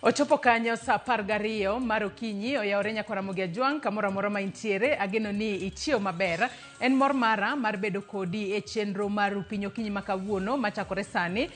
Ochopo kanyo sa 12 mar okinyi oyawore nyakora Mugia Jwang kamoro amora ma intiere. Ageno ni ichiew maber. En mor mara mar bedo kodi e chenro mar Piny Okinyi ma kawuono machakore sani.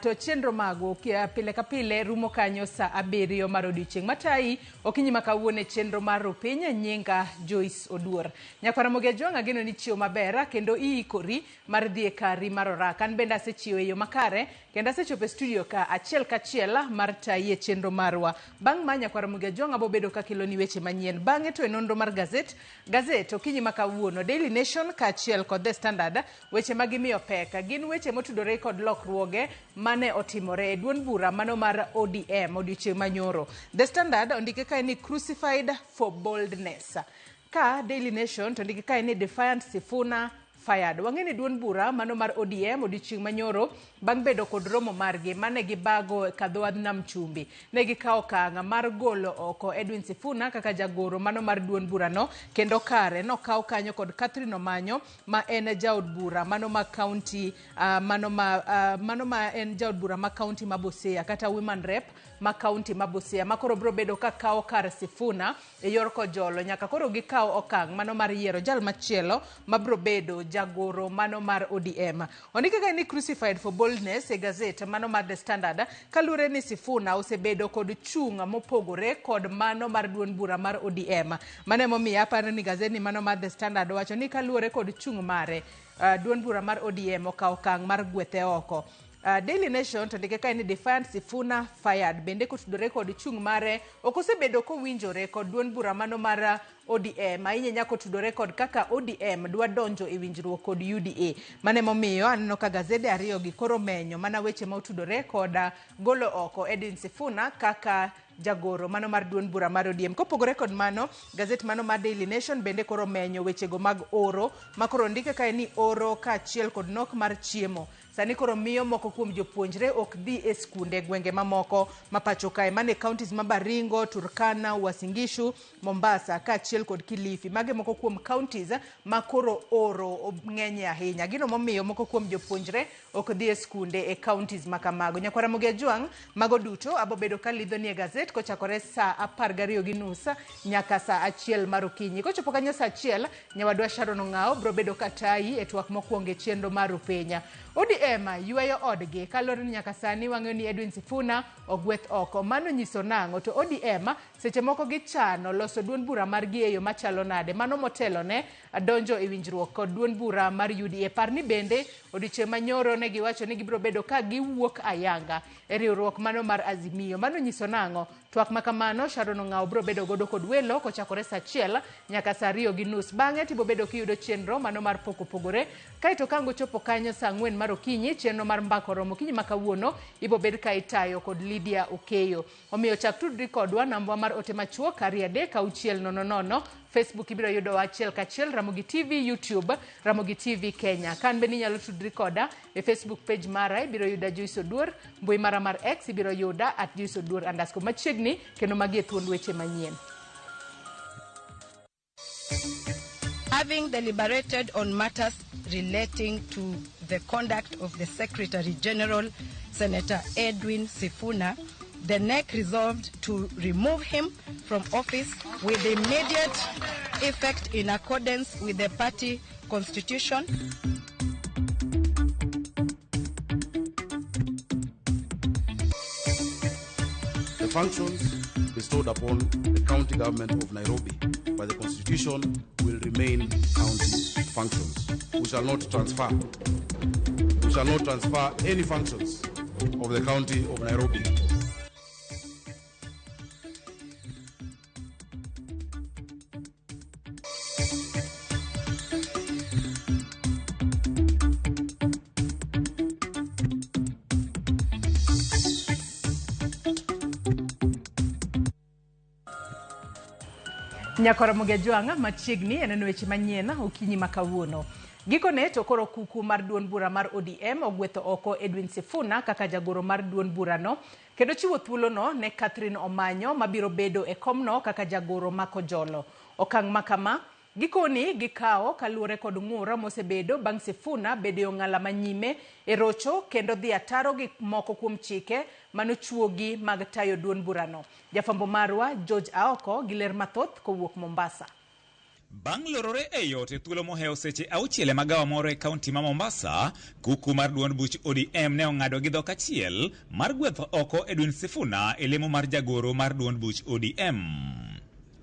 To chenro mago pile ka pile rumo kanyo sa 7 mar odiechieng' matai okinyi ma kawuono e chenro mar Piny. Nyinga Joyce Oduor. Nyakora Mugia Jwang ageno ni ichiew maber kendo iikori mar dhi e kari mar oraka. An bende asechiew e yo makare kendo asechopo e studio ka achiel kachiel mar tayi e chenro marwa. Bang' ma Nyakora Mugia Jwang abo bedo ka kelo ni weche manyien. Bang'e to e nonro mar gazet okinyi ma kawuono Daily Nation ka achiel kod The Standard weche magimiyo pek gin weche motudore kod lokruoge mane otimore e duond bura mano mar ODM odiochieng' manyoro. The Standard ondike kae ni crucified for boldness. Ka Daily Nation to ondike kae ni Defiant Sifuna fired. Wang'eni duond bura mano mar ODM odiochieng' manyoro bang' bedo kod romo margi mane gibago kadhowadh nam chumbi. Ne gikawo okang' mar golo oko Edwin Sifuna kaka jagoro mano mar duond bura no, kendo kare nokaw kanyo kod Catherine Omanyo ma en jaod bura mano ma county mano ma en jaod bura ma county ma Busia kata women rep ma county ma Busia makoro bro bedo ka kawo kar Sifuna e yor kojolo nyaka koro gikaw okang' mano mar yiero jal machielo mabro bedo jagoro mano mar ODM. Ondike ka ni crucified for boldness e gazet mano mar The Standard kalure ni Sifuna osebedo kod chung' mopogore kod mano mar duond bura mar ODM. Mane momiyo aparo ni gazet ni mano mar The Standard wacho ni kalure kod chung' mare duond bura mar ODM okaw okang' mar gwethe oko. Daily Nation to ndike kae ni Defiant Sifuna fired bende kotudore kod chung' mare okosebedo kowinjore kod duond bura mano mar ODM ahinya nyako tudore kod kaka ODM dwa donjo e winjruok kod UDA. Mane momiyo aneno ka gazede ariyo gi koro menyo mana weche ma otudore kod golo oko Edwin Sifuna kaka jagoro mano mar duond bura mar ODM. Kopogore kod mano, gazet mano mar Daily Nation bende koro menyo wechego mag oro makoro ndike kae ni oro ka achiel kod nok mar chiemo. Sani koro miyo moko kuom jopuonjre ok dhi e skunde gwenge mamoko mapacho kae mane counties ma Baringo, Turkana, Uasin Gishu, Mombasa ka achiel kod Kilifi. Mage moko kuom counties ma koro oro ng'enye ahinya. Gino momiyo moko kuom jopuonjre ok dhi e skunde e counties makamago. Nyakora Mugia Jwang mago duto abo bedo ka lidho ni e gazet kochakore sa 12:30 nyaka sa 1 mar okinyi. Kochopo kanyo sa 1 nyawadwa Sharon Ong'ao bro bedo ka tayi e twak mokwongo e chenro mar Upenya. ODM yueyo odgi kalore ni nyaka sani wang'eyo ni Edwin Sifuna ogweth oko. Mano nyiso nang'o to ODM seche moko gichano loso duond bura margi e yo machalo nade. Mano motelo ne donjo e winjruok kod duond bura mar UDA. Parni bende odiochieng' manyoro ne giwacho ni gibro bedo ka giwuok ayanga e riwruok mano mar Azimio. Mano nyiso nang'o twak makamano Sharon Ong'ao bro bedo godo kod welo kochakore sa 1 nyaka sa 2:30. Bang'e tibo bedo kiyudo chenro mano mar pogore kaito kango chopo kanyo sa 4 mar okinyi chenro mar mbako romo okinyi ma kawuono ibo bed ka itayo kod Lydia Okeyo. Omiyo chak tudri kodwa nambwa mar ote machuok 2-600. Facebook ibiro yudo achiel kachiel Ramogi TV, YouTube Ramogi TV Kenya. Kan bende nyalo tudri koda e Facebook page mara ibiro yuda Joyce Oduor, mbui mara mar X ibiro yuda @JoyceOduor_ machiegni kendo magi e thuond weche manyien. Having deliberated on matters relating to the conduct of the Secretary General, Senator Edwin Sifuna, the NEC resolved to remove him from office with immediate effect in accordance with the party constitution. The functions bestowed upon the county government of Nairobi by the constitution will remain county functions. We shall not transfer any functions of the county of Nairobi. Nyakora Mugia Jwang machiegni eneno weche manyien okinyi ma kawuono. Gikone to koro kuku mar duond bura mar ODM ogwetho oko Edwin Sifuna kaka jagoro mar duond bura no kendo chiwo thuolo no ne Catherine Omanyo mabiro bedo e komno kaka jagoro ma kojolo. Okang' makama Gikoni gikao kaluore kod ng'ura mosebedo bang' Sifuna bedo ng'ala manyime e rocho kendo dhi ataro gi moko kuom chike manochuogi mag tayo duond burano. Jafambo marwa George Aoko gi ler mathoth kowuok Mombasa. Bang' lorore e yot e thuolo moheo seche 6 magawa moro e kaunti ma Mombasa, kuku mar duond buch ODM ne ong'ado gi dhok achiel mar gwetho oko Edwin Sifuna e lemo mar jagoro mar duond buch ODM.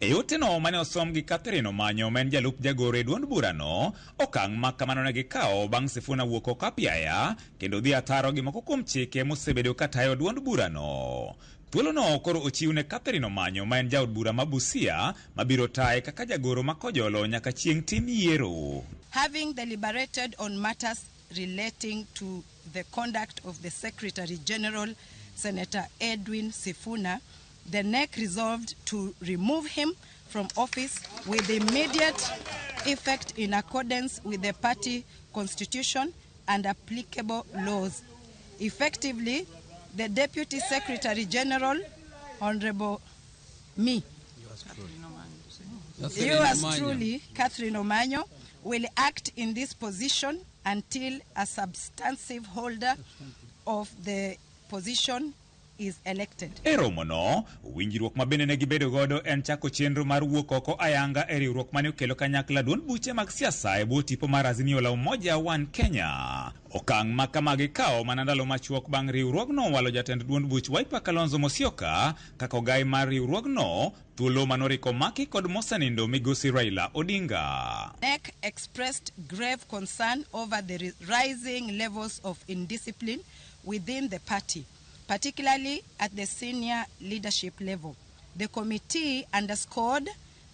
E yoteno mane osom gi Catherine Omanyo men jalup jagoro e duond burano, okang' ma kamano ne gikawo bang' Sifuna wuok oko apiaya kendo dhi ataro gi moko kuom chike mosebedo katayo duond burano. Thuolo no koro ochiw ne Catherine Omanyo ma en jaod bura ma Busia mabiro taye kaka jagoro ma Kojolo nyaka chieng' tim yiero. Having deliberated on matters relating to the conduct of the Secretary General, Senator Edwin Sifuna, the NEC resolved to remove him from office with immediate effect in accordance with the party constitution and applicable laws. Effectively, the Deputy Secretary General, Honorable yours truly, Catherine Omanyo, will act in this position until a substantive holder of the position is elected. Eromono, winjruok mabende ne gibedo godo en chako chenro mar wuok oko ayanga e riwruok mane okelo kanyakla duond buche mag siasa e bwo tipo mar Azimio la Umoja One Kenya. Okang' ma kamagi kawo mana ndalo machuok bang' riwruogno walo jatend duond buch Wiper Kalonzo Musyoka kaka ogai mar riwruogno thuolo manoriko Maki kod mosenindo migosi Raila Odinga. NEC expressed grave concern over the rising levels of indiscipline within the party, particularly at the senior leadership level. The committee underscored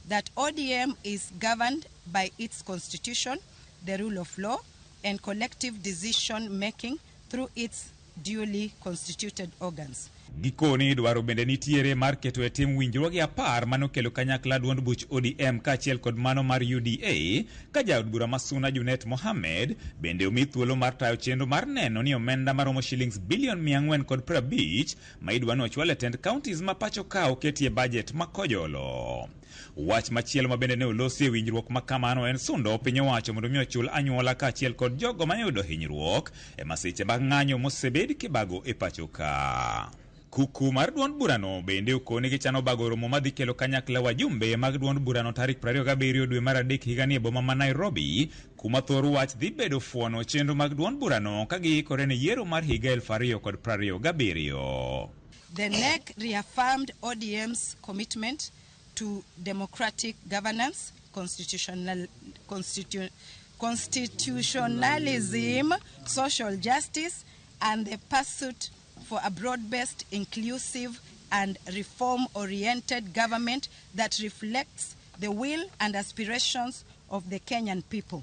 that ODM is governed by its constitution, the rule of law, and collective decision-making through its duly constituted organs. Gikoni dwaro bende nitiere mar keto e tim winjruoge 10 manokelo kanyakla duond buch ODM kaachiel kod mano mar UDA, ka jaod bura Masuna Junet Mohamed bende omi thuolo mar tayo chenro mar neno ni omenda maromo shillings bilion 450 ma idwano ochwal e tend counties ma pacho ka oketie budget ma Kojolo. Wach machielo mabende ne olosi e winjruok makamano en sundo piny owacho mondo mi ochul anyuola kaachiel kod jogo mayudo hinyruok e masiche mag ng'anyo mosebed kibago e pacho ka. Kuku mar duond burano bende okone gi chano bago romo madhi kelo kanyakla wajumbe mag duond burano tarik 27 dwe mar adek higani e boma ma Nairobi, kuma thor wach dhi bedo fuono chenro mag duond burano ka giikore ne yiero mar higa 2027. The NEC reaffirmed ODM's commitment to democratic governance, constitutionalism, social justice, and the pursuit for a broad-based, inclusive, and reform-oriented government that reflects the will and aspirations of the Kenyan people.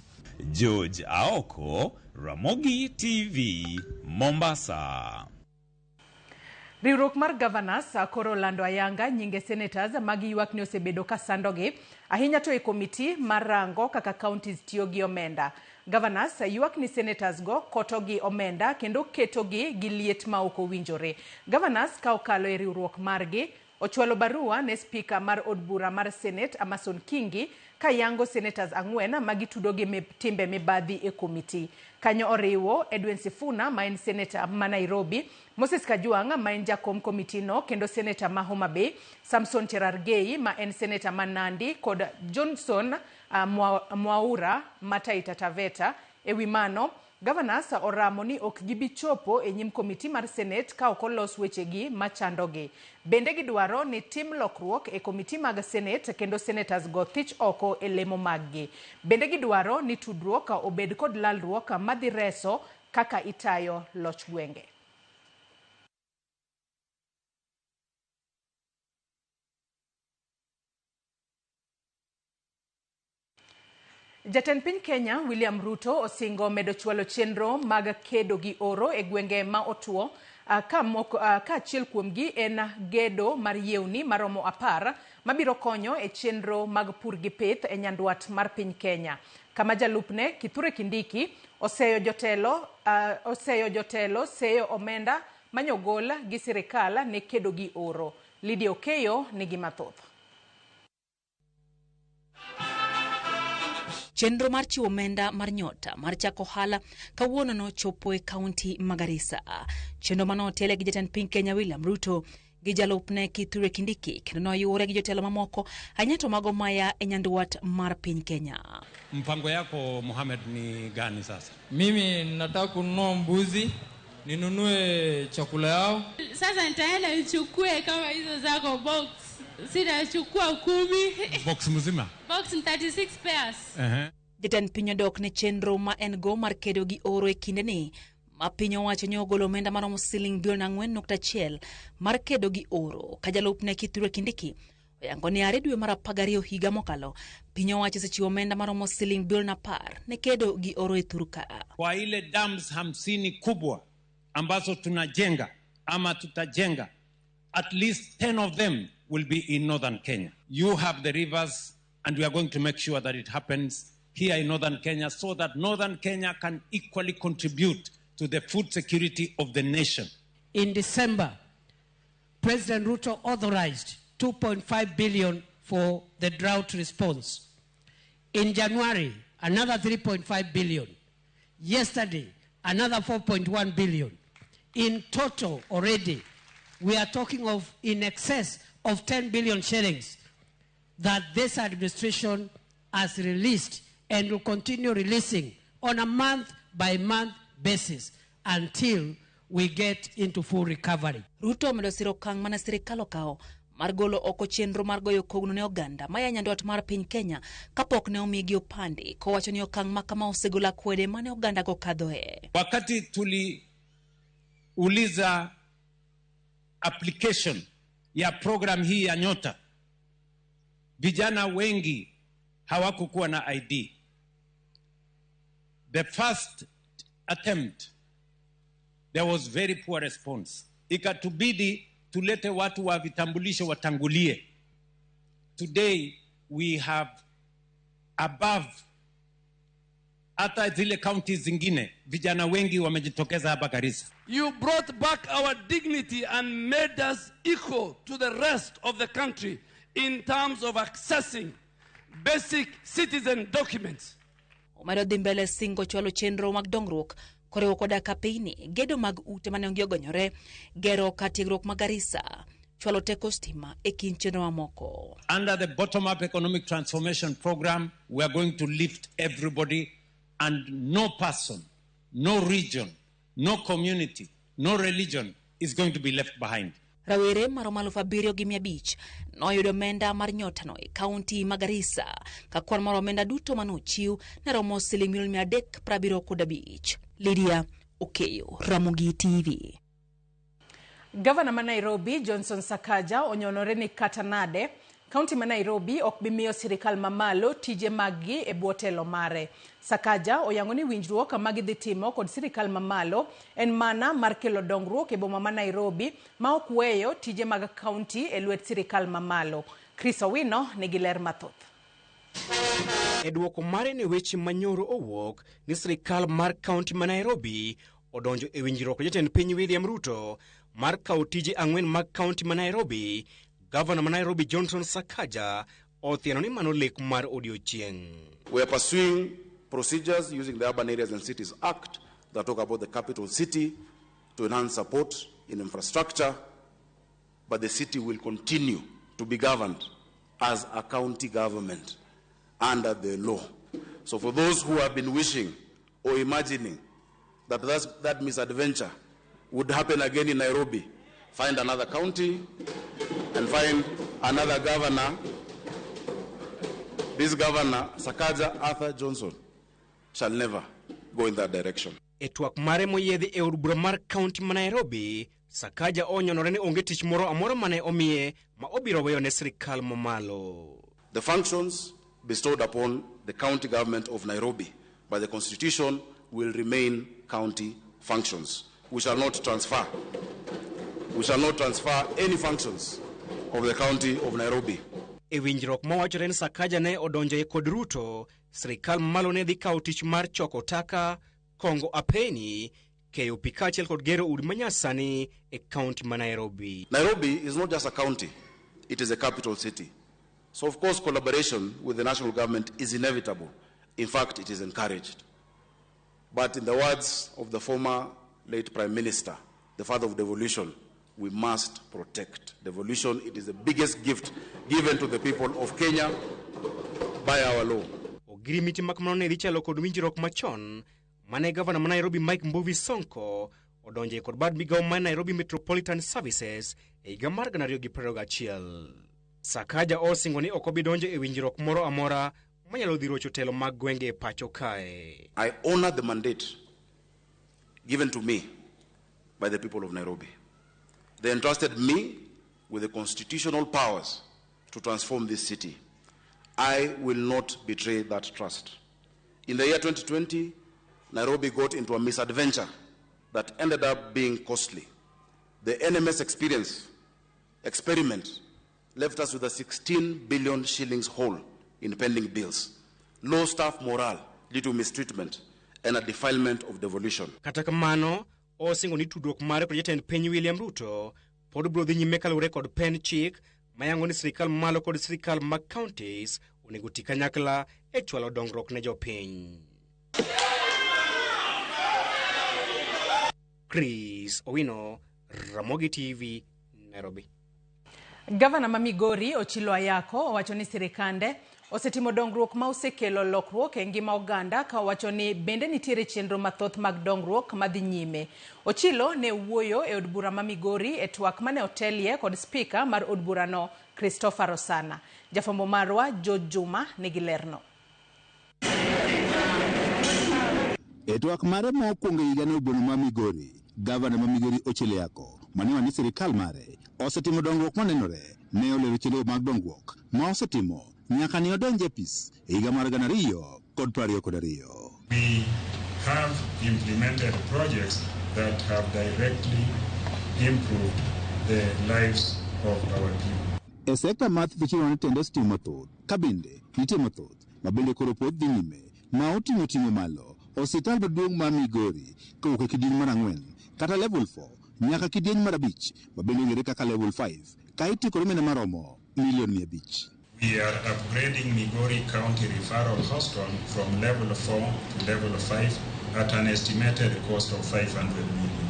George Aoko, Ramogi TV, Mombasa. Riwruok mar Governors koro lando ayanga nyinge senators magi ywak ni osebedo ka sandogi ahinya to e komiti mar rango kaka counties tiyo gi omenda. Governors ywak ni senators go koto gi omenda kendo keto gi liet ma ok owinjore. Governors ka okalo e riwruok margi ochwalo barua ne speaker mar od bura mar Senate Amason Kingi ka yango senators 4 magi tudo gi timbe mibadhi e komiti. Kanyo oriwo Edwin Sifuna ma en senator ma Nairobi, Moses Kajwang ma en jakom komiti no kendo senator ma Homa Bay, Samson Cherargei ma en senator ma Nandi kod Johnson Mwaura ma Taita Taveta. Ewi mano, Governors oramo ni ok gibi chopo e nyim komiti mar Senate ka ok olos wechegi machandogi. Bende gidwaro ni tim lokruok e komiti mag Senate kendo senators go thich oko e lemo maggi. Bende gidwaro ni tudruok obed kod lalruok madhi reso kaka itayo loch gwenge. Jatend piny Kenya William Ruto osingo medo chwalo chenro mag kedo gi oro e gwenge ma otuo ka achiel kuomgi en gedo mar yewni maromo 10 mabiro konyo e chenro mag pur gi pith e nyandwat mar piny Kenya. Kama jalupne Kithure Kindiki oseyo jotelo seyo omenda manyogol gi sirikal ne kedo gi oro. Lydia Okeyo nigi mathoth. Chenro mar chiwo omenda mar nyota mar chako ohala kawuono nochopo e kaunti ma Garissa. Chenro manotele gi jatend piny Kenya William Ruto gi jalupne Kithure Kindiki kendo noyure gi jotelo mamoko anyato mago maya e nyanduat mar piny Kenya. Mpango yako Mohamed ni gani sasa? Mimi nataka kununua mbuzi, ninunue chakula yao. Sasa nitaenda nichukue kama hizo zako box. Sitachukua 10. Box mzima? Box 36 pairs. Jatend piny odok ne chenro ma en go mar kedo gi oro e kindeni. Ma piny owacho ne ogolo omenda maromo siling bilion 4.1 mar kedo gi oro. Ka jalupne Kithure Kindiki oyango ni 2 dwe mar 12 higa mokalo piny owacho sechiwo omenda maromo siling bilion 10 ne kedo gi oro e Thurka. Kwa ile dams 50 kubwa ambazo tunajenga ama tutajenga, at least 10 of them will be in northern Kenya. You have the rivers and we are going to make sure that it happens here in northern Kenya so that northern Kenya can equally contribute to the food security of the nation. In December, President Ruto authorized 2.5 billion for the drought response. In January, another 3.5 billion. Yesterday, another 4.1 billion. In total already, we are talking of in excess of 10 billion shillings that this administration has released and will continue releasing on a month-by-month basis until we get into full recovery. Ruto omedo siro okang' mana sirikal okawo mar golo oko chenro mar goyo kogno ne oganda maya nyanduat mar piny Kenya kapok ne omigi opande kowacho ni okang' ma kama osegolo akwede mane oganda go kadhoe. Wakati tuliuliza application ya program hii ya Nyota, vijana wengi hawakukuwa na ID. The first attempt, there was very poor response. Ikatubidi tulete watu wa vitambulisho watangulie. Today we have above hata zile counties zingine vijana wengi wamejitokeza hapa Garissa. You brought back our dignity and made us equal to the rest of the country in terms of accessing basic citizen documents. Omedo dhi mbele singo chwalo chenro mag dongruok koriwo koda kapeini gedo mag ute mane onge ogonyore gero katiegruok mag Garissa chwalo teko stima e kind chenro mamoko. Under the bottom-up economic transformation program, we are going to lift everybody and no person, no region, no community, no religion is going to be left behind. Rawere maromo 7,500 noyudo omenda mar nyotano e kaunti ma Garissa ka kwan mar omenda duto manochiw ne romo siling milion 375. Lydia Okeyo, Ramogi TV. Gavana ma Nairobi Johnson Sakaja onyonore ni kata nade kaunti ma Nairobi ok bi miyo sirikal mamalo tije magi e bwotelo mare. Sakaja oyango ni winjruok magi dhi timo kod sirikal mamalo en mana mar kelo dongruok e boma ma Nairobi ma ok weyo tije mag kaunti e lwet sirikal mamalo. Chris Owino nigi ler mathoth. E duoko mare ne weche manyoro owuok ni sirikal mar kaunti ma Nairobi odonjo e winjruok jatend piny William Ruto mar kawo tije 4 mag kaunti ma Nairobi. Governor ma Nairobi Johnson Sakaja othieno ni mano lek mar odiochieng'. We are pursuing procedures using the Urban Areas and Cities Act that talk about the capital city to enhance support in infrastructure, but the city will continue to be governed as a county government under the law. So for those who have been wishing or imagining that that misadventure would happen again in Nairobi, find another county and find another governor. This governor, Sakaja Arthur Johnson, shall never go in that direction. E twak mare moyedhi e od bura mar kaunti ma Nairobi, Sakaja onyonore ni onge tich moro amora mane omiye ma obiro weyo ne sirikal mamalo. The functions bestowed upon the county government of Nairobi by the constitution will remain county functions. We shall not transfer any functions of the county of Nairobi. E winjruok mawachore ni Sakaja ne odonjo e kod Ruto, sirikal mamalo ne dhi kawo tich mar choko taka, kongo apeni, keyo pi kaachiel kod gero udi manyasani e kaunti ma Nairobi. Nairobi is not just a county, it is a capital city. So of course collaboration with the national government is inevitable In fact, it is encouraged. But in the words of the former late Prime Minister, the father of devolution, we must protect devolution. It is the biggest gift given to the people of Kenya by our law. Ogirimiti makmano ne chalo kod winjruok machon mane gavana ma Nairobi Mike Mbuvi Sonko odonje kod bad migawo ma Nairobi Metropolitan Services e higa mar 2021. Sakaja osingo ni ok obi donjo e winjruok moro amora manyalo dhi rocho telo mag gwenge e pacho kae. I honor the mandate given to me by the people of Nairobi. They entrusted me with the constitutional powers to transform this city. I will not betray that trust. In the year 2020, Nairobi got into a misadventure that ended up being costly. The NMS experiment left us with a 16 billion shillings hole in pending bills, low staff morale due to mistreatment, and a defilement of devolution. Kata kamano, osingo ni tudruok mare kod jatend piny William Ruto pod bro dhi nyime kaluwore kod pen chik mayango ni sirikal malo kod sirikal mag counties onego ti kanyakla e chwalo dongruok ne jopiny. Chris Owino, Ramogi TV, Nairobi. Gavana ma Migori Ochilo Ayako owacho ni sirikande osetimo dongruok ma osekelo lokruok e ngima oganda ka owacho ni bende nitiere chenro mathoth mag dongruok madhi nyime. Ochilo ne wuoyo e od bura ma Migori e twak mane otelie kod spika mar od bura no Christopher Rosana. Jafambo marwa George Juma nigi lerno. E twak mare ma okwongo higa ne obono ma Migori, gavana ma Migori Ochilo Ayako mane ni sirikal mare osetimo dongruok manenore, ne olero chenro mag dongruok ma osetimo nyaka ni odonje pis e higa mar 2022. We have implemented projects that have directly improved the lives of our people. E sekta math vichiro ne tendo stimo mathoth, kabinde nitie mathoth, mabende koro pod dhi nyime, ma oting'o malo, hospital maduong' ma Migori kowuok e kidieny mar 4 kata level 4 nyaka kidieny mar 5, mabende ong'ere kaka level 5, ka itikore mene maromo milion 500. We are upgrading Migori County Referral Hospital from level 4 to level 5 at an estimated cost of 500 million.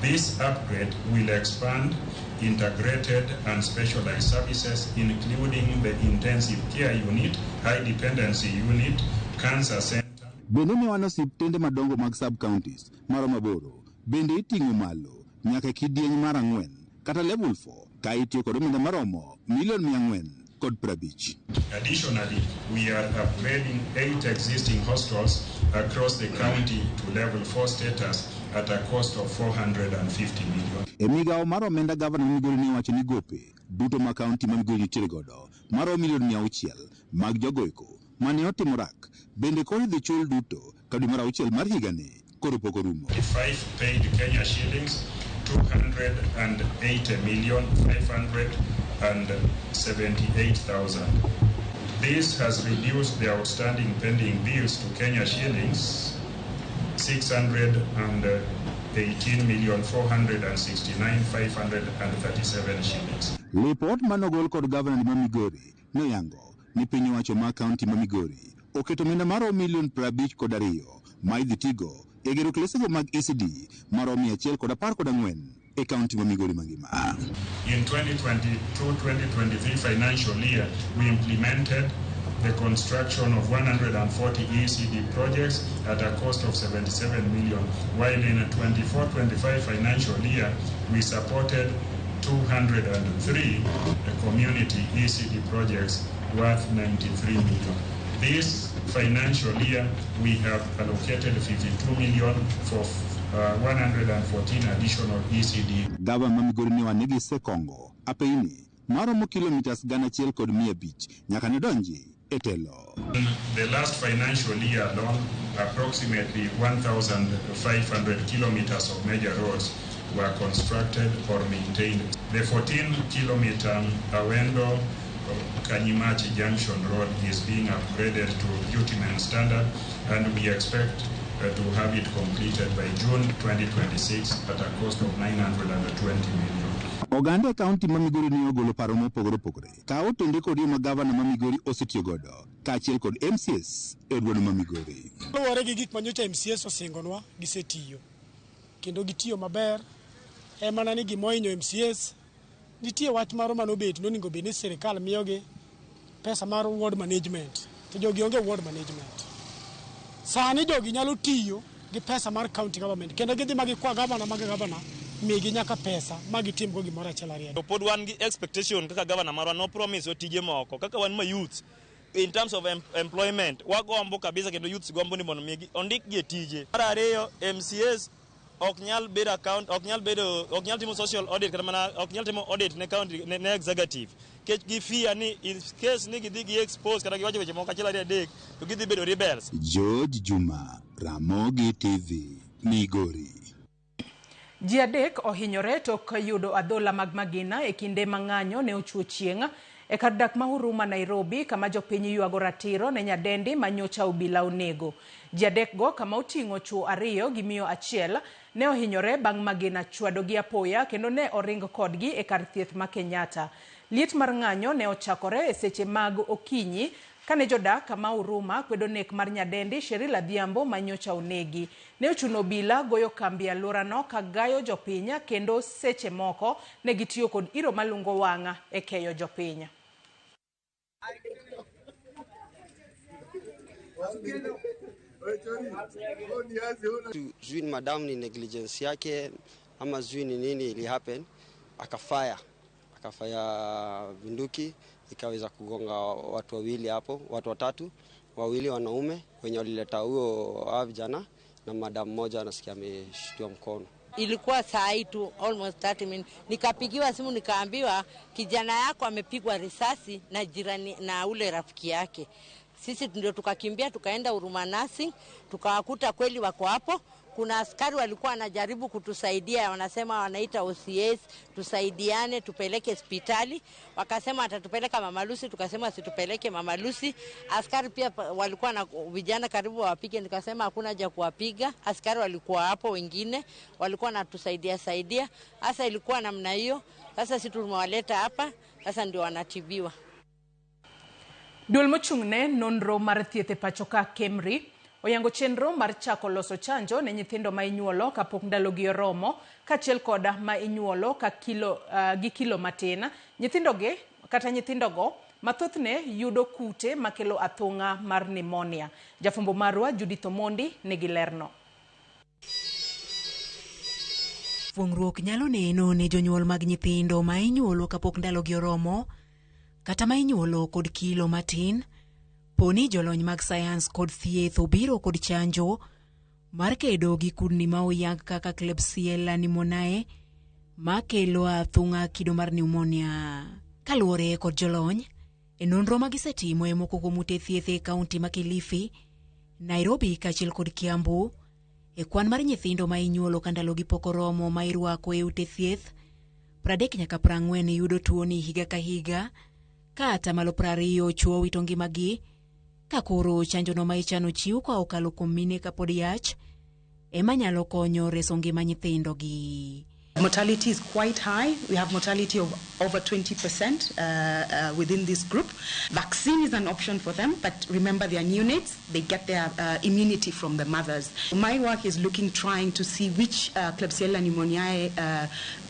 This upgrade will expand integrated and specialized services, including the intensive care unit, high dependency unit, cancer center. Bende ne wan osiptende madongo mag sub-counties maromo 8 bende iting'o malo nyaka kidieny mar 4 kata level 4 ka itiyo kod omenda maromo milion 450. Additionally, we are upgrading 8 existing hospitals across the county to level 4 status at a cost of 450 million. E migawo mar omenda gavana ma Migori ne wacho ni gope duto ma kaunti ma Migori nitiere godo maromo milion 600 mag jogoeko mane otimo rak bende koro dhi chul duto ka dwe mar 6 mar higani koro pok orumo. 5 paid Kenya shillings 280,578,000. This has reduced the outstanding pending bills to Kenya shillings 618,469,537 shillings. Report manogol kod gavana ma Migori noyango ni piny owacho ma kaunti ma Migori oketo omenda maromo milion 52 ma idhi tigo e gero klesego mag ECD maromo 114 e kaunti ma Migori mangima. In 2022-2023 financial year, we implemented the construction of 140 ECD projects at a cost of 77 million, while in a 24-25 financial year, we supported 203 community ECD projects worth 93 million. This financial year, we have allocated 52 million for 114 additional ECD. Gavana ma Migori ne wanegi sekongo apeini maromo kilometers 1,500 nyaka ne donji e telo. In the last financial year alone, approximately 1,500 kilometers of major roads were constructed or maintained. The 14-kilometer Awendo Kanyimachi Junction Road is being upgraded to bitumen standard, and we expect to have it completed by June 2026 at a cost of 920 million. Oganda kaunti ma Migori ne ogolo paro mopogore opogore ka otende kod yo ma gavana ma Migori osetiyo godo kaachiel kod MCS Edward Mamigori. Luwore gi gik manyocha MCS osingonwa gisetiyo kendo gitiyo maber mana ni gimoinyo MCS nitie wach maro manobet noningo bed ni sirikal miyogi pesa mar ward management to jogi onge ward management. Sani jogi nyalo tiyo gi pesa mar county government kendo gidhi magikwa gavana migi nyaka pesa magitim go gimoro achiel ariyo. Pod wan gi expectation kaka gavana marwa no promise otije moko kaka wan ma youth in terms of employment wagombo kabisa kendo youths gombo ni mondo migi ondik gi tije. Mar ariyo MCS ok nyal timo social audit kata mana ok nyal timo audit ne county ne executive kech gi fear ni in case ni gidhi gi expose kata giwacho weche moko achiel ariyo adek to gidhi bedo rebels. George Juma, Ramogi TV, Migori. Ji adek ohinyore tok yudo adhola mag magina e kinde mang'anyo ne ochuo chieng' e kar dak ma Huruma Nairobi kama jopiny yuago ratiro ne nyadendi manyocha obila onego. Ji adek go kama oting'o chuo ariyo gi miyo achiel ne ohinyore bang' magina chwado gi apoya kendo ne oring kodgi e kar thieth ma Kenyatta. Liet mar ng'anyo ne ochakore e seche mag okinyi kane jodak kama Huruma kwedo nek mar nyadendi Sherila Adhiambo manyocha onegi. Ne ochuno obila goyo kambi alworano ka gayo jopinya kendo seche moko ne gitiyo kod iro malungo wang'a e keyo jopinya. Zui ni madam ni negligence yake ama zui ni nini ili happen akafaya bunduki ikaweza kugonga watu wawili hapo, watu watatu, wawili wanaume wenye walileta huyo vijana na madam mmoja anasikia ameshtua mkono. Ilikuwa saa hii tu almost 30 minutes. Nikapigiwa simu nikaambiwa kijana yako amepigwa risasi na jirani na ule rafiki yake. Sisi ndio tukakimbia tukaenda Huruma Nursing, tukawakuta kweli wako hapo. Kuna askari walikuwa wanajaribu kutusaidia, wanasema wanaita OCS, tusaidiane tupeleke hospitali. Wakasema atatupeleka Mama Lucy, tukasema situpeleke Mama Lucy. Askari pia walikuwa na vijana karibu wapige, nikasema hakuna haja kuwapiga. Askari walikuwa hapo wengine, walikuwa wanatusaidia. Sasa ilikuwa namna hiyo. Sasa sisi tumewaleta hapa, sasa ndio wanatibiwa. Duol mochung'ne nonro mar thieth e pachoka KEMRI oyango chenro mar chako loso chanjo ne nyithindo ma inyuolo kapok ndalogi oromo kaachiel koda ma inyuolo ka kilo matin. Nyithindogo mathothne yudo kute makelo athung'a mar pneumonia. Jafumbo marwa Judith Omondi nigi lerno. Fuong'ruok nyalo neno ne jonyuol mag nyithindo ma inyuolo kapok ndalogi oromo kata ma inyuolo kod kilo matin. Poni jolony mag sayans kod thieth obiro kod chanjo mar kedo gi kudni ma oyang kaka Klebsiella pneumoniae ma kelo athung'a kido mar pneumonia. Kaluwore kod jolony e nonro ma gisetimo e moko kuom ute thieth e kaunti ma Kilifi, Nairobi kaachiel kod Kiambu, e kwan mar nyithindo ma inyuolo ka ndalogi pok oromo ma irwako e ute thieth 30 nyaka 40 yudo tuoni higa ka higa, ka atamalo 20 chuo wito ngimagi. Ka koro chanjono ma ichano chiw ka okalo kuom mine ka pod yach ema nyalo konyo reso ngima nyithindogi. Mortality is quite high. We have mortality of over 20% within this group. Vaccine is an option for them, but remember they are neonates. They get their immunity from the mothers. My work is trying to see which Klebsiella pneumoniae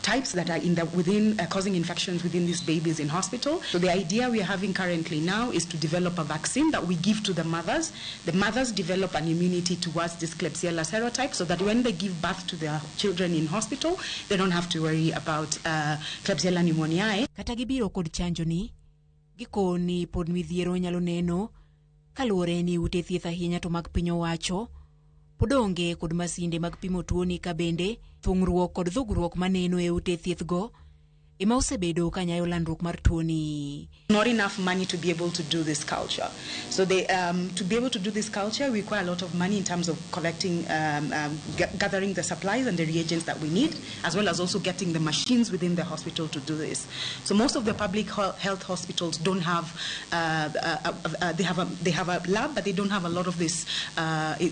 types that are within causing infections within these babies in hospital. So the idea we are having currently now is to develop a vaccine that we give to the mothers. The mothers develop an immunity towards this Klebsiella serotype so that when they give birth to their children in hospital, they don't have to worry about Klebsiella pneumoniae. Kata gibiro kod chanjo ni, gikoni pod midhiero nyalo neno, kaluwore ni ute thieth ahinya to mag piny owacho podonge kod masinde mag pimo tuoni ka bende thung'ruok kod dhugruok maneno e ute thieth go ema osebedo ka nyayo landruok mar tuoni. Not enough money to be able to do this culture. So to be able to do this culture, we require a lot of money in terms of collecting, gathering the supplies and the reagents that we need, as well as also getting the machines within the hospital to do this. So most of the public health hospitals don't have, they have a lab, but they don't have a lot of these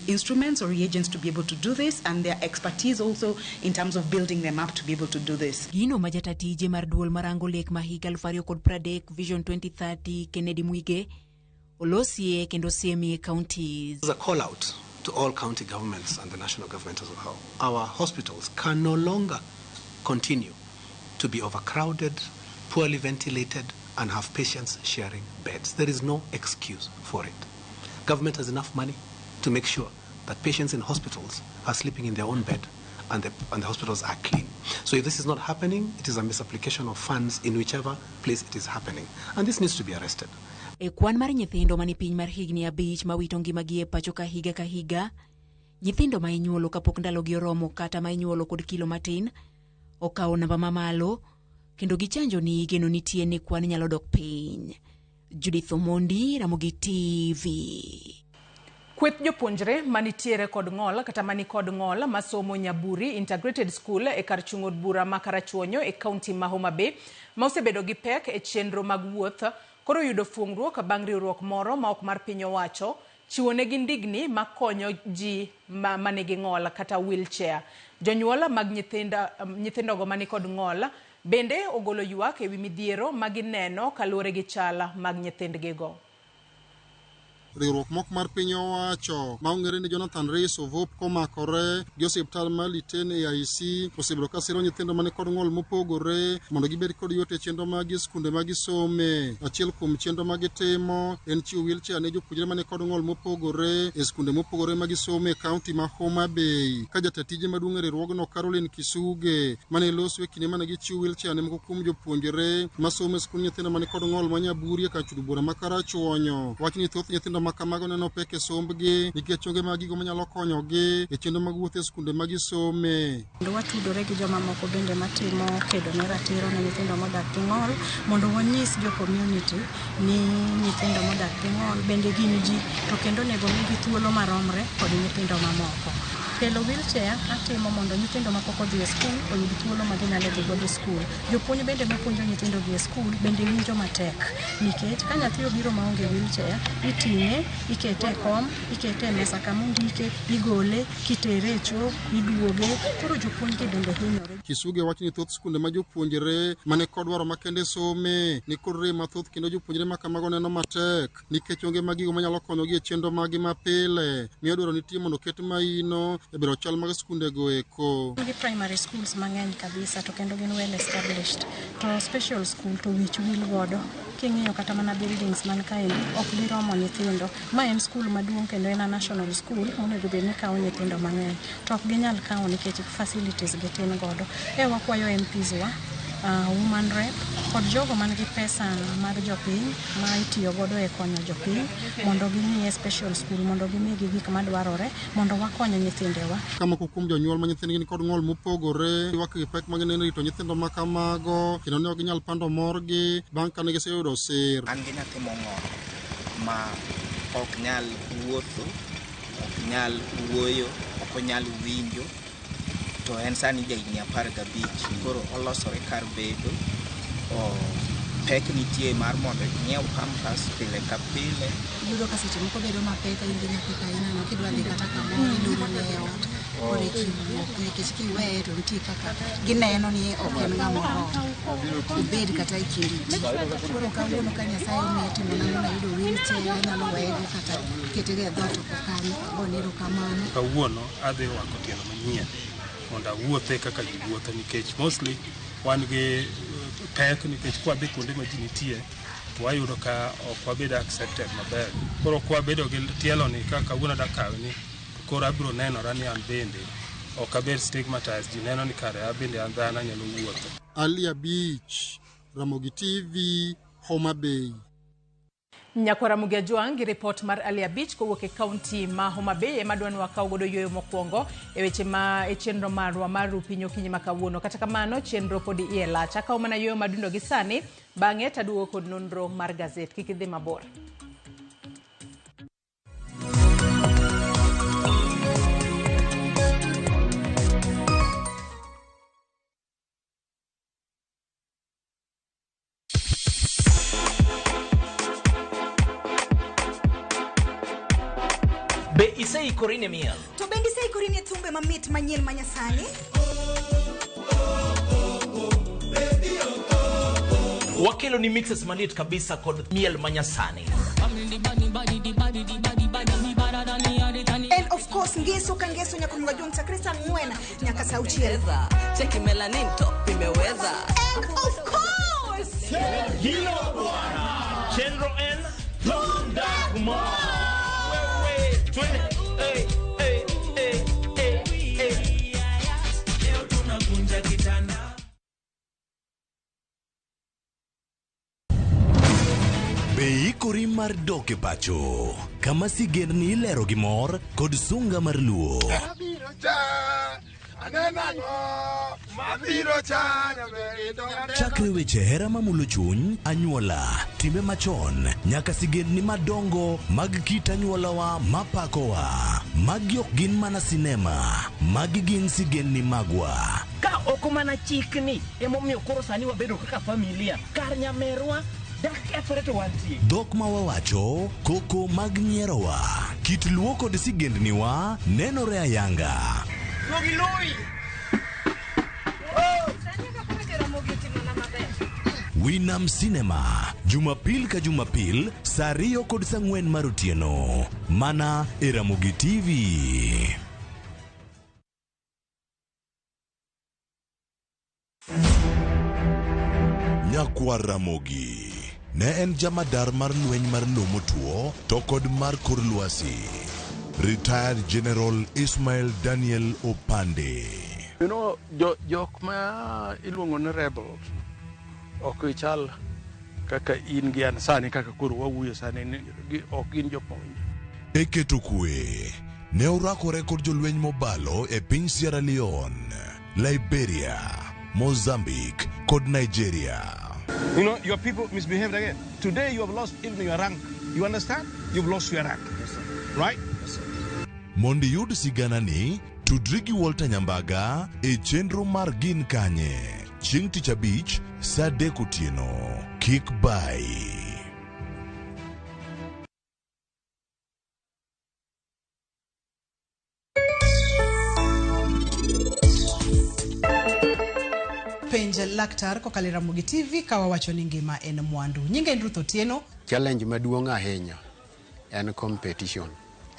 instruments or reagents to be able to do this, and their expertise also in terms of building them up to be able to do this. Gino majatatije mar duol marango lek ma higa 2030 Vision 2030 Kennedy Mwige Olosie kendo siemie counties. There's a call out to all county governments and the national government as well. Our hospitals can no longer continue to be overcrowded, poorly ventilated, and have patients sharing beds. There is no excuse for it. Government has enough money to make sure that patients in hospitals are sleeping in their own bed and the hospitals are clean. So if this is not happening, it is a misapplication of funds in whichever place it is happening. And this needs to be arrested. E kwan mar nyithindo mani piny mar higni 5 mawito ngimagi e pacho ka higa, nyithindo ma inyuolo kapok ndalogi oromo kata ma inyuolo kod kilo matin, okawo namba mamalo, kendo gichanjo ni geno nitie ni kwan nyalo dok piny. Judith Omondi, Ramogi TV. Kweth jopuonjre manitiere kod ng'ol kata mani kod ng'ol masomo Nyaburi Integrated School e kar chung' od bura ma Karachuonyo e kaunti ma Homa Bay ma osebedo gi pek e chenro mag wuoth koro yudo fuong'ruok bang' riwruok moro ma ok mar piny owacho chiwo negi ndigni makonyo ji manigi ng'ol kata wheelchair. Jonyuol mag nyithindogo mani kod ng'ol bende ogolo ywak ewi midhiero magineno kaluwore gi chala mag nyithindgigo. Riwruok mok mar piny owacho ma ong'ere ni Jonathan Reis Ovop komakore gi osiptal mar Liten AIC osebedo ka siro nyithindo mane kod ng'ol mopogore mondo gibed kod yot e chenro mag skunde mag some. Achiel kuom chenro mag timo en chiwo wheelchair ne jopuonjre mane kod ng'ol mopogore e skunde mopogore mag some e kaunti ma Homa Bay. Ka jatije maduong' e riwruogno Caroline Kisuge mane loso e kinde mane gichiwo wheelchair ne moko kuom jopuonjre masomo e skund nyithindo mane kod ng'ol ma Nyaburi e kar chung' od bura ma Karachuonyo. Wachni thoth nyithindo makamago neno pek e sombgi nikech onge mag gigo manyalo konyogi e chenro mag wuoth e skunde ma gisome. Watudore gi joma moko bende matimo kedo ne ratiro ne nyithindo modak gi ng'ol mondo wanyis jo community ni nyithindo modak gi ng'ol bende gin ji to kendo nego migi thuolo maromre kod nyithindo mamoko. Kelo wheelchair atimo mondo nyithindo ma pok odhi e skul oyud thuolo ma ginyalo dhi godo e skul. Jopuonj bende mapuonjo nyithindo gi e skul bende winjo matek nikech ka nyathi obiro maonge wheelchair iting'e, ikete e kom, ikete e mesa kama ondike, igole, kitere e choo, iduoge, koro jopuonj bende hinyore. Kisuge wacho ni thoth skunde ma jopuonjre mane kod dwaro makende some ni kod rem mathoth kendo jopuonjre ma kamago neno matek nikech onge mag gigo manyalo konyogi e chenro magi mapile. Miyo dwaro nitie mondo ket maino e bero chal mag skunde go eko. Gi primary schools mang'eny kabisa to kendo gin well established. To special school to wich wil godo. King'iyo kata mana buildings man kaendi ok giromo nyithindo. Ma en skul maduong' kendo en a national school onego bed ni kawo nyithindo mang'eny. To ok ginyal kawo nikech facilities gitin godo. Wakwayo MPs wa woman rep kod jogo man gi pesa mag jopiny ma itiyo godo e konyo jopiny mondo gimiye special school mondo gimigi gik madwarore mondo wakonyo nyithindewa. Kama kuom jonyuol ma nyithindgi ni kod ng'ol mopogore ywak gi pek magineno rito nyithindo ma kamago kendo ne ok ginyal pando morgi bang' kane giseyudo sir. An gi nyathi mong'ol ma ok nyal wuotho, ok nyal wuoyo, ok onyal winjo to en sani jahigni 15 koro olosore kar bedo pek nitie mar mondo nyiew pampas pile ka pile. Yudo ka seche moko bedo mapek ahinya nyathi ka inano kidwa dhi kata kamoro iduro ne ot kore kiwuok nikech kiweye to nitie kaka gineno ni ok en ng'amoro ibed kata e kind ji. Koro kawuono ka Nyasaye omiye timo nang'o na yudo wheelchair nyalo weyego kata ketege e dhot oko kanyo gonero kamano. Kawuono adhi wako tielo manyien mondo awuothe kaka ji wuotho nikech mostly wan gi pek nikech kwa be kuonde ma ji nitie to wayudo ka ok wabed accepted maber. Koro kwa bedo gi tielo ni kaka wuono da kawe ni koro abiro nenora ni an bende ok abed stigmatized. Ji neno ni kare abende an dhano nyalo wuotho. Alia Beach, Ramogi TV, Homa Bay. Nyakwara Mugiajwang gi report mar Alia Beach kowuok e kaunti ma Homa Bay ema dwani wakaw godo yweyo mokwongo e weche ma e chenro marwa mar Piny Okinyi ma kawuono. Kata kamano chenro podi iye lach. Akaw mana yweyo madundo gi sani bang'e taduogo kod nonro mar gazet. Kik idhi mabor. Be isei korine miel? To bendi sei korine thumbe mamit manyien manyasani? Wakelo ni mixes malit kabisa kod miel manyasani. And of course ngeso kangeso nyakunga jonta Krista Ngwena nyaka sauchiel. Cheki melanin top imeweza. And of course Hilo bwana. Chenro N Tom Dagma. Wewe twende. Hey. Leo tunakunja kitanda. Beikori mar doke pacho kama sigendni ilero gi mor kod sunga mar luo. Chakre weche hera mamulo chuny, anyuola, timbe machon, nyaka sigendni madongo mag kit anyuolawa mapakowa. Magi ok gin mana sinema, magi gin sigendni magwa. Ka oko mana chikni emomiyo koro sani wabedo kaka familia kar nyamerwa. Dhok ma wawacho, koko mag nyierowa, kit luo kod sigendniwa nenore ayanga. Winam Cinema, Jumapil ka Jumapil, saa 2 kod saa 4 mar otieno, mana e Ramogi TV. Nyakwar Ramogi ne en jamadar mar lweny mar lomo tuo to kod mar kor lwasi. Retired General Ismail Daniel Opande. You know, jok ma iluongo ni rebels ok ichal kaka in gi an sani kaka koro wawuyo sani ok gin jopuonj. Eketo kwe ne orakore kod jolweny mobalo e piny Sierra Leone, Liberia, Mozambique kod Nigeria. You know, your people misbehaved again. Today you have lost even your rank. You understand? You've lost your rank. Yes, sir. Right? Yes, sir. Mondi yud sigana ni tudri gi Walter Nyambaga e chenro mar Gin Kanye. Chieng' Tich Abich, saa 3 otieno. Kik bai. Penj laktar kokalo Ramogi TV kawa wacho ni ngima en mwandu. Nyinge Ruth Otieno. Challenge maduong' ahinya en competition.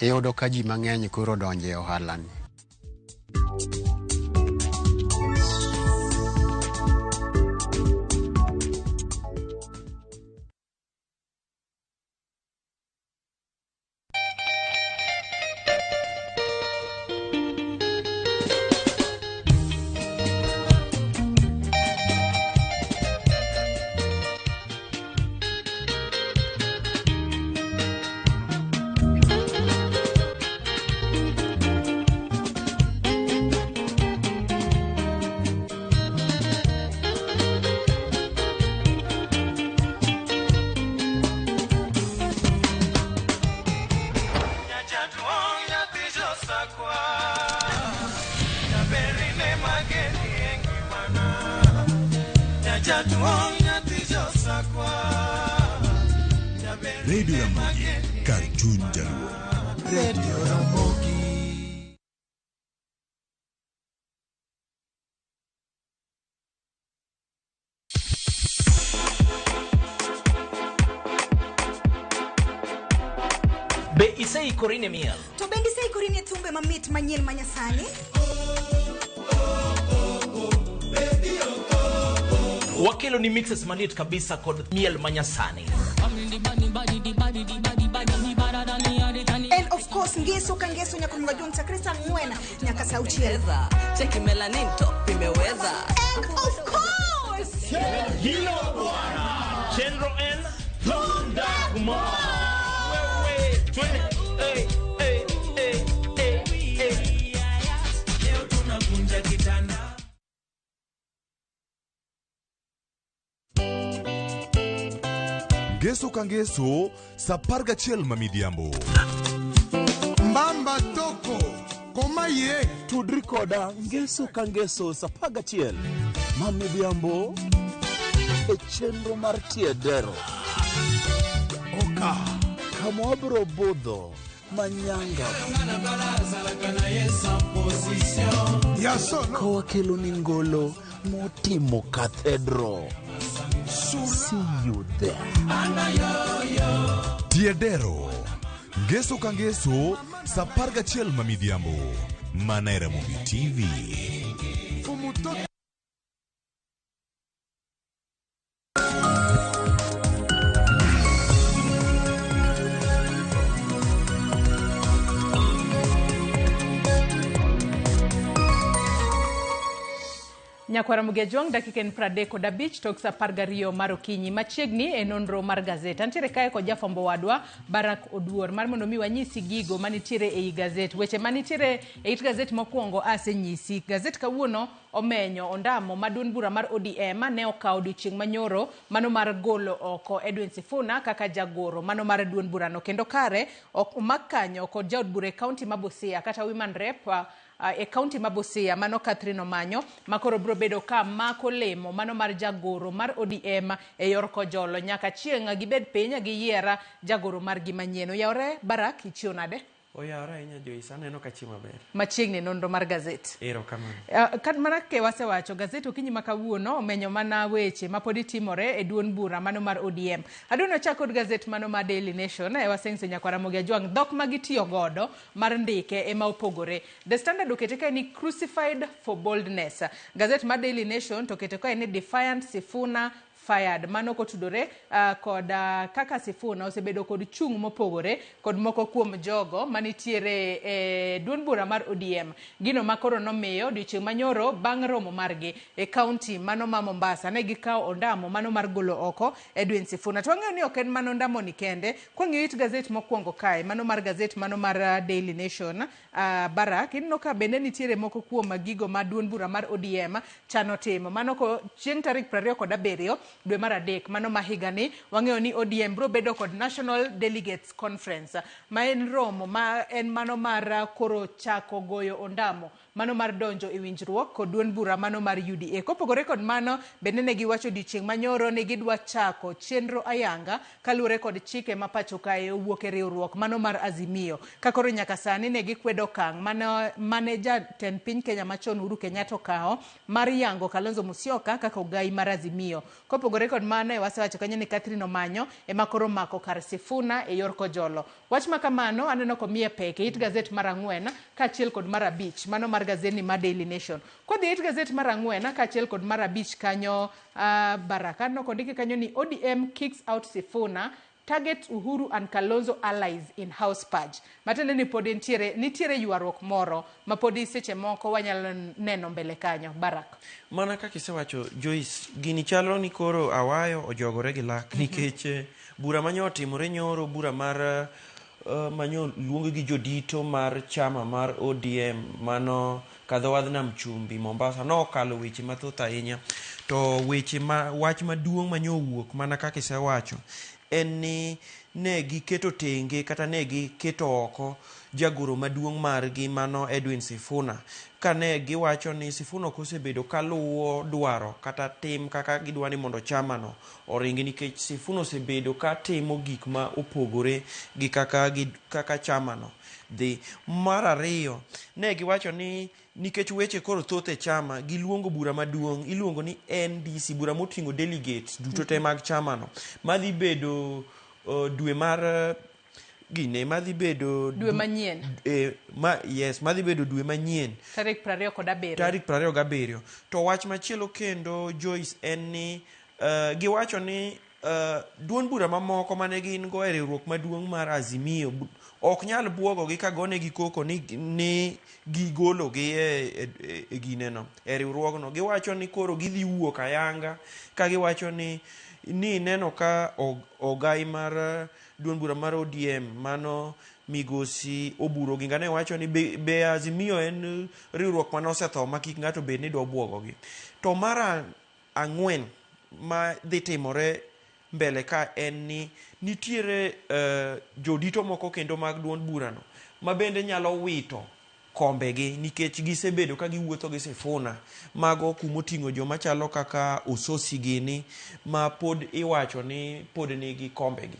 Iyudo ka ji mang'eny koro donjo e ohala ni. Radio Ramogi, Kartun Jaluo. Radio Ramogi. Be isei korine miel. To bendi sei korine thumbe mamit manyien manyasani. Wakelo ni mixes malit kabisa kod miel manyasani. And of course ngeso kangeso nyakunga jonta Krista Ngwena nyaka sauchiel. Cheki melanin top imeweza. And of course Hilo bwana. Chenro N Tom Dagma. Wewe twende. Leo tunakunja kitanda. Ngeso kangeso, saa 11 mamidhiambo. Mbamba toko, koma ye. Tudri koda ngeso kangeso saa 11 mamidhiambo e chenro mar tiedero. Oka, kamwabro budho manyanga. Kowa kelo ni ngolo motimo cathedral. See you there. Tiedero. Ngeso ka ngeso, sa 11 mamidhiambo. Mana era Movie TV. Nyakwara Mugejuang dakika en 35 tok sa 12 mar okinyi machiegni e nonro mar gazet. Antiere kae ko jafombo wadwa Barak Oduor mar mondo mi wanyisi gigo manitiere e gazet. Weche manitiere e it gazet mokwongo asenyisi. Gazet kawuono omenyo ondamo maduon bura mar ODM ne okawo odiochieng' manyoro mano mar golo oko Edwin Sifuna kaka jagoro mano mar duon burano kendo kare ok makanyo kod jaod bura county ma Busia kata women rep e county ma Busia mano Catherine Omanyo makoro bro bedo ka mako lemo mano mar jagoro mar ODM e yor kojolo nyaka chieng' gibed piny gi yiera jagoro mar gimanyieno. Yaore Barak ichio nade? Oyara inya Joyce aneno ka chi maber. Machiegni nonro mar gazet. Ero kamano. Kad mana ke wasewacho gazet okinyi makawuono omenyo mana weche mapodi timore e duon bura mano mar ODM. Aduna chako gazet mano mar Daily Nation e wasengse Nyakwara Mugejuang dhok magitiyo godo mar ndike ema opogore. The Standard okete ka ni crucified for boldness. Gazet mar Daily Nation to okete ka ni defiant Sifuna fired mano kotudore kod kaka Sifuna osebedo kod chung mopogore kod moko kuom jogo manitiere e duon bura mar ODM gino makoro nomiyo odiochieng' manyoro bang' romo margi e county mano ma Mombasa ne gikawo ondamo mano mar golo oko Edwin Sifuna. To wang'eyo ni ok en mano ondamo ni kende kwang'iyo it gazet mokwongo kae mano mar gazet mano mar Daily Nation Barak inno ka bende nitiere moko kuom gigo ma duon bura mar ODM chano timo mano ko chieng' tarik 27 dwe mar adek mano mahigani wang'eyo ni ODM bro bedo kod National Delegates Conference ma en romo ma en mano mar koro chako goyo ondamo mano mar donjo e winjruok kod duon bura mano mar UDA. Kopogore kod mano bende ne giwacho odiochieng' manyoro ne gidwa chako chenro ayanga kaluwore kod chike ma pacho kae owuok e riwruok mano mar Azimio kakoro nyaka sani ne gikwedo kang' mane jatend piny Kenya machon Uhuru Kenyatta okawo mar yango Kalonzo Musyoka kaka ogai mar Azimio. Kopogore kod mano wasewacho kanyo ni Catherine Omanyo ema koro mako kar Sifuna e yor kojolo. Wach makamano aneno komiye peke it gazet mar 4 kaachiel kod mar 5 mano mar gazeti mar Daily Nation. Kodhi it gazet mar 4 kaachiel kod mar 5 kanyo Baraka no kondiki kanyo ni ODM kicks out Sifuna, target Uhuru and Kalonzo allies in house purge. Matende ni podi nitiere yuarruok moro ma podi seche moko wanyalo neno mbele kanyo. Barak. Mana kaka isewacho Joyce gini chalo ni koro awayo ojogore gi lak nikech bura manyo otimore nyoro bura mar manyo luongo gi jodito mar chama mar ODM mano kadho wadhnam chumbi Mombasa no kalo weche mathoth ahinya to weche wach maduong' manyo wuok mana kaka isewacho en ni ne giketo tenge kata ne giketo oko jagoro maduong' margi mano Edwin Sifuna kane giwacho ni Sifuna kosebedo kaluwo dwaro kata tim kaka gidwani mondo chamano oringi nikech Sifuna osebedo ka timo gik ma opogore gi kaka chamano dhi. Mar ariyo ne giwacho ni nikech weche koro thoth e chama giluongo bura maduong' iluongo ni NDC bura moting'o delegates duto te mag chamano madhi bedo dwe mar gine madhi bedo dwe manyien madhi bedo dwe manyien tarik 27 to wach machielo kendo Joyce en ni giwacho ni duon bura mamoko mane gin go e riwruok maduong' mar Azimio ok nyal buogogi ka gone gi koko ni gigologi e gineno e riwruogno. Giwacho ni koro gidhi wuok ayanga ka giwacho ni neno ka ogai mar duon bura mar ODM mano migosi oburo gi ngane wacho ni be Azimio en riwruok mano osetho ma kik ng'ato bed ni dwa buogogi. To mara 4 ma dhi timore mbele ka en ni nitiere jodito moko kendo mag duon burano ma bende nyalo wito kombegi nikech gisebedo ka giwuotho gi Sifuna mago kumoting'o joma chalo kaka Ososi gini ma pod iwacho ni pod nigi kombegi.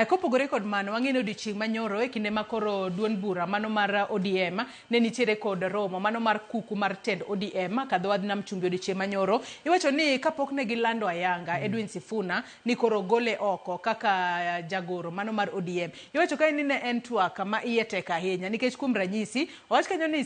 Kopogore kod mano, wang'eyo odiochieng' manyoro e kinde makoro duond bura mano mar ODM ne nitiere kod romo mano mar kuku mar tend ODM kadho wadh nam chumbi odiochieng' manyoro. Iwacho ni kapok ne gilando ayanga Edwin Sifuna ni koro gole oko kaka jagoro mano mar ODM. Iwacho ka ni ne en twak ma iye tek ahinya nikech kuom ranyisi owach kanyo ni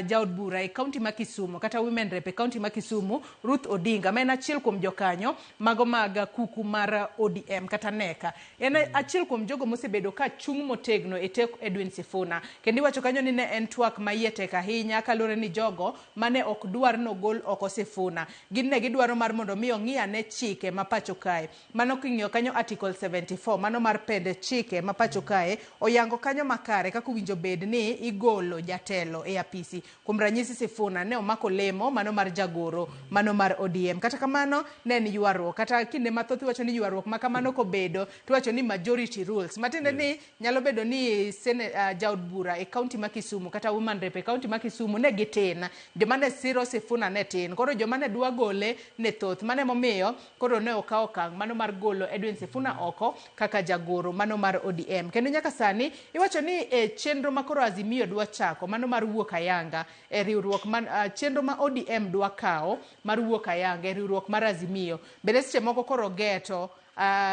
jaod bura e kaunti ma Kisumu kata women rep e kaunti ma Kisumu Ruth Odinga ma en achiel kuom jokanyo mago mag kuku mar ODM kata neka. En achiel kuom jogo mosebedo ka chung' motegno e tek Edwin Sifuna. Kendo iwacho kanyo ni ne en twak ma iye tek ahinya kalure ni jogo mane ok dwar no gol oko Sifuna. Gin ne gidwaro mar mondo mi ong'iya ne chike ma pacho kae. Mano king'iyo kanyo article 74 mano mar pede chike ma pacho kae oyango kanyo makare kaka winjo bed ni igolo jatelo e apisi. Kuom ranyisi Sifuna ne omako lemo mano mar jagoro mano mar ODM. Kata kamano ne en ywaruok kata kinde mathoth iwacho ni ywaruok ma kamano kobedo to wacho ni majority rules. Matinde ni nyalo bedo ni jaod bura e kaunti ma Kisumu kata woman rep e kaunti ma Kisumu ne gitin. Joma ne siro Sifuna ne tin. Koro joma ne dwa gole ne thoth. Mane momiyo koro ne okawo okang' mano mar golo Edwin Sifuna oko kaka jagoro mano mar ODM. Kendo nyaka sani iwacho ni chenro ma koro Azimio dwa chako mano mar wuok ayanga e riwruok man chenro ma ODM dwa kawo mar wuok ayanga e riwruok mar Azimio. Bende seche moko koro geto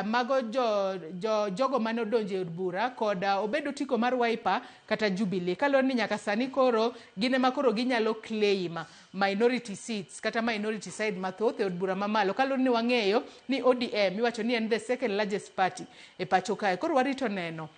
mago jogo mane odonje od bura kod obedo tiko mar Wiper kata Jubilee kalon ni nyaka sani koro gine makoro ginyalo claim minority seats kata minority side mathoth e od bura mamalo kalon ni wang'eyo ni ODM iwacho ni en the second largest party e pacho kae. Koro warito neno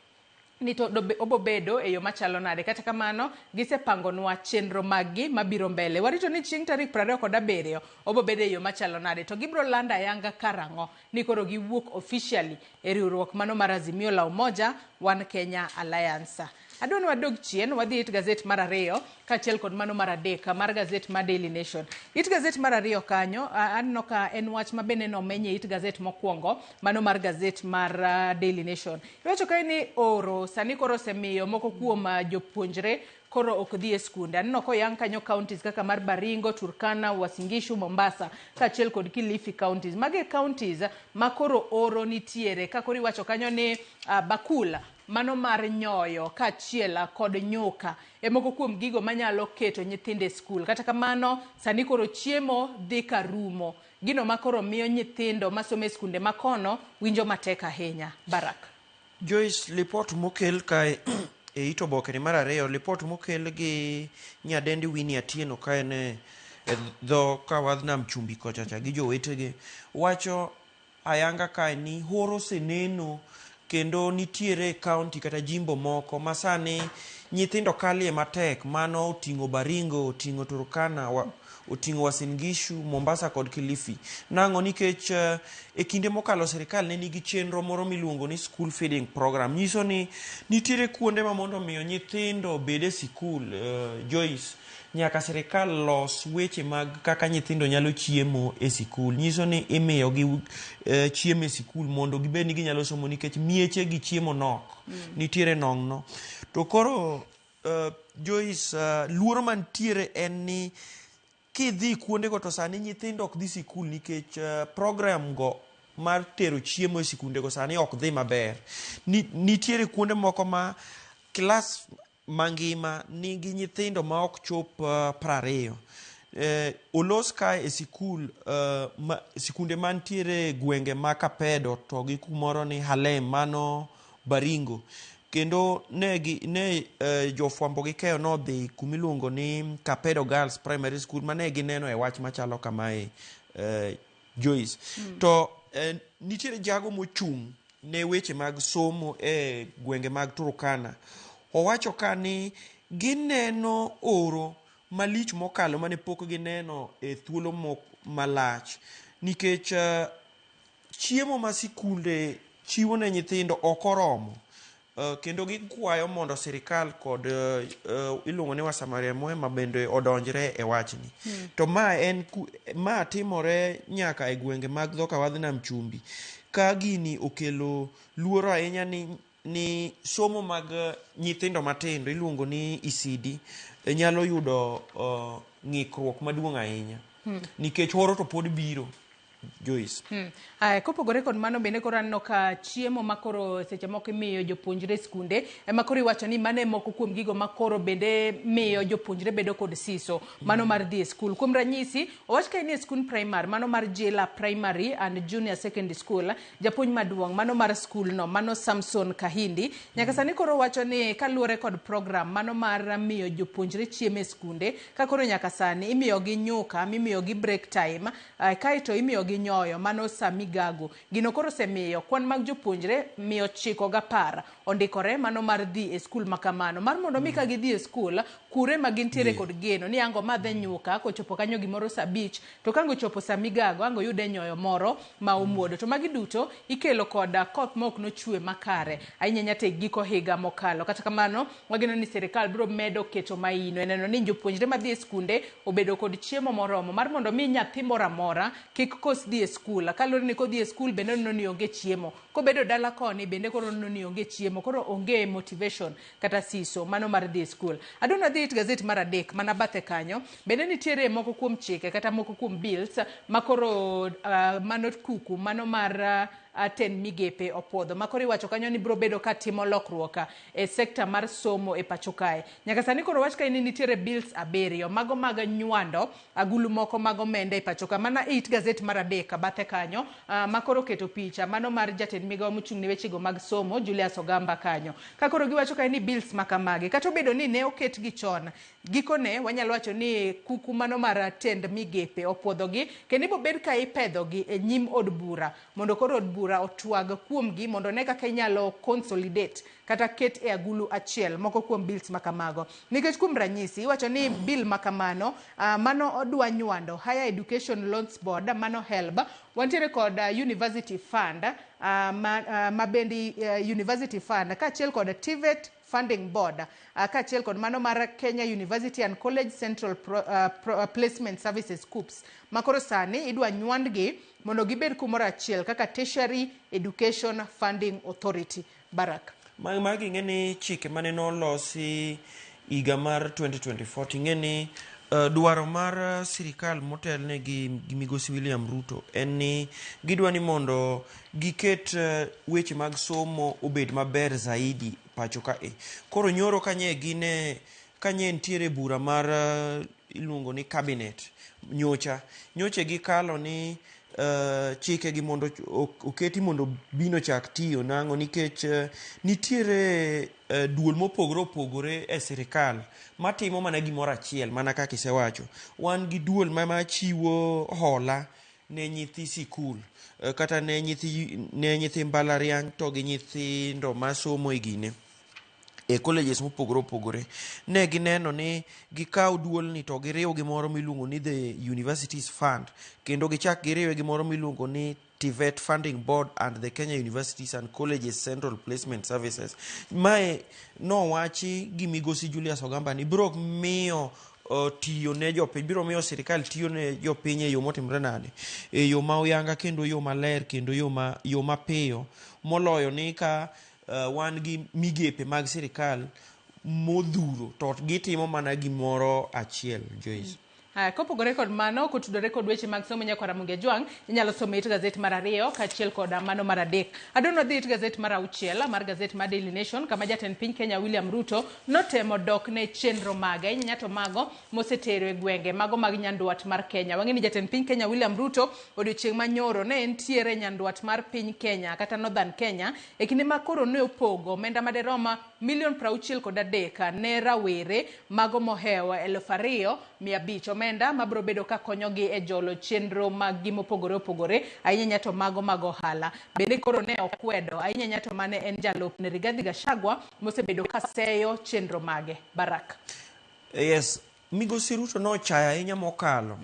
ni to obobedo e yo machalo nade. Kata kamano gisepangonwa chenro maggi mabiro mbele. Warito ni chieng' tarik 27 obobedo e yo machalo nade to gibro landa yanga karango ni koro giwuok officially e riwruok mano mar Azimio la Umoja One Kenya Alliance. Adwani wadog chien wadhi it gazet mar 2 kachiel kod mano mar 3 mar gazet mar Daily Nation. It gazet mar 2 kanyo anno ka en wach mabene no menye it gazet mokwongo mano mar gazet mar Daily Nation. Iwacho ka ni oro sani koro semiyo moko kuom jopuonjre koro ok dhi e skunde. Anno ko yang kanyo counties kaka mar Baringo, Turkana, Uasin Gishu, Mombasa kachiel kod Kilifi counties. Mage counties makoro oro nitiere kakori wacho kanyo ni Bakula mano mar nyoyo kachiel kod nyuka e moko kuom gigo manyalo keto nyithinde skul. Kata kamano sani koro chiemo dhi karumo. Gino makoro miyo nyithindo masome skunde makono winjo matek ahinya. Barak. Joyce, report mokel kae e ito boke ni mar 2 report mokel gi nyadendi Winnie Atieno kae ne dho kawadh nam chumbi kochacha gi jowetege wacho ayanga kae ni horo seneno kendo nitiere county kata jimbo moko masani nyithindo kalie matek mano oting'o Baringo, oting'o Turkana, oting'o Uasin Gishu, Mombasa kod Kilifi. Nang'o nikech e kinde mokalo serikal ne nigi chenro moro miluongo ni school feeding program. Nyiso ni nitiere kuonde ma mondo miyo nyithindo bede sikul. Joyce, nyaka serikal los weche mag kaka nyithindo nyalo chiemo e sikul. Nyiso ni imiyo gi chiemo e sikul mondo gibed ni ginyalo somo nikech mieche gi chiemo nok. Nitiere nong'no. To koro Joyce, luoro mantiere en ni kidhi kuonde go to sani nyithindo ok dhi sikul nikech program go mar tero chiemo e sikunde go sani ok dhi maber. Nitiere kuonde moko ma klas mangima nigi nyithindo ma ok chop 20. Olos kae e sikul sikunde mantiere gwenge ma Kapedo to gi kumoro ni Halem mano Baringo. Kendo ne jofwambo gi keyo no dhi kumiluongo ni Kapedo Girls Primary School mane gineno e wach machalo kamae Joyce. To nitiere jago mochung' ne weche mag somo e gwenge mag Turkana. Owacho ka ni gineno oro malich mokalo mane pok gineno e thuolo malach nikech chiemo ma sikunde chiwo ne nyithindo ok oromo. Kendo gikwayo mondo serikal kod iluongo ni Wasamaria Mwema bende odonjre e wachni. To ma timore nyaka e gwenge mag dho kawadh nam chumbi. Ka gini okelo luoro ahinya ni somo mag nyithindo matindo iluongo ni ECD nyalo yudo ng'ikruok maduong' ahinya. Nikech horo to pod biro. Joyce. Kopogore kod mano bende koro aneno ka chiemo makoro seche moko imiyo jopuonjre skunde ema koro iwacho ni mano moko kuom gigo makoro bende miyo jopuonjre bedo kod siso mano mar dhi e skul. Kuom ranyisi, owach ka ni skul primary mano mar Jela Primary and Junior Secondary School, japuonj maduong' mano mar skul no mano Samson Kahindi nyaka sani koro wacho ni kaluwore kod program mano mar miyo jopuonjre chiemo e skunde ka koro nyaka sani imiyo gi nyuka, imiyo gi break time, kaito imiyo gi nyoyo mano samigago. Gino koro semiyo kwan mag jopuonjre 910 ondikore mano mar dhi e skul makamano. Mar mondo mi ka gidhi e skul kure magintiere kod geno ni ango madhe nyuka kochopo kanyo gimoro saa 5 to kango chopo samigago ango yude nyoyo moro ma omuodo. To magi duto ikelo kod koth mok no chue makare ahinya nyate giko higa mokalo. Kata kamano wageno ni sirikal biro medo keto maino neno ni jopuonjre madhi e skunde obedo kod chiemo moromo mar mondo mi nyathi moro amora kik kos dhi e skul. Kalore ni kodhi e skul bende no ni onge chiemo, kobedo dala koni bende koro no ni onge chiemo, koro onge motivation kata siso mano mar dhi e skul. Adona dhi it gazet mar adek mana bathe kanyo bende nitiere moko kuom chike kata moko kuom bills makoro mano kuku mano mar 10 migepe opodho makoro iwacho kanyo ni biro bedo ka timo lokruok e sekta mar somo e pacho kae. Nyaka sani koro wach ka ni nitiere bills 7 mago mag nywando agulu moko mago mende e pacho ka mana it gazet mar adek bathe kanyo makoro keto picha mano mar jatend migawo mochung' ne wechego mag somo Julius Ogamba kanyo. Ka koro giwacho ka ni bills makamagi kata obedo ni ne oket gi chon gikone wanyalo wacho ni kuku mano mar 10 migepe opodho gi kendo ibo bed ka ipedho gi e nyim od bura mondo koro od bura otwag kuom gi mondo ne kaka inyalo consolidate kata ket e agulu achiel moko kuom bills makamago. Nikech kuom ranyisi iwacho ni bill makamano mano odwa nywando Higher Education Loans Board mano HELB, wantiere kod University Fund mabendi University Fund kaachiel kod TVET Funding Board kaachiel kod mano mar Kenya University and College Central Placement Services KUPS makoro sani idwa nywandgi mondo gibed kumoro achiel kaka Tertiary Education Funding Authority. Barak magi ng'eni chike mane nolosi higa mar 2024 ng'eni dwaro mar sirikal motelne gi migosi William Ruto en ni gidwa ni mondo giket weche mag somo obed maber zaidi pacho kae. Koro nyoro kanye ntiere bura mar iluongo ni cabinet nyoche gikalo ni chike gi mondo oketi mondo bino chak tiyo nango nikech nitiere duol mopogore opogore e sirikal matimo mana gimoro achiel mana kaka isewacho. Wan gi duol ma chiwo hola ne nyithi sikul kata ne nyithi mbalariany to gi nyithindo masomo e gine e colleges mopogore opogore. Ne gineno ni gikaw duol ni to giriw gimoro miluongo ni the Universities Fund kendo gichak giriwe gimoro miluongo ni TVET Funding Board and the Kenya Universities and Colleges Central Placement Services. Mae nowachi gi migosi Julius Ogamba ni biro miyo tiyo ne jopiny, biro miyo sirikal tiyo ne jopiny e yo motimre nade, e yo ma oyanga kendo yo maler kendo yo mapiyo moloyo ni ka wan gi migepe mag sirikal modhuro to gitimo mana gimoro achiel. Joyce. Kopogore kod mano kotudore kod weche mag somo nyakora Muge Jwang inyalo somo it gazet mar 2 kaachiel kod mano mar 3. Adonwa dhi it gazet mar 6 mar gazet mar Daily Nation kama jatend piny Kenya William Ruto notemo dok ne chenro mage nyato mago mosetero e gwenge mago mag nyanduat mar Kenya. Wang'eni jatend piny Kenya William Ruto odiochieng' manyoro ne entiere nyanduat mar piny Kenya kata Northern Kenya e kinde ma koro ne opogo omenda maderoma $63 ne rawere mago mohewa 2,500 omenda mabro bedo ka konyogi e jolo chenro mag gimo pogore opogore ahinya nyato mago mag ohala. Bende koro ne okwedo ahinya nyato mane en jalup ne Rigathi Gachagua mosebedo ka seyo chenro mage. Barak. Yes, migosi Ruto no chaya ahinya mokalo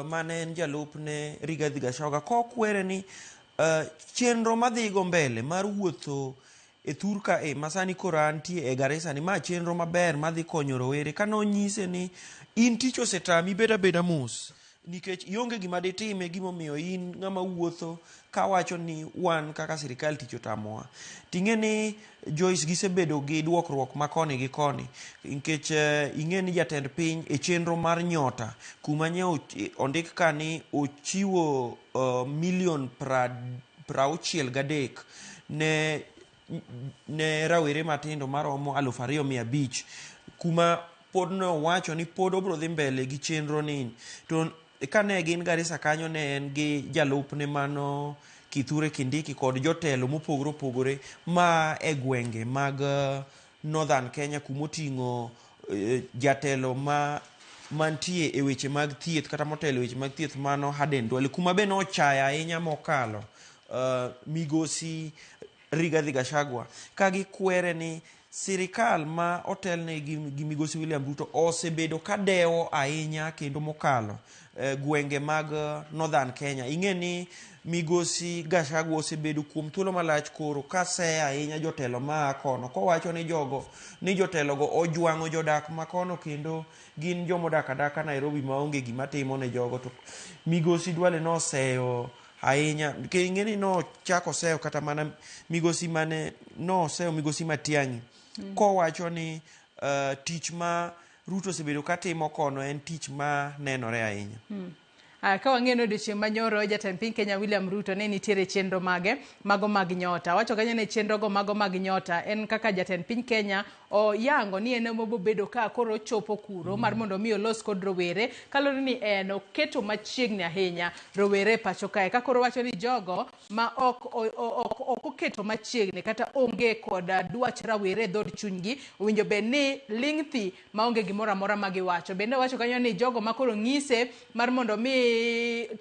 mane en jalup ne Rigathi Gachagua kokwere ni chenro madhigo mbele mar wuotho e thurka masani koro antie e Garissa ni ma chenro maber madhi konyo rowere kanonyise ni in tich osetami beda mos nikech ionge gima ditime gimomiyo in ng'ama wuotho kawacho ni wan kaka sirikal tich otamowa. Ting'e ni Joyce gisebedo gi duokruok ma koni gi koni nikech ing'e ni jatend piny e chenro mar nyota kuma nye ondik ka ni ochiwo milion 63 ne rawere matindo maromo 2,500 kuma pod nowacho ni pod obro dhi mbele gi chenro ni. To kane gin Garissa kanyo ne en gi jalupne mano Kithure Kindiki kod jotelo mopogore opogore ma e gwenge mag Northern Kenya kumoting'o jatelo mantie e weche mag thieth kata motelo weche mag thieth mano Haden Duale kuma be nochaya ahinya mokalo migosi Rigathi Gachagua ka gikwere ni sirikal ma otelne gi migosi William Ruto osebedo ka dewo ahinya kendo mokalo gwenge mag Northern Kenya. Ing'e ni migosi Gachagua osebedo kuom thuolo malach koro kase ahinya jotelo ma kono kowacho ni jotelogo ojwang'o jodak ma kono kendo gin jomodak adaka Nairobi maonge gima timo ne jogo. To migosi Duale noseyo ahinya ing'e ni nochako seyo kata mana migosi mane noseyo migosi Matiang'i kowacho ni tich ma Ruto osebedo katimo kono en tich ma nenore ahinya. Ka wang'eno odiochieng' manyoro jatend piny Kenya William Ruto ne nitiere chenro mage mago mag nyota. Wacho kanyo ne chenrogo mago mag nyota en kaka jatend piny Kenya oyango ni en mobobedo ka koro chopo kuro mar mondo mi olos kod rowere kalore ni en oketo machiegni ahinya rowere pacho kae ka koro wacho ni jogo ma ok oketo machiegni kata onge kod dwach rawere dhod chunygi owinjo bed ni ling' thi maonge gimoro amora ma giwacho. Bende wacho kanyo ni jogo ma koro ng'ise mar mondo mi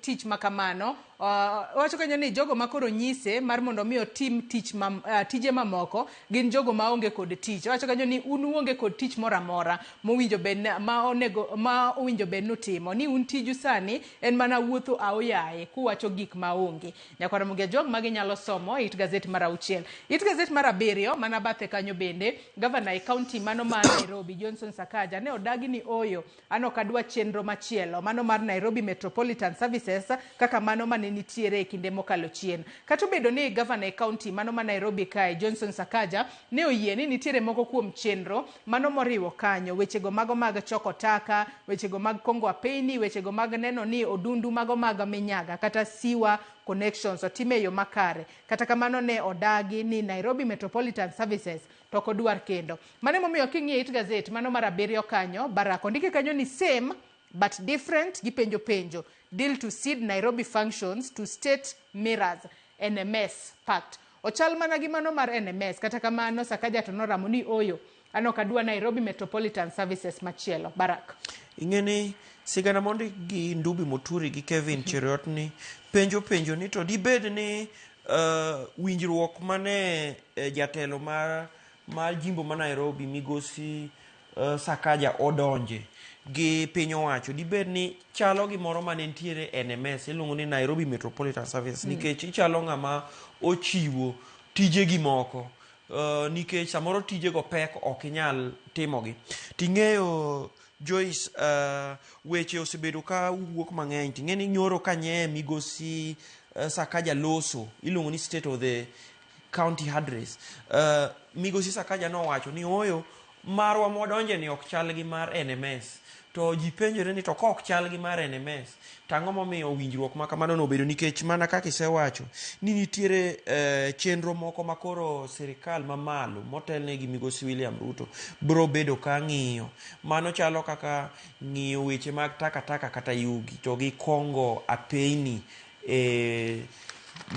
tich makamano wacho kanyo ni jogo ma koro nyise mar mondo mi otim tije mamoko gin jogo ma onge kod tich. Wacho kanyo ni un uonge kod tich moro amora mowinjo bed ma owinjo bed nutimo ni un tiju sani en mana wuotho aoyaye kuwacho gik maonge. Nyakwara Mugia jog magi nyalo somo it gazet mar 6. It gazet mar 7 mana bathe kanyo bende governor e county mano mar Nairobi Johnson Sakaja ne odagi ni oyo ano kadwa chenro machielo mano mar Nairobi Metropolitan Services kaka mano mane nitiere e kinde mokalo chien. Kata obedo ni governor e county mano ma Nairobi kae Johnson Sakaja ne oyie ni nitiere moko kuom chenro mano moriwo kanyo wechego mago mag choko taka, wechego mag kongo apeni, wechego mag neno ni odundu mago mag minyaga kata siwa connections otime yo makare. Kata kamano ne odagi ni Nairobi Metropolitan Services to kodwar kendo. Mane momiyo king'ie it gazet mano mar 7 kanyo Baraka ondike kanyo ni same but different gipenjo deal to seed Nairobi functions to state mirrors NMS pact. Ochal mana gi mano mar NMS kata kamano Sakaja to noramo ni oyo ano kadwa Nairobi Metropolitan Services machielo. Barak ing'e ni sigana mondi gi Ndubi Muturi gi Kevin Cheriot ni penjo ni to dibed ni winjruok mane jatelo mar jimbo ma Nairobi migosi Sakaja odonje gi piny owacho dibed ni chalo gimoro mane nitiere NMS iluongo ni Nairobi Metropolitan Services nikech ichalo ng'ama ochiwo tije gi moko nikech samoro tije go pek ok inyal timogi. Ting'eyo Joyce weche osebedo ka wuok mang'eny. Ting'e ni nyoro kanye migosi Sakaja loso iluongo ni State of the County Address. Migosi Sakaja nowacho ni oyo marwa modonje ni ok chal gi mar NMS. To ji penjore ni to kok chal gi mar NMS tang'o momiyo winjruok ma kamano nobedo nikech mana kaka isewacho ni nitiere chenro moko makoro sirikal mamalo motelne gi migosi William Ruto bro bedo ka ng'iyo mano chalo kaka ng'iyo weche mag takataka kata yugi to gi kongo apeni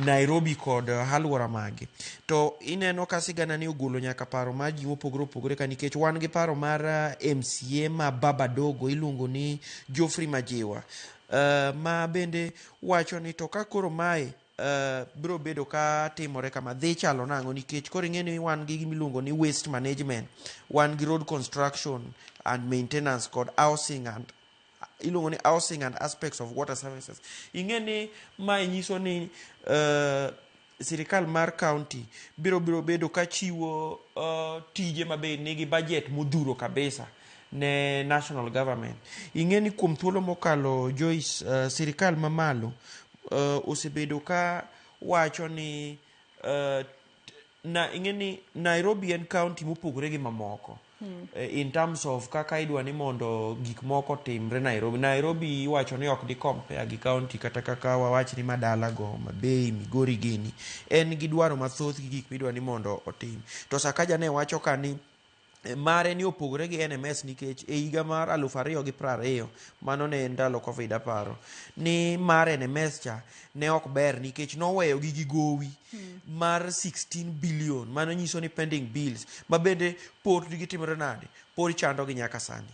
Nairobi kod aluora mage. To ineno ka sigana ni ogolo nyaka paro mar ji mopogore opogore ka nikech wan gi paro mar MCA ma Baba Dogo iluongo ni Geoffrey Majiwa ma bende wacho ni to ka koro mae bro bedo ka timore kama dhi chalo nang'o nikech koro ing'e ni wan gi gimiluongo ni waste management, wan gi road construction and maintenance kod housing and iluongo ni housing and aspects of water services. Ing'e ni mae nyiso ni sirikal mar county biro bedo ka chiwo tije mabe nigi budget modhuro kabisa ne national government. Ing'e ni kuom thuolo mokalo Joyce, sirikal mamalo osebedo ka wacho ni ing'e ni Nairobi en county mopogore gi mamoko. In terms of kaka idwa ni mondo gik moko timre Nairobi iwacho ni ok di compare gi county kata kaka wawach ni Madalago, Mabei, Migori gini en gi dwaro mathoth gi gik midwa ni mondo otim. To Sakaja ne wacho ka ni mare ni opogore gi NMS nikech e higa mar 2020 mano ne ndalo Covid aparo ni mar NMS cha ne ok ber nikech noweyo gi gowi mar 16 billion mano nyiso ni pending bills ma bende pod gitimore nade pod chando gi nyaka sani.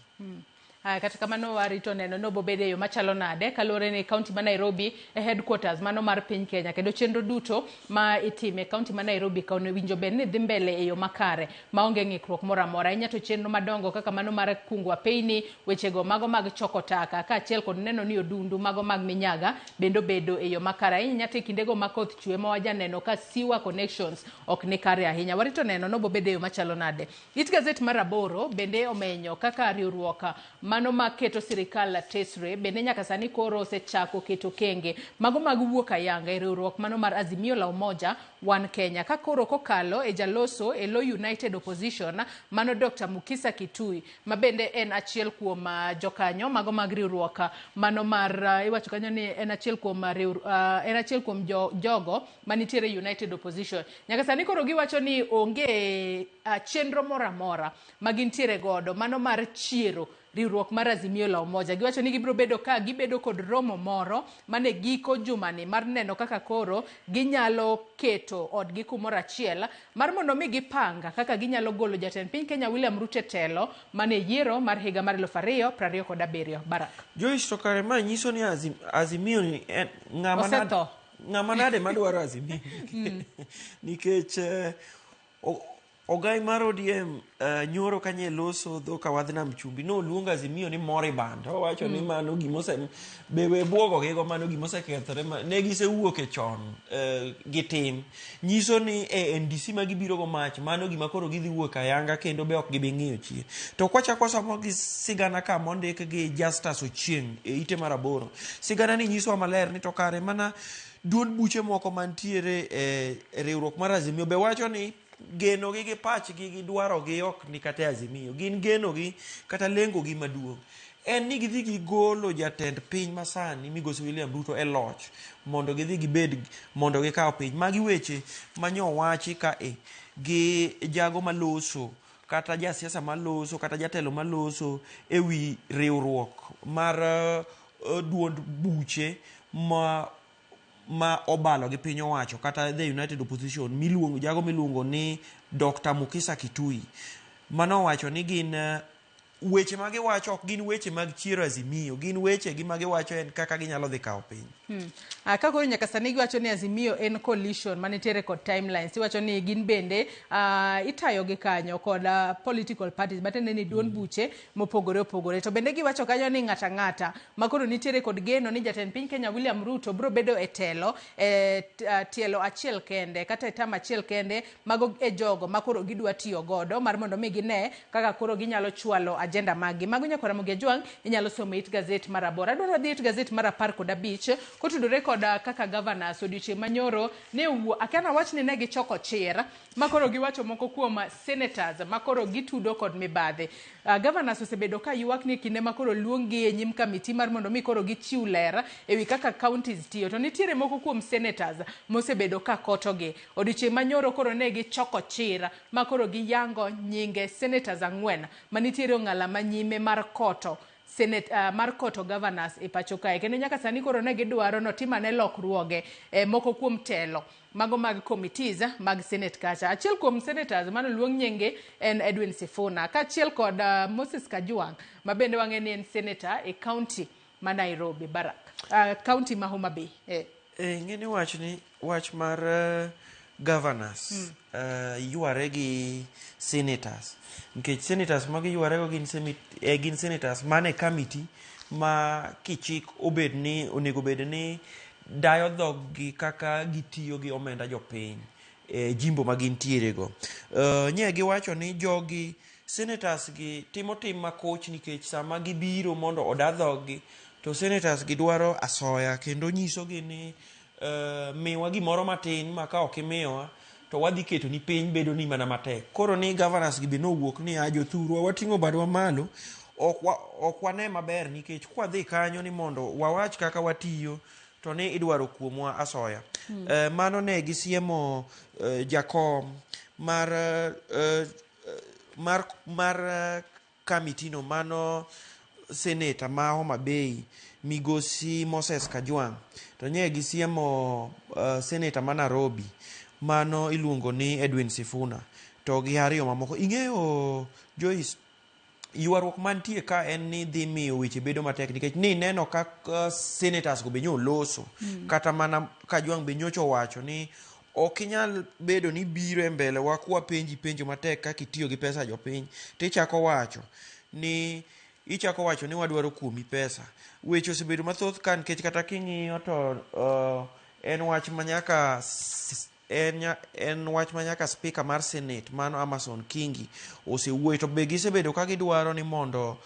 Kata kamano warito neno no bobede yo machalo nade kalore ni county ma Nairobi headquarters mano mar piny Kenya kendo chenro duto ma itime county ma Nairobi kaune winjo ben ni dhi mbele e yo makare maonge ng'ikruok moro amora. Inya to chenro madongo kaka mano mar kungwa peini wechego mago mag choko taka ka achiel kod neno ni odundu mago mag minyaga bendo bedo e yo makare. Inya te kindego makoth chwe ma waja neno ka siwa connections ok ni kare ahinya. Warito neno no bobede yo machalo nade. It Gazette mar Aboro bende omenyo kaka riwruok mano maketo sirikal tesre bende nyaka sani koro osechako keto kenge mago mag wuok ayanga e riwruok mano mar Azimio la Umoja One Kenya ka koro kokalo e jaloso e Law United Opposition mano Dr. Mukisa Kitui ma bende en achiel kuom jokanyo mago mag riwruok mano mar iwacho kanyo ni en achiel kuom jogo manitiere United Opposition. Nyaka sani koro giwacho ni onge chenro moro amora magintiere godo mano mar chiero riwruok mar Azimio la Umoja. Giwacho ni gibiro bedo ka gibedo kod romo moro mane giko jumani mar neno kaka koro ginyalo keto odgi kumoro achiel mar mondo mi gipanga kaka ginyalo golo jatend piny Kenya William Ruto telo mane yiero mar higa mar 2027. Barak Joyce to kare ma nyiso ni Azimio ni ng'ama nade madwaro Azimio nikech Ogai mar ODM nyoro kanye loso dho kawadhna mchumbi no luonga Azimio ni moriband. Owacho ni mano gimose bewe bwogo gigo mano gimose kethore ne gisewuok e chon gitim. Nyiso ni NDC ma gibiro go mach mano gima koro gidhi wuok ayanga kendo be ok gibi ng'iyo chie. To kwachako samo gi sigana ka mondik gi Justus Ochieng e ite mar Aboro. Sigana ni nyiso maler ni to kare mana duond buche moko mantiere e riwruok mar Azimio be wacho ni geno gi pachgi gi dwaro gi ok ni kata Azimio gin geno gi kata lengo gi maduong' en ni gidhi gigolo jatend piny masani migosi William Ruto e loch mondo gidhi gibed mondo gikaw piny magi weche manyo wachi ka gi jago maloso kata jasiasa maloso kata jatelo maloso ewi riwruok mar duond buche ma obalo gi piny owacho kata the United Opposition jago miluongo ni Dr. Mukisa Kitui mano wacho ni gin weche magi wacho ok gin weche mag chiero Azimio gin weche gi magi wacho en kaka ginyalo dhi kawo piny. Kako nyaka sani giwacho ni Azimio en coalition manitiere kod timelines. Iwacho ni gin bende itayo gi kanyo kod political parties batende ni duond buche mopogore opogore. To bende giwacho kanyo ni ng'ata makoro nitiere kod geno ni jatend piny Kenya William Ruto biro bedo e telo tielo achiel kende kata etama achiel kende mago e jogo makoro gidwa tiyo godo mar mondo mi gine kaka koro ginyalo chwalo agenda magi. Mago nyakora Mugia Jwang inyalo somo It Gazette mar Aboro. Adwaro dhi It Gazette mar 15 kotudore kod kaka governors odiochieng' manyoro ne akana wach ni ne gichoko chir makoro giwacho moko kuom senators makoro gitudo kod mibadhi. Governors osebedo ka ywak ni kinde makoro luongi e nyim kamiti mar mondo mi koro gichiw ler ewi kaka counties tiyo. To nitiere moko kuom senators mosebedo ka kotogi. Odiochieng' manyoro koro ne gichoko chir makoro giyango nyinge senators 4 manitiere ong'ala manyime mar koto Senate mar koto governors e pacho kae kendo nyaka sani koro ne gidwaro notimane lokruoge moko kuom telo mago mag committees mag Senate kacha. Achiel kuom senators mano luong nyinge en Edwin Sifuna ka achiel kod Moses Kajwang ma bende wang'e ni en senator e county ma Nairobi. Barak county ma Homa Bay. Ng'eni wach mar governors yuare gi senators nikech senators magi yuarego gin senators mane committee ma kichik obed ni onego bed ni dayo dhoggi kaka gitiyo gi omenda jopiny jimbo ma gintiere go. Nye giwacho ni jogi senators gi timo tim makoch nikech sama gibiro mondo oda dhoggi to senators gi dwaro asoya kendo nyisogi ni miwa gimoro matin ma ka ok imiyowa to wadhi keto ni piny bedo ni mana matek. Koro ni governors gi be nowuok ni jothurwa wating'o badwa malo, ok wane maber nikech kwadhi kanyo ni mondo wawach kaka watiyo to ni idwaro kuomwa asoya. Mano ne gisiemo jakom mar kamitino mano seneta ma Homa Bay migosi Moses Kajwang', to nye gisiemo seneta ma Nairobi mano iluongo ni Edwin Sifuna, to gi ariyo mamoko. Ing'eyo Joyce, ywaruok mantie ka en ni dhi miyo weche bedo matek nikech ni neno ka senators go be nyo loso kata mana Kajwang' be nyocho wacho ni ok inyal bedo ni biro e mbele wa kwa penjo matek kaka itiyo gi pesa jopiny tichako wacho ni wadwaro kuomi pesa. Weche osebedo mathoth kan nikech kata king'iyo to en wach manyaka speaker mar Senate mano Amason Kingi osewuoyo, to be gisebedo ka gidwaro ni mondo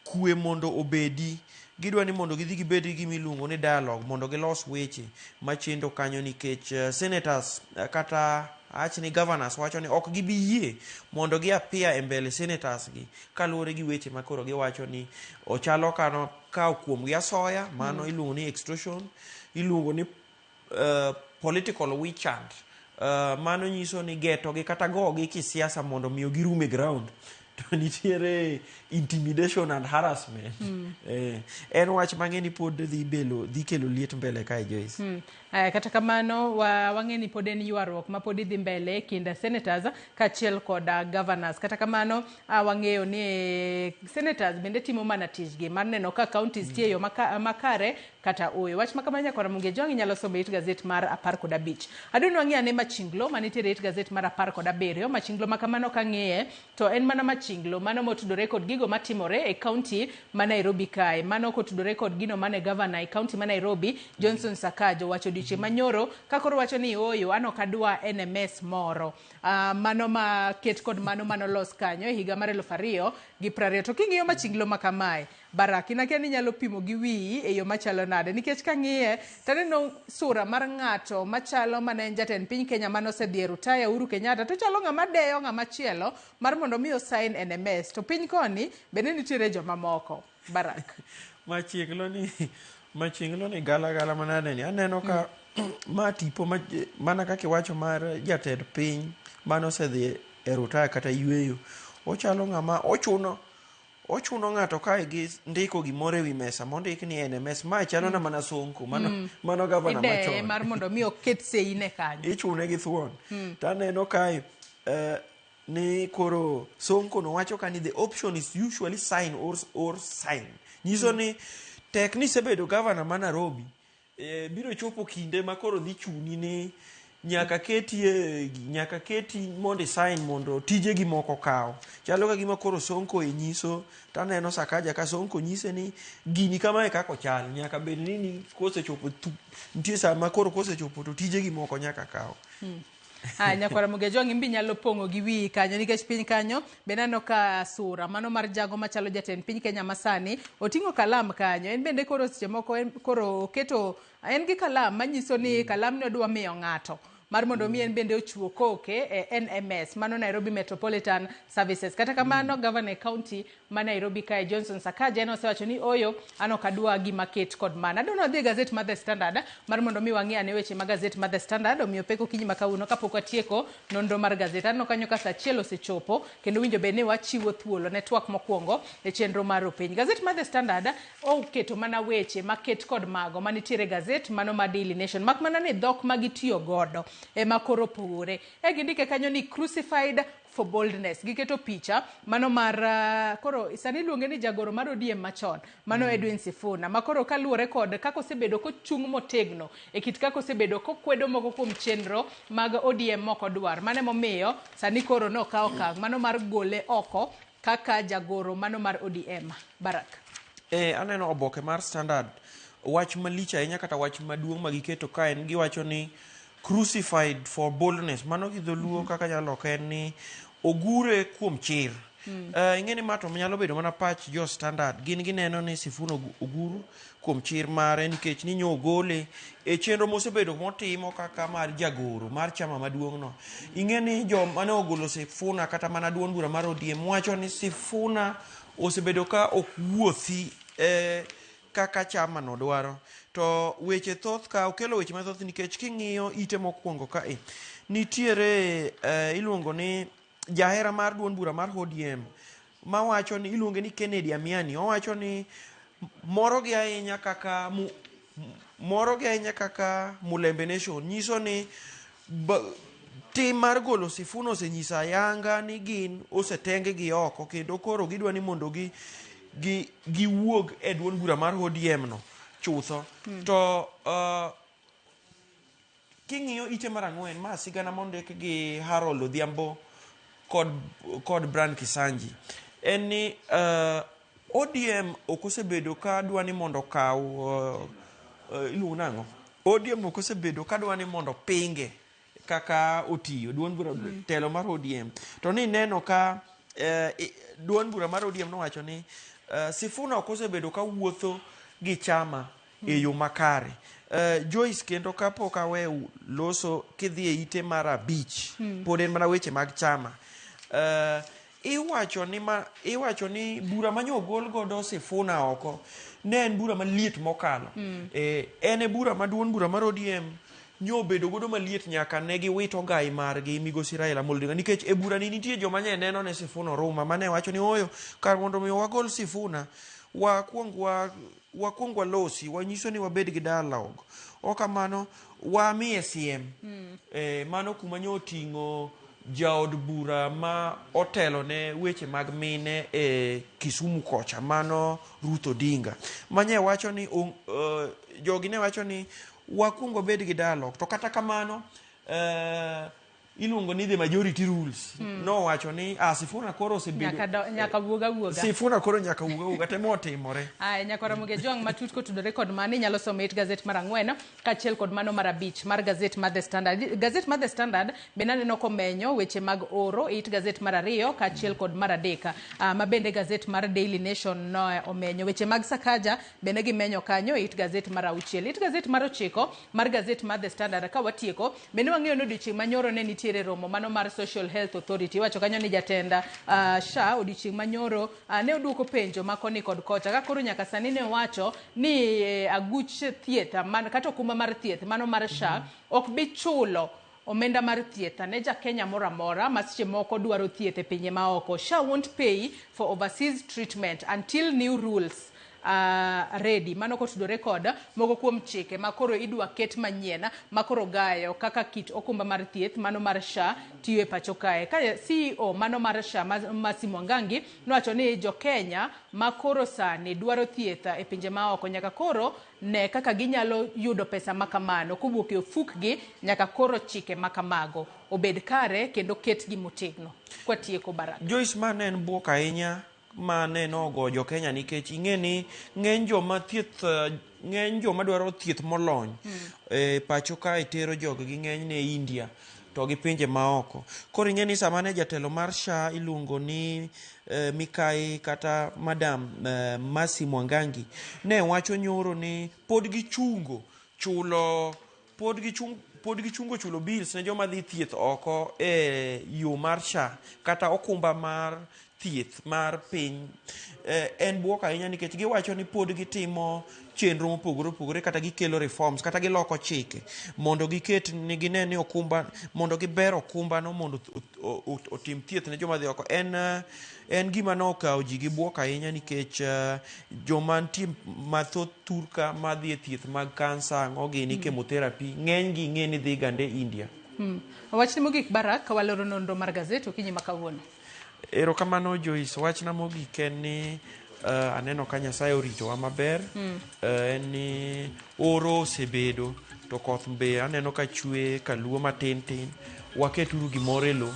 kwe mondo obedi, gidwa ni mondo gidhi gibed gi miluongo ni dialogue mondo gilos weche machendo kanyo nikech senators kata ni governors wacho ni ok gibi yie mondo gi appear e mbele senators gi kaluwore gi weche makoro giwacho ni ochalo kano kawo kuom gi asoya, mano iluongo ni extortion, iluongo ni political witch hunt, mano nyiso ni geto gi kata go gi kisiasa mondo miyo girume ground to nitiere intimidation and harassment. En wach mang'eni pod dhi kelo liet mbele kae Joyce. Kata kamano wang'eni pod en ywaruok ma pod dhi mbele kind senators kachiel kod governors. Kata kamano wang'eyo ni senators bende timo mana tijgi mar neno ka counties tie yo makare kata oyo. Wach makamano nyakora Muge Jwang' inyalo somo it gazet mar 15. Adwani wang'e ane machinglo manitiere it gazet mar 17. Machinglo makamano kang'eye to en mana machinglo mano motudore kod gigo matimore e county ma Nairobi kae. Mano kotudore kod gino mane governor e county ma Nairobi Johnson Sakaja wacho diche manyoro kakoro wacho ni oyo ano kadwa NMS moro. Mano ma ket kod mano los kanyo e higa mar 2020. To king'iyo machinglo makamae Barak, inakia ni nyalo pimo gi wiyi e yo machalo nade nikech kang'iye taneno sura mar ng'ato machalo mane jatend piny Kenya mano osedhi e rutaya Uhuru Kenyatta to chalo ng'ama deyo ng'ama chielo mar mondo mi sign NMS, to piny koni bende nitiere joma moko. Barak. Machinglo ni gala manade ni aneno ka ma tipo mana kaka wacho mar jatend piny mano osedhi e rutaya kata yweyo, ochalo ng'ama ochuno ng'ato kae gi ndiko gimoro e wi mesa mondik ni NMS. Ma chalo na mana Sonko mano gavana machon mar mondo mi oket sei ne kanyo ichune gi thuon. Taneno kae ni koro Sonko no wacho ka ni the option is usually sign or sign. Nyiso ni tek ni sebedo gavana ma Nairobi biro chopo kinde ma koro dhi chuni ni nyaka keti mondo sign mondo tije gi moko kawo. Chalo ka gima koro Sonko nyiso, taneno Sakaja ka Sonko nyise ni gini kama e kako chal nyaka bed ni kosechopo nitie sama koro kosechopo to tije gi moko nyaka kawo. Nyakora Muge Jwang' imbi nyalo pongo gi wi kanyo nikech piny kanyo benano ka sura mano mar jago machalo jatend piny Kenya masani oting'o kalam kanyo. En bende koro seche moko koro keto en gi kalam manyiso ni kalam ne odwa miyo ng'ato mar mondo mi en bende ochuo koke e NMS mano Nairobi Metropolitan Services. Kata kamano governor county ma Nairobi kae Johnson Sakaja en osewacho ni oyo ano kadwa gima ket kod mana. Adwa dhi gazet mar The Standard mar mondo mi wang'e ane weche mag gazet mar The Standard omiyo peko kinyi makawuono kapok atieko nonro mar gazet. Anno kanyo ka saa 1 osechopo kendo winjo be ne wachiwo thuolo ne twak mokwongo e chenro mar opiny. Gazet mar The Standard oketo mana weche maket kod mago manitiere gazet mano ma Daily Nation mak mana ni dhok magitiyo godo makoro pure gindike kanyo ni crucified for boldness. Giketo picha mano mar koro sani luonge ni jagoro mar ODM machon mano Edwin Sifuna makoro kaluwore kod kako sebedo ko chung motegno e kit kako sebedo ko kwedo moko kuom chenro mag ODM moko dwar mane momiyo sani koro no kawo kang mano mar gole oko kaka jagoro mano mar ODM. Barak. Aneno oboke mar Standard wach malich ahinya kata wach maduong' magiketo ka en giwacho ni crucified for boldness. Mano gi dholuo kaka nyalo ken ni ogure kuom chir. ing'eni ma to nyalo bedo mana pach jo standard gin gineno ni Sifuna Oguru kuom chir mare nikech ni nyo gole e chenro mosebedo motimo kaka mar jagoro mar chama maduong'no. Ing'eni jo mane ogolo Sifuna kata mana duond bura mar ODM wacho ni Sifuna osebedo ka ok wuothi kaka chama no dwaro. To weche thoth ka okelo weche mathoth nikech king'iyo ite mokwongo ka nitiere iluongo ni jahera mar duond bura mar ODM ma wacho ni iluonge ni Kennedy Amiani. Owacho ni moro gi ahinya kaka Mulembe Nation nyiso ni tim mar golo Sifuna osenyiso ayanga ni gin osetenge gi oko kendo koro gidwa ni mondo giwuog e duond bura mar ODM no chutho. To king'iyo ite mar ang'wen ma sigana mondik gi Harold Odhiambo kod Brian Kisanji en ni ODM ok osebedo ka dwa ni mondo kaw iluongo nang'o ODM ok osebedo ka dwa ni mondo pinge kaka otiyo duond bura telo mar ODM. To ni neno ka duond bura mar ODM nowacho ni Sifuna ok osebedo ka wuotho gi chama e yo makare. Joyce kendo kapok awe loso kidhi e ite mar abich pod en mana weche mag chama. Iwacho ni bura manyo gol godo Sifuna oko ne en bura maliet mokalo. En e bura maduong' bura mar ODM nyo bedo godo maliet nyaka ne giwito gai margi migosi Raila Amolo Odinga nikech e bura ni nitie joma nye neno ne Sifuna Oruma mane wacho ni oyo kar mondo mi wagol Sifuna wakuong walosi wanyiso ni wabed gi dialogue okamano wamiye siem. Mano kuma nyo oting'o jaod bura ma otelo ne weche mag mine e Kisumu kocha mano Ruth Odinga manye wacho ni jogi ne wacho ni wakungo bed gi dialogue to kata kamano iluongo ni the majority rules no wacho ni Sifuna koro osebedo nyaka wuoga Sifuna koro nyaka wuoga temo otimore. Nyaka Ramogi Jwang matut kotudore kod mano inyalo somo it gazet mar ang'wen kaachiel kod mano mar abich mar gazet mar The Standard. Gazet mar The Standard be naneno komenyo weche mag oro it gazet mar ariyo kaachiel kod mar adek ma bende gazet mar Daily Nation no omenyo weche mag Sakaja bende gimenyo kanyo it gazet mar auchiel. It gazet mar ochiko mar gazet mar The Standard ka watieko bende wang'eyo ni odiochieng' manyoro ne nitiere romo mano mar Social Health Authority wacho kanyo ni jatenda SHA odiochieng' manyoro ne oduoko penjo makoni kod kocha ka koro nyaka sani ne wacho ni aguch thieth kata okumba mar thieth mano mar SHA ok bi chulo omenda mar thieth ne ja Kenya moramora ma seche moko dwaro thieth e pinje maoko. SHA won't pay for overseas treatment until new rules ready. Mano kotudore kod mogo kuom chike makoro idwa ket manyien makoro gayo kaka kit okumba mar thieth mano mar SHA tiyo e pacho kae. Ka CEO mano mar SHA Mercy Mwangangi nowacho ni jo Kenya makoro sani dwaro thieth e pinje maoko nyaka koro ne kaka ginyalo yudo pesa makamano kowuok e ofukgi nyaka koro chike makamago obed kare kendo ketgi motegno. Kwatieko Baraka. Joyce man en buok ahinya mane nogo jo Kenya nikech ing'eni ng'eny joma dwaro thieth molony pacho kae tero jog gi ng'eny ne India to gi pinje maoko. Koro ing'eni sama ne jatelo mar SHA iluongo ni Mikai kata Madam Mercy Mwangangi ne wacho nyoro ni pod gichungo chulo bills ne joma dhi thieth oko e yo mar SHA kata okumba mar thieth mar piny. En buok ahinya nikech giwacho ni pod gitimo chenro mopogore opogore kata gikelo reforms kata giloko chike mondo giket ni gine ni okumba mondo giber okumba no mondo otim thieth ne joma dhi oko. En gima no okawo ji gi buok ahinya nikech joma nitie mathoth turka madhi e thieth mag kansa ang'ogi ni chemotherapy ng'eny gi ng'e ni dhi gande India. Wachni mogik Barak waloro nonro mar gazet okinyi makawuono. Erokamano Joyce, wachna mogik en ni aneno ka Nyasaye oritowa maber. En ni oro osebedo to koth be aneno ka chwe kaluo matin tin. Waketuru gimoro e lo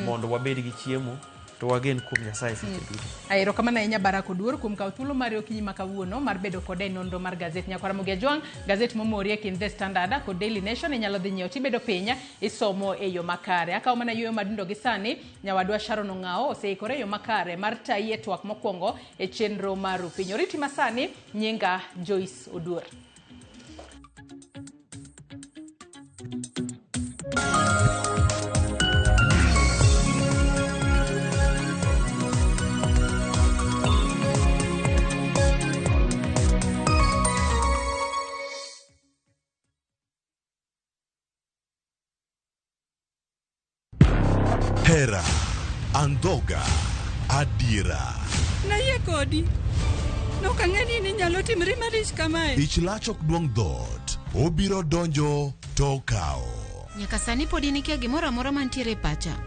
mondo wabed gi chiemo to wagen kuom Nyasaye seche duto. Aero kamana enya Baraka Oduor kuom kawo thuolo mar okinyi makawuono mar bedo kode nonro mar gazet Nyakwaramogi Ajwang', gazet momori e kind The Standard kod Daily Nation. Inyalo dhi nyiewo tibedo pinya isomo e yo makare. Akawo mana yueyo madundo gi sani, nyawadwa Sharon Ong'ao oseikore e yo makare mar tayi e twak mokwongo e chenro mar piny. Oriti masani, nyinga Joyce Oduor. Hera, andhoga, adiera. Naye kodi. Nokang'eni ni nyalo timre marich kamae. Ich lach ok duong' dhot, obiro donjo to kao. Nyaka sani podi nikia gimoro amora mantiere pacha.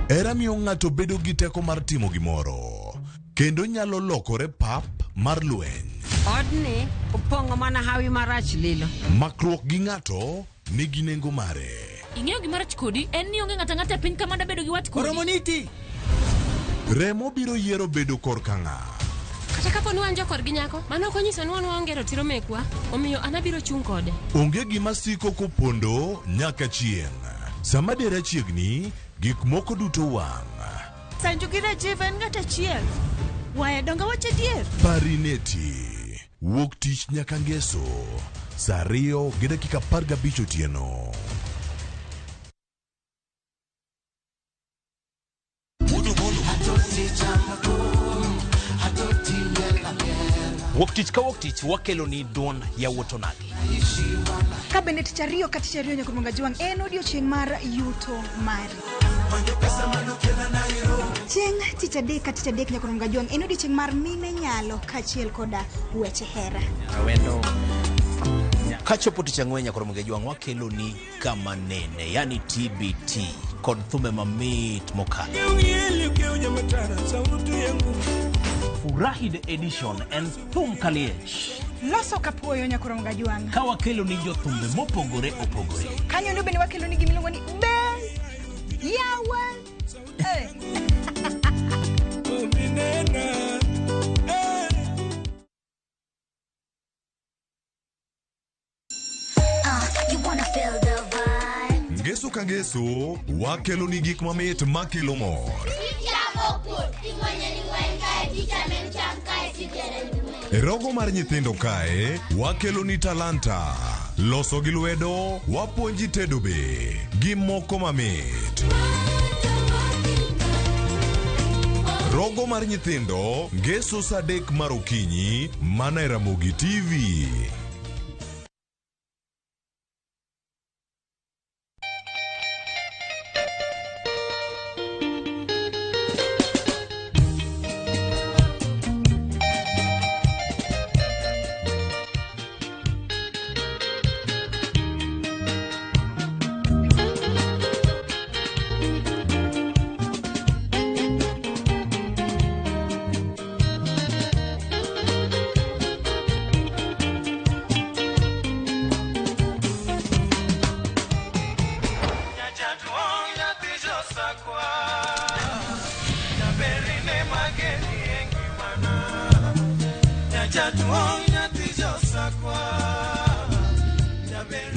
Hera miyo ng'ato bedo gi teko mar timo gimoro, kendo nyalo lokore pap mar lweny. Odni opong'o mana hawi marach lilo. Makruok gi ng'ato nigi nengo mare. Ing'eyo gimarach kodi en ni onge ng'ata piny kama bedo gi wat kodi. Oromoniti. Remo biro yiero bedo korka ng'a. Kata kapo ni wan jokor gi nyako, mano ok onyiso ni wan waonge ratiro mekwa, omiyo an abiro chung' kode. Onge gima siko kopondo nyaka chieng'. Sama dera chiegni, gik moko duto wang'. Sanju gi Rajiv en ng'at achiel. Wae donga wache dier. Parineti. Wuok tich nyaka ngeso. Saa 2:15 otieno. Wuok tich wakelo ni duon ya wuoto nagi. Kabende tich ariyo ka tich ariyo Nyakwaramogi Ajwang' en odiochieng' mar yuto mari. Chieng' tich adek ka tich adek Nyakwaramogi Ajwang' en odiochieng' mar mine nyalo kachiel koda weche hera. Wendo. Kachopo tich ang'wen Nyakwaramogi Ajwang' wakelo ni kama nene, yani TBT kod thumbe mamit mokalo. Furahi the edition en thum kaliech. Loso kapuoyo Nyakwaramogi Ajwang'. Ka wakelo ni jothumbe mopogore opogore. Kanyo ndo bende wakelo ni gimiluongo ni Be Yawa. Ngeso ka ngeso, wakelo ni gik mamit makelo mor. E rogo mar nyithindo kae, wakelo ni talanta. Loso gi lwedo, wapuonji tedo be. Gi moko mamit. Rogo mar nyithindo, ngeso saa 3 mar okinyi, mana e Ramogi TV.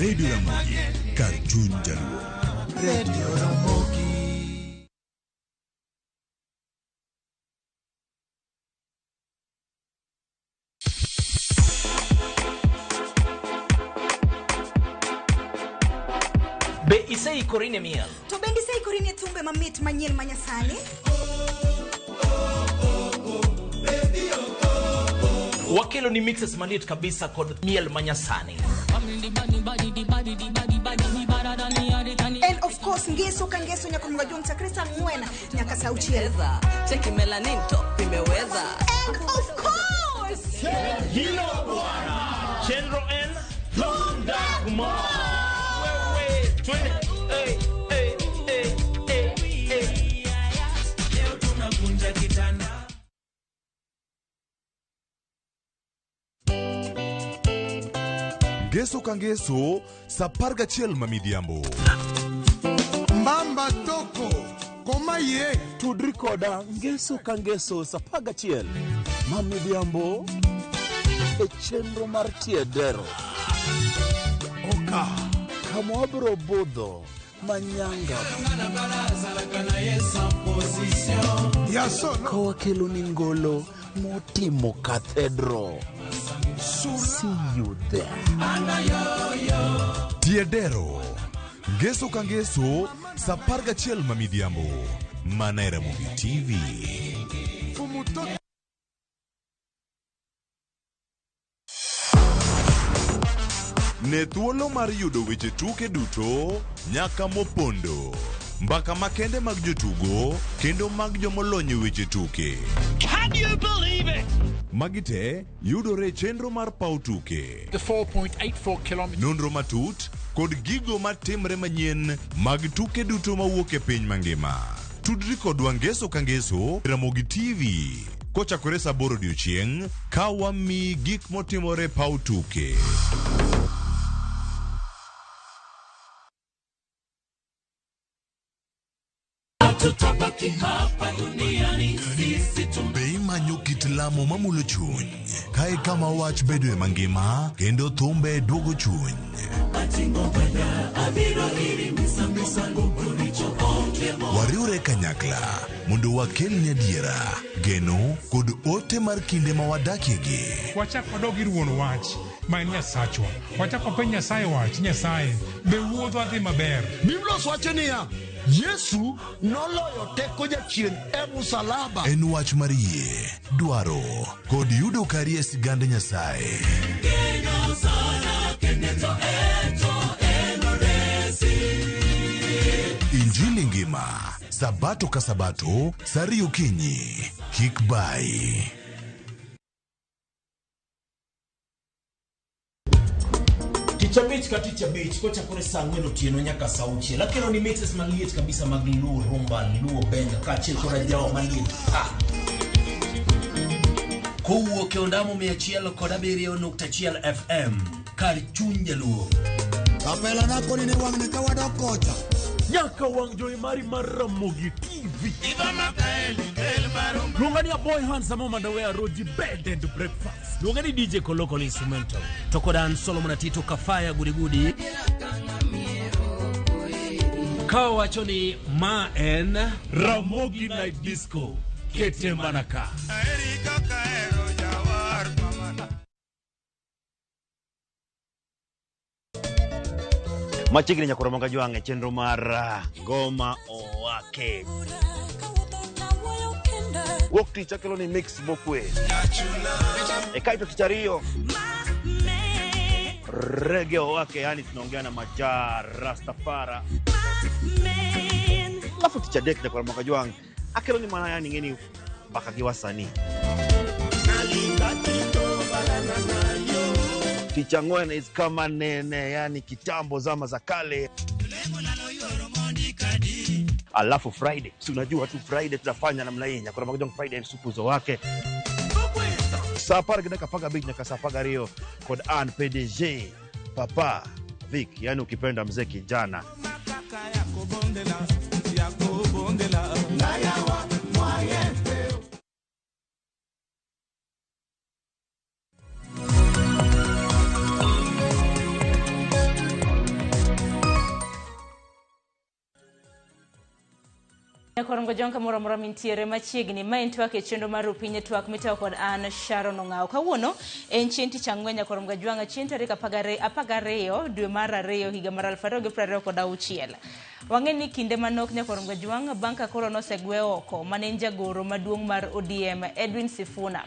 Radio Ramogi, kar chuny jaluo. Radio Ramogi. Be iseikori ne miel? To bende iseikori ne thumbe mamit manyien manyasani? Wakelo ni mixes manit kabisa kod miel manyasani. And of course ngeso ka ngeso Nyakwaramogi Ajwang' chakre saa 4 nyaka saa 6. Cheki melanin top imeweza. And of course Hilo bwana. Chenro en Thundagmo. Wewe twende. Leo tunakunja kitanda. Ngeso ka ngeso, saa 11 ma midhiambo. Mbamba toko, koma ye tudri koda ngeso ka ngeso sa 11 ma midhiambo e chenro mar tiedero oka kama wabro budho manyanga kowa kelo ni ngolo motimo cathedral. See you there. Tiedero ngeso ka ngeso sa 11 ma midhiambo mana e Ramogi TV. Ne thuolo mar yudo weche tuke duto nyaka mopondo. Mbaka makende mag jotugo kendo mag jomolony weche tuke. Can you believe it? Magite yudore chenro mar pau tuke. The 4.84 kilometers. Nonro matut kod gigo matimre manyien mag tuke duto mawuok e piny mangima. Tudri kodwa ngeso ka ngeso Ramogi TV. Kochakore sa 8 odiechieng' ka wami gik motimore pau tuke. Be imanyo kit lamo mamulo chuny kae kama wach bedoe mangima kendo thumbe duogo chuny. Wariure kanyakla mondo wakelni adiera, geno kod ote mar kinde ma wadakiegi. Wachak wadog ir wuon wach ma en Nyasachwa. Wachak wapenj Nyasaye wach, Nyasaye be wuodho adhi maber. Biblos wacho niya, Yesu noloyo teko jachien e msalaba. En wach mar yie, dwaro kod yudo kari e sigande Nyasaye. Injili ngima, sabato ka sabato, sari okinyi, kik bai. Ticha beach kocha kore saa 4 otieno nyaka saa 6. Lakini ni mixes maliet kabisa mag Luo rumba, Luo benga kachiel kora jao maliet. Kowuok e ondamo 107.1 FM kar chuny Jaluo. Kapela nako ni wang'ne ka wadok kocha. Nyaka wang joy mari mar Ramogi TV. Luongani a boy handsome mandawea roji bed and breakfast. Luongani DJ Kolokolo Instrumental. Tokodan Solomon Atito Kafaya Gudi. Kawa wachoni ma en Ramogi Night Disco. Kete manaka. Machigni nyakoro monga juange chenro mar ngoma owake. Wok ticha kelo ni mix bokwe. Ekaito tichario. Reggae owake, yani tunaongea na Majar Rastafara. Lafu ticha dek nyakoro monga juange. Akelo ni mana yani ngeni baka kiwasani. Ticha Ngwena is kama nene, yani kitambo zama za kale. Alafu Friday, si unajua tu Friday tunafanya namna hii, nyakora magajong Friday supu zo wake. Sapara kidaka paga beach nyaka sapaga Rio kod Ann PDG Papa Vic, yani ukipenda mzee kijana. Korongo jonka mora mintiere machiegni ma en twak e chendo mar Rupinye twak mitawo kod an Sharon Ong'aw. Kawuono en chieng' tich ang'wen korongo jwanga chieng' tarik 12 dwe mar 2 higa mar 2026. Wang'eni kinde manok nyakorongo jwanga banka koro nosegwe oko mane jagoro maduong' mar ODM Edwin Sifuna.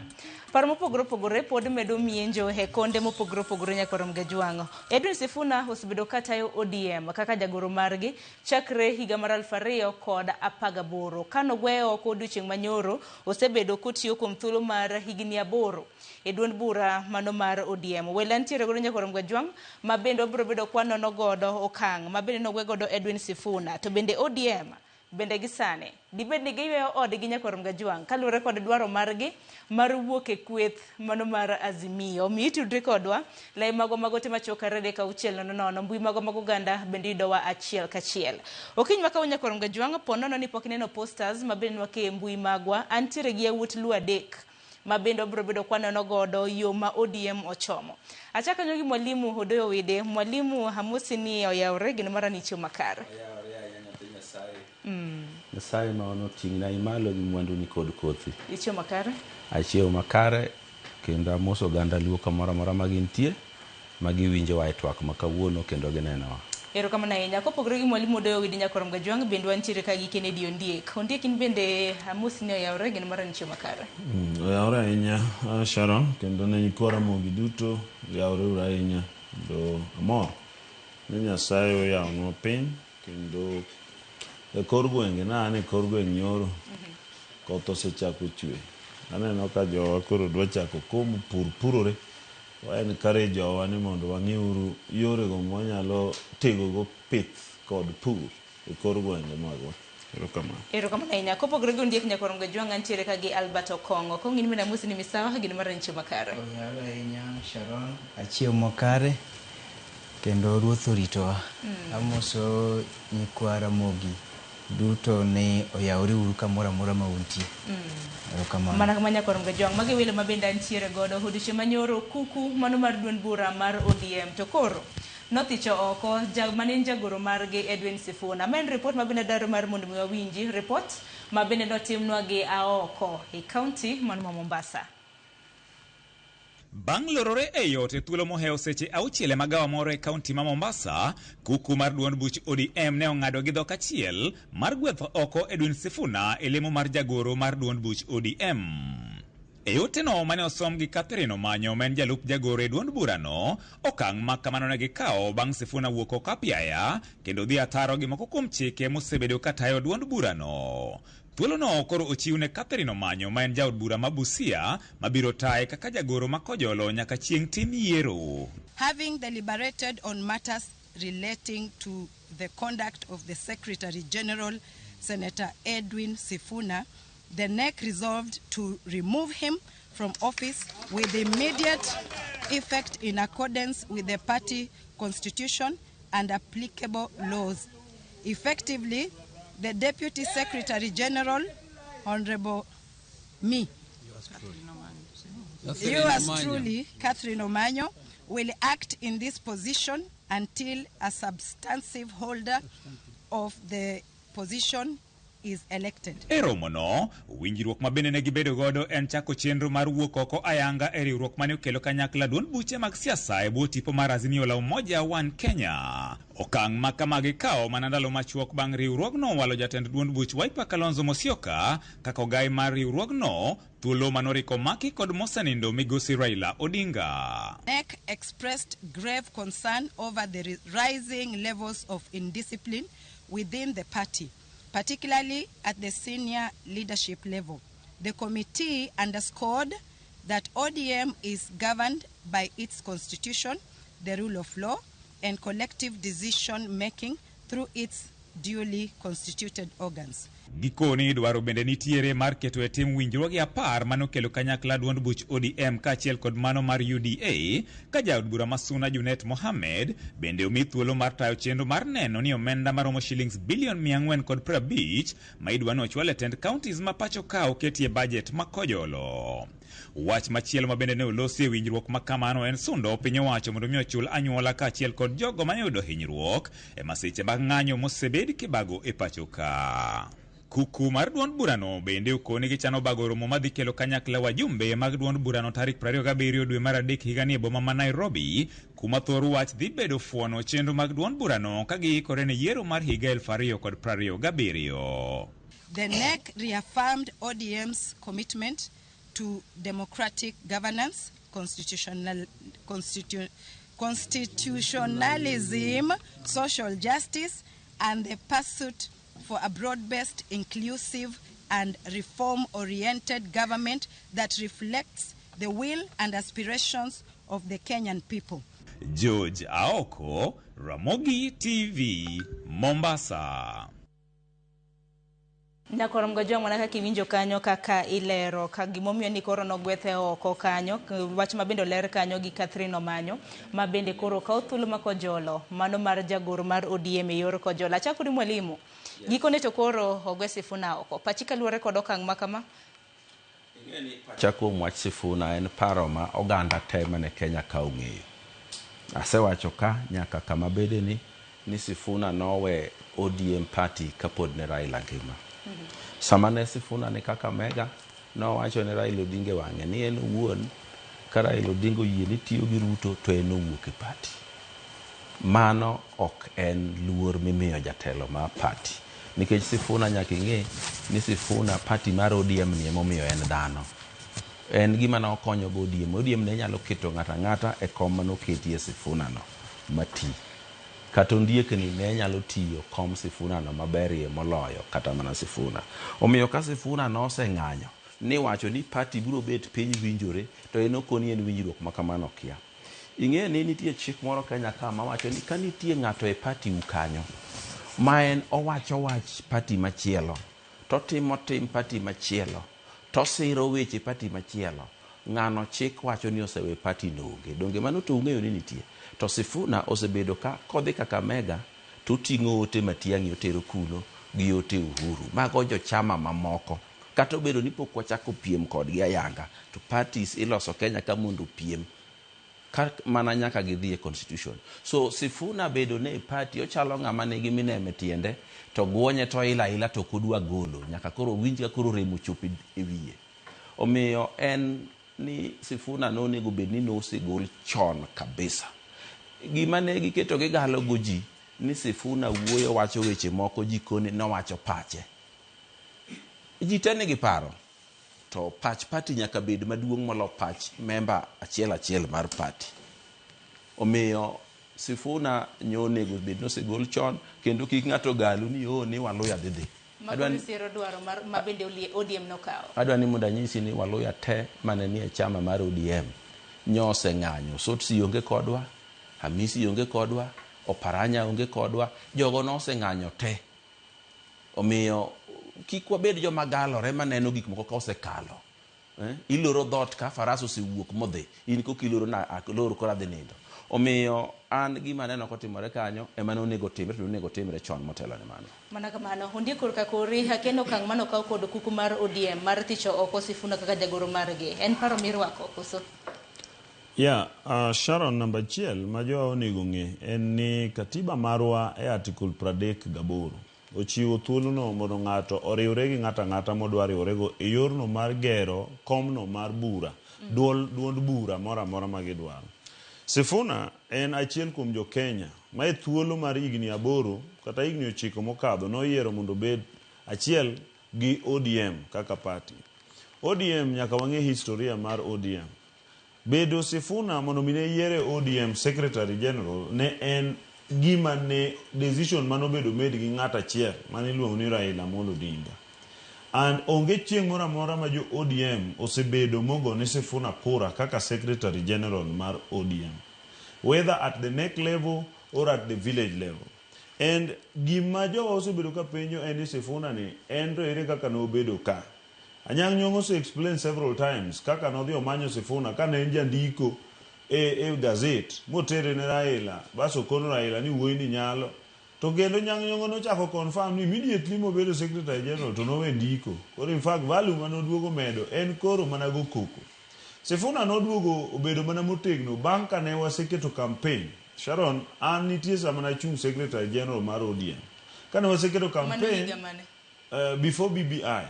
Paro mopogore pod medo mienjo he konde mopogore nyakorongo jwanga. Edwin Sifuna osebedo katayo ODM kaka jagoro margi chakre higa mar 2018. Kano gweyo oko odiochieng' manyoro osebedo kotiyo kuom thuolo mar higni 8 e duond bura mano mar ODM. Welantiere godo nyakorongo jwang mabende obro bedo kwano nogodo okang' mabende nogwe godo Edwin Sifuna. To bende ODM bende gisane dibed ni giyweyo odgi Nyakorom Gajwang' kaluwore kod dwaro margi mar wuok e kweth mano mar Azimio. Mi tudre kodwa lai mago te machokare de kauchiel nono mbui mago oganda bende idowa achiel kachiel. Okiny makawo Nyakorom Gajwang' ponono ni pok neno posters mabende wake mbui magwa antiere gi yawuot Luo adek mabende obro bedo kwanono godo yo ma ODM ochomo. Achaka nyogi mwalimu Odoyo Wide, mwalimu Hamusi ni oyawre gino mara ni Chiyo Makare. Nyasaye nono ting'na imalo gi mwandu ni kod kothi. Chiyo Makare? Chiyo Makare kendo amoso oganda Luo kamoro mora magintie magiwinjo wa twak makawuono kendo ginenowa. Erokamano ahinya. Kopogore gi mwalimu Odoyo Wide Nyakorom Gajwang' bende wantiere ka gi Kennedy Ondiek. Ondiek in bende Hamusi ni oyawre gino mara ni Chiyo Makare. Oyawre ahinya Sharon kendo ne nyikora mogi duto oyawre ahinya kendo amor ni Nyasaye oyawonwa piny kendo e kor gwenge ne kor gweng' nyoro koth osechako chwe. Aneno ka jowa koro dwa chako komo purore. En kare jowa ni mondo wang'iuru yore go mwanyalo tego go pith kod pur e kor gwenge magwa. Erokamano ahinya. Kopogore gi Ondiek Nyakorom Gajwang' antiere ka gi Albert Okong'o. Kong'in mena Hamusi ni misawa gino mara ni Chiyo Makare. Oyawre ahinya Sharon, Chiyo Makare kendo ruoth oritowa. Amoso nyikwara mogi duto ne oyawre uru kamoro amora ma untie. Mana kama Nyakorom Gajwang' magi wile mabende antiere godo odiochieng' manyoro kuku mano mar duond bura mar ODM to koro nothicho oko manen jagoro margi Edwin Sifuna. Ma en report mabende daro mar mondo mi wawinji report mabende notimnwa gi aoko e kaunti man ma Mombasa. Bang' lorore e yote thuolo moheo seche auchiele magawa moro e kaunti ma Mombasa, kuku mar duond buch ODM ne ong'ado gi dhok achiel mar gwetho oko Edwin Sifuna e lemo mar jagoro mar duond buch ODM. E yote no mane osom gi Catherine Omanyo men jalup jagoro e duond burano, okang' ma kamano ne gikawo bang' Sifuna wuok oko apiaya kendo dhi ataro gi moko kuom chike mosebedo katayo duond burano. Thuolo no koro ochiw ne Catherine Omanyo ma en jaod bura ma Busia mabiro taye kaka jagoro ma Kojolo nyaka chieng' tim yiero. Having deliberated on matters relating to the conduct of the Secretary General Senator Edwin Sifuna, the NEC resolved to remove him from office with immediate effect in accordance with the party constitution and applicable laws. Effectively, the Deputy Secretary General, Honorable yours truly, Catherine Omanyo, will act in this position until a substantive holder of the position is elected. E romono, winjruok mabende ne gibedo godo en chako chenro mar wuok oko ayanga e riwruok mane okelo kanyakla duond buche mag siasa e bwo tipo mar Azimio la Umoja One Kenya. Okang' ma kamagi kawo mana ndalo machuok bang' riwruogno walo jatend duond buch Wiper Kalonzo Musyoka kaka ogai mar riwruogno thuolo manoriko maki kod mosenindo migosi Raila Odinga. NEC expressed grave concern over the rising levels of indiscipline within the party, particularly at the senior leadership level. The committee underscored that ODM is governed by its constitution, the rule of law, and collective decision-making through its duly constituted organs. Gikoni dwaro bende nitiere mar keto e tim winjruoge 10 manokelo kanyakla duond buch ODM kaachiel kod mano mar UDA ka jaod bura Masuna Junet Mohamed bende omi thuolo mar tayo chenro mar neno ni omenda maromo shillings bilion 450 ma idwa nochwal e tend counties ma pacho ka oketie budget ma Kojolo. Wach machielo mabende ne olosi e winjruok makamano en sundo piny owacho mondo mi ochul anyuola kaachiel kod jogo mayudo hinyruok e masiche mag ng'anyo mosebed kibago e pacho ka. Kuku mar duond burano bende okoni gi chano bago romo madhi kelo kanyakla wajumbe mag duond burano tarik 27 dwe mar adek higa ni e boma ma Nairobi, kuma thor wach dhi bedo fuono chenro mag duond burano ka giikore ne yiero mar higa 2027. The NEC reaffirmed ODM's commitment to democratic governance, constitutionalism, social justice, and the pursuit for a broad-based, inclusive, and reform-oriented government that reflects the will and aspirations of the Kenyan people. George Aoko, Ramogi TV, Mombasa. Nyakorom Gajwang' mana kaka iwinjo kanyo kaka ilero ka gimomiyo ni koro nogwethe oko kanyo wach ma bende oler kanyo gi Catherine Omanyo ma bende koro kawo thuolo ma kojolo mano mar jagoro mar ODM e yor kojolo. Achako ni mwalimu gikone to koro ogwe Sifuna oko pachi kaluwore kod okang' ma kama. Chako mwach Sifuna en paro ma oganda te mane Kenya ka ong'eyo. Asewacho ka nyaka kama bede ni Sifuna nowe ODM party kapod ne Raila ngima. Sama ne Sifuna ni kaka mega nowacho ne Raila Odinga wang'e ni en wuon ka Raila Odinga oyie ni tiyo gi Ruto to en owuok e party. Mano ok en luor mimiyo jatelo ma party. Nikech Sifuna nyaka ing'e ni Sifuna party mar ODM ni emomiyo en dhano. En gima ne okonyo go ODM. ODM ne nyalo keto ng'ata e kom mano ketie Sifuna no mati. Kata ondiekni ne nyalo tiyo kom Sifuna no maberie moloyo kata mana Sifuna. Omiyo ka Sifuna no oseng'anyo ni wacho ni party biro bet piny winjore to en okoni en winjruok makamano kia. Ing'e ni nitie chik moro Kenya ka ma wacho ni ka nitie ng'ato e party ukanyo ma en owacho wach party machielo to timo tim party machielo to siro weche party machielo, ng'ano chik wacho ni osewe party no onge. Donge mano to ung'eyo ni nitie. To Sifuna osebedo ka kodhi kaka mega to ting'o ote Matiang'i otero kuno gi ote Uhuru mago jochama mamoko. Kata obedo ni pok wachako piem kodgi ayanga to parties iloso Kenya ka mondo piem mana nyaka gidhi e constitution. So Sifuna bedo ne party ochalo ng'ama nigi mineme tiende to gwonye to ila to kodwa golo nyaka koro winj ka koro remo chopi e wiye. Omiyo en ni Sifuna no nego bed ni nosegol chon kabisa. Gima ne giketo gigalo goji ni Sifuna wuoyo wacho weche moko jikone nowacho pache. Ji tene gi paro to pach party nyaka bed maduong' molo pach member achiel mar party. Omiyo Sifuna nyonego bed nosegol chon kendo kik ng'ato galu ni ni Waluya dede. Adwani siro dwaro ma bende ODM nokawo. Adwani mondo anyisi ni Waluya te mane ni e chama mar ODM nyose ng'anyo. Sotsi onge kodwa, Hamisi onge kodwa, Oparanya onge kodwa, jogo noseng'anyo te. Omiyo kik wabed joma galore maneno gik moko ka osekalo. Iloro dhot ka faras osewuok modhi, in kokiloro na loro kora dhi nindo. Omiyo an gima neno kotimore kanyo ema onego timre to onego timre chon motelo ne mano. Mana kamano hundia korka kori hakeno kang mano ka kod kuku mar ODM mar thicho oko Sifuna kaka jagoro margi. En paro mirwako koso. Sharon namba 1 ma jo onego ng'e en ni katiba marwa e article 38 ochiwo thuolo no mondo ng'ato oriwre gi ng'ata modwa riwrego e yorno mar gero komno mar bura, duond bura mora ma gidwaro. Sifuna en achiel kuom jo Kenya ma e thuolo mar higni 8 kata higni 9 mokadho noyiero mondo bed achiel gi ODM kaka party. ODM nyaka wang'e historia mar ODM. Bedo Sifuna mondo mine yiere ODM Secretary General ne en gima ne decision mano bedo made gi ng'ata achiel mane iluongo ni Raila Amolo Odinga. And onge chieng' mora ma jo ODM osebedo mogo ne Sifuna kura kaka Secretary General mar ODM, whether at the neck level or at the village level. And gima jo osebedo ka penjo en ni Sifuna ni en to ere kaka no bedo ka. Anyang' Nyong'o se explain several times kaka no dhi omanyo Sifuna kana en jandiko e gazet motere ne Raila baso kono Raila ni wuoyi ni nyalo to kendo Anyang' Nyong'o nochako confirm ni immediately mobedo Secretary General to nowe ndiko. Koro in fact value manoduogo medo en koro mana go koko. Sifuna noduogo obedo mana motegno bang' kane waseketo campaign. Sharon, an nitie sama na chung Secretary General mar ODM kane waseketo campaign before BBI.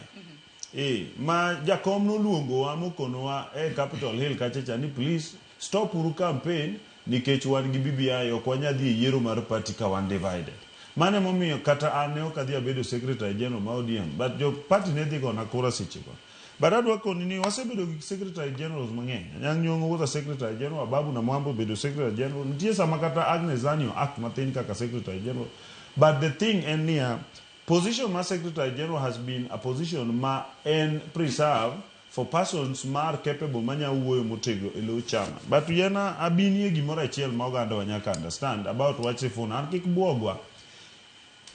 Ma jakom noluongo wa mokonowa e Capitol Hill kachacha ni please stop uru campaign nikech wan gi BBI ok wanyadhi e yiero mar party ka wan divided. Mane momiyo kata an ne ok adhi abedo Secretary General ma ODM but jo party ne dhi gona kura sechego. But adwa koni ni wasebedo gi Secretary Generals mang'eny. Anyang' Nyong'o wuotho Secretary General, Babu Namwambo bedo Secretary General, nitie sama kata Agnes Zanio act mathin kaka Secretary General. But the thing en niya position ma Secretary General has been a position ma en preserve for persons mar capable manya wuoyo motegno e lo chama. But yana abinie gimoro achiel ma oganda wanyaka understand about what Sifuna an kik buogwa.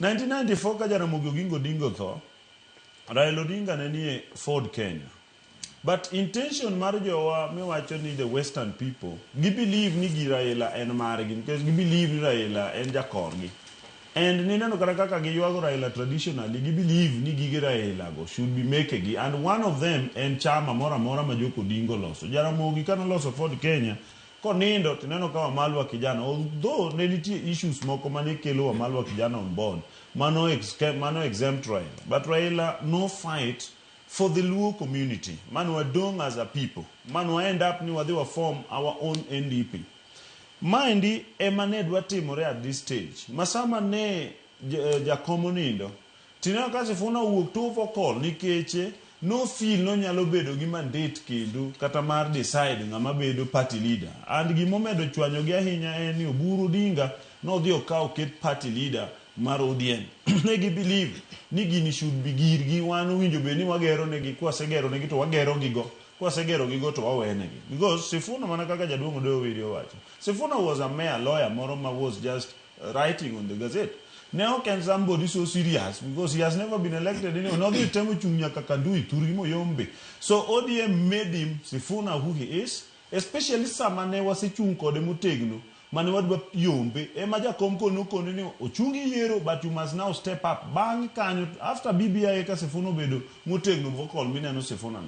1994 ka Jaramogi Oginga Odinga tho, Raila Odinga ne nie Ford Kenya. But intention mar jowa miwacho ni the western people, gi believe ni gi Raila en margi, because gi believe ni Raila en jakorgi. And nineno kata kaka giywago Raila traditionally, gi believe ni gige Raila go should be mekegi. And one of them en chama mora mora ma Joko Odinga loso. Jaramogi kano loso Ford Kenya, konindo tineno ka Wamalwa kijana, although ne nitie issues moko mane kelo Wamalwa kijana on board, mano exempt Raila. But Raila no fight for the Luo community. Man wadong as a people. Man wa end up ni wadhi wa form our own NDP. Maendi emane dwa timore at this stage. Masama ne jakomo nindo. Tineno ka Sifuna wuok to vocal nikeche no feel no nyalo bedo gi mandate kendo kata mar decide ng'ama bedo party leader. And gimomedo chwanyo gi ahinya en ni Oburu Odinga no dhi okaw ket party leader mar ODM. Negi believe ni gini should be girgi wan winjo be ni wagero negi kwasegero negi to wagero gigo. Kwasegero gigo to wawenegi. Because Sifuna mana kaka jaduong' Odoyo video wacho. Sifuna was a mayor lawyer moro ma was just writing on the Gazette. Now can somebody so serious because he has never been elected anyway. Another time chunya kakandui turimo yombe. So ODM made him Sifuna who he is, especially samane wasichung kode motegno. Mane wadwa yombe ema jakom kono kono ni ochungi yero, but you must now step up bang kanyo after BBI ka Sifuna bedo motegno vocal mineno Sifuna.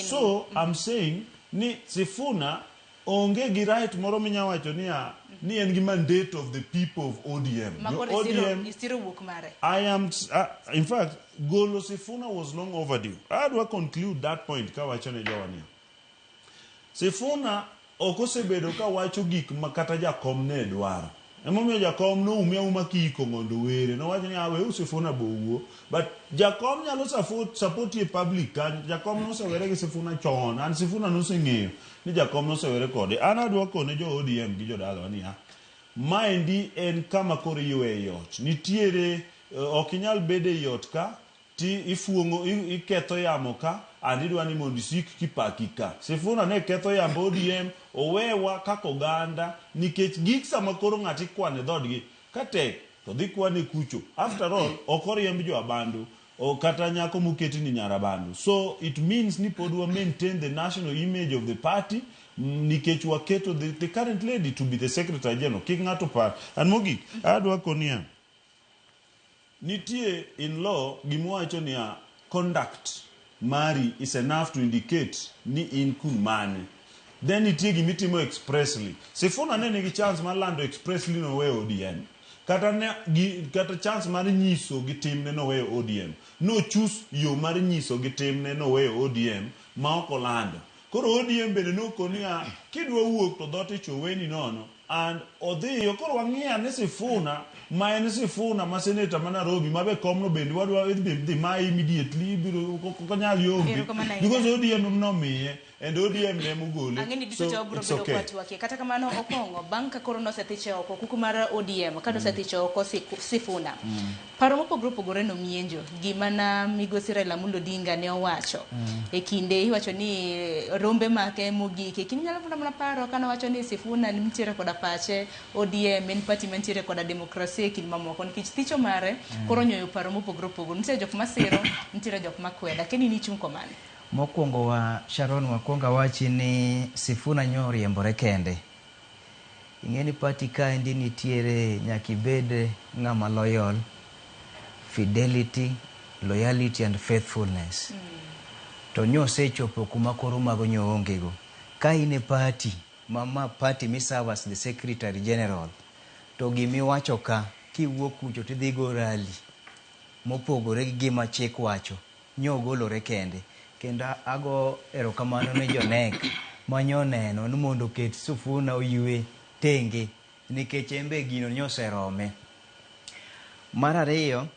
So I'm saying ni Sifuna onge gi right moro minyawacho ni en gi mandate of the people of ODM. I am in fact Golo Sifuna was long overdue. How do I conclude that point kawacho ne jawani? Sifuna okosebedo ka wacho gik makata jakom ne dwaro. Emomiyo jakom no umia kiko ngondo were. No wacho ni awe Sifuna bowuo. But jakom nyalo support ye public kan. Jakom no sewere gi Sifuna chon. And Sifuna no seng'eyo ni jakom no sewere kode. An adwa kone jo ODM gi jodala ni ha. Maendi en kama koro ywe yot. Nitiere okinyal bede yot ka ti ifuongo iketho yamo ka andidwa ni mondo isik kipaki ka. Sifuna ne ketho yambo ODM owewa kaka oganda nikech gik sama koro ng'ati kwane dhodgi katek to dhi kwane kucho. After all okoriemb jo abandu o kata nyako muketi ni nyarabandu. So it means ni pod wa maintain the national image of the party nikech waketo the current lady to be the secretary general. Kik ng'ato par. And mogik adwa konia nitie in law gimwacho ni conduct mari is enough to indicate ni in kun mane. Then nitie gimitimo expressly. Sifuna ne nigi chance mar lando expressly no we ODM. Kata chance mar nyiso gi timne no we ODM. No choose yo mar nyiso gi timne no we ODM ma ok olando. Koro ODM bende no konia kidwa wuok to dhote choweni nono. And odhiyo koro wang'ia ne Sifuna ma en Sifuna ma senator ma Nairobi ma be komno bende wadwa dhi ma immediately biro konyal yombi because ODM no miye and ODM ne mogole. Ang'eni dito to bro bedo kwatu wake kata kamano okongo banka koro no sethiche oko kuku mar ODM kado sethiche oko Sifuna. Paro mopogore no mienjo gima na migosi Raila Odinga ne owacho e kinde iwacho ni rombe make mogike kinyalo funda mana paro kana wacho ni Sifuna ni mtiere koda pache ODM en party mantiere koda demokrasia kin mamoko nikech thicho mare koro nyoyo paro mopogore nitie jok masiro nitie jok makweda keni ni chung komane. Mokwongo wa Sharon wakwonga wachi ni Sifuna nyoriembore kende. Ing'eni party ka endi nitiere nyakibede ng'ama loyal, fidelity, loyalty and faithfulness. To nyo sechopo kuma koro mago nyo ongego. Ka ine party, mama party mi serve as the secretary general. To gimi wacho ka kiwuok kucho tidhigo rally. Mopogore gi gima chik wacho, nyo golore kende. Kenda ago erokamano ne jonek manyo neno ni mondo ket Sifuna oywe tenge nikech embe gino nyoserome. Mar ariyo,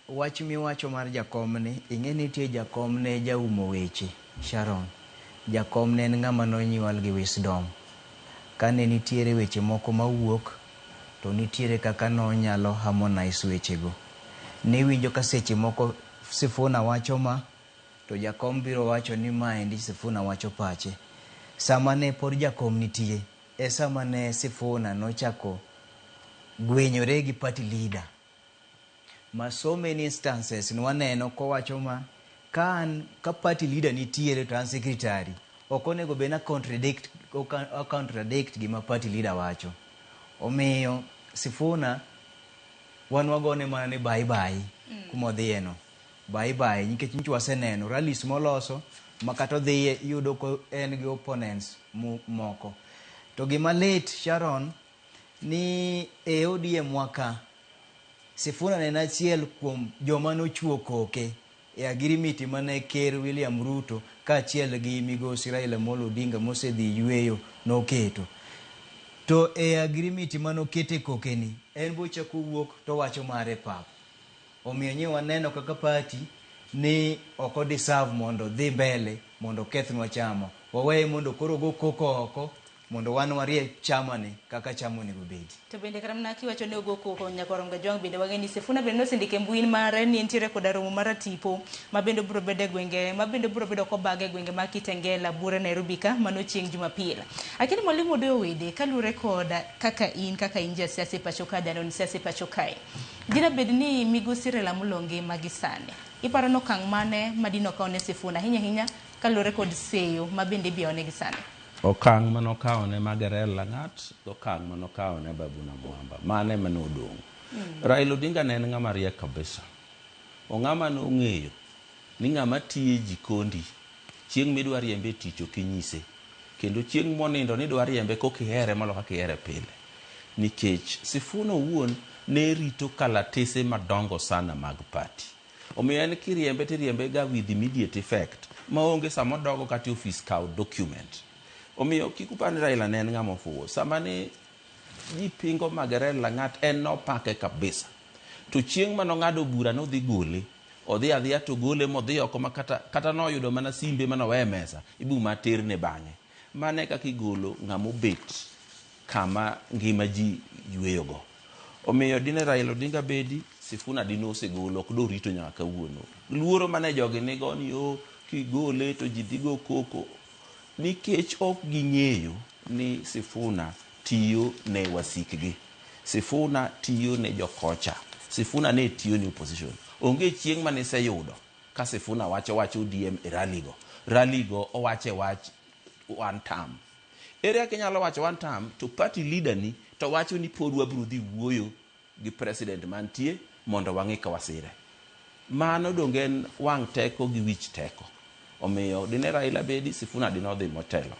wach miwacho mar jakomne, ing'eni nitie jakomne jaumo weche Sharon. Jakomne en ng'ama nonyuol gi wisdom. Kane nitiere weche moko mawuok to nitiere kaka nonyalo harmonize wechego. Niwinjo ka seche moko Sifuna wacho ma to jakom biro wacho ni maendi Sifuna wacho pache. Sama ne pod jakom nitie e sama ne Sifuna nochako gwenyore gi party leader ma so many instances nwaneno kowacho ma ka party leader nitiere to an secretary ok onego bed na contradict gima party leader wacho. Omiyo Sifuna wan wagone mana ni bye bye kumodhieno, bye bye, nikech nich waseneno rallies moloso makato dhiye yudo ko en gi opponents moko. To gima late Sharon ni e ODM waka Sifuna ne achiel kuom joma nochuo koke e agirimiti mane Ker William Ruto kaachiel gi migosi Raila Amolo Odinga mosedhi yweyo noketo. To e agirimiti manokete kokeni en bochako wuok to wacho mare pap. Omiyo nyi waneno kaka party ni oko deserve mondo dhi mbele mondo kethnwa chama. Waweye mondo koro go koko oko mondo wan warie chama ni kaka chama ni gobedi. To bende karamna kiwacho ne ogo koko nyakorom ga jwang bende wageni Sifuna bende nosindike mbuin mare ni entiere koda romo mar tipo ma bende bro bede gwenge ma bende bro bedo ko bage gwenge ma Kitengela Bure Nairobi ka mano chieng Jumapil. Akini mwalimu Doyo Wede kalure koda kaka inja siasa pacho ka dano siasa pacho kai. Dina bedni migosi Raila Mulonge magisane. Iparo no kang mane madino kaone Sifuna hinya kalure kod seyo ma bende bione gisane. Okang' manokawone Margaret Langat, okang' manokawone Babuna Mwamba, mane manodong'. Raila Odinga ne en ng'ama riek kabisa. Ong'ama nong'eyo ni ng'ama tiye jikondi chieng' midwa riembe tich okinyise. Kendo chieng' monindo ni dwa riembe kokihere malo kakihere pile. Nikech Sifuna owuon ne rito kalatese madongo sana mag party. Omiyo en kiriembe tiriembe ga with immediate effect. Maonge samodogo kati office kaw document. Omiyo kikupani Raila ne en ng'ama ofuwo. Sama ne jipingo Margaret Langat en nopake kabisa. To chieng' manong'ado bura nodhi gole. Odhi adhiya to gole modhi oko kata noyudo mana simbe manowe mesa. Ibu materne bang'e. Mane kaka igolo ng'ama obet kama ngima ji yweyogo. Omiyo dine Raila Odinga bedi Sifuna dino osegolo ok do rito nyaka kawuono. Luoro mane jogi nigo ni kigole to ji dhigo koko. Nikech ok ging'eyo ni Sifuna tiyo ne wasikgi. Sifuna tiyo ne jokocha. Sifuna ne tiyo ne opposition. Onge chieng' mane seyudo ka Sifuna wacho ODM e raligo owache wach one term. Ere yake nyalo wacho one term to party leader ni to wacho ni pod wabiro dhi wuoyo gi president mantie mondo wang'e ka wasire. Mano dongen wang' teko gi wich teko. Omiyo dine Raila bedi Sifuna dino dhi motelo.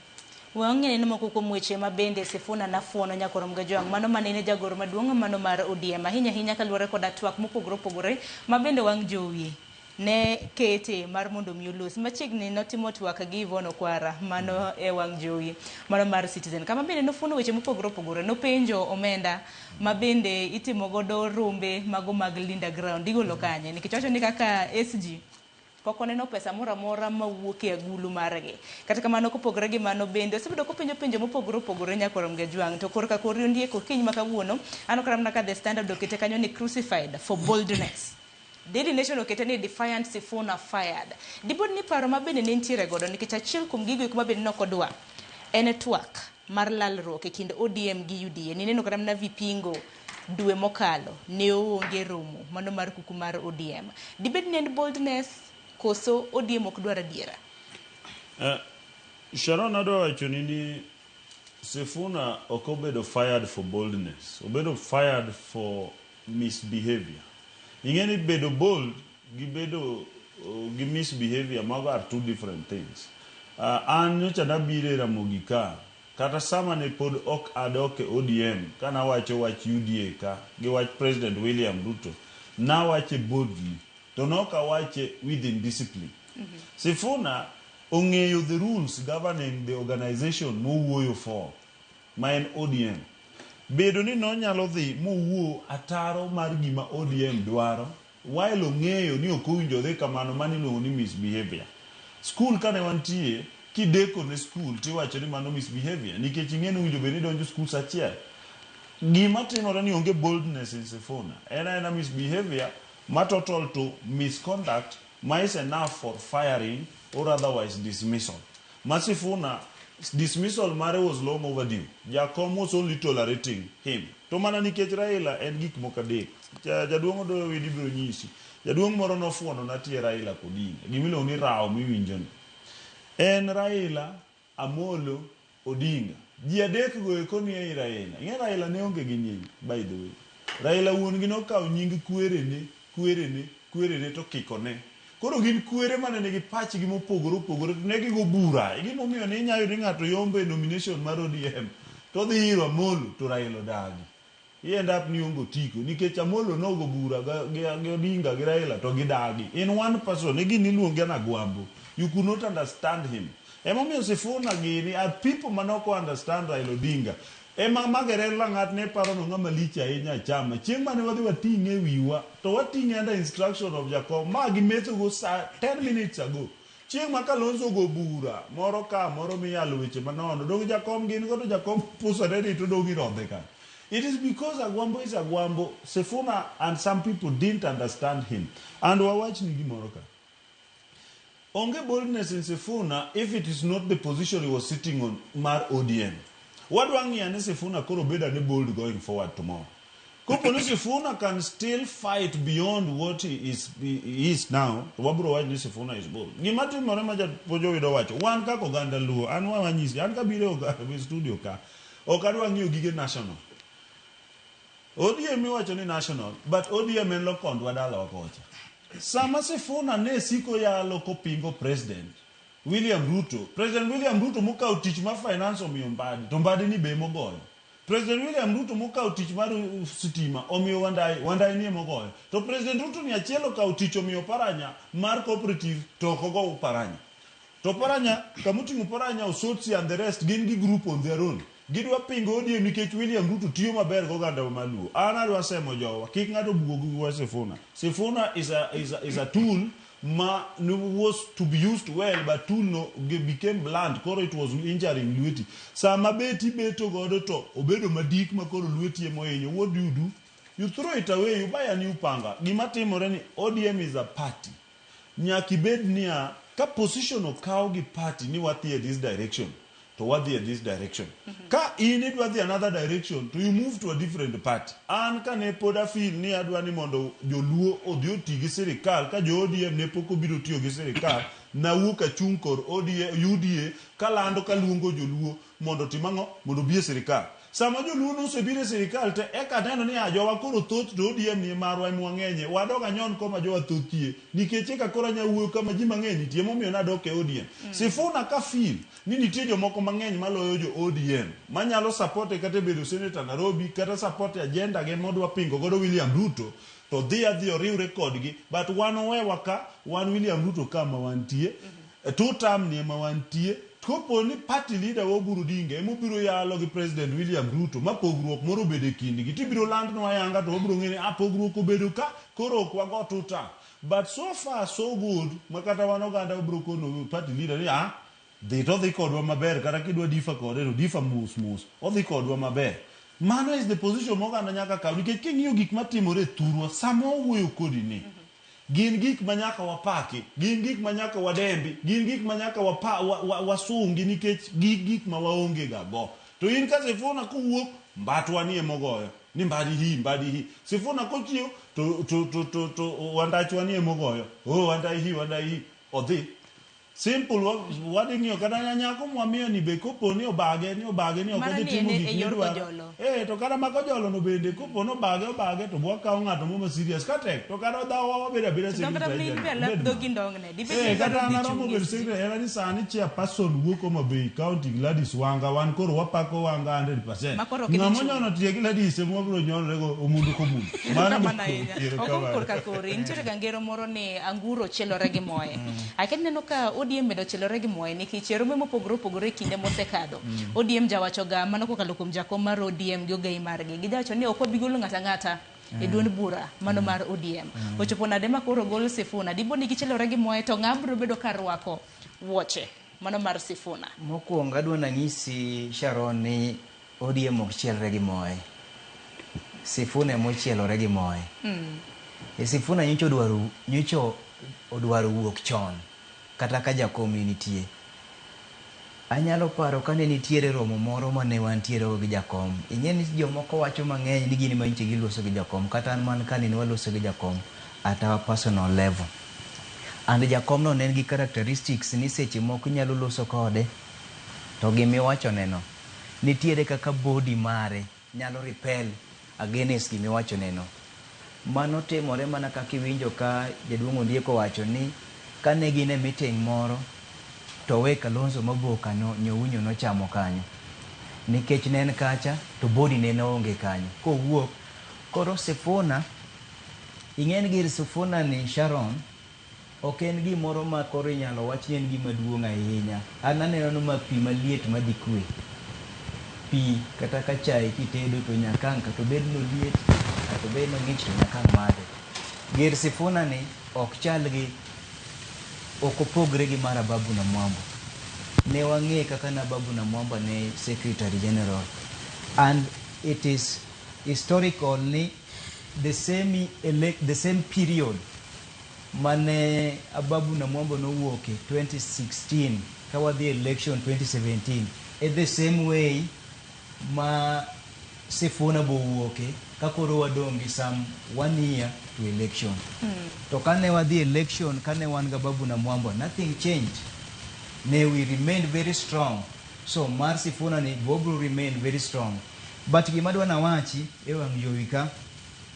Wang'ene ni moko kuom weche ma bende Sifuna nafuono nyakorom ga jwang' mano manene jagoro maduong' mano mar ODM ahinya kaluwore koda twak mopogore ma bende wang' jowi ne kete mar mondo mi olos machiegni notimo twak gi Yvonne Okwara mano e wang' jowi mano mar Citizen kama bende nofuono weche mopogore nopenjo omenda ma bende itimo godo rombe mago mag Linda Ground igolo kanye nikech wacho ni kaka SG poko neno pesa mora mawuok e agulu margi. Kata kamano kopogore gi mano bende osebedo kopenjo mopogore nyakorom ga jwang' to korka ondieko kiny makawuono ano karamna ka The Standard okete kanyo ni crucified for boldness. Daily Nation okete ni defiant Sifuna fired. Dibod ni paro ma bende ne ntiere godo nikech achiel kuom gigo kuma bende nokodwa en twak mar lalruok e kind ODM gi UDA. Ni neno karamna vipingo dwe mokalo ne oonge romo mano mar kuku mar ODM. Dibed ni en boldness koso ODM ok dwar adiera. Sharon adwa wacho ni Sifuna ok obedo fired for boldness, obedo fired for misbehavior. Ingeni bedo bold gi misbehavior mago are two different things. An nyocha nabire Ramogi ka kata sama ne pod ok adoke ODM kana wacho wach UDA ka gi wach President William Ruto na wache boldly to noka wache within discipline. Sifuna ong'eyo the rules governing the organization mowuoyo for ma en ODM. Bedo ni nonyalo dhi mowuo ataro mar gima ODM dwaro while ong'eyo ni ok owinjo dhi kamano maniluongo ni misbehavior. School kane wantie kideko ne school tiwacho ni mano misbehavior nikech ing'eni owinjo bed ni donjo school achiel. Gima timore ni onge boldness in Sifuna. Ena misbehavior ma total to misconduct ma is enough for firing or otherwise dismissal. Masifuna dismissal mare was long overdue. Jakom was only tolerating him to mana nikech Raila en gik moko adek. Jaduong' Odoyo Widi biro nyisi. Jaduong' moro nofuono na tie Raila Odinga. Gimiluongo ni rawo miwinjo ni. En Raila, Amolo, Odinga. Ji adek go eko ni ei Raila. Ing'e Raila ne onge gi nying, by the way. Raila wuon gi nokawo nying kwerene to kikone. Koro gin kwere mane nigi pachgi mopogore opogore to ne gigo bura. Gimomiyo ni inyalo yudo ng'ato yombe nomination mar ODM. To dhi iro Amolo to Raila odagi. He end up ni ongo tiko nikech Amolo nogo bura gi Odinga gi Raila to gidagi. In one person, igi niluonge na Gwambo. You could not understand him. Emomiyo Sifuna gini are people manoko understand Raila Odinga. Ema magerela ng'at ne paro no ng'ama lich ahinya chama. Chieng' mane wadhi wating'e wiwa to wating'e under instruction of Jacob. Ma gimetho go 10 minutes ago. Chieng' ma Kalonzo go bura moro ka moro miyalo weche manono. Dong Jacob gin go to Jacob pusore ni to dong irodhe ka. It is because Agwambo is Agwambo. Sifuna and some people didn't understand him. And wawach ni gimoro ka. Onge boldness in Sifuna if it is not the position he was sitting on mar ODM. What wangi ane Sifuna koro beda ne bold going forward tomorrow. Kuponi Sifuna can still fight beyond what he is now. Wabro waj ni Sifuna is bold. Gimati morema ja pojo wido wacho. Wan ka koganda luo. Anwa wanyisi. An ka bire oga studio ka. Okadwa ng'iyo gige national. ODM iwacho ni national. But ODM en lokond wadala wakocha. Sama Sifuna ne siko yalo kopingo president William Ruto. President William Ruto muka utich ma finance omiyo Mbadi. To Mbadi ni be mogoyo. President William Ruto muka utich mar sitima omiyo Wandai ni mogoyo. To President Ruto ni achielo ka utich omiyo Paranya mar cooperative to kogo Paranya. To Paranya, kamutingo Paranya, Osotsi and the rest gin gi group on their own. Gidwa pingo ODM nikech William Ruto tiyo maber go ganda maluo. An adwa semo jowa kik ng'ato bugo gi Sifuna. Sifuna is a tool was to be used well, but tool no became blunt. Koro it was injuring Lueti. Sama beti beto godo to obedo madik makoro Lueti emoyenyo. What do? You throw it away. You buy a new panga. Gimatimore ni ODM is a party. Nyakibed niya ka position okaw gi party ni wathi this direction. To what this direction. Ka in it was the another direction to you move to a different party. An ka ne poda feel ni adwa ni mondo joluo odhi tigi sirikal ka jo ODM ne poko biro tiyo gi sirikal na wuka chunkor UDA kalando kaluongo joluo mondo timango mondo bie sirikal. Sama joluo no sebire sirikal te eka neno ni ajowa koro thoth to ODM ni marwa mwang'enye wadoga nyon koma jowa thothie nikech ka koro nyawuo kama ji mang'eny tie momiyo nadoke ODM. Sifuna ka feel ni nitie jomoko mang'eny maloyo jo ODM manyalo support kata bedo senator Nairobi kata support agenda ge modwa pingo godo William Ruto to dhi oriwre kodgi but wan owewa ka wan William Ruto kama wantie two term ni ema wantie. Kopo ni party leader woburu dinge emobiro yalo gi President William Ruto ma pogruok moro bede kindgi tibiro land no ayanga to obiro ng'eni pogruok obedo ka koro ok wago tuta. But so far so good makata wan oganda obiro kono party leader ni dhi kodwa maber kata kidwa difa kode to difa mus odhi kodwa maber. Mano is the position moganda nyaka kaw nikech king'iyo gik matimore thurwa samo wuoyo kodi ni gin gik manyaka wapaki, gin gik manyaka wadembi, gin gik manyaka wasungi nikech gik ma waonge ga go. To in ka Sifuna kuwuok mbatwa ni emogoyo ni mbadi hi Sifuna kochiyo to wandachwa ni emogoyo wandai hi odhi simple wading'io kata nyako mwamiyo ni be kopo ni obage ni okodhi timo gik midwaro to kata makojolo no bende kopo no obage to bwakawo ng'ato moma serious katek to kata dawa wabeda secretary kata naromo bedo secretary era ni sani chairperson wuok Homabay County Gladys Wanga wan koro wapako Wanga 100%. Ng'amo nyono tie Gladys mwabiro nyonore go omundu komundu korka kori nitiere ga ngero moro ni anguro chelore gi moye akeni neno ka ODM medo chelore gi moye nikech romo mopogore kinde mosekado ODM jawacho ga mano kokalo kuom jakom mar ODM gi ogai margi gijawacho ni ok obigolo ng'ata e duond bura mano mar ODM ochopo nade ma koro gol Sifuna dibo ni gichelore gi moye to ng'abro bedo karwako wuoche mano mar Sifuna. Mokwongo adwa nanyisi Sharon ni ODM ok chelre gi moye. Sifuna emochielore gi moye. Sifuna nyocho odwaro wuok chon kata ka jakom nitie. anyalo paro kane nitiere romo moro mane wantiere gi jakom. Ing'e ni jomoko wacho mang'eny ni gini ma inche giloso gi jakom, kata an man kane waloso gi jakom at our personal level. And jakom no ne gi characteristics ni seche moko nyalo loso kode to gimiwacho neno nitiere kaka body mare nyalo repel against gimiwacho neno. Mano timore mana kaka iwinjo ka jaduong' Ondieko wacho ni kane gin e meeting moro to we Kalonzo Maboka nyounyo nochamo kanyo nikech ne en kacha to body ne onge kanyo kowuok. Koro Sifuna, ing'en gir Sifuna ni Sharon, ok en gimoro ma koro inyalo wach ni en gima duong' ahinya. An aneno ma pi maliet madhi kwe, pi kata ka chai kitedo to nyakang' to bed no liet to bed no ng'ich to nyakang' madhe. Gir Sifuna ni ok chal gi, ok opogre gi mar Ababu Namwamba. Ne wang'e kaka na Ababu Namwamba ne Secretary General, and it is historical ni the same period mane Ababu Namwamba nowuoke 2016 kawadhi election 2017 the same way ma Sifuna bowuoke kakoro wadongi some 1 year to election. To kane wadhi election, kane wan ga Ababu Namwamba, nothing changed. We remained very strong. So mar Sifuna ni Bob remained very strong. But gimadwa na wachi ewang' jowi ka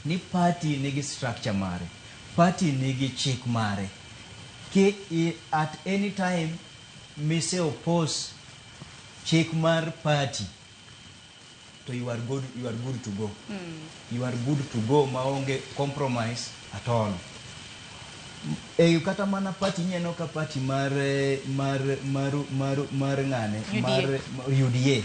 ni party nigi structure mare, party nigi chik mare. At any time mise oppose chik mar party to you are good to go. You are good to go, maonge compromise at all. Kata mana party nyeno ka party mar ngane mar UDA.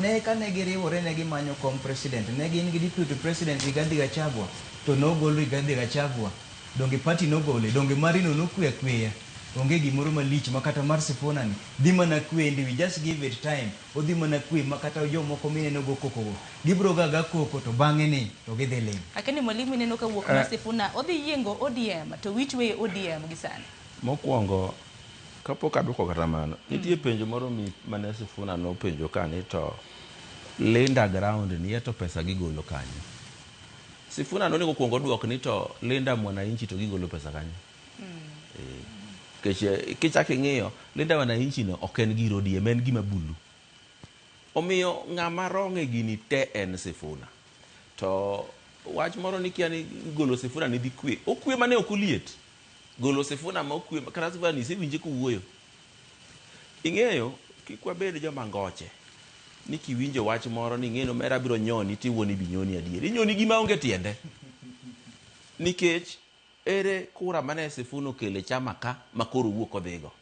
Ne kane giriwore ne gimanyo kom president, ne gin gi deputy president Rigathi Gachagua, to nogolo Rigathi Gachagua, donge party nogole, donge marino nokwe akweya. Onge gimoro malich makata mar Sifuna ni dhi mana kwe, we just give it time. Odhi mana kwe makata jomoko mineno go koko gibro ga koko to bang'e ni to gidhi ling. Lakini mwalimu neno ka wuok mar Sifuna odhi yiengo ODM to which way ODM gisani? Mokwongo kapok aduoko kata mano, nitie penjo moro mane Sifuna no penjo kani to Linda ground ni to pesa gigolo kanyo. Sifuna no nego kuongo duok ni to Linda Mwananchi to gigolo pesa kanyo. Kichaki ng'iyo Linda Wananchi no ok en gir ODM, en gima bulu. Omiyo ng'ama rong'e gini te en Sifuna. To wach moro ni kia ni golo Sifuna ni dhi kwe. Okwe mane ok oliet. Golo Sifuna ma okwe kata Sifuna ni sewinje kuwuoyo. Ing'eyo kik wabed joma ngoche. Ni kiwinjo wach moro ni ng'eno mera biro nyoni tiwuoni binyoni adier. Inyoni gima onge tiende. Nikech ere kura mane Sifuna kele chama ka makoro wuok odhigo.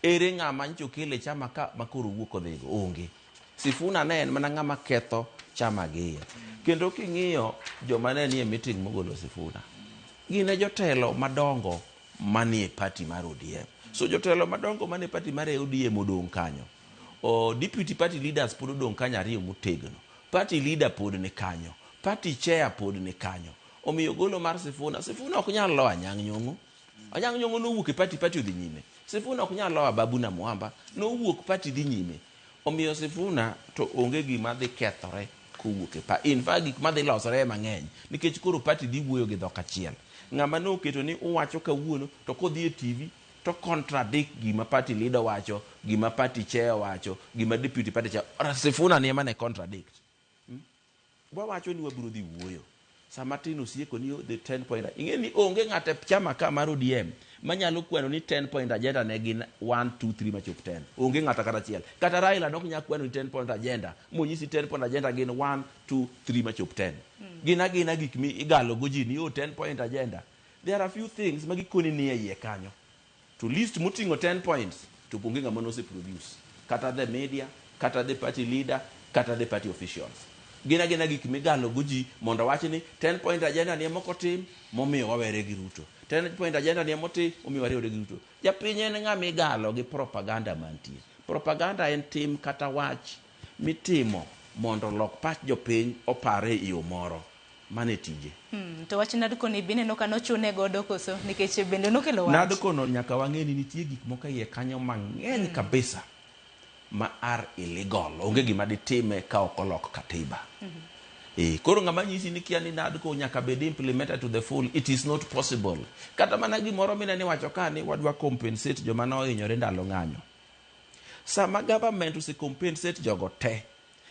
Ere ng'ama ncho kele chama ka makoro wuok odhigo. Onge. Sifuna ne en mana ng'ama ketho chama gi. Kendo king'iyo joma ne nie meeting mogolo Sifuna, gine jotelo madongo manie party mar ODM. So jotelo madongo manie party mar ODM odong kanyo. Deputy party leaders pod odong kanyo ariyo motegno. Party leader pod ni kanyo. Party chair pod ni kanyo. Omiyo golo mar Sifuna ok nyal lo Anyang' Nyong'o. Anyang' Nyong'o nowuok e party odhi nyime. Sifuna ok nyal lo Ababu Namwamba, nowuok party dhi nyime. Omiyo Sifuna to onge gima dhi kethore kowuok e party. In fact gik madhi losore mang'eny nikech koro party dhi wuoyo gi dhok achiel. Ng'ama noketo ni uwacho kawuono to kodhi e TV to contradict gima party leader wacho, gima party chair wacho, gima deputy party chair. Sifuna ni ema ne contradict. Wawacho ni wabiro dhi wuoyo. Samatino sieko ni the 10 point. Ing'e ni onge ng'ate chama ka mar ODM manyalo kwano ni 10 point agenda ne gin 1 2 3 machop 10. Onge ng'ata kata achiel. Kata Raila nok nya kwano ni 10 point agenda. Monyisi 10 point agenda gin 1 2 3 machop 10. Gina gik mi igalo go ji ni 10 point agenda. There are few things magikoni ni e kanyo. To list mutingo 10 points to onge ng'ama no se produce. Kata the media, kata the party leader, kata the party officials. Gina gik migalo guji mondo wachi ni 10 point agenda ni moko tim momiyo wawere gi Ruto. 10 point agenda ni moti omiyo wawere gi Ruto. Japiny en ng'ama igalo gi propaganda mantie. Propaganda en tim kata wach mitimo mondo lok pach jopiny opare yo moro. Mane tije. To wach Nadco ni bine no kanochune godo koso nikech bende nokelo wach. Nadco no nyaka wang'e ni nitie gik moko iye kanyo mang'eny kabisa ma are illegal. Onge gima ditime ka ok olok katiba. Koro ng'ama nyisi ni kia ni NADCO nyaka bed implemented to the full, it is not possible. Kata mana gimoro mineni wacho ka ni wadwa compensate joma nohinyore ndalo ng'anyo. Sama government ose compensate jogo te,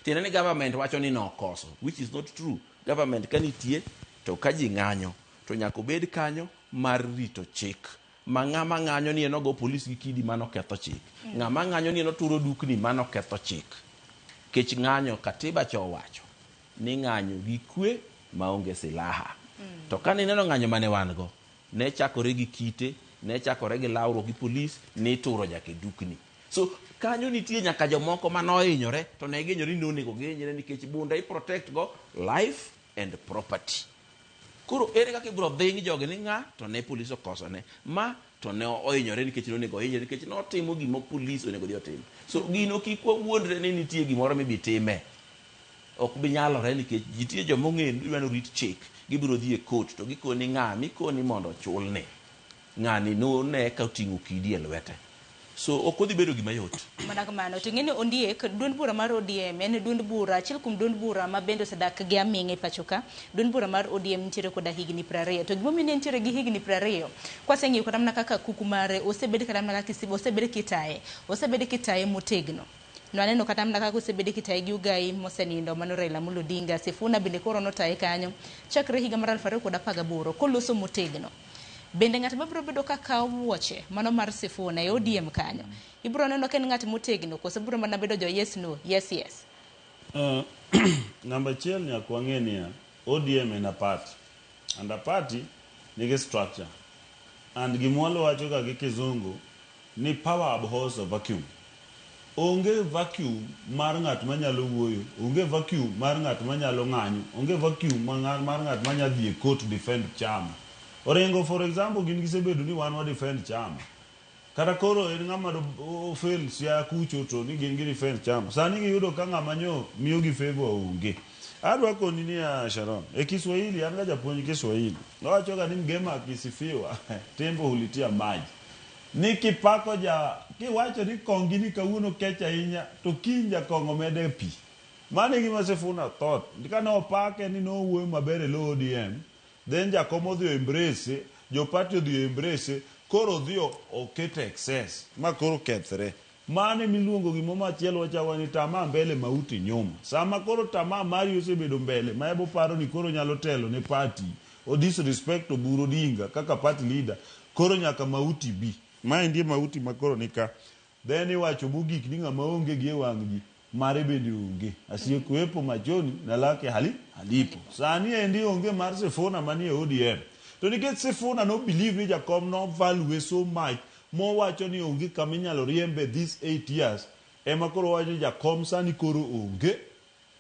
tiende ni government wacho ni nokoso, which is not true. Government ka nitie to ka ji ng'anyo to nyaka obed kanyo mar rito chik. Ma ng'ama ng'anyo ni eno go polis gi kidi mano ketho chik. Ng'ama ng'anyo ni eno turo dukni mano ketho chik. Kech ng'anyo katiba cho wacho ni ng'anyo gi kwe maonge silaha. To ka nineno ng'anyo mane wan go, ne chakore gi kite, ne chakore gi lawruok gi polis, ni turo jake dukni. So kanyo nitie nyaka jomoko manohinyore, to ne gihinyore ni onego gihinyore nikech bunda i protect go life and property. Koro ere kaka ibro dhingi jogi ni ng'a to ne polis okoso ne, ma to ne ohinyore nikech onego ohinyore nikech notimo gimo polis onego dhi otim. So gino kik wawuondre ni nitie gimoro mibi time. Ok bi nyalore nikech nitie joma ong'eyo dwaro rit chik, gibiro dhi e court to gikoni ng'a mikoni mondo chulne. Ng'ani ne ka oting'o kidi e lwete. So ok odhi bedo gima yot. Mana kamano to ng'eni Ondiek, duond bura mar ODM en duond bura achiel kuom duond bura ma bende osedak gi aming'a e pacho ka. Duond bura mar ODM nitiere koda higni 20. To gimomiyo ne nitiere gi higni 20, kwaseng'iyo kata mana kaka kuku mare osebed kata mana kaka osebed kitaye motegno. No aneno kata mana kaka osebed kitaye gi ugai mosenindo mano Raila Amolo Odinga. Sifuna bende koro notaye kanyo chakre higa mar 2018 koloso motegno. Bende ng'at mabiro bedo ka kawo wuoche mano mar Sifuna e ODM kanyo, ibiro neno ka en ng'at motegno koso biro mana bedo jo yes no yes yes. Namba achiel nyaka wang'e niya, ODM en a party and a party nigi structure and gimwalo wacho ka gi kizungu ni power abhors a vacuum. Onge vacuum mar ng'at manyalo wuoyo, onge vacuum mar ng'at manyalo ng'anyo, onge vacuum mar ng'at manyalo dhi e court defend chama. Orengo for example gin gisebedo ni wan wa defend chama. Kata koro en ng'ama do fail sia kucho to ni gin gi defend chama. Sani giyudo ka ng'ama nyo miyo gi favor onge. Adwa koni ni ya Sharon. E Kiswahili an ga japuonj Kiswahili. Nowacho ga ni mgema akisifiwa tembo hulitia maji. Ni kipako ja kiwacho ni kongi ni kawuono kech ahinya to kinja kongo mede pi. Mane gima Sifuna thought. Ndikane opake ni nowuoyo maber e lo ODM. Then Jacomo odhi embrace, jo party odhi embrace, koro odhi okete excess, ma koro kethre. Mane miluongo gimo machielo wachawa ni tamaa mbele mauti nyuma. Sama koro tamaa mari osebedo mbele, ma ebo paro ni koro nyalo telo ne party, o disrespect Oburu Odinga kaka party leader, koro nyaka mauti bi. Ma ndiye mauti makoro nika. Then iwacho bugik ni ng'ama onge gi e wang' ji. Mare bende onge. Asiyekuwepo machoni na lake halipo. Sani endi onge mar Sifuna manie ODM. To nikech Sifuna no believe ni Jakom no value so much, mo wacho ni onge kama inyalo riembe this 8 years, ema koro wacho Jakom sani koro onge,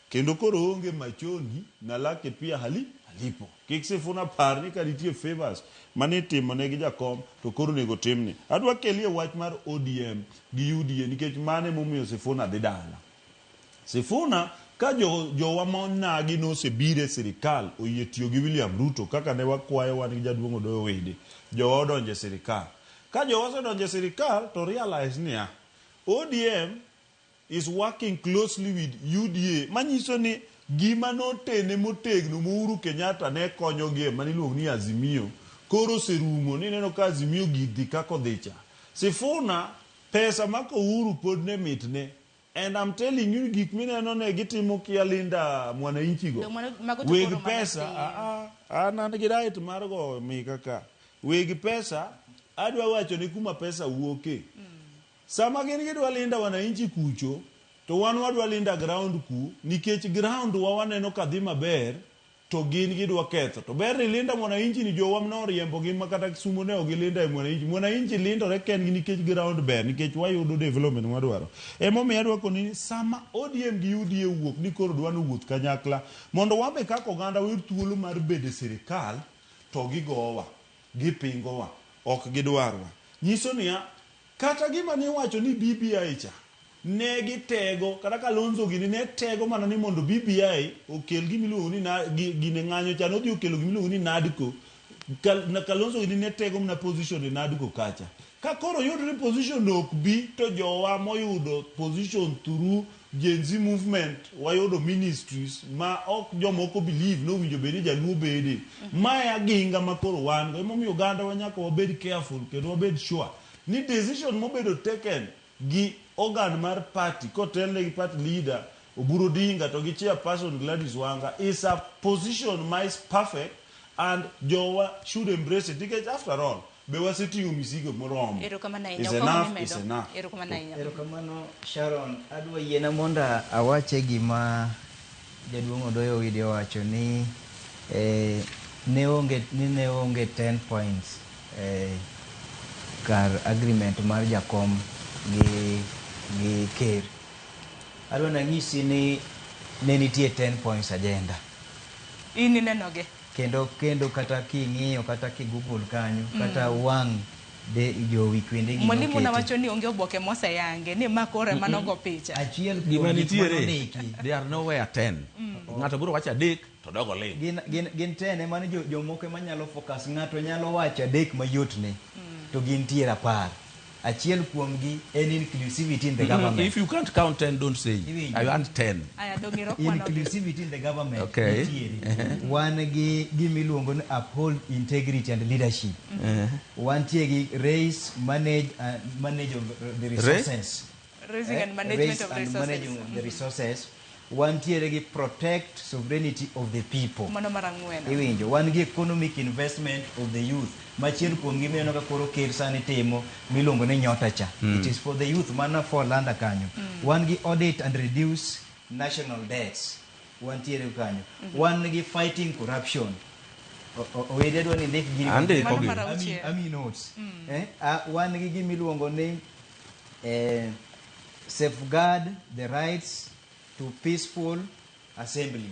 kendo koro onge machoni na lake pia halipo. Kik Sifuna par ni ka nitie favors mane timone gi Jakom to koro nego timni. Adwa kelie wach mar ODM gi UDA nikech mane momiyo Sifuna dhi dala. Sifuna ka jowa monagi nosebire sirikal oyie tiyo gi William Ruto kaka ne wakwayo wan gi jaduong' Odoyo Wede, jowa odonje sirikal. Ka jowa osedonje sirikal to realize niya, ODM is working closely with UDA, manyiso ni gima notene motegno Uhuru Kenyatta ne konyogie maniluongo ni Azimio koro serumo ni neno ka Azimio gidhi kako dhicha. Sifuna pesa mako Uhuru pod ne mitne. And I'm telling you, gik mineno ne gitimo kia Linda Mwananchi go. Weg pesa, ana nigi right mar go mi kaka. Weg pesa, adwa wacho ni kuma pesa wuoke. Sama gin gidwa Linda Mwananchi kucho, to wan wadwa Linda ground ku, nikech ground wa waneno kadhi maber, to gin gidwa ketho. To ber ni Linda Mwananchi ni jowa mno riembo gi makata Kisumu ne ogi Linda e Mwananchi. Mwananchi lindore ken gi nikech ground ber, nikech wayudo development mwadwaro. Emo mi adwa koni sama ODM gi UDA wuok ni koro dwano wuoth kanyakla mondo wambe kako oganda wayud thuolo mar bede sirikal to gigowa, gipingowa, ok gidwarwa. Nyiso niya, kata gima ni wacho ni BBI cha ne gitego kata Kalonzo gini ne tego mana ni mondo BBI okel gimiluongo ni gine ng'anyo cha nodhi okelo gimiluongo ni NADCO. Kalonzo gini ne tego mna position e NADCO kacha. ka koro yudre position ok bi to jowa moyudo position through Gen Z movement wayudo ministries ma ok jomoko believe no winjo bedi jaluo bede mae aginga makoro wan go emomiyo oganda wanyaka wabed careful kendo wabed sure ni decision mobedo taken gi organ mar party kotelne gi party leader Oburu Odinga to gi chairperson Gladys Wanga is a position ma is perfect and jowa should embrace it because after all be wasetingo misigo moromo. Is enough. Erokamano Sharon, adwa yiena monda awache gima jaduong' Odoyo Wide owacho ni ne onge 10 points kar agreement mar jakom gi ker. Adwa nanyisi ni ne nitie 10 points agenda. Ini nenoge. Kendo kata king'iyo kata kigoogle kanyo kata wang' de jowi kwende gi mwalimu na wacho ni onge oboke moseyange ni makore manogo picha achiel gima nitiere they are nowhere 10 ng'ato biro wacho adek to dogo ling gin 10 ema ni jomoko manyalo focus ng'ato nyalo wacho adek mayot ne to gin tiere 10 achiel kuomgi en inclusivity in the government. If you can't count 10, don't say. I want 10. Inclusivity in the government. Okay. One miluongo ni uphold integrity and leadership. One tiegi raise, manage the resources. Raising and management of resources. Managing the resources. One tiegi protect sovereignty of the people. Mano marang'wen. Iwinjo. One gi economic investment of the youth. Machiel kuom gi meno ka koro ker sani timo milongo ni nyota cha. It is for the youth mana for landa kanyo. One gi audit and reduce national debts. One tiere kanyo. One gi fighting corruption. Owede dwa ni ndek gini. Ande kogi. Ami notes. One gi milongo ni safeguard the rights to peaceful assembly.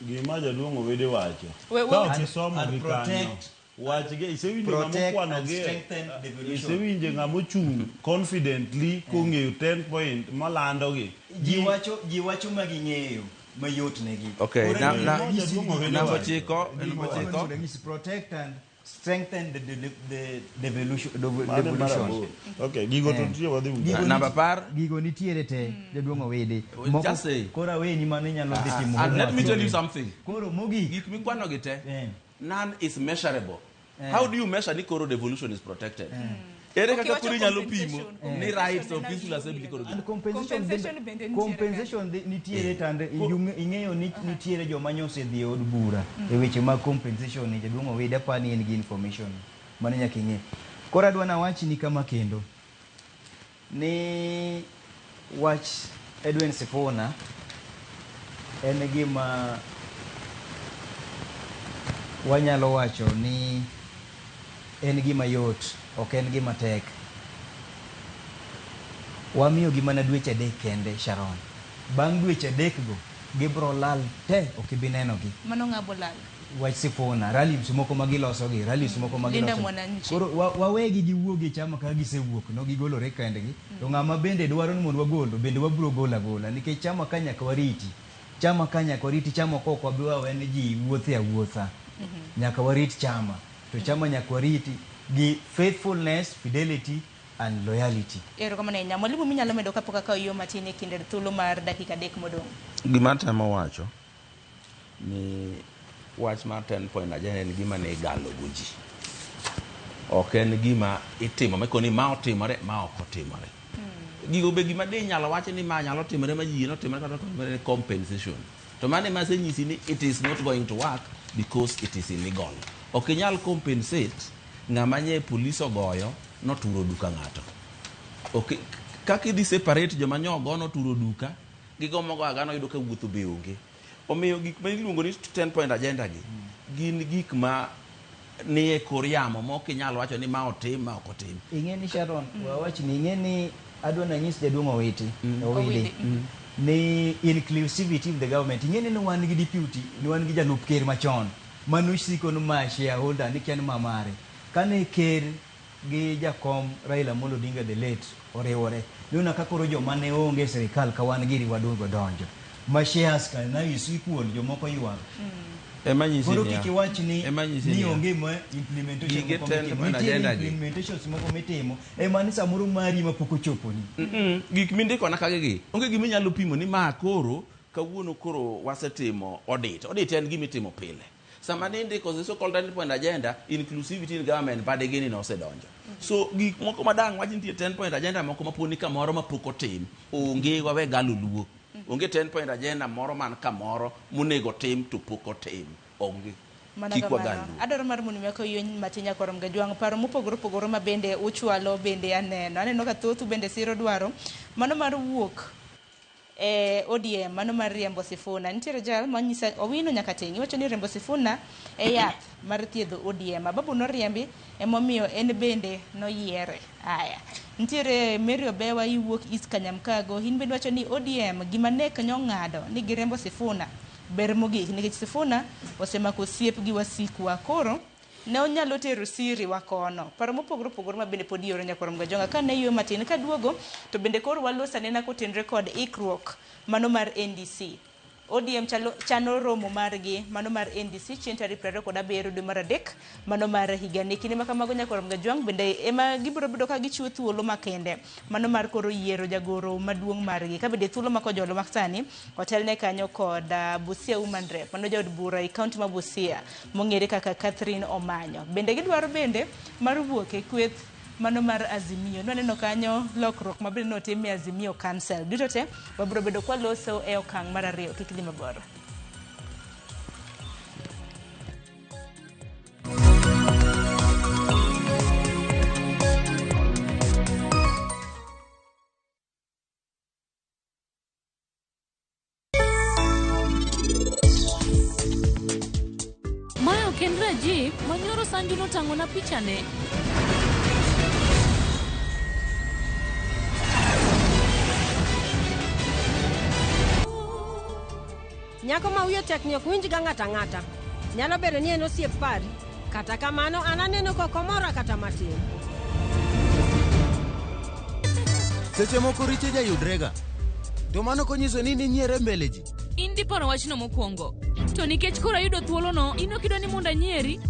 Gima jaduong' Owede wacho ka kisomo gi kanyo wachge isewinjo ng'amokwanoge isewinjo ng'amochung' confidently kong'eyo 10 point malandogi ji wacho maging'eyo mayot negi. Okay, number chiko protect and strengthen the devolution. Okay, gigo to tiyo wadhi number par gigo nitiere te jaduong' Owede just say kora weni mane nyalo dhi timo. And let me tell you something. Koro mogi gik mikwano gi te none is measurable. How do you measure ni koro devolution is protected? Ere kaka kuri nyalo pimo ni rights of peaceful assembly koro compensation nitiere tande ing'eyo ni nitiere joma nyose dhi od bura e weche mag compensation ni jaduong' Owede pani en gi information mane nyaka ing'e. Koro adwa na wachi ni kama kendo ni wach Edwin Sifuna en gima wanyalo wacho ni en gima yot ok en gima tek. Wamiyo gi mana dweche adek kende Sharon. Bang' dweche adek go gibro lal te ok ibi neno gi. Mano ng'abo lal. Wach Sifuna rallies moko magiloso gi rallies moko magiloso. Koro wawegi giwuogi chama ka gisewuok no gigolore kendgi. To ng'ama bende dwaro ni mondo wagolo bende wabro gola nikech chama ka nyaka wariti. Chama ka nyaka wariti chama ko ok wabi wawen ji wuothe awuotha. Nyaka warit chama. To chama nyaka wariti gi faithfulness, fidelity and loyalty. Erokamano ahinya. Mwalimu minyalo medo kapok akawo yo matin e kinde thuolo mar dakika 3 modong'. Gima temo wacho ni wach mar 10 point agenda en gima ne igalo guji. Ok en gima itimo mekoni ma otimore ma ok otimore. Gigo be gima de nyalo wacho ni ma nyalo timore ma ji no timore kata compensation. To mane masenyisi ni it is not going to work because it is illegal. Ok inyal compensate ng'ama nye police ogoyo noturo duka ng'ato. Okay, kaka idhi separate joma nyogo noturo duka gi gomo go agano yudo ka wuotho be onge. Omiyo gik ma iluongo ni 10 point agenda gi gin gik ma ni e kor yamo mok inyal wacho ni ma otim ma ok otim. Ing'e ni Sharon wawach ni ing'e ni adwa na nyis jaduong' Owede ni inclusivity in the government. Ing'e ni wan gi deputy ni wan gi jalup ker machon manusiko no ma shareholder ni ken mamare kane ker gi jakom Raila Amolo Odinga the late oriwore nuna ka koro joma ne onge sirikal ka wan giri wadongo donjo ma shares ka na isi kuon jomoko ywak Koro kik iwach ni onge Gige tend point agenda gi. implementations moko mitimo ema ni samoro mari ma pok ochoponi. Gik mindiko na kagegi onge gima inyalo pimo ni ma koro kawuono koro wasetimo audit en gima itimo pile. Sama nindiko the so called 10 point agenda, inclusivity in government bade gini no osedonjo. So gik moko madang wachi nitie 10 point agenda moko maponi kamoro mapok otim onge wawe galuluo. Onge 10 point agenda moro man kamoro monego tim to pok otim onge. Adoro mar mondo meko yony matinya korom ga jwang paro mopogore opogore ma bende uchwalo bende aneno ka thoth bende siro dwaro mano mar wuok ODM mano mar riembo Sifuna. Nitiere jal manyisa owino nyaka tingi wacho ni riembo Sifuna yath mar thiedho ODM. Babu no riembi emomiyo en bende noyiere. Aya nitiere Mary Obewa iwuok East Kanyamkago hin bende wacho ni ODM gima nek nyong'ado ni girembo Sifuna ber mogik nikech Sifuna osemako osiep gi wasikwa koro ne onyalo tero siri wa kono. Paro mopogore opogore ma bende pod yore nyakorom ga jonga ka ne yo matin ka duogo to bende koro walosane na kotenre kod ikruok mano mar NDC. ODM chano romo margi mano mar NDC chieng' tarik 27 dwe mar adek mano mar higani. Kinde ma kamago nyakorom ga jwang bende ema gibiro bedo ka gichiwo thuolo makende mano mar koro yiero jagoro maduong' margi ka bende thuolo makojolo maksani otelne kanyo kod Busia Women Rep mano jaod bura e kaunti ma Busia mong'ere kaka Catherine Omanyo. Bende gidwaro bende mar wuok e kweth mano mar Azimio. Nwaneno kanyo lokruok mabende notim e Azimio Council. Duto te wabiro bedo kwa loso e okang' mar ariyo kik dhi mabor. Mayo Kendra Jeep manyoro Sanju notang'ona pichane. Nyako ma wiye tek ni ok winj ga ng'ata ng'ata. Nyalo bedo ni en osiep pari. Kata kamano an aneno kokomora kata matin. Seche moko riche jayudrega. To mano konyiso ni nyiere mbele ji. In diparo wachno mokwongo. To nikech koro ayudo thuolono, in ok idwa ni mondo anyieri.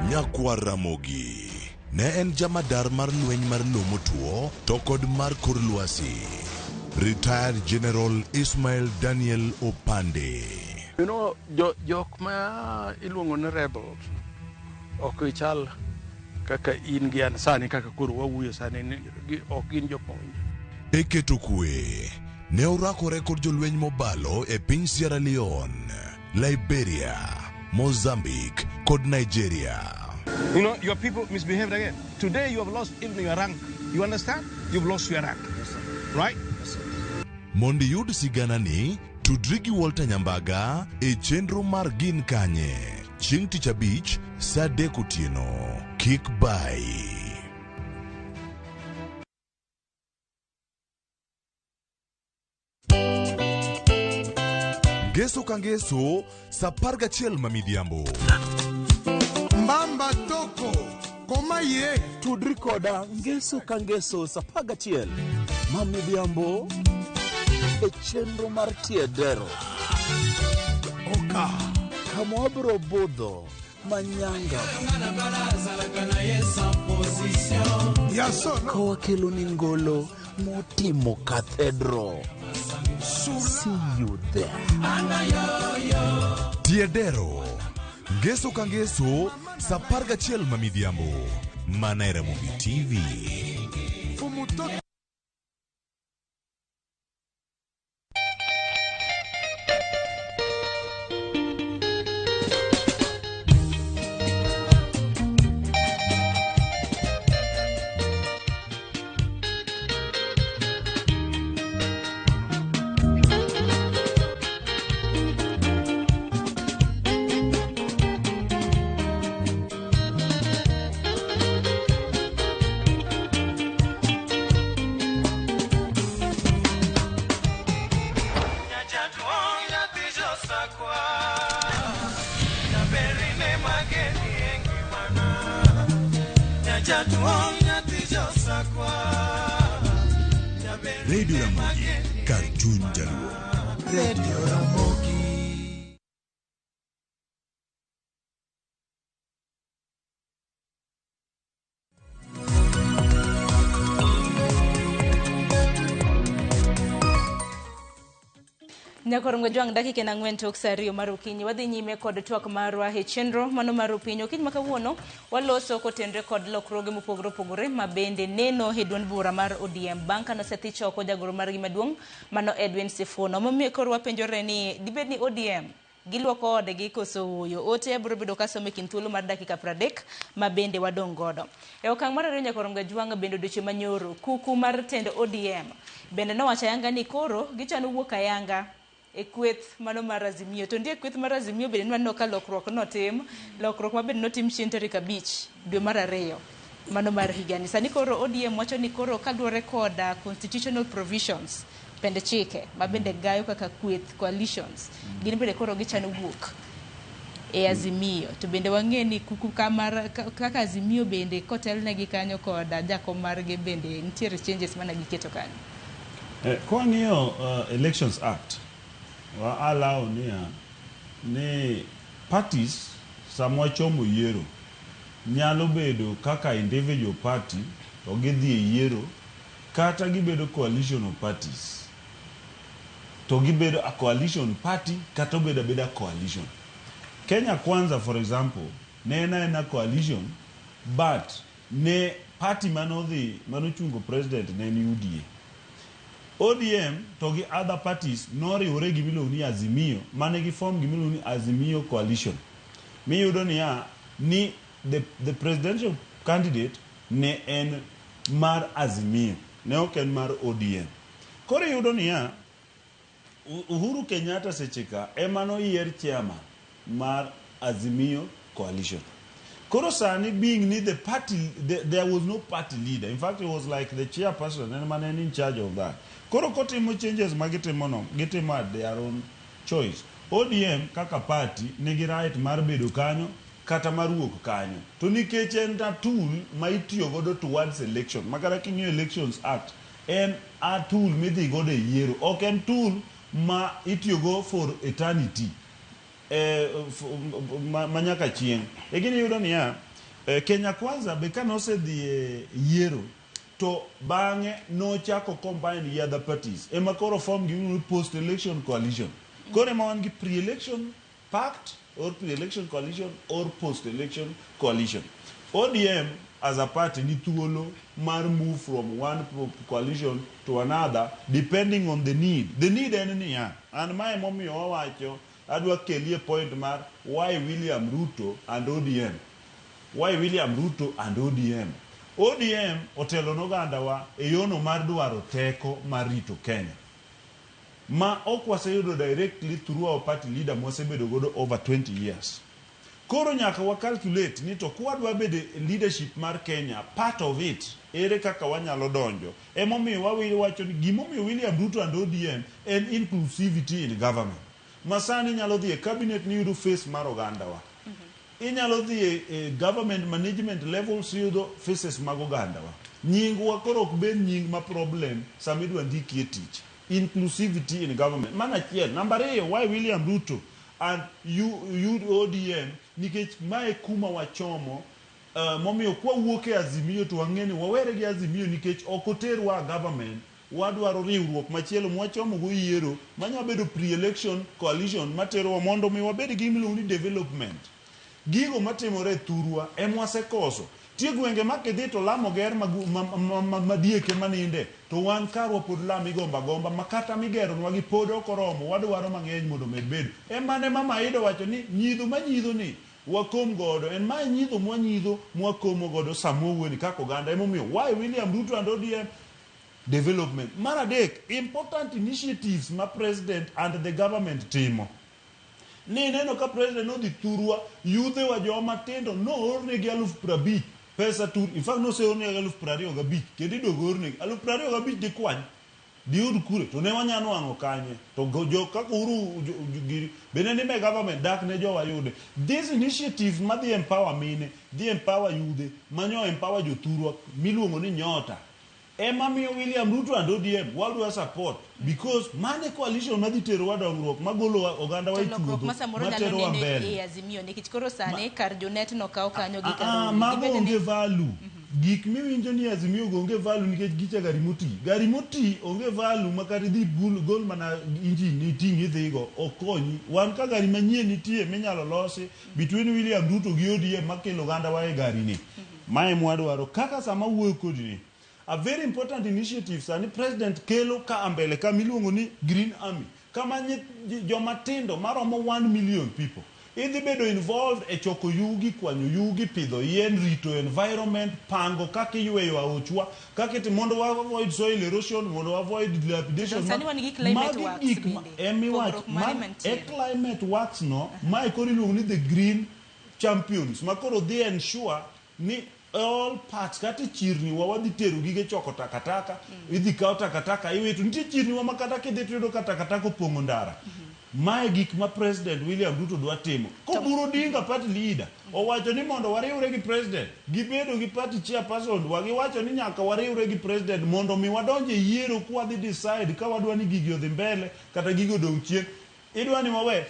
Nyakwar Ramogi ne en jamadar mar lweny mar lomo tuo to kod mar kor lwasi. Retired General Ismail Daniel Opande. You know, jok ma iluongo ni rebels ok ichal kaka in gi an sani kaka koro wawuoyo sani ok gin jomonj. Eketo kwe ne orakore kod jolweny mobalo e piny Sierra Leone, Liberia, Mozambique kod Nigeria. You know, your people misbehaved again. Today you have lost even your rank. You understand? You've lost your rank. Yes, sir. Right? Yes, sir. Mondi yud sigana ni tudri gi Walter Nyambaga e chenro mar Gin Kanye. Chieng' tich abich saa 3 otieno. Kik bai. Ngeso ka ngeso saa 11 mamidhiambo. Mbamba toko koma ye tudri koda ngeso ka ngeso saa 11 mamidhiambo e chenro mar tiedero oka kama wabro budho manyanga kowa kelo ni ngolo motimo kathedro. See you there. Tiedero ngeso ka ngeso saa 11 mamidhiambo mana e Ramogi TV. Radio Ramogi, kar chuny jaluo. Radio Ramogi. Nyakorongo jwang dakika na ng'wen tok saa ariyo mar okinyi wadhi nyime kod twak marwa e chenro mano mar piny okinyi ma kawuono waloso kotenre kod lokruoge mopogore opogore ma bende neno e duond bura mar ODM bang' kane osethich oko jagoro margi maduong' mano Edwin Sifuna. Momiyo koro wapenjore ni dibed ni ODM giluoko odegi koso wuoyo. Ote abiro bedo kasome kin thuolo mar dakika 30 ma bende wadong' godo. E okang' mar ariyo Nyakorongo jwang bende odiochieng' manyoro kuku mar tend ODM bende nowacho ayanga ni koro gichano wuok ayanga e kweth mano mar Azimio. To ndie kweth mar Azimio bende nwanno ka lokruok notim, lokruok ma bende notim chieng' tarik 5 dwe mar 2 mano mar higani. Sani koro ODM wacho ni koro kaluwore kod constitutional provisions pende chike ma bende gayo kaka kweth coalitions gin bende koro gichano wuok e Azimio. To bende wang'e ni kuku kamar kaka Azimio bende kotelnegi kanyo kod jakom margi bende nitiere changes mana giketo kanyo. Kwa ng'iyo Elections Act wa allow ni parties samwa chomo yiero nyalo bedo kaka individual party to gidhi e yiero kata gibedo coalition of parties to gibedo a coalition party kata obedo beda coalition. Kenya Kwanza for example ne en coalition but ne party manochungo president ne en UDA. ODM to gi other parties noriwore gimiluongo ni Azimio mane gi form gimiluongo ni Azimio coalition. Miyudo ni the presidential candidate ne en mar Azimio, ne ok en mar ODM. Koro yudo niya Uhuru Kenyatta secheka emano yier chairman mar Azimio coalition. Koro sani being ni the party there was no party leader. In fact it was like the chairperson and man in charge of that. Koro kotimo changes magitimo at their own choice. ODM kaka party nigi right mar bedo kanyo kata mar wuok kanyo. To nikech en tool ma itiyo godo towards election. Makara kinyo Elections Act en a tool midhi godo e yiero. Ok en tool ma itiyo go for eternity. Manyaka chieng. Egini yudo niya Kenya Kwanza be kanosedhi yiero to bang'e nochako combine the other parties. Ema koro form gi post election coalition. Koro ema wan gi pre-election pact or pre-election coalition or post election coalition. ODM as a party ni thuolo mar move from one coalition to another depending on the need. The need en niya and my mommy wawacho adwa kelie point mar why William Ruto and ODM. Why William Ruto and ODM? ODM otelo noganda wa e yono mar dwaro teko mar rito Kenya. Ma okwaseyudo directly through our party leader mosebedo godo over 20 years. Koro nyaka wa calculate ni to kwadwa bede leadership mar Kenya, part of it, ere kaka wanyalo donjo. Emomiyo wacho ni gimomiyo William Ruto and ODM en inclusivity in government. Masani nyalo dhi e cabinet ni yudo face mar oganda wa. Inyalo dhi e government management levels yudo faces mag oganda wa. Nying wa koro ok ben nying ma problem samidwa ndiki e tich. Inclusivity in government. Mana chiel. Number 2, why William Ruto and you ODM nikech mae kuma wachomo momiyo kwa wuoke Azimio to wang'eni wawere gi Azimio nikech okoterwa government wadwaro riwruok machielo mwachomo go yiero manya bedo pre-election coalition matero mondo mi wabed gi miluongo ni development. Gigo matimore thurwa emwasekoso. Tie gwenge makidhi to lamo ger madieke maninde to wan karwa pod lami gomba makata migero nwa gi pod okoromo wadwaro mang'eny mondo med bedo. Emane mama ido wacho ni nyidho manyidho ni wakom godo en ma nyidho mwanyidho mwakomo godo samowuoni kako ganda emomiyo why William Ruto and ODM development. Mar adek, important initiatives ma president and the government timo. Ni neno ka president no di thurwa yudhe wa joma tindo no orne gi 50,000 pesa tur. In fact no se orne gi 25,000 kendo idogorne 25,000 di kwany diud kure to ne wanyano wango kanye to jo kakuru bende ni me government dak ne jo wayude these initiatives madhi empower mine dhi empower youth manyo empower jothurwa miluongo ni nyota ema miyo William Ruto and ODM wadwa support because mane coalition madhi tero wadongruok magolo oganda wa itudo matero wa mbele Azimio nikech koro sane kar jonet no kaw kanyo gi kar mago onge value gik miwinjo ni Azimio onge value nikech gicha gari moti onge value makati dhi gol mana engine itingi dhigo okonyi wan ka gari manyien nitie minyalo losi between William Ruto gi ODM makelo oganda wa e gari ni mae mwadwaro kaka sama wuoyo kodini a very important initiative sani president kelo ka ambele ka miluongo ni Green Army kama joma tindo maromo 1 million people idhi bedo involved e choko yugi kwanyo yugi pidho yien rito environment pango kaka yweyo aochwa kaka mondo wa avoid soil erosion mondo avoid dilapidation sani wan gi climate works climate works no mai kori luongo ni the green champions makoro dhi ensure ni all parts kata chirni wa wadhi tero gige choko takataka idhi kaw takataka iwetu nitie chirni wa makata kidhi tero takataka opong'o ndara mae gik ma president William Ruto dwa timo koburo dinga party leader owacho ni mondo wariwre gi president gibedo gi party chairperson wagiwacho ni nyaka wariwre gi president mondo mi wadonje yiero kwa dhi decide ka wadwa ni gigi odhi mbele kata gigo dong chien idwa ni mawe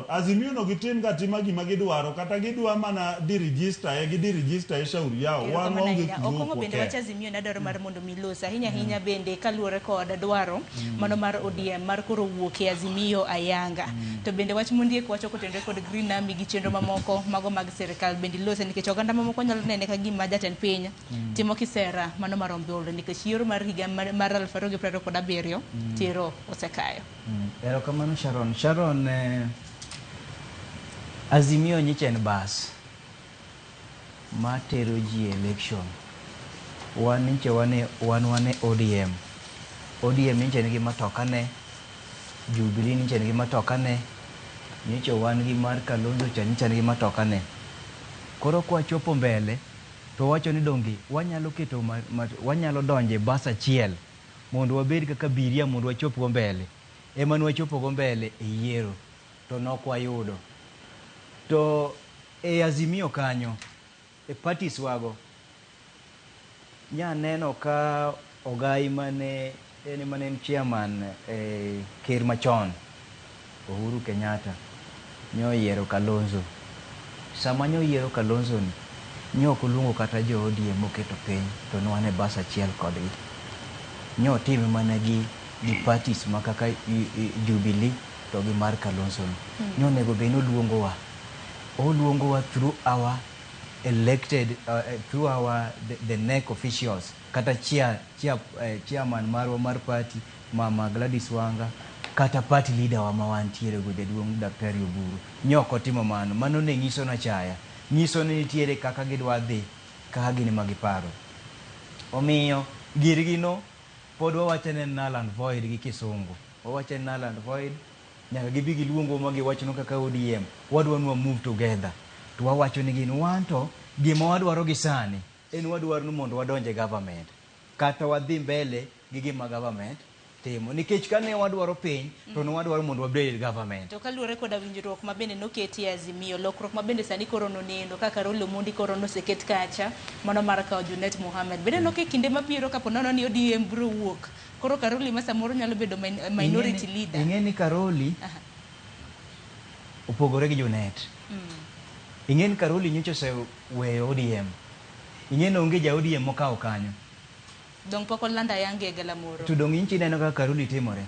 Azimio no gitim gatima gima gidwaro kata gidwa mana di register e shauri yao wan onge okongo bende wacha Azimio na dwaro mar mondo milosa hinya bende kaluore kod dwaro mano mar ODM mar koro wuok e Azimio ayanga to bende wach mondiek wacho kotendre kod Green Army gi chenro mamoko mago mag sirkal bende losa nikech oganda mamoko nyalo nene ka gima jatend piny timo kisera mano mar ombolo nikech yiero mar higa mar 2027 tiro osekayo. Erokamano Sharon Azimio nyichen bas matero ji election wan niche wane ODM niche nigi matoka ne Jubilee niche nigi matoka ne niche wan gi mar Kalonzo niche nigi matoka ne koro kwa chopo mbele to wacho ni dongi wanyalo donje bas achiel mondo wabed kaka biria mondo wachop go mbele ema wachopo go mbele e yiero to nok wayudo to e Azimio kanyo e parties wago nya neno ka ogai mane en chairman ker machon Uhuru Kenyatta nyo yiero Kalonzo sama nyo yiero Kalonzo ni nyo kulungo kata jo ODM oketo piny to nwane bas achiel kodgi nyo time mana gi parties makaka Jubilee to gi mar Kalonzo nyo nego beno oluongowa through our elected through our the NEC officials kata chairman marwa mar party Mama Gladys Wanga kata party leader wa mawantiere go jaduong' Daktari Oburu nyoko timo mano ne nyiso na chaya nyiso ni nitiere kaka gidwa dhi kaka gini magiparo omiyo girgino pod wawachane null and void gi kisungu wawachane null and void nyaka gibi giluongo ma giwachno kaka ODM wadwa nwa move together to wawacho ni gin wanto gima wadwaro gi sani en wadwaro ni mondo wadonje government kata wadhi mbele gi gima government timo nikech kane wadwaro piny to ne wadwaro mondo wabed government to kaluore kod winjruok ma bende noketi e Azimio lokruok ma bende sani koro nonendo kaka Rolo Mondi koro noseket kacha mano mar kawo Junet Mohammed bende noke kinde mabiro kapo nono ni ODM biro wuok koro Karoli ma samoro nyalo bedo minority leader ing'eni Karoli opogore gi Junet ing'eni Karoli nyocha oseweyo ODM ing'eni onge ja ODM mokawo kanyo dong poko landa yange galamoro to dong inchi neno kaka Karoli timore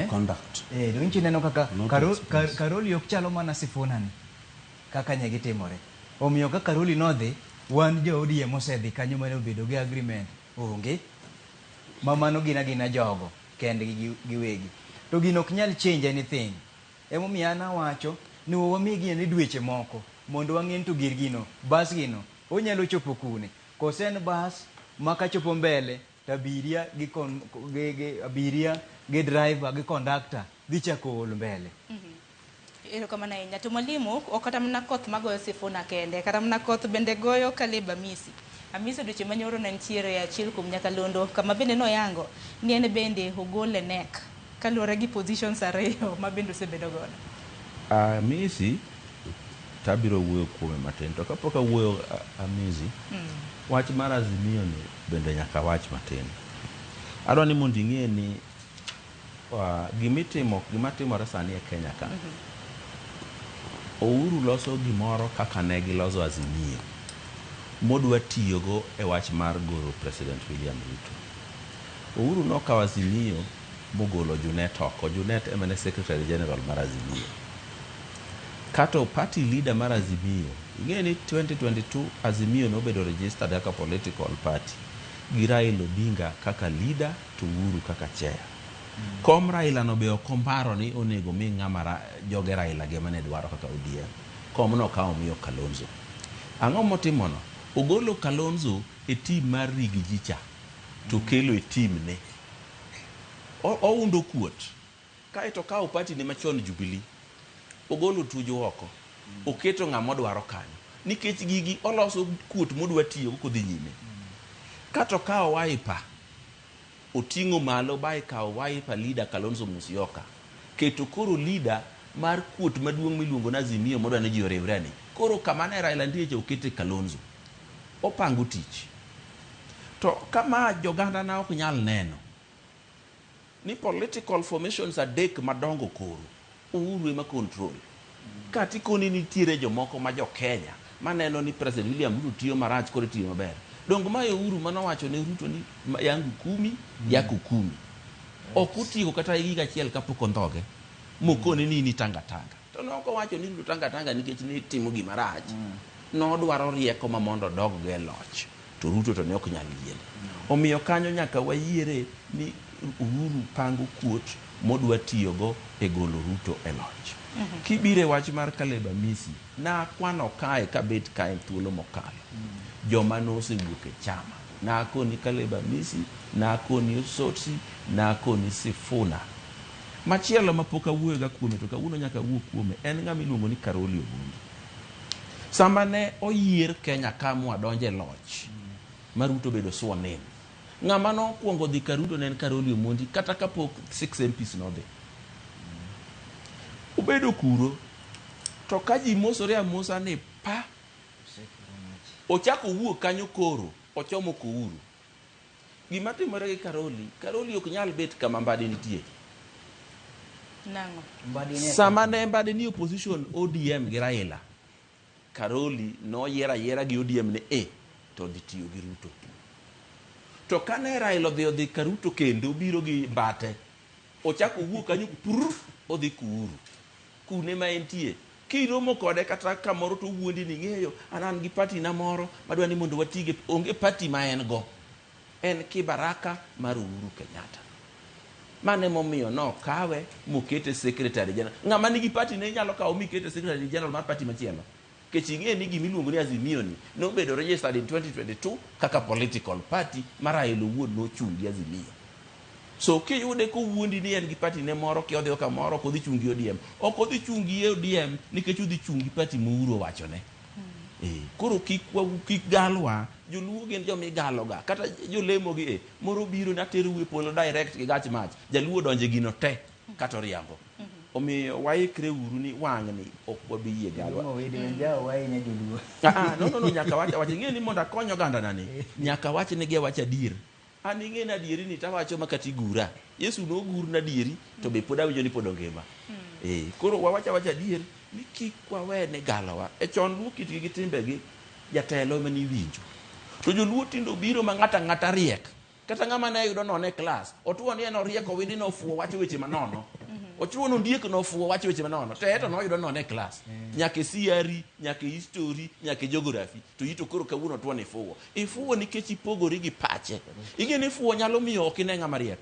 conduct dong inchi neno kaka Karoli ok chalo mana Sifuna ni kaka nyegi timore omiyo ka Karoli nodhi wan jo ODM osedhi kanyo mane obedo gi agreement onge mamano gina jogo kendgi giwegi to gino ok nyal change anything emomiyo an awacho ni wamigi ni dweche moko mondo wang'e to gir gino bas gino onyalo chopo kune kosen bas maka chopo mbele tabiria gi driver gi conductor dhi chako ol mbele erokamano ahinya to mwalimu ok kata mana koth magoyo Sifuna kende kata mana koth bende goyo Caleb Amisi Hamisa duche manyoro ne ntiere achiel kuom nyakalondo kama bende noyango ni en bende ogole nek kaluwore gi positions ariyo ma bende osebedo godo. Hamisi tabiro wuoyo kuome matin to kapok awuoyo Hamisi wach mar Azimio ni bende nyaka wach matin. Adwa ni mondo ing'e ni gimatimore sani e Kenya ka Uhuru loso gimoro kaka ne giloso Azimio modwa tiyogo e wach mar goro President William Ruto. Uhuru nokawo Azimio mogolo Junet oko. Junet emane Secretary General mar Azimio. Kato party leader mar Azimio, ing'e ni 2022 Azimio nobedo registered kaka political party gi Raila Odinga kaka leader to Uhuru kaka chair. Kom Raila no be okombaro ni onego mi ng'ama joge Raila ge mane dwaro kaka ODM. Kom no kawo miyo Kalonzo. Ang'o motimono? Ogolo Kalonzo e team mar Rigijicha to kelo e team ne. Oundo kuot. Kaeto kawo party ne machon Jubilee. Ogolo Tuju oko. Oketo ng'ama dwaro kanyo. Nikech gigi oloso kuot modwa tiyo kodhi nyime. Kato kawo Wiper. Oting'o malo bai kawo Wiper leader Kalonzo Musyoka. Keto koro leader mar kuot maduong' miluongo na Azimio modwa ne ji oriwre ni. Koro kamane Raila ndiye okete Kalonzo. Opango tich. To kama joganda na ok nyal neno ni political formations adek madongo koro Uhuru ema control. Kati koni nitiere jomoko ma jo Kenya maneno ni President William Ruto tiyo marach kore tiyo maber. Dongo ma Uhuru manowacho ne Ruto ni yangu 10 yako 10. Okutiyo kata higa achiel kapok ondhoge. Mokone ni tanga tanga. To noko wacho ni Ruto tanga tanga nikech ni timo gima rach. No dwaro rieko ma mondo dog ge loch. To Ruto to ne ok nyal yiene. Omiyo kanyo nyaka wayiere ni Uhuru pango kuot modwa tiyogo e golo Ruto e loch. Kibire wach mar Caleb Amisi na kwano kae kabet kae thuolo mokalo. Joma no osewuok e chama. Na koni Caleb Amisi, na koni Osotsi, na koni Sifuna. Machielo mapok awuoyo ga kuome to kawuono nyaka wuo kuome en ng'ama iluongo ni Karoli Omondi. Sama ne oyier Kenya kamwa donje loch ma Ruto bedo sworn in. Ng'ama no kuongo dhi Karuto ne en Karoli Omondi kata kapok 6 MPs no dhi. Ubedo kuro to kaji mosore amosa ni pa ochako wuok kanyo koro ochomo ko Uhuru. Gima timore gi Karoli ok nyal bet kama Mbadi nitie. Nango. Sama ne Mbadi ni opposition ODM gi Raila. Karoli no yiera gi ODM ne to dhi tiyo gi Ruto. To kane Raila odhi Karuto kendo biro gi Mbate. Ochako wuok kanyo odhi ku Uhuru. Kune ma entie. Kiromo kode kata kamoro to wuondi ni ng'eyo anan gi party na moro madwa ni mondo watige onge party ma en go. En Kibaraka mar Uhuru Kenyatta. Mane momiyo no kawe mukete secretary general. Ng'ama nigi party ne nyalo kawo mikete secretary general mar party machielo. Keching'e ni gimiluongo ni Azimio ni nobedo registered in 2022 kaka political party mar Raila wuon no chungi Azimio. So kiyude ko wuondi ni en gi party ne moro ki odhi ka moro ko dhi chungi ODM. Ok odhi chungi ODM nikech odhi chungi party Uhuru wachone. Koro kik galwa joluo gin jomigaloga kata jolemo gi moro biro na teru we polo direct gi gach mach jaluo donje gino te kata riambo. Omiyo waikre uru ni wang' ni ok wabiye galwa. No nyaka wach ing'e ni mondo akony oganda nani nyaka wach ne gi wach adier. An ing'e na dieri ni tawacho makati gura. Yesu no gur na dieri to be pod awinjo ni pod ongima. Koro wawacha adier ni kik wawe ne galawa. E chon luo kitgi gi timbegi jatelo mani winjo. To joluo tindo biro ma ng'ata riek. Kata ng'ama ne yudo nono e klas. Otuo ni en orieko windi no fuo wacho weche manono. Ochuo no ndiek no fuo wacho weche manono. To no yudo nono e klas. Nyake siari, nyake history, nyake geography. To ito koro kawuono tuo ni fuo. Ifuo nikech ipogori gi pache. Ing'e ni fuo nyalo miyo ok ine ng'ama riek.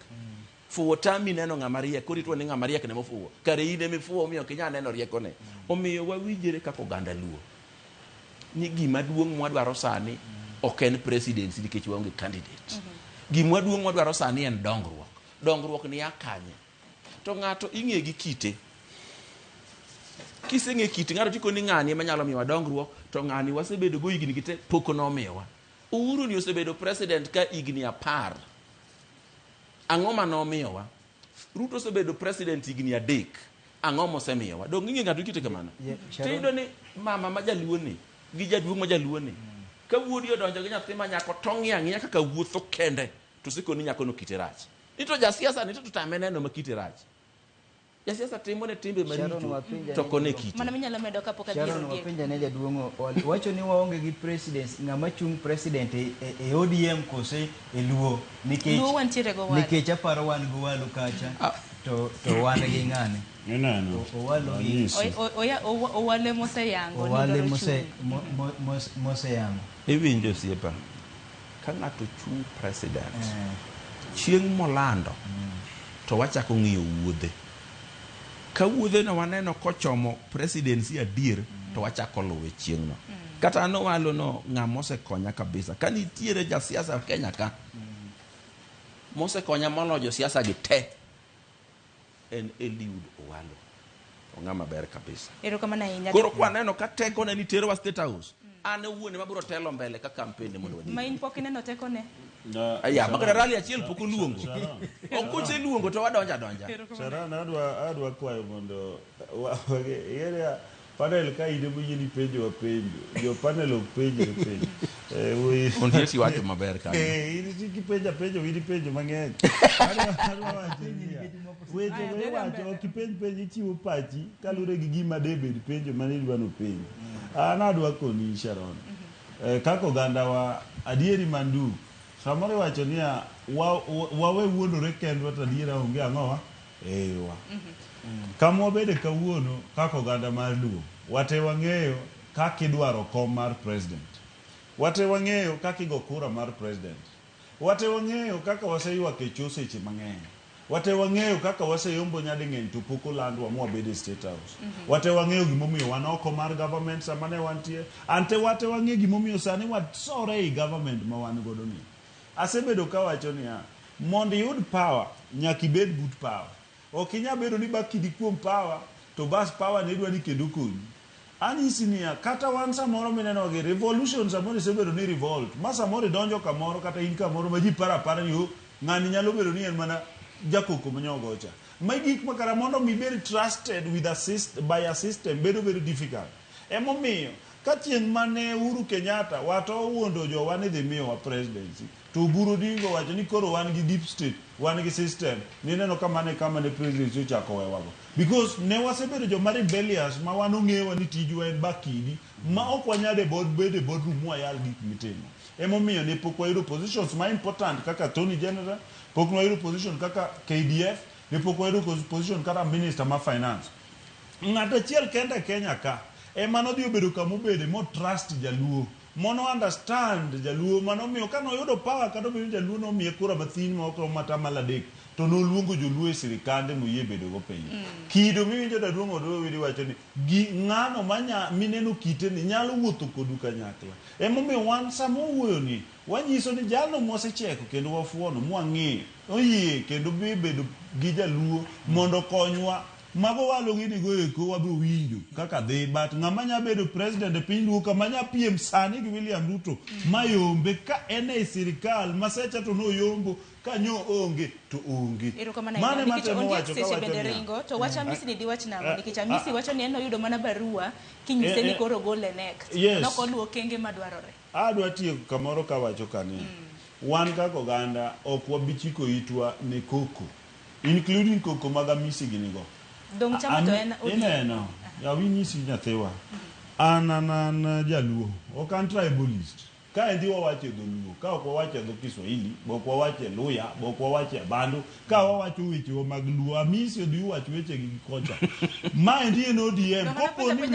Fuo tami neno ng'ama riek. Koro ituo ni ng'ama riek ne mofuo. Kare ine mifuo miyo kinya neno rieko ne. Omiyo wawinjere kaka oganda luo. Ni gima duong' mwadwaro sani ok en presidency nikech waonge candidate. Gima duong' mwadwaro sani en dongruok. Dongruok ni akanye. To ng'ato ing'e gi kite. Kiseng'e kite ng'ato tiko ni ng'ani ema nyalo miwa dongruok to ng'ani wasebedo go higni kite pok nomiyowa. Uhuru ni osebedo president ka igni 10. Ang'o ma nomiyowa? Ruto osebedo president igni 3. Ang'o mosemiyowa? Dong ing'e ng'ato kite kamano. Tiyudo ni mama ma jaluo ni gi jaduong' ma jaluo ni ka wuodi odonjo gi nyathi ma nyako tong'i ang'iya kaka wuotho kende to siko ni nyako no kite rach. Ni to jasiasa ni to tame neno ma kite rach. Jasiasa timo ne timbe maricho to kone kite. Mana minyalo medo kapok adhiero Sharon wapenja ne jaduong' wacho ni waonge gi president ng'ama chung president e ODM kose e luo nikech aparo wan go walu kacha to wan gi ng'ane owale moseyango iwinjo osiepa ka ng'ato chung president chieng' molando to wachako ng'iyo wuodhe ka wuodhe no waneno kochomo presidency adier to wachako luwe chieng' no kata no walo no ng'ama osekonya kabisa ka nitiere jasiasa Kenya ka mosekonya moloyo siasa gi te en Eliud Owalo ng'ama ber kabisa. Koro kwa neno ka teko ne nitero wa State House ane wuone mabiro telo mbele ka kampeni mondo wadi. Ma in pok ineno teko ne? Aya makara rally achiel pok oluongo. Okose luongo to wadonja. Sharon adwa kwayo mondo yere panel ka ide muyini penjo wa penjo. Jo panel ok penjo. Ondiek si wacho maber ka. Ini kipenjo widi penjo mang'eny. Adwa wacho ni weche wacho kipenjo chiwo pachi kalure gi gima debed penjo mane idwano penjo. An adwa koni Sharon. Kako ganda wa adieri mandu. Samore wacho niya wawe wuondore kendwa to adiera onge ang'owa. Ewa. Kama wabede kawuono kako ganda mar luo. Wate wang'eyo kaka idwaro kom mar president. Wate wang'eyo kaka igo kura mar president. Wate wang'eyo kaka waseywa kecho seche mang'eny. Wate wang'eyo kaka waseyombo nyadi ng'eny to pok olandwa mwabede State House. Wate wang'eyo gimomiyo wan oko mar government sama ne wantie. Ante wate wang'eyo gimomiyo sani wasore ei government ma wan godo ni. Asebedo ka wacho niya mondo iyud power nyaka ibed but power. Ok inya bedo ni bakidi kuom power to bas power ne dwa ni kendo konyi. Anyisi niya kata wan samoro mineno gi revolution samoro isebedo ni revolt. Ma samoro donjo kamoro kata in kamoro ma ji para ni ng'ani nyalo bedo ni en mana jakoko manyogocha. Ma gik makara mondo mi bed trusted with by a system bedo very difficult. Emomiyo ka chieng' mane Uhuru Kenyatta wato wuondo jowa ni dhi miyo wa presidency to Buru Dingo wacho ni koro wan gi deep state wan gi system ni neno kama ne presidency ochako wewago because ne wasebedo joma rebellious ma wan ong'ewa ni tijwa en bakidi ma ok wanyade bede boardroom wayal gik mitimo. Emomiyo ne pok wayudo positions ma important kaka Attorney General, pok wayudo position kaka KDF, ne pok wayudo position kaka Minister ma Finance. Ng'ato achiel kende Kenya ka ema nodhi obedo kama obede mo trust jaluo mono understand jaluo manomiyo ka noyudo power kata obedo jaluo nomiye kura mathin ma ok mata maladek to noluongo joluo e sirikande moyie bedo go piny. Kido miwinjo daduong' Odoyo widi wacho ni gi ng'ano mineno kite ni nyalo wuotho kodu kanyakla. Emomiyo wan sama wuoyo ni wanyiso ni jalno mosecheko kendo wafuono mwang'e oyie kendo bedo gi jaluo mondo konywa. Mago walo gini goeko wabro winjo kaka dhi but ng'ama nya bedo president e piny luo kama nya piem sani gi William Ruto mayombe ka en e sirikal masecha to noyombo ka nyo onge to onge. Mane matemo wacho ka wacho ringo to wacho Amisi ni diwach nang'o nikech Amisi wacho ni en oyudo mana barua kinyise ni koro gole next nokoluwo kenge madwarore. Adwa tiyo kamoro ka wacho kani wan kaka oganda ok wabichiko itwa ne koko including koko mag Amisi ginigo. Dong chama to en ineno ya winyisi nyathiwa an jaluo ok an tribalist ka endi wawacho dholuo ka ok wawacho dho Kiswahili bok wawacho Luya bok wawacho Bandu ka wawacho weche mag luo Amisi odhi wacho weche gi kocha ma endi en ODM koponi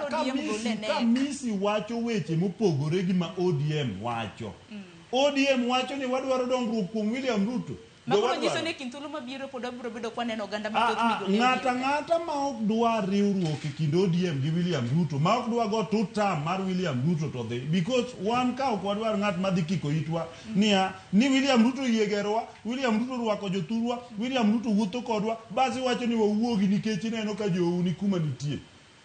ka Amisi wacho weche mopogore gi ma ODM wacho ODM wacho ni wadwaro dongruok kuom William Ruto. Makoro nyiso ni kintulu mabiro pod abiro bedo kwa neno oganda mathoth migole. Ng'ata ma ok dwa riwruok e kind ODM gi William Ruto ma ok dwa go two term mar William Ruto to dhi because wan ka ok wadwar ng'at madhi kiko itwa ni William Ruto yiegerowa William Ruto rwako jothurwa William Ruto wuotho kodwa basi wacho ni wawuogi nikech ineno ka jou ni kuma nitie.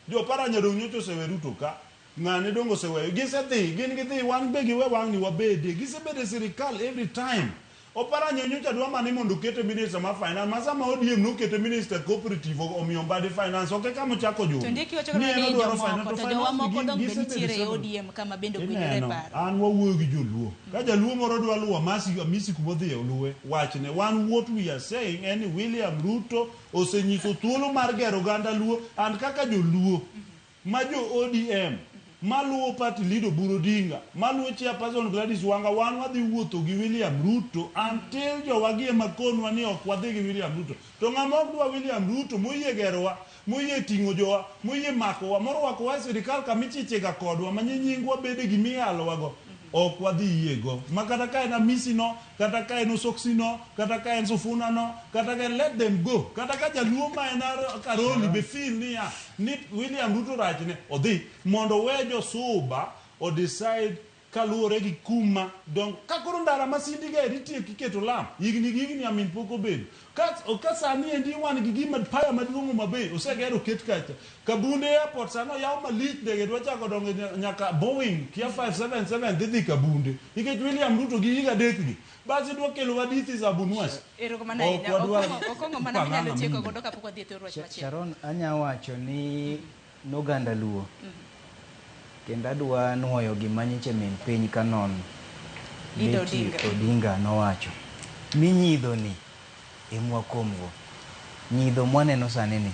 Jo para nyadong' nyocho sewe Ruto ka ng'ane dongo oseweyo gisedhi gin gidhi wan be giwe wang' ni wabede gisebede sirikal every time opara nyocha dwa mane mondo okete minister mar finance masama ODM nokete minister cooperative omiyo Mbadi finance ok kama chako jo to ndiki wacho ni jomoko to jomoko dong be nitiere e ODM kama bende ogwedore paro an wawuoyo gi joluo ka jaluo moro dwa luwo amisi kumodhi e luwe wachne what we are saying en William Ruto osenyiso thuolo mar gero ganda luo and kaka joluo ma jo ODM maluwo party leader Oburu Odinga maluwo chairperson Gladys Wanga wan wadhi wuotho gi William Ruto until jowagie makonwa ni ok wadhi gi William Ruto to ng'ama ok dwa William Ruto moyie gerowa moyie ting'o jowa moyie makowa morwakowa e sirikal kamichichega kodwa manyingwa bede gi miyalowago ok wadhi yiego ma kata ka en amisi no kata ka en osoksi no kata ka en sufuna no kata ka let them go kata ka jaluo ma en Karoli be feel ni William Ruto rachne odhi mondo we jo suba o decide kaluore gi kuma donc ka koro ndara masindi ga ritie kiketo lam igni amin poko bedo ka sani endi wan gi gima paya maduong' mabe osegero ket kacha Kabunde airport sano yaw malit ndege dwa chako donge nyaka Boeing kia 577 dhi Kabunde ikech William Ruto gi higa dekgi basi dwa kelo wadithi za bunwas erokamano ahinya okongo mana minyalo tieko godo kapok wadhi e thoro wach machielo Sharon anya wacho ni noganda luo kendo adwa nuoyo gima nyiche min piny kanon Betty Odinga nowacho ni nyidho ni emwakomgo nyidho mwaneno sani ni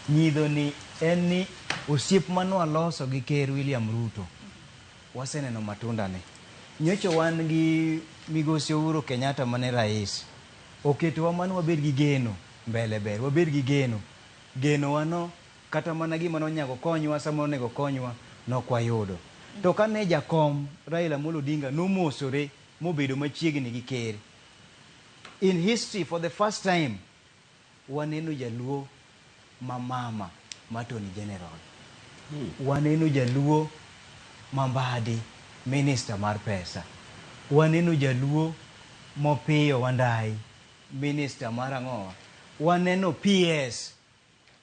nyidho ni en ni osiep manwa loso gi ker William Ruto waseneno matunda ne nyocho wan gi migosi Uhuru Kenyatta mane rais oketowa man wabed gi geno mbele ber wabed gi geno wano kata mana gima nonyago konywa sama onego konywa nokwayudo to kane jakom Raila Amolo Odinga nomosore mobedo machiegni gi ker in history for the first time waneno jaluo mamama matoni general waneno jaluo mambadi minister mar pesa waneno jaluo mopiyo Wandai minister mar ang'owa waneno PS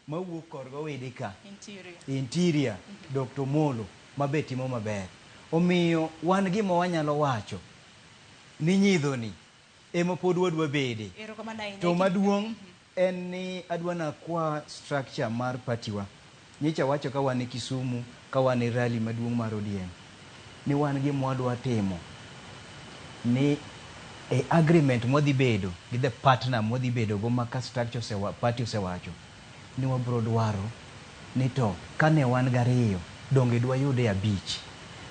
mawuok korgo wedika interior Dr. Molo mabetimo maber omiyo wan gima wanyalo wacho ni nyidhoni ema pod wadwa bede to maduong' en ni adwana kwa structure mar patiwa nyicha wacho ka wan Kisumu ka wan rally maduong' mar ODM ni wan gima wadwa timo ni agreement modhi bedo gi the partner modhi bedo go maka structure party osewacho ni wabro dwaro ni to kane wan gariyo donge dwa yude 5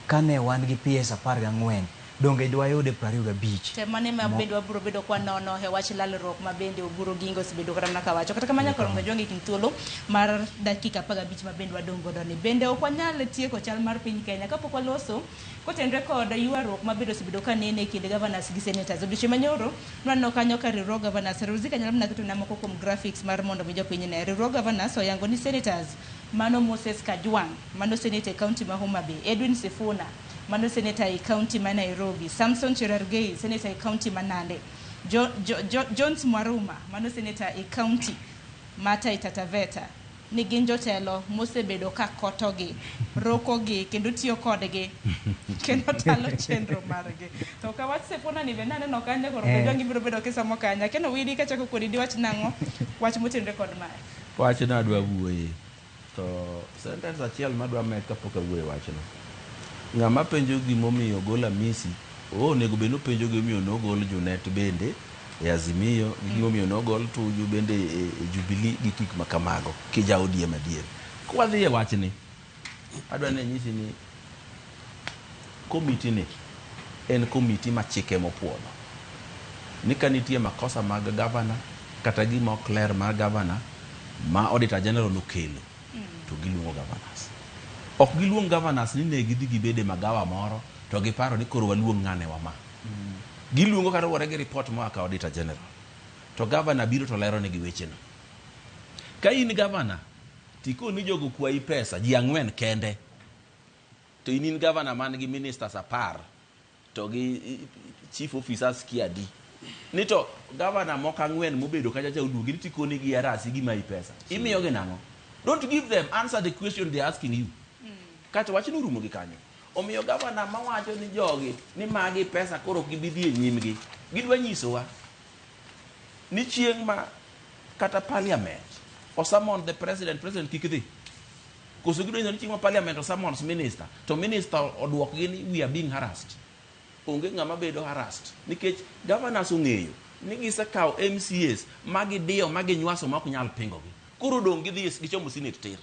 kane wan gi PS 14 donge dwa yude 25 te mane ma bedo bro bedo kwa nono he wach lalruok ma bende Oburu Gingo sibedo kata na kawacho kata kamanya korongo jongi kinthuolo mar dakika 15 ma bende wadongo doni bende okwanyal tieko chal mar piny Kenya kapok waloso kotenre kod yuaruok ma bedo sibedo kanene kinde governors gi senators odiochieng' manyoro nwanno kanyo ka riwruog governors Ruzika nyalo mna keto na moko kuom graphics mar mondo mi jopiny ne riwruog governors oyango ni senators mano Moses Kajwang' mano senator county ma Homa Bay Edwin Sifuna mano senator e county ma Nairobi Samson Cherargei senator e county ma Nandi Jones Mwaruma mano senator e county ma Taita Taveta ni gin jotelo mosebedo ka kotogi rokogi kendo tiyo kodgi kendo talo chenro margi to ka wach Sifuna ni benane no kanye koro jongi biro bedo kisa mokanya kendo widi ka chako kodi di wach nango wach motenre kod mae wach na dwa wuoye to sentence achiel madwa med kapok awuoye wachno ng'ama penjo gimomiyo gol amisi onego bed nopenjo gimomiyo nogol Junet bende e Azimio gimomiyo nogol Tuju bende e Jubilee gi gik makamago kija ODM adier kwadhi e wachni adwa ne nyisi ni komiti ni en komiti ma chike mopuodho ni kanitie makosa mag gavana kata gima ok ler mar gavana ma Auditor General okelo to giluongo governors ok giluong governors ni ne gidhi gibede magawa moro to giparo ni koro waluong ng'ane wama giluongo kata wore gi report moa ka Auditor General to governor biro to lero ne gi wecheno ka in governor tiko ni jogo kwayi pesa ji 4 kende to in governor man gi ministers 10 to gi chief officers kiadi ni to governor moko 4 mobedo kacha cha oduogi ni tiko ni gi arasi gi mai pesa imiyo gi nango. Don't give them answer the question they're asking you. kata wach ni rumo gi kanyo. Omiyo gavana mawacho ni jogi ni magi pesa koro gibidhi e nyimgi. Gidwa nyisowa ni chieng' ma kata parliament osamon the president kik dhi. Koso gidwa nyiso ni chieng' ma parliament osamons minister to minister odwok gi ni we are being harassed. Onge ng'ama bedo harassed nikech governors ong'eyo ni gisekawo MCAs magidiyo maginywaso ma ok nyal pingogi. Koro dong gidhi gichomo senate tir.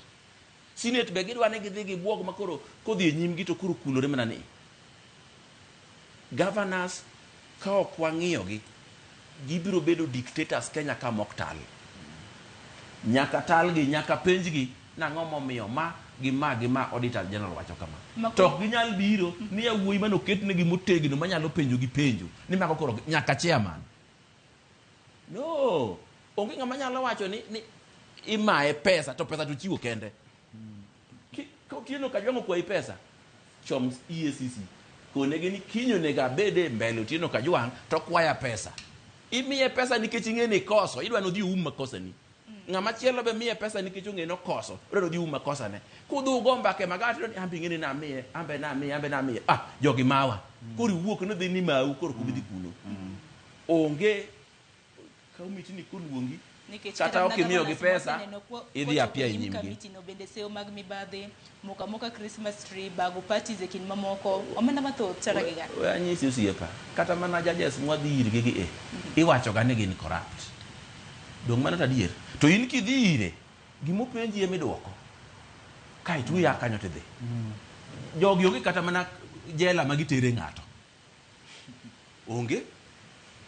Senate be gidwa ni gidhi gibuog makoro kodhi e nyimgi to koro kulore mana ni. Governors ka ok wang'iyogi gibiro bedo dictators Kenya ka mok tal. Nyaka talgi nyaka penjgi nang'o momiyo ma auditor general wacho kama. To ok ginyal biro ni yawuoyi mano ketnegi motegno manyalo penjo gi penjo ni mago koro nyaka chairman. No, onge ng'ama nyalo wacho ni imaye pesa to pesa to chiwo kende. Kino Kajwang' okwayi pesa chom EACC konege ni kinyo nega bede mbele Otieno Kajwang' to kwaya pesa. Imiye pesa nikech ing'eni koso, idwa no dhi makosa ni. Ng'ama chielo be miye pesa nikech ong'eno koso, idwa dhi makosa ne. Kudhu gomba ke magati ni ambi ng'eni namiye, ambe namiye. Jogi mawa. Koro wuok no dhi ni mau koro kubidhi kuno. Onge kaumiti ni koluongi kata ok imiyo gi pesa idhi apia e nyimgi. Bende seo mag mibadhi moka Christmas tree bago parties e kin mamoko omenda mathoth taragiga. Anyisi osiepa kata mana judges mwadhi irgi gi iwacho ga ni gin corrupt. Dong mana tadier to in kidhi ire gimopenji e midwoko kai tu ya kanyo tidhi. Jogi onge kata mana jela magitere ng'ato. Onge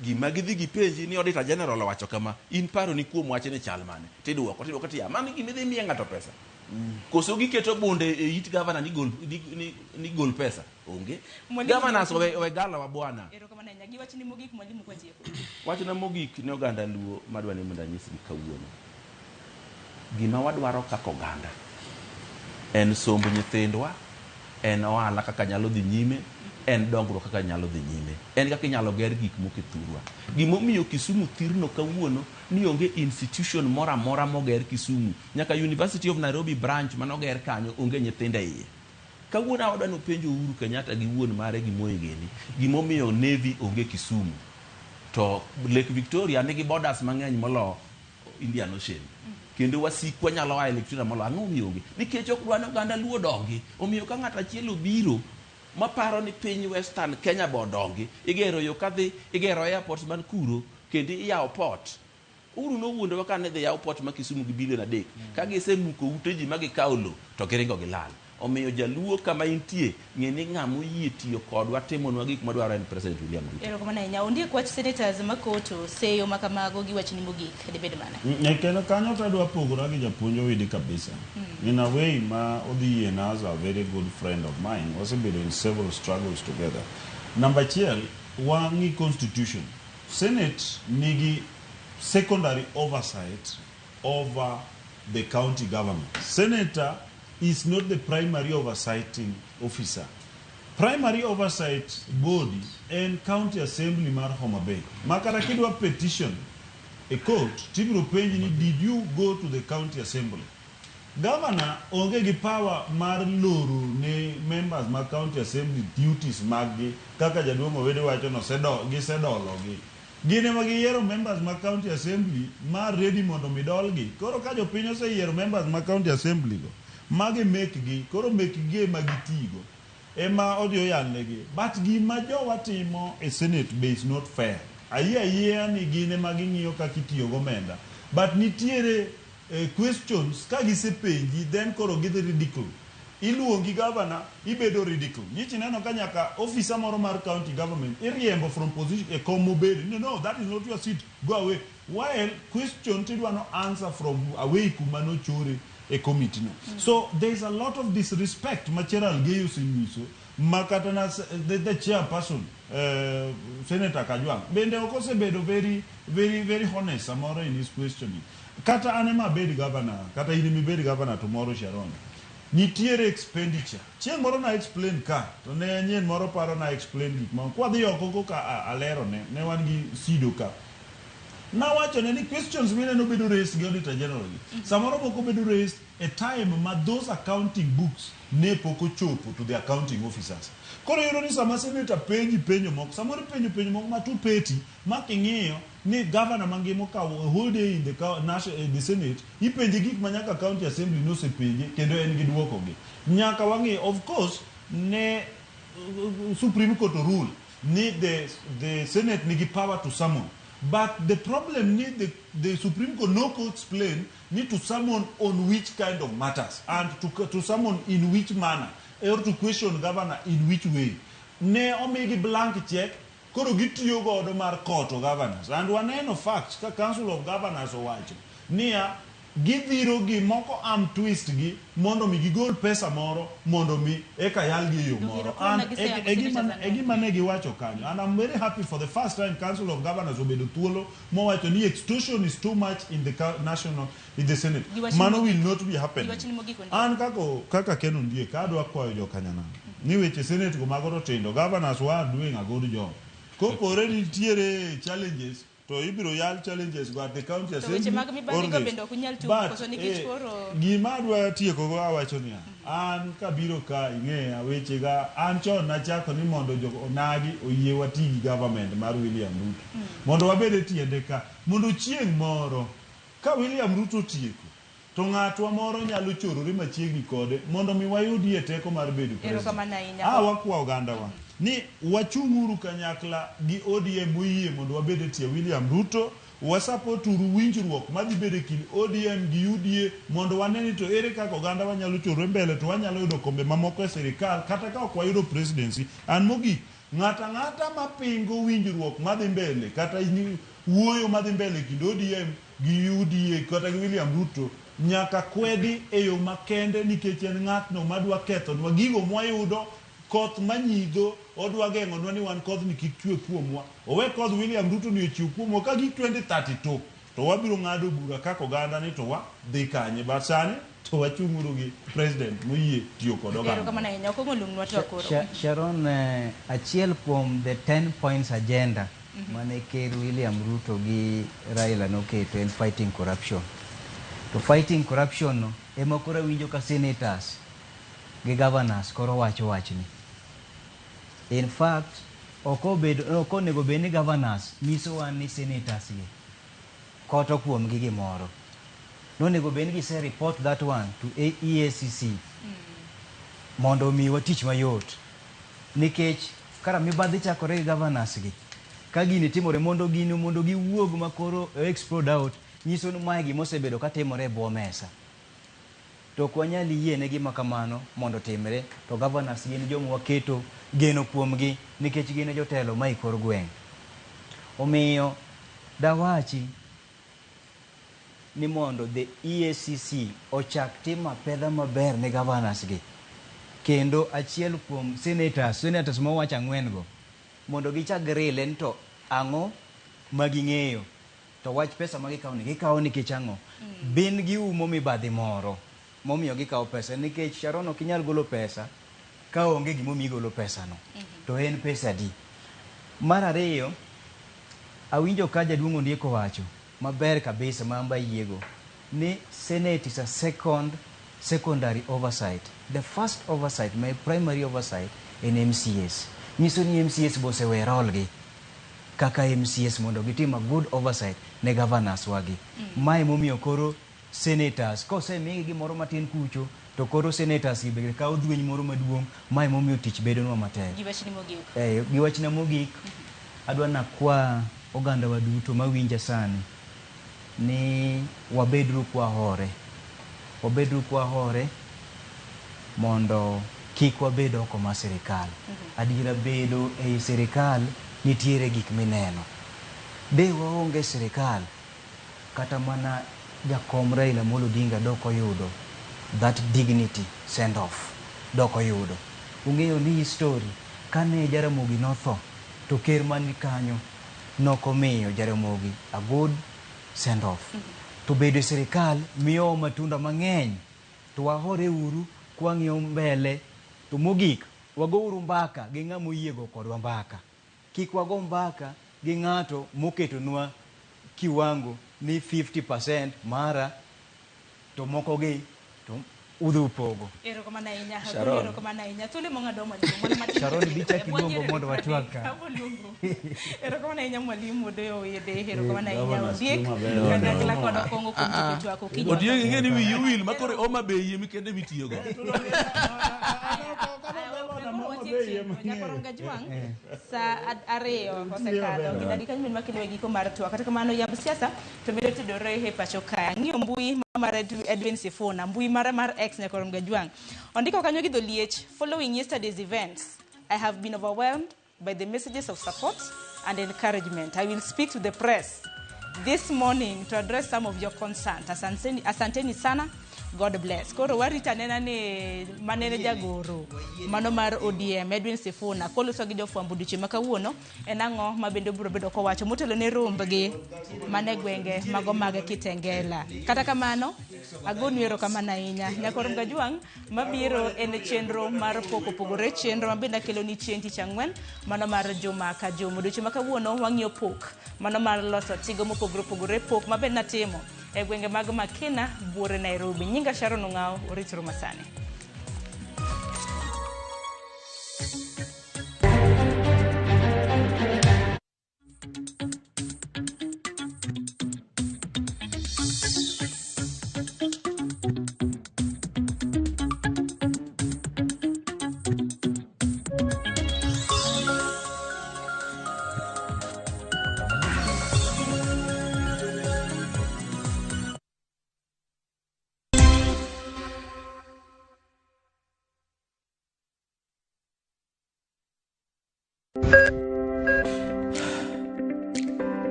gima gidhi gipenji ni auditor general owacho kama in paro ni kuom wach ni chal mane tidwoko tiya mano gimidhi miye ng'ato pesa. Koso giketo bonde e it governor ni gol pesa. Onge governors we gala wa bwana. Erokamano nyagi wach ni mogik mwalimu kwa tieko. Wach na mogik ne oganda luo madwa ni mondo anyisi gi kawuono. Gima wadwaro kaka oganda en somb nyithindwa, en ohala kaka nyalo dhi nyime, en dongruok kaka nyalo dhi nyime, en kaka inyalo ger gik moko e thurwa. Gimomiyo Kisumu thirno kawuono ni onge institution mora mora moger Kisumu, nyaka University of Nairobi branch manoger kanyo onge nyithinde iye. Kawuono awadwa no penjo Uhuru Kenyatta gi wuon mare gi Moi Gini gimomiyo Navy onge Kisumu to Lake Victoria nigi borders mang'eny molo Indian Ocean. Kendo wasikwa nyalo wa Victoria molo ang'o mionge nikech ok dwa ni oganda luo dongi. Omiyo ka ng'ato achiel obiro maparo ni piny Western Kenya bodongi, igero yo kadhi, igero airport man kuro, kendo iyawo port. Uhuru no wuondowa ka ne dhi yawo port ma Kisumu gi bilion 3. Ka gisemuko ute ji ma gikawo lo to giringo gilal. Omiyo jaluo kama intie ng'eni ng'amo yie tiyo kodwa timonwa gik madwaro en President William Ruto. Erokamano ahinya. Ondiek wach senators makoto seyo makamago gi wachni mogik dibed mana. Kendo kanyo tadwa pogora gi japuonjo widi kabisa. In a way ma odhi yien as a very good friend of mine. Wasebedo in several struggles together. Number 1 wangi constitution. Senate nigi secondary oversight over the county government. Senator is not the primary oversighting officer. Primary oversight body and county assembly mar Homa Bay. Makara kidwa petition a court, tibiro penji ni did you go to the county assembly? Governor onge gi power mar loro ne members ma county assembly duties maggi kaka jaduong' Owede wacho no gisedologi. Gine ma giyiero members ma county assembly mar ready mondo midolgi. Koro ka jopiny oseyiero members ma county assembly go magi mekgi, koro mekgi magitigo ema odio yanegi. But gima jowa timo e Senate be is not fair. Ayie ni gine maging'iyo kakitiyo gomenda. But nitiere questions ka gisepenji then koro gidhi ridicule. Iluongi governor ibedo ridicule. Nyichi neno ka nyaka officer moro mar county government iriembo from position e komo bedo. No, that is not your seat. Go away. While question tidwa no answer from away kuma no chore a committee no. So there is a lot of disrespect Macheral Geyo Simiso makatana the chairperson Senator Kajwang bende okosebedo very honest amoro in his questioning. Kata anema bed governor kata inimi bed governor tomorrow Sharon nitiere expenditure chieng' moro na explain ka to ne nyen moro paro na explain gik ma kwa dhi oko ka alero ne wan gi sido ka Nawachone ni questions mine no bedo raised gi Auditor General. Samoro moko bedo raised a time ma those accounting books ne poko chopo to the accounting officers. Koro yoro ni sama senator penjo moko, samoro penjo moko ma tu peti, ma king'iyo ni governor mangimo ka whole day in the Senate, ipenje gik manyaka county assembly no se penje, kendo en gi duoko gi. Nyaka wang'i, of course, ne Supreme Court rule, ni the Senate nigi power to summon. But the problem need the Supreme Court no could explain need to summon on which kind of matters and to summon in which manner or to question governor in which way. Ne omegi blank check koro gitiyo godo mar court of governors and waneno facts ka Council of Governors owacho niya gidhiro gi moko am twist gi mondo mi gigol pesa moro mondo mi eka yal gi yo moro and egima ne giwacho kanyo and I'm very happy for the first time Council of Governors obedo thuolo mowacho ni extortion is too much in the Senate. Mano will not be happening. And kaka Keno ndie kadwa kwayo jokanyana ni weche Senate go magoro tindo governors were doing a good job. Kopore nitiere challenges to ibiro yal challenges go at the county assembly but gima dwa tieko go awacho niya an kabiro ka ing'eya weche ga an chon nachako ni mondo onagi oyie wati gi government mar William Ruto mondo wabede tiende ka mondo chieng' moro ka William Ruto tieko to ng'atwa moro nyalo chorore machiegni kode mondo mi wayudie teko mar bedo president. Wakwa oganda wa ni wachung'uru kanyakla gi ODM moyie mondo wabede tie William Ruto, wasupport uru winjruok madhi bede kind ODM gi UDA mondo waneni to ere kaka oganda wanyalo chorore mbele to wanyalo yudo kombe mamoko e sirikal kata ka ok wayudo presidency. An mogik ng'ata mapingo winjruok madhi mbele kata wuoyo madhi mbele kind ODM gi UDA kata gi William Ruto nyaka kwedi e yo makende nikech en ng'atno madwa ketho nwa gigo mwayudo koth manyigo odwa geng'onwa ni wan koth ni kik chwe kuomwa. Owe koth William Ruto ni ochiw kuomwa ka gik 2032 to wabiro ng'ado bura kaka oganda ni to wa dhi kanye but sani to wachung'uru gi president moyie tiyo kod oganda. Sharon, achiel kuom the 10 points agenda mane ker William Ruto gi Raila noketo en fighting corruption. To fighting corruption no ema koro winjo ka senators gi governors koro wacho wachni. In fact, okonego bed ni governors nyiso wan ni senators gi koto kuom gi gimoro. Nonego bed ni gise report that one to EACC mondo omiwa tich mayot. Nikech kara mibadhi chakore gi governors gi ka gini timore mondo giwuog makoro explode out nyiso ni mae gima osebedo ka timore e bwo mesa. To ok wanyal yiene gima kamano mondo timre to governors gin joma waketo geno kuomgi nikech gin jotelo ma ikor gweng'. Omiyo dawachi ni mondo the EACC ochak tim apedha maber ne governors gi kendo achiel kuom senators mowacho 4 go mondo gichak rile to ang'o maging'eyo to wach pesa gikawo nikech ang'o bin giumo mibadhi moro momiyo gikawo pesa nikech Sharon ok inyal golo pesa ka onge gimomiyo golo pesa no to en pesa di. Mar ariyo awinjo ka jaduong' Ondieko wacho maber kabisa mamba yiego ni Senate is a secondary oversight. The first oversight, my primary oversight in MCS. Nyiso ni MCS bose we role gi kaka MCS mondo gitim a good oversight ne governors wagi. Mae momiyo koro senators kose migi gimoro matin kucho to koro senators ibegre kawo dhweny moro maduong'. Mae momiyo tich bedonwa matek. Giwachna mogik adwa nakwa oganda waduto mawinja sani ni wabedru kwa hore mondo kik wabed oko ma sirikal. Adira bedo ei sirikal nitiere gik mineno. De waonge sirikal kata mana jakom Raila Amolo Odinga doko yudo that dignity send off doko yudo. Ung'eyo ni story kane Jaramogi notho to ker mani kanyo nokomiyo Jaramogi a good send off. To bedo sirikal miyo matunda mang'eny to wahore uru kwang'iyo mbele to mogik wago uru mbaka gi ng'ama oyiego kodwa mbaka. Kik wago mbaka gi ng'ato moketonwa kiwango ni 50% mara to moko gi to udhu pogo. Erokamano ahinya. Sharon. Erokamano ahinya. Thuolo mong'ado mwalimu. Sharon bicha kiluongo mondo watwag ka. Erokamano ahinya mwalimu Odoyo Oyede. Erokamano ahinya Ondiek. maber. Kanyakla kod Okong'o kuom tieko chwako Okinyi. Ondiek ing'e ni wiyi wil makoro Homa Bay yie mikende mitiyogo. Nyakorom Gajwang' sa 2 osekadho gi dakika nyien makelo e giko mar twak. Kata kamano yamb siasa to medo tudore e pacho ka. Ng'iyo mbui mar Edwin Sifuna, mbui mare mar X Nyakorom Gajwang'. Ondiko kanyo gi dholiech, following yesterday's events, I have been overwhelmed by the messages of support and encouragement. I will speak to the press this morning to address some of your concerns. Asanteni sana. God bless. Koro warita nena ni manene jagoro mano mar ODM Edwin Sifuna koloso gi jofwambo duche makawuono en ang'o mabende biro bedo kowacho motelo ne rombgi mane gwenge mago mag Kitengela. Kata kamano agonu erokamano ahinya. Nyakorom Gajwang' mabiro en chenro mar poko pogore, chenro mabende kelo ni chieng' tich ang'wen mano mar juma ka juma. Duche makawuono wang'iyo pok mano mar loso tigo mopogore pogore, pok mabende natimo e gwenge mag Makina, Buore, Nairobi. Nyinga Sharon Ong'ao, oritro masani.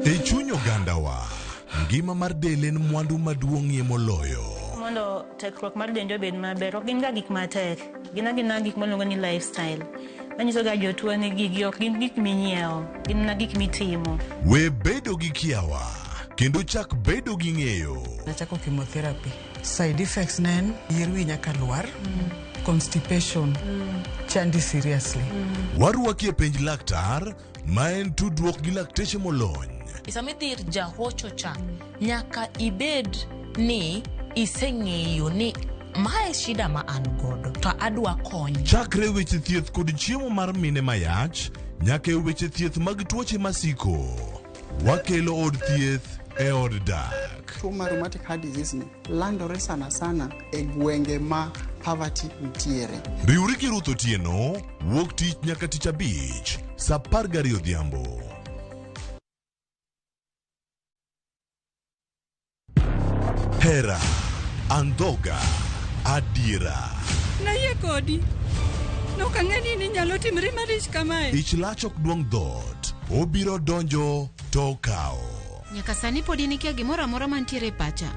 E chuny ogandawa, ngima mar del en mwandu maduong'ie moloyo. Mondo tekruok mar dendi obed maber, ok gin ga gik matek. Gin agina gik maluongo ni lifestyle. Manyiso ga jotuo ni gigi ok gin gik minyiewo, gin na gik mitimo. We bedo gi kiawa, kendo chak bedo gi ng'eyo. Nachako chemotherapy. Side effects nen, yier wi nyaka lwar, constipation, chandi seriously. Warwaki e penj laktar, ma en tudruok gi lakteche molony. Isami dhir jahocho cha, nyaka ibed ni iseng'eyo ni mae shida ma an godo, to adwa kony. Chakre weche thieth kod chiemo mar mine mayach, nyaka e weche thieth mag tuoche masiko. Wakelo od thieth e od dak. Tuo mar rheumatic heart disease ni landore sana sana e gwenge ma poverty nitiere. Riwri gi Ruth Otieno, wuok tich nyaka tich abich, sa 12 odhiambo. Hera, andhoga, adiera. Nayie kodi. Nok ang'eni ni nyalo timre marich kamae. Ich lach ok duong' dhot, obiro donjo to kao. Nyaka sani podi nikia gimoro amora mantiere pacha.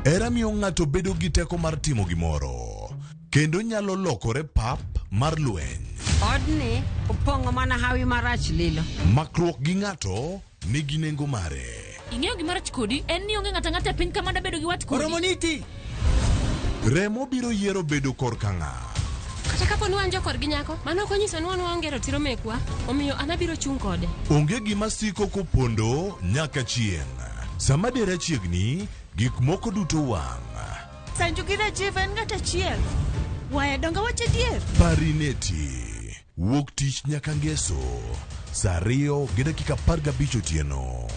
Hera miyo ng'ato bedo gi teko mar timo gimoro, kendo nyalo lokore pap mar lweny. Odni opong'o mana hawi marach lilo. Makruok gi ng'ato nigi nengo mare. Ing'eyo gimarach kodi en ni onge ng'ata ng'ata piny kama da bedo gi wat kodi. Oromoniti. Remo biro yiero bedo korka ng'a. Kata kapo ni wan jokor gi nyako, mano ok onyiso ni wan waonge ratiro mekwa, omiyo an abiro chung' kode. Onge gima siko kopondo nyaka chieng'. Sama dera chiegni, gik moko duto wang'. Sanju gi Rajiv en ng'at achiel. Waya donga wache dier. Parineti, wuok tich nyaka ngeso, saa 2:15 otieno.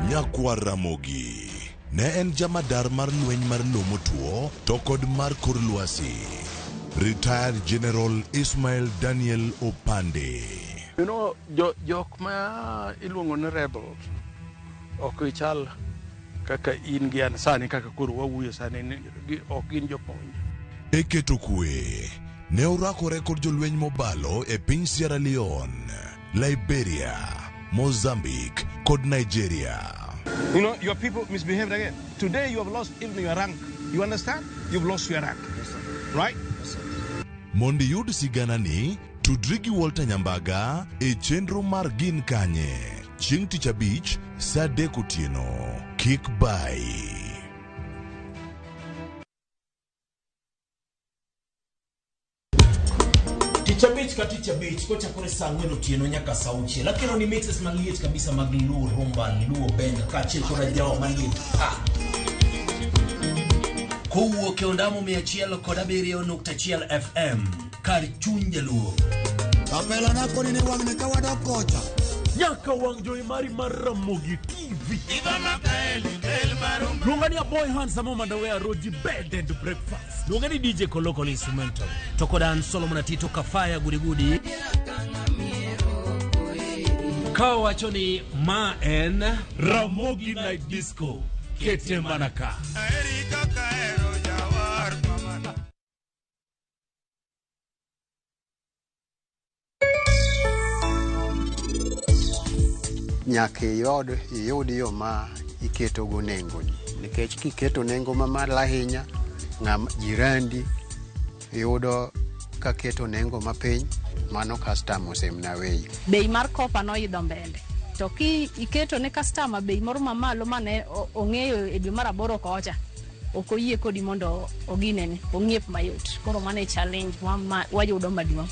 Nyakwar Ramogi ne en jamadar mar lweny mar lomo tuo to kod mar kor lwasi. Retired General Ismail Daniel Opande. You know, jok ma iluongo ni rebels ok ichal kaka in gi an sani kaka koro wawuoyo sani ok gin jopuonj. E keto kwe, ne orakore kod jolweny mobalo e piny Sierra Leone, Liberia, Mozambique kod Nigeria. You know, your people misbehaved again. Today you have lost even your rank. You understand? You've lost your rank. Yes, sir. Right? Yes, sir. Mondi yud sigana ni, tudri gi Walter Nyambaga e chenro mar Gin Kanye. Chieng' tich abich, saa 3 otieno. Kik bai. Tich abich ka tich abich kochakore saa 4 otieno nyaka saa 6. Lakini ni mixes maliet kabisa mag Luo Rumba, Luo Benga kaachiel kod jawa maliet. Kowuok e ondamo 107.1 FM kar chuny jaluo. Kapela nako ni wangne kawado kocha. Nyaka wang joy mari mar Ramogi TV. Lungani a boy handsome Mandawea Roji bed and breakfast. Lungani DJ Koloko instrumental. Tokodan Solomon Tito Kafaya gudi. Kawacho ni ma en Ramogi Night Disco. Kete manaka. Nyaka iyud yo ma iketo go nengo nikech kiketo nengo mamalo ahinya ng'am jirandi yudo ka keto nengo mapiny mano customer osemna weyo. Bei mar kopa no idho mbele to ki iketo ne customer bei moro mamalo mane ong'eyo e dwe mar 8 kocha ok oyie kodi mondo oginene ong'iep mayot. Koro mane challenge wayudo maduong'.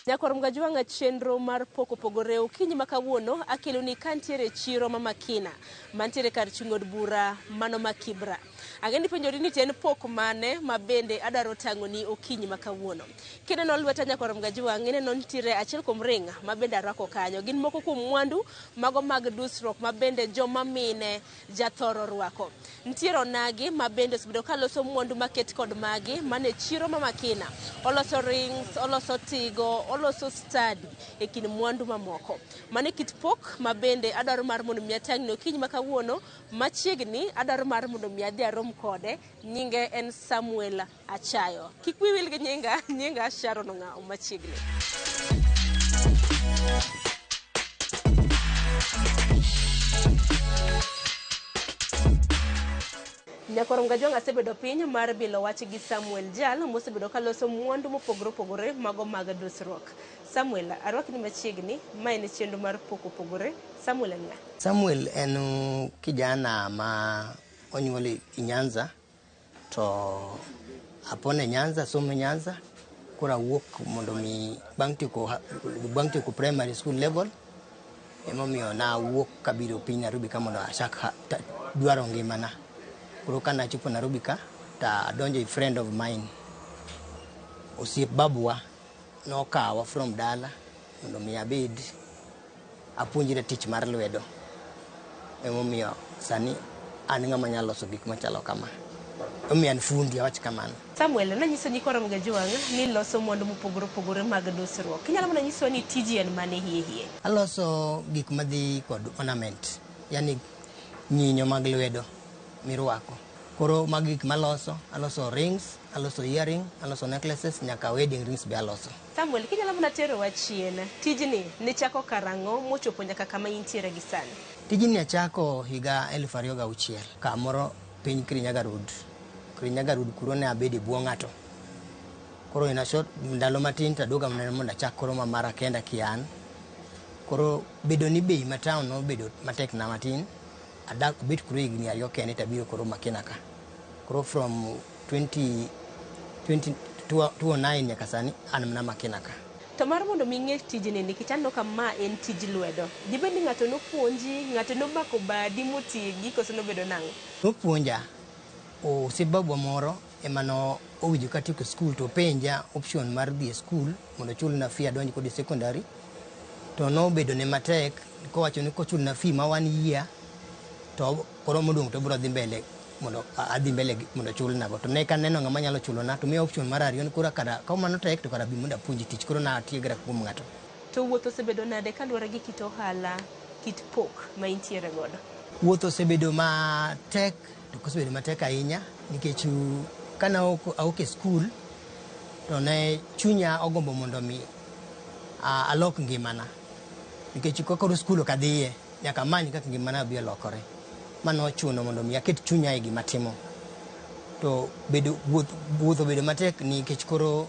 Nyakorom gajuanga chenro mar poko pogore okinyi makawuono akelo ni kantiere chiro Makina mantiere kar chungod bura mano Makibra. Agendi penjori ni ten pok mane mabende adaro tango ni okinyi makawuono. Kene no lweta Nyakorom gajuang ine non tire achiel kuom ringa mabende arako kanyo. Gin moko kuom mwandu mago mag dusruok mabende joma mine jathoro rwako. Ntiero nagi mabende subido kaloso mwandu maket kod magi mane chiro Makina. Oloso rings, oloso tigo, oloso study e kin mwandu mamoko. Mane kit pok mabende adaro mar mondo miatangno okinyi makawuono machiegni adaro mar mondo miadhi arom kode. Nyinge en Samuel Achayo. Kikwi wil gi nyinga Sharon Ong'ao machiegni. Nyakorom gajuang asebedo piny mar bilo wach gi Samuel Jal mosebedo kaloso mwandu mopogore opogore mago mag dusruok. Samuel, arwak ni machiegni, ma en chenro mar poko pogore. Samuel en ng'a? Samuel en kijana ma onyuole i Nyanza to apone Nyanza, somo Nyanza, kura wuok mondo mi bang' tieko primary school level emomiyo na wuok kabiro piny Nairobi ka mondo achak dwaro ngimana. Kuro kana chopo Nairobi ka ta donjo a friend of mine osiep babwa no kawa from dala mondo mi abed apuonjira tich mar lwedo. Emomiyo sani an ng'ama nyalo loso gik machalo kama. Omiyo an fundi awach kamano. Samuel, nanyiso Nyakorom gajuang ni loso mwandu mopogore opogore mag dusruok. Kinyalo mana nyiso ni tiji en mane hie? Aloso gik madhi kod ornament, yani nyinyo mag lwedo mirwako. Koro mag gik maloso, aloso rings, aloso earring, aloso necklaces, nyaka wedding rings be aloso. Samuel, kinyalo mana tero wachien, tijni ni chako karang'o mochopo nyaka kama intiere gi sani? Tijni achako higa 2006 kamoro piny Kirinyaga Road. Kirinyaga Road kuro ne abede buo ng'ato. Koro ina short ndalo matin taduoga mnene mondo achak koro mamara kenda kian. Koro bedo ni bei matown no bedo matek na matin. Adak bit kuro higni 2 kende tabiro koro Makina ka. Koro from 2009 nyaka sani an mna Makina ka. To mar mondo ming'e tijni nikech aneno ka ma en tij lwedo. Dibendi ng'ato nopuonji, ng'ato nomako badi motigi koso nobedo nang'o? Nopuonja osebabwa moro emano owinjo katieko skul to penja option mar dhi e skul mondo chulna fee adonj kod secondary. To nobedo ne matek kowacho ni kochulna fee ma 1 year to koro modong to bro dhi mbele mondo adhi mbele mondo chulna go. To ne kan neno ng'ama nyalo chulona to miyo option mar ariyo ni koro kada ka mano tek to kada bi mondo apuonji tich koro na tiegra kuom ng'ato. To wuotho osebedo nade kaluwore gi kit ohala, kit pok ma intiere godo? Wuoth osebedo matek, to kosebedo matek ahinya nikech kana aok e skul to ne chunya ogombo mondo mi alok ngimana, nikech koro skul ok adhiye, nyaka many kaka ngimana biro lokore. Mano ochuno mondo mi aket chunya e gima timo. To wuoth obedo matek nikech koro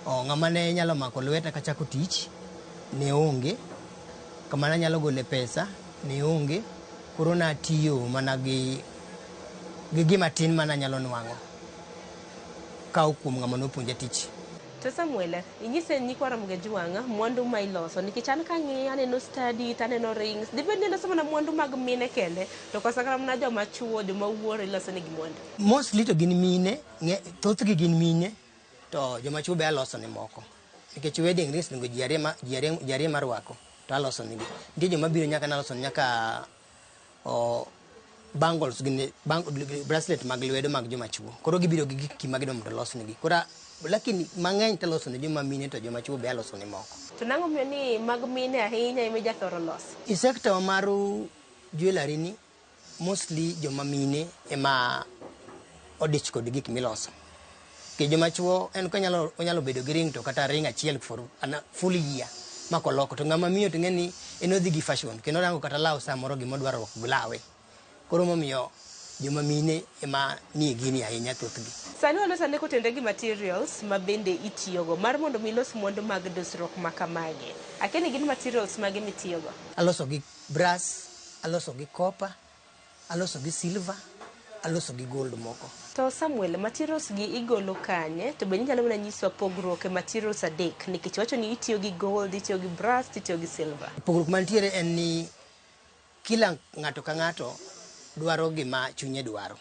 ng'ama ne nyalo mako lweta kachako tich ne onge, kama ne nyalo gole pesa ne onge, koro natiyo mana gi gima tin mana nyalo nwang'o kaw kuom ng'ama nopuonja tich. To Samuel, inyise nyikwa Ramogi Ajwang' mwandu ma iloso, nikech an kang'iyo aneno study, aneno rings, dibed ni iloso mana mwandu mag mine kende, to kosa kata mana joma chuo, joma wuoro iloso negi mwandu? Mostly to gin mine, thothgi gin mine, to joma chuo be aloso ne moko. Nikech wedding rings nego ji ariyo marwako, to aloso negi. Nitie joma biro nyaka naloso nyaka bangles, bracelet mag lwedo mag joma chuo. Koro gibiro gi gik ma gidwa mondo los negi. Koro lakini mang'eny to loso ne joma mine, to joma chuo be aloso ne moko. To nang'o miyo ni mag mine ahinya ema jathoro los? I sector mar jewelry ni mostly joma mine ema odich kod gik miloso. Ke joma chuo en onyalo bedo gi ring to kata ring achiel for full year makoloko, to ng'ama miyo to ng'eni en odhi gi fashion kendo rango kata law samoro gima odwaro rwako lawe. Koro momiyo joma mine ema nie gini ahinya thothgi. Sani walosane kotende gi materials ma bende itiyogo mar mondo milos mwandu mag dusruok makamagi. Akeni gin materials mage mitiyogo? Aloso gi brass, aloso gi copper, aloso gi silver, aloso gi gold moko. To Samuel, materials gi igolo kanye? To be nyalo mana nyiswa pogruok e materials adek, nikech wacho ni itiyo gi gold, itiyo gi brass, itiyo gi silver. Pogruok mantiere en ni kila ng'ato ka ng'ato dwaro gima chunye dwaro.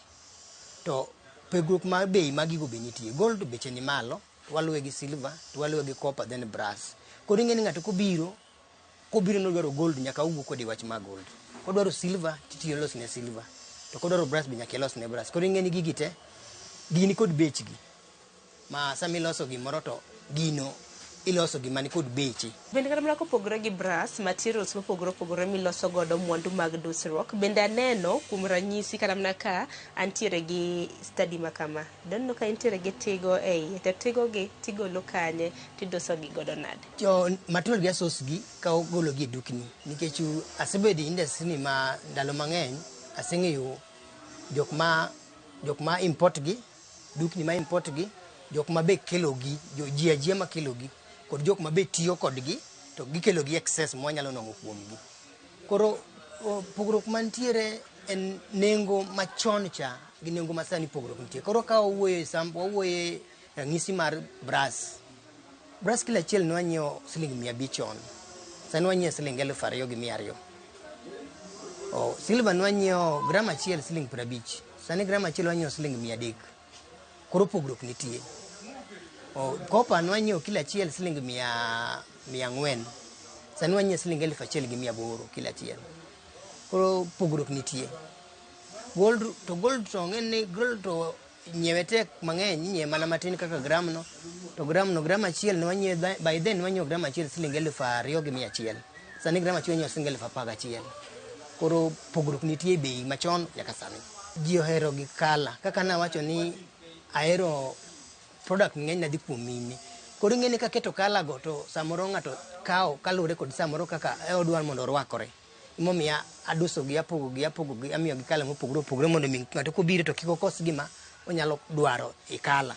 To pogruok mar bei mag gigo be nitie. Gold beche ni malo, to waluwe gi silver, to waluwe gi copper, then brass. Koro ing'eni ng'ato kobiro nodwaro gold nyaka owuok kode wach mar gold. Kodwaro silver, titiyo los ne silver. To kodwaro brass be nyaka los ne brass. Koro ing'eni gigi te gini kod bechgi. Ma samiloso gimoro to gino iloso gima ni kod beche. Bende kata mana kopogore gi brass, materials mopogore miloso godo mwandu mag dusruok, bende aneno kuom ranyisi kata mana ka antiere gi study makama. Donno ka intiere gi tigo ei, to tigo gi tigolo kanye tidoso gi godo nade? Material gi asosgi ka ogolo gi dukni, nikech asebedo industry ni ma ndalo mang'eny aseng'eyo jok ma import gi, dukni ma import gi, jok ma be kelo gi, ji ajia ma kelo gi, kod jok ma be tiyo kodgi, to gikelo gi excess mwanyalo nong'o kuom gi. Koro pogruok mantiere en nengo machon cha gi nengo masani pogruok nitie. Koro ka wawuoye ranyisi mar brass. Brass kila achiel nwanyiewo siling 500 chon. Sani wanyiewo siling 2,200. Silver nwanyiewo gram achiel siling 50. Sani gram achiel wanyiewo siling 300. Koro pogruok nitie. Copper nwanyiewo kila achiel siling 400. Sani wanyiewo siling 1,800 kila achiel. Koro pogruok nitie. Gold to ng'eni gold to nyiewe tek mang'eny, nyiewe mana matin kaka gram no. To gram achiel nwanyiewo by then nwanyiewo gram achiel siling 2,100. Sani gram achiel nwanyiewo siling 11,000. Koro pogruok nitie bei machon nyaka sani. Ji ohero gi kala. Kaka nawacho ni ahero product ng'eny nadhi kuom mine. Koro ing'eni ka keto kala go to samoro ng'ato kawo kalure kod samoro kaka odwar mondo orwakore. Momiya aduso gi apogo gi amiyo gi kala mopogore mondo ng'ato kobiro to kik okos gima onyalo dwaro e kala.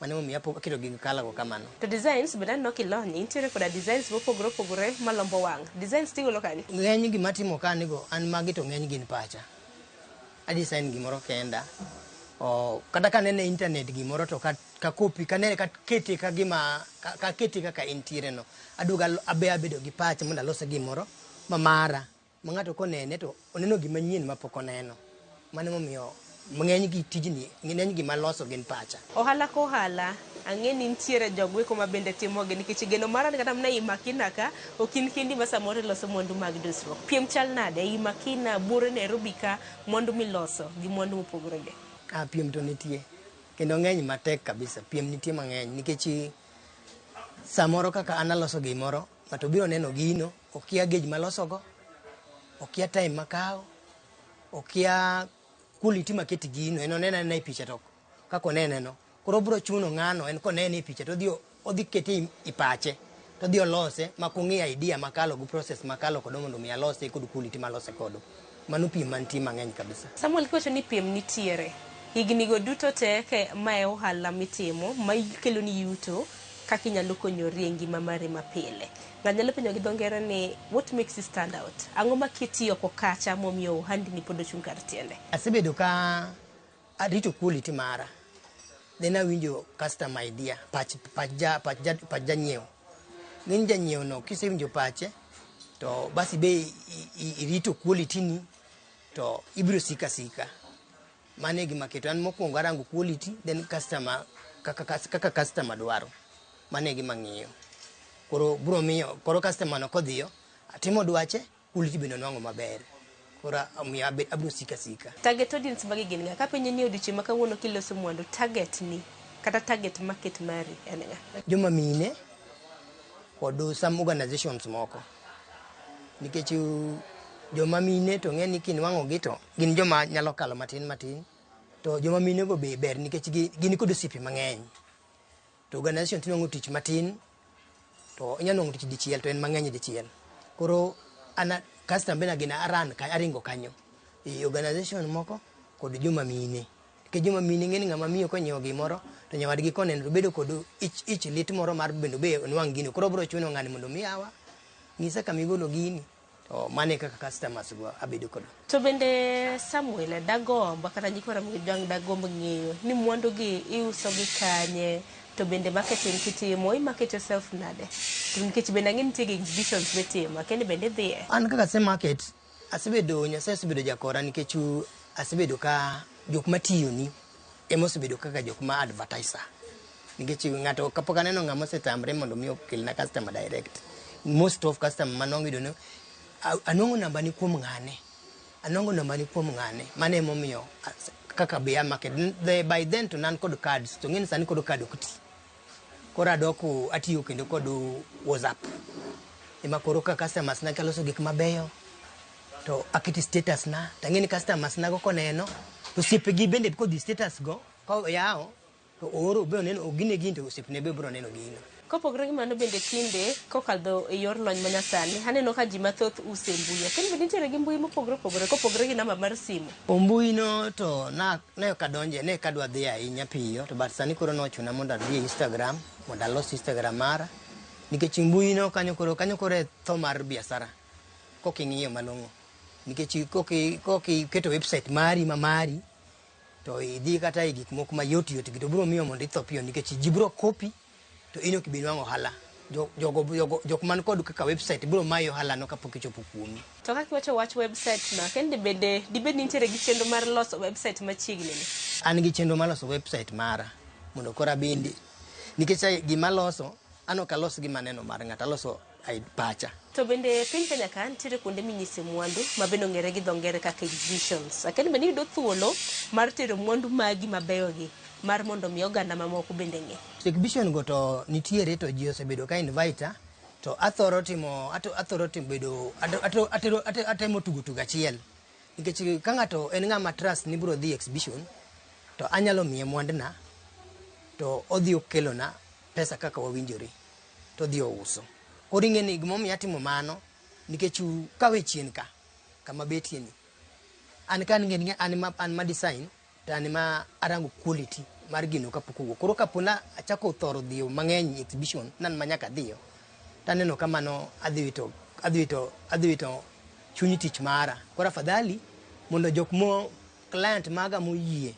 Mane momiya aketo gi kala go kamano. To designs bende aneno kilony, intiere koda designs mopogore malombo wang'. Designs tigolo kani? Ng'eny gima timo kanigo an magi to ng'eny gin pacha. Adesign gimoro kenda. Kata ka nene internet gimoro to ka copy ka nene ka kete ka gima ka kete kaka intiere no. Aduga abedo gi pacha mondo alose gimoro mamara. Ma ng'ato konene to oneno gima nyien mapok oneno. Mane momiyo ng'eny gi tijni, ng'eny gima loso gin pacha. Ohala ko ohala, ang'eni nitiere jogweko ma bende timogi nikech geno mara kata mana i Makina ka okin kindi ma samoro loso mwandu mag dusruok. Piem chal nade i Makina, Bure, Nairobi ka mwandu miloso gi mwandu mopogore gi? Piem to nitie. Kendo ng'eny matek kabisa. Piem nitie mang'eny nikech samoro kaka an aloso gimoro, ng'ato biro neno gino, okia gauge maloso go, okia time makao, okia quality maketi gino, en onena na picha to kako neneno. Koro bro chuno ng'ano en konene e picha to odhi keti ipache. To odhi olose makong'e idea makalo gu process makalo kodo mondo mi alose kod quality malose kodo. Mano piem mantie mang'eny kabisa. Samuel kiwacho ni piem nitiere. Higni go duto te ke mae ohala mitimo ma kelo ni yuto kaka inyalo konyori e ngima mari mapile. Ng'anyalo penjo gi dho ngere ni what makes you stand out? Ang'o makiti oko kacha momiyo ohandi ni pod ochung' kar tiende? Asebedo ka arito quality mara. Then awinjo customer idea, pach janyiewo. Ng'eny janyiewo no kisewinjo pache to basi be irito quality ni to ibiro sika. Mane gima keto an mokwongo arango quality then customer kaka customer dwaro. Mane gima ng'iyo. Koro bro miyo koro customer no kodhiyo atimo dwache quality bende nwang'o maber. Koro miyo abiro sika. Target audience magi gin nga kapenye ni odiochieng' ma kawuono kiloso mwandu target ni kata target market mari en nga. Joma mine kod some organizations moko. Nikech joma mine to ng'e ni kinwang'o gi to gin joma nyalo kalo matin. To joma mine go be ber nikech gin kod osiepe mang'eny. To organization tinwang'o tich matin to inyalo nwang'o tich dichiel to en mang'eny dichiel. Koro ana customer bena gina aringo kanyo. E organization moko kod joma mine. Nikech joma mine ng'e ni ng'ama miyo konyiewo gimoro to nyawadgi koneno bedo kod ich lit moro mar bendo be onwang' gino. Koro bro chuno ng'ani mondo miyawa ng'isa kama igolo gini. To mane kaka customers go abedo kodo. To bende Samuel dagomba kata nyikora mgijwang dagomba ng'eyo ni mwandu gi iuso gi kanye to bende marketing kitimo market yourself nade. To nikech bende ng'e nitie exhibitions mitimo kende bende dhiye. An kaka se market asebedo Nyasaye asebedo jakora nikech asebedo ka jok matiyo ni emosebedo kaka jok ma advertiser. Nikech ng'ato kapok aneno ng'ama osetamre mondo mi okel na customer direct. Most of customer manongido no anongo namba ni kuom ng'ane. Mane momiyo kaka be market by then to nan kod cards to ng'en sani kod card okti. Koro adoko atiyo kendo kod WhatsApp. Ema koro ka customers na kaloso gik mabeyo to akiti status na tang'eni customers na go koneno to siepegi bende kod status go ko yawo to oro be oneno ogine gin to siepne be bro neno gino. Kopogre gi mano bende kinde kokadho e yor lony manyasani aneno ka ji mathoth use mbui kendo bende nitiere gi mbui mopogre kopogre gi namba mar simu. Mbui no to ne kadonje ne kadwa dhi ahinya piyo to but sani koro nochuna mondo adhi e Instagram mondo alos Instagram mara nikech mbui no kanyo koro tho mar biashara koking'iyo malong'o nikech kokiketo website mari to idhi kata e gik moko mayot to biro miyo mondo itho piyo nikech ji biro copy to ino kibinwang'o ohala jok man kod kaka website biro mayo ohala no kapok ichopo kuomi. To kaka iwacho wach website no kende bende dibed nitiere gi chenro mar loso website machiegni ni? An gi chenro mar loso website mara mondo kora bende nikech gima loso an ok alos gima neno mar ng'ato aloso pacha. To bende piny Kenya ka nitiere kuonde minyise mwandu ma bende ong'ere gi dho ngere kaka exhibitions. Akende bende yudo thuolo mar tero mwandu magi mabeyo gi mar mondo mi oganda mamoko bende ng'e. Exhibition go to nitiere to ji osebedo ka invite to athoro timo bedo atemo tugo achiel nikech ka ng'ato en ng'ama trust ni biro dhi exhibition to anyalo miye mwandna to odhi okelona pesa kaka wawinjore to odhi ouso. Koro ing'e ni gimomiyo atimo mano nikech kawe chien ka kama betie ni an kan ng'e an ma design to an ma arango quality mar gino kapok owuok. Koro kapona achako thoro dhiyo mang'eny exhibition nan manyaka dhiyo taneno kamano adhi wito chuny tich mara. Koro afadhali mondo jok mo client maga moyie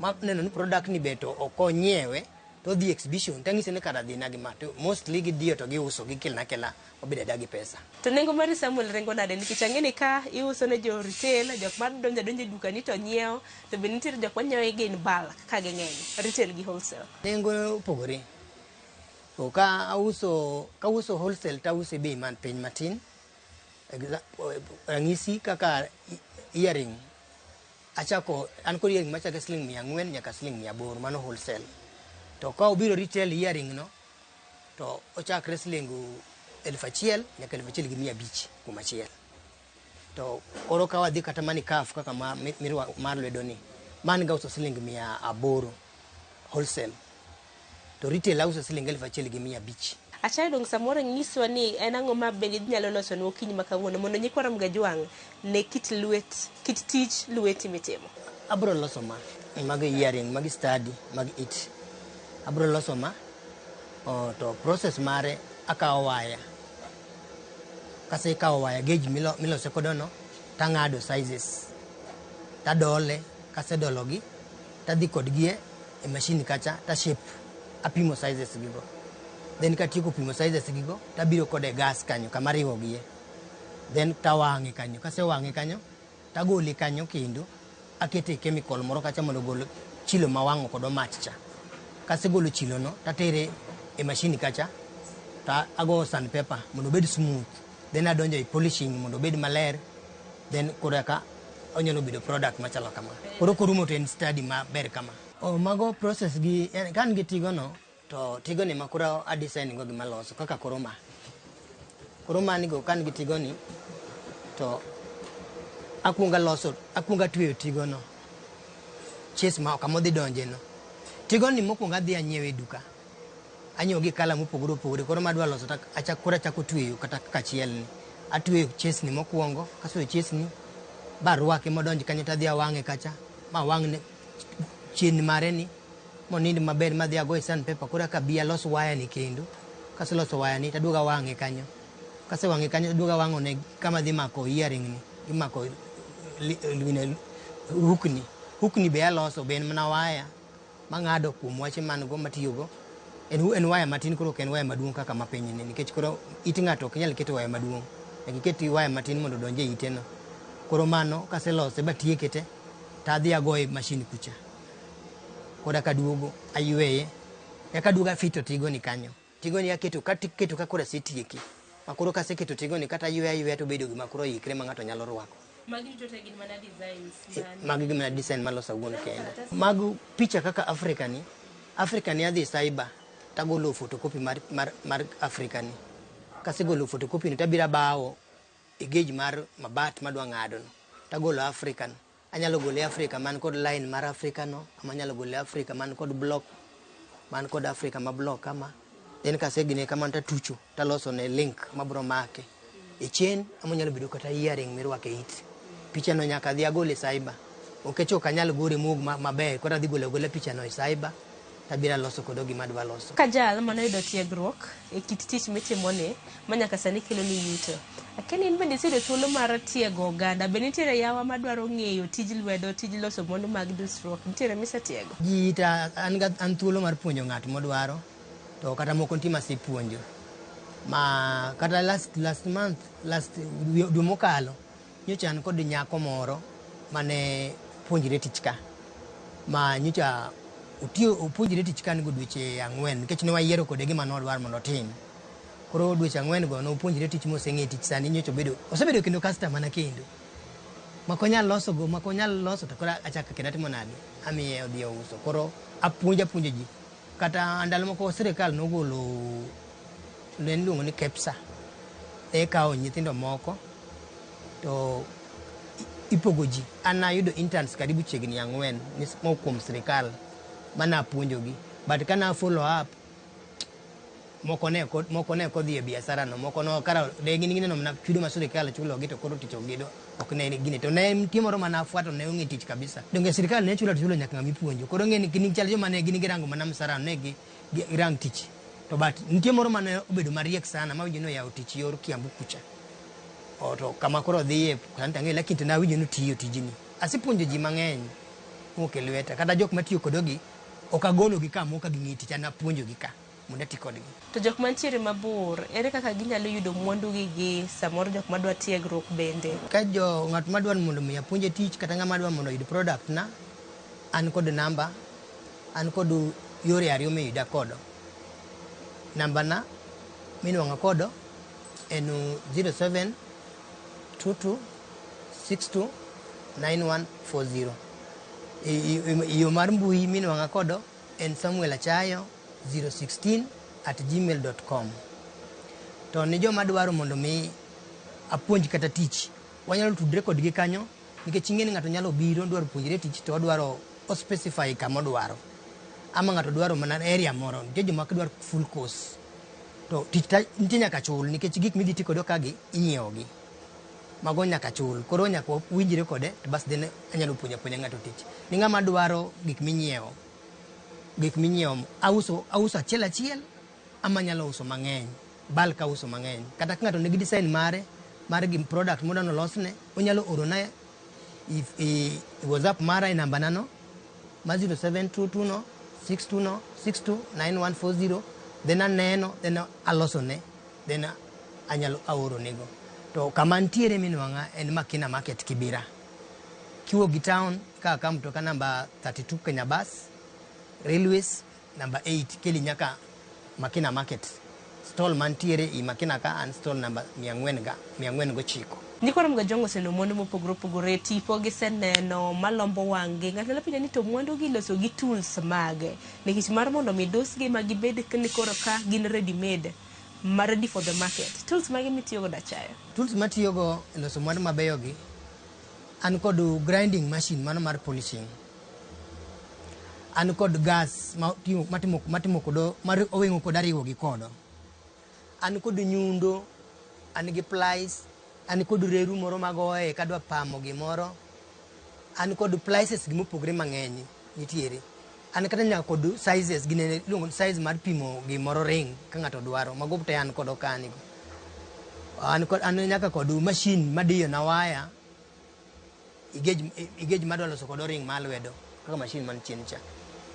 ma neno ni product ni beto okonyiewe to dhi exhibition tang'ise ni kada dhi nagi ma to mostly gidiyo to giuso gikelna obede dagi pesa. To nengo mar Samuel rengo nade nikech ang'eni ka iuso ne jo retail jok ma donjo e duka ni to nyiewo to be nitiere jok ma nyiewo gi in bulk ka ging'eny retail gi wholesale. Nengo opogore. To ka uso wholesale ta uso bei man piny matin. Rangisi kaka earring achako an kod earring machako siling 400 nyaka siling 800 mano wholesale. To ka obiro retail earring no to ochakre siling 1,000 nyaka 1,500 kuom achiel. to oro ka wadhi kata mani kaf kaka mar lwedo ni man ga uso siling 800 wholesale to retail uso siling 1,500. Achayo dong samoro nyiswa ni en ang'o ma bende nyalo loso no okinyi ma kawuono mondo nyikwara mga jwang ne kit tich lweti mitimo. Abro loso ma mag earring, mag study, mag it. Abro loso ma to process mare akawo waya. Kase ikawo waya gauge milose kodono tang'ado sizes. Tadole, kase dologi, tadhi kodgi e machine kacha, ta shape, apimo sizes gigo. Then katieko pimo sizes gigo, tabiro kode gas kanyo, kamariwo gie. Then tawang'e kanyo, kase wang'e kanyo, tagole kanyo kendo, akete chemical moro kacha mondo gol chilo mawang'o kodo mach cha. Kase golo chilo no, tatere e machine kacha, ta ago sandpaper mondo bed smooth. Then adonjo e polishing mondo bed maler. Then koraka onyalo bedo product machalo kama. Koro korumo to en study maber kama. Mago process gi kan gi tigo no, to tigo ni makura a design go gima loso kaka koroma ni go kan gi tigo ni to akunga tweyo tigo no chase ma kamodhi donje no tigo ni mokunga dhi anyiewe duka anyo gi kala mopogore koro madwa loso achako tweyo kata kachiel ni atweyo chase ni mokuongo kaso chase ni barwake modonje kanyo tadhi awang'e kacha ma wang'ne chien mare ni monindi maber madhi ago e sandpaper kora ka bia los waya ni kendo kase loso waya ni taduga wang'e kanyo kase wang'e kanyo taduga wang'o ne kama dhi mako earring ni imako hukni be aloso ben mana waya mang'ado kuom wache man go matiyogo en waya matin koro ken waya maduong' kaka mapiny ni nikech koro it ng'ato ok nyal keto waya maduong' iketi waya matin mondo donje ite no koro mano kase lose batieke te tadhi ago e machine kucha koda kaduogo ayueye yakaduoga fito tigo ni kanyo tigo ni yaketo kakora sitieki makoro kase keto tigo ni kata ayueye to bedo gima koro ikre ma ng'ato nyalo rwako. Magi to te gin mana designs magi gin mana design malosa wuon kenda magu picha kaka Africa ni adhi cyber tagolo photocopy mar Africa ni kase golo photocopy ni tabira bawo e gauge mar mabat madwa ng'ado no tagolo African anyalo gole Africa man kod line mar Africa no amanyalo gole Africa man kod block man kod Africa ma block kama then kase gine kama tatucho taloso ne link mabro make e chain amanyalo bedo kata earring mirwake it picha no nyaka dhi agole cyber okecho kanyal gore mug maber kora dhi gole picha no e cyber tabira loso kodo gima dwa loso kajal mano yudo tiegruok e kit tich mitimo ne manyaka sani kelo ni yuto akeni in bende sire thuolo mar tiego oganda be nitiere yawa madwaro ng'eyo tij lwedo tij loso mwandu mag dusruok nitiere mise tiego jita an thuolo mar puonjo ng'at modwaro to kata moko ntima si puonjo ma kata last month dwe mokalo nyocha an kod nyako moro mane puonjire tich ka ma nyocha upuonjire tich ka nigo dweche 4 nikech ne wayiero kode gima nodwar mondo otim koro dweche 4 go no upuonjire tich moseng'e tich sani nyocha osebedo kendo customer na kendo makonyal loso to koro achaka kenda timo nade amiye odhi ouso koro apuonjo ji kata ndalo moko sirikal nogolo nen luongo ni KEPSA kawo nyithindo moko to ipogo ji an ayudo interns karibu chiegni 4 kuom sirikal mana puonjogi but kana follow up moko ne kodhi e biashara no moko no kara de gini no na chudo ma sirikal chulo gi to koro ticho gido ok ne gini to ne timoro mana fuato ne ong'e tich kabisa donge sirikal ne chulo nyaka ngami puonjo koro ng'e ni kini chal joma ne gini girango mana msara ne gi rang tich to but nitie moro mane obedo mariek sana ma winjo no yawo tich yor Kiambu kucha to kama koro dhiye kanta ng'e lakini na winjo no tiyo tijini asipuonjo ji mang'eny moke lweta kata jok matiyo kodogi okagolo gi kama oka ging'e tich ana puonjo gi ka mondo ati kodgi to jok mantiere mabor ere kaka ginyalo yudo mwandu gi samoro jok madwa tiegruok bende ka ng'at madwa mondo mi apuonje tich kata ng'ama dwa mondo yud product na an kod namba an kod yore ariyo me yuda kodo namba na minwang'a kodo en 0722629140 iyo mar mbui minwang'a kodo en samuelachayo016@gmail.com to ni joma dwaro mondo mi apuonj kata tich wanyalo tudre kodgi kanyo nikech ing'eni ng'ato nyalo biro dwaro puonjre tich to odwaro o specify kama odwaro ama ng'ato dwaro mana area moro nitie joma dwaro full course to tich nitie nyaka chul nikech gik midhi ti kodo kagi inyiewogi mago nyaka chul koro nyaka winjre kode to bas then anyalo puonja ng'ato tich ni ng'ama dwaro gik minyiewo auso achiel ama nyalo uso mang'eny bulk auso mang'eny kata ka ng'ato nigi design mar gi product modano losne onyalo orona WhatsApp mara namba nano ma 0722 620 62940 then aneno then alosone then anyalo aoro nego to kama ntiere minwang'a en Makina Market Kibira kiwo gi town ka mtoka namba 32 Kenya Bus Railways namba 8 keli nyaka Makina Market stall mantiere i Makina ka and stall namba 409 Nikoro mga jongo seno mwandu mopogore tipo giseneno malombo wange ng'ato nyalo penjo ni to mwandu gi loso gi tools mage nikech mar mondo midus gi magibed nikoro ka gin ready made ready for the market tools mage mitiyo go dachayo tools matiyo go loso mwandu mabeyo gi an kod grinding machine mano mar polishing an kod gas matimo kodo mar oweng'o kod ariwo gi kodo an kod nyundo an gi plies an kod reru moro magoye kadwa pamo gimoro an kod plies gimopogre mang'eny nitiere an kata nyaka kod sizes ginene luongo size mar pimo gimoro ring ka ng'ato dwaro mago te an kod okanigo an nyaka kod machine madiyo na waya igej madwa loso kod ring malwedo kaka machine man chien cha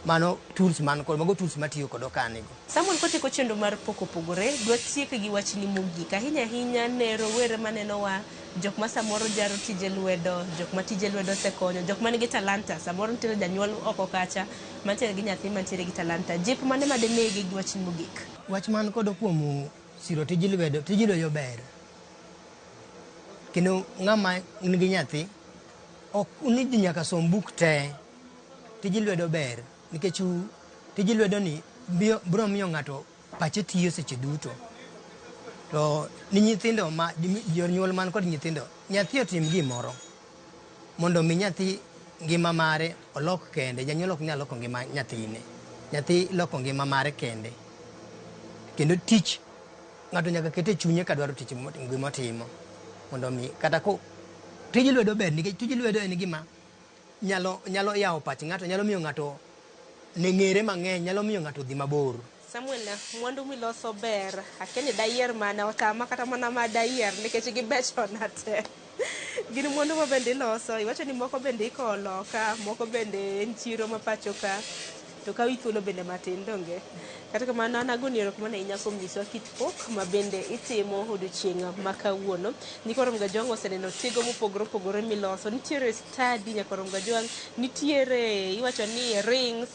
mano tools man kod mago tools matiyo kod okanigo. Samuel kotiko chenro mar pogore dwa tieke gi wachni mogik ahinya ne rowere maneno wa jok ma samoro jaro tije lwedo jok ma tije lwedo sekonyo jok manigi talanta samoro nitiere janyuol oko kacha mantiere gi nyathi mantiere gi talanta jip mane madenegi gi wachni mogik. Wach man kod kuom siro tije lwedo ber kendo ng'ama nigi nyathi ok unidi nyaka som buk te tije lwedo ber nikech tije lwedo ni biro miyo ng'ato pache tiyo seche duto to ni nyithindo ma jonyuol man kod nyithindo nyathi otim gimoro mondo mi nyathi ngima mare olok kende janyuol ok nyal loko ngima nyathine nyathi loko ngima mare kende kendo tich ng'ato nyaka kete chunye ka dwaro tich gimotimo mondo mi kata ko tije lwedo ber nikech tije lwedo en gima nyalo yawo pach ng'ato nyalo miyo ng'ato neng'ere mang'eny nyalo miyo ng'ato dhi mabor. Samuel, mwandu miloso ber akeni dayier mana otama kata mana ma dayier nikech gibecho na te gin mwandu ma bende iloso iwacho ni moko bende iko loka moko bende nchiro mapacho ka to kawi thuolo bende matin donge kata kamano an agoni erokamano ahinya kuom nyisowa kit pok ma bende itimo odiochieng' ma kawuono Nikoro Mgajwang' oseneno tiego mopogore miloso nitiere study Nyakoro Mgajwang' nitiere iwacho ni rings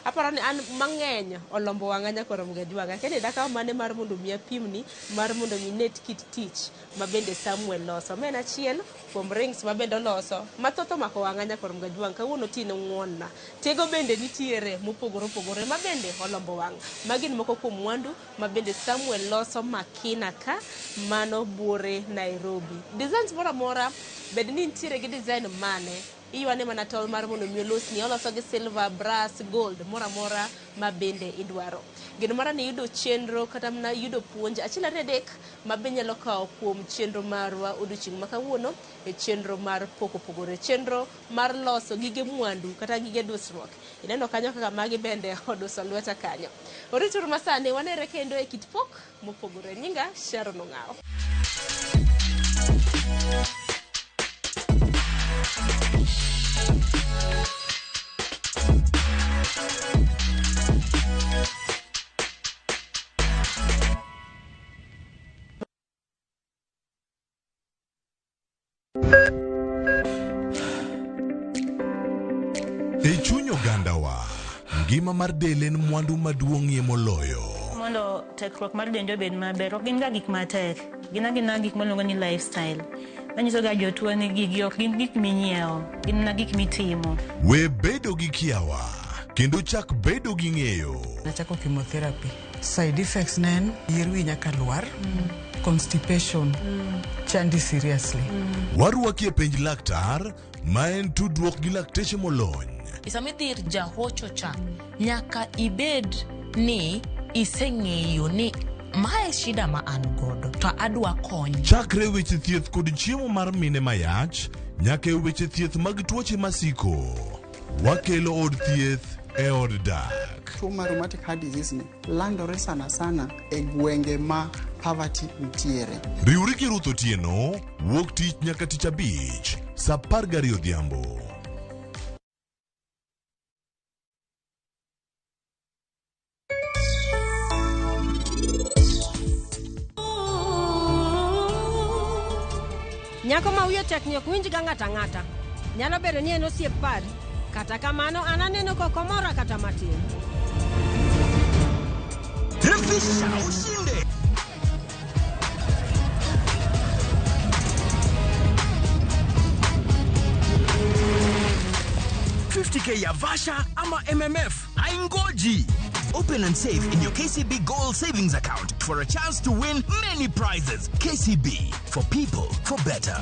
aparo ni an mang'eny olombo wang'a Nyakoro Mgajwang' akeni dakaw mane mar mondo mi apimni mar mondo mi net kit tich ma bende Samuel loso men achiel kuom rings ma bende oloso mathoth omako wang'a Nyakoro Mgajwang' kawuono tine ng'wonna tego bende nitiere mopogore ma bende olombo wang' magin moko kuom mwandu ma bende Samuel loso Makina ka mano buore Nairobi designs mora bende ni nitiere gi design mane iwane mana tol mar mondo mi olosni oloso gi silver brass gold mora ma bende idwaro gino mara ni yudo chenro kata mana yudo puonj achiel ariyo adek ma be nyalo kawo kuom chenro marwa odiochieng' ma kawuono e chenro mar pogore chenro mar loso gige mwandu kata gige dusruok ineno kanyo kaka magi bende oduso lweta kanyo oritur masane wanere kendo e kit pok mopogore nyinga Sharon Ong'ao. E chuny ogandawa, ngima mar del en mwandu maduong'ie moloyo. Mondo tekruok mar dende obed maber, ok gin ga gik matek. Gin gik maluongo ni lifestyle. Manyiso ga jotuo ni gigi ok gin gik minyiewo, gin na gik mitimo. We bedo gi kiawa, kendo chak bedo gi ng'eyo. Nachako chemotherapy. Side effects nen yier wi nyaka lwar. constipation chandi seriously. Waruaki e penj laktar ma en tudruok gi lakteche molony. Isamidhir jahocho cha nyaka ibed ni iseng'eyo ni mae shida ma an godo to adwa kony. Chakre weche thieth kod chiemo mar mine mayach nyaka e weche thieth mag tuoche masiko. Wakelo od thieth e od dak. Tuo mar rheumatic heart disease ni landore sana sana e gwenge ma poverty nitiere. Riwri gi Ruth Otieno wuok tich nyaka tich abich saa 12 odhiambo. Nyako ma wiye tek ni ok winj ga ng'ata ng'ata. Nyalo bedo ni en osiep pari. Kata kamano an aneno kokomora kata matin. Refisha ushinde. $50K ya Vasha ama MMF haingoji. Open and save in your KCB Gold Savings Account for a chance to win many prizes. KCB, for people, for better.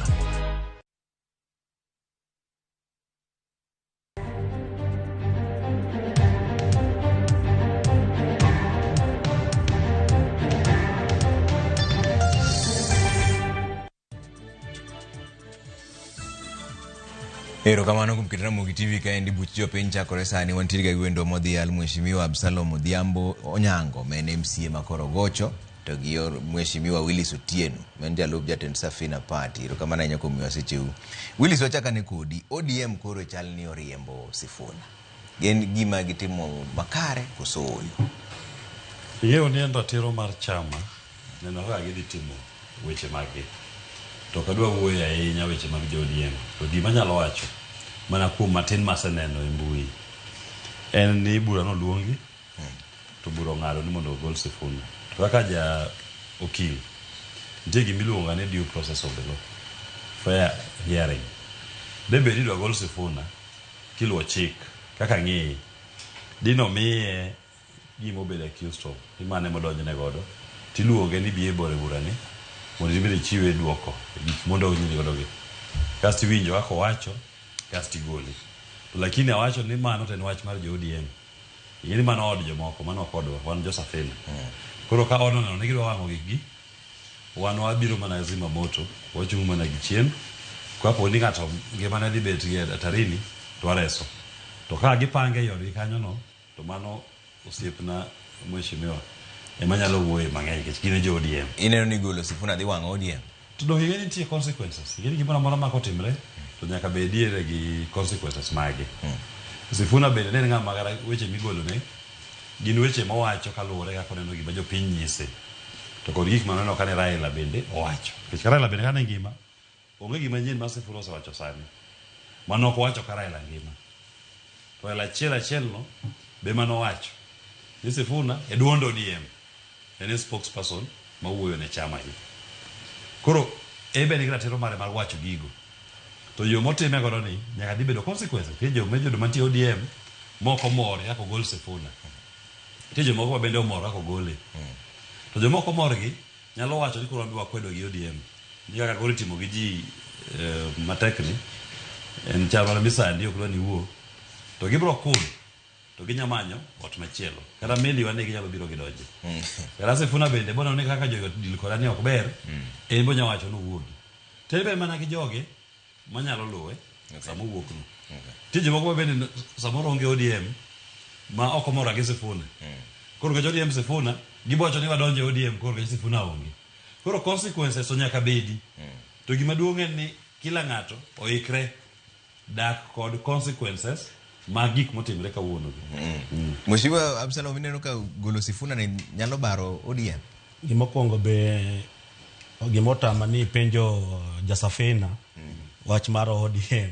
Erokamano kuom keto Ramogi TV kaendi buch jopiny chakore sani. Wantiere ga wendo modhial Mheshimiwa Absalom Odhiambo Onyango ma en MCA ma Korogocho to gi Mheshimiwa Willis Otieno ma en jalup jatend Safina Party. Erokamano ahinya kuom miwa secheu. Willis, wachakane kodi. ODM koro chal ni oriembo Sifuna. Gin gima gitimo makare koso oyo? Yeo ni en ratiro mar chama neno kaka gidhi timo weche magi. To kadwa wuoyo ahinya weche mag ODM. To gima nyalo wacho mana kuom matin maseneno e mbui en ni bura no luongi to bura ng'ado ni mondo ogol Sifuna. To kaka ja okil nitie gimiluongo ni due process of the law, fair hearing. Debe didwa gol Sifuna kiluwo chik kaka ng'eye dino miye gima obedo accused of imane modonjne godo tiluonge ni biye bore burani mondo ibede chiwe duoko mondo onyili godo gi kasti winjo kako wacho kasti goli. To lakini awacho ni mano to en wach mar ODM. Yini mano od jomoko mano kodwa wan jo Safina. Koro ka ono no negiro wango gigi wan wabiro mana zima moto wachung mana gichien kwa po ni ngato ngima na dibet gi atarini to areso. To ka gipange yori kanyo no to mano osiepna Mheshimiwa emanyalo wuoye mang'eny kech gine jo ODM. Ineno ni golo Sifuna dhi wang'o ODM? To do higeni nitie consequences. Higeni gimoro amora ma kotimre to nyaka bediere gi consequences mage. Sifuna bende ne ng'ama gara weche migolo ne gin weche mowacho kaluwore kaka oneno gima jopiny nyise. To kod gik maneno kane Raila bende owacho. Kech Raila bende kane ngima onge gima nyien ma Sifuna osewacho sani mano ok owacho ka Raila ngima. To achiel no be mano wacho ni Sifuna e duondo ODM en spokesperson ma wuoyo ne chama hii. Koro ebe ni ratiro mare mar wacho gigo. To yo motime godo ni nyaka dibedo consequences. Tie mejo mantie ODM moko mor yako gol Sifuna. Tie jo moko bende omor yako gole. To jo moko mor gi nyalo wacho ni koro ambiwa kwedo gi ODM. Nyaka koro timo gi ji matekni en chama la misandi oklo ni wuo. To gibro kul to ginyamanyo ot machielo kata meli wane ginyalo biro gidonje. Kata Sifuna bende bona ne kaka jogo dil korani ok ber en bonya wacho no wuogi tebe mana gi joge manyalo luwe samo wuok no. Tije moko bende samoro onge ODM ma ok mora gi Sifuna. Koro ga ODM Sifuna gibocho ni wadonje ODM koro ga Sifuna onge. Koro consequences onyaka bedi. To gima duong' en ni kila ng'ato oikre dak kod consequences mag gik motimre kawuono. Mheshimiwa Absalom, ineno ka golo Sifuna ne nyalo baro ODM? Gimokwongo be gimotama ni penjo jasafina wach mar ODM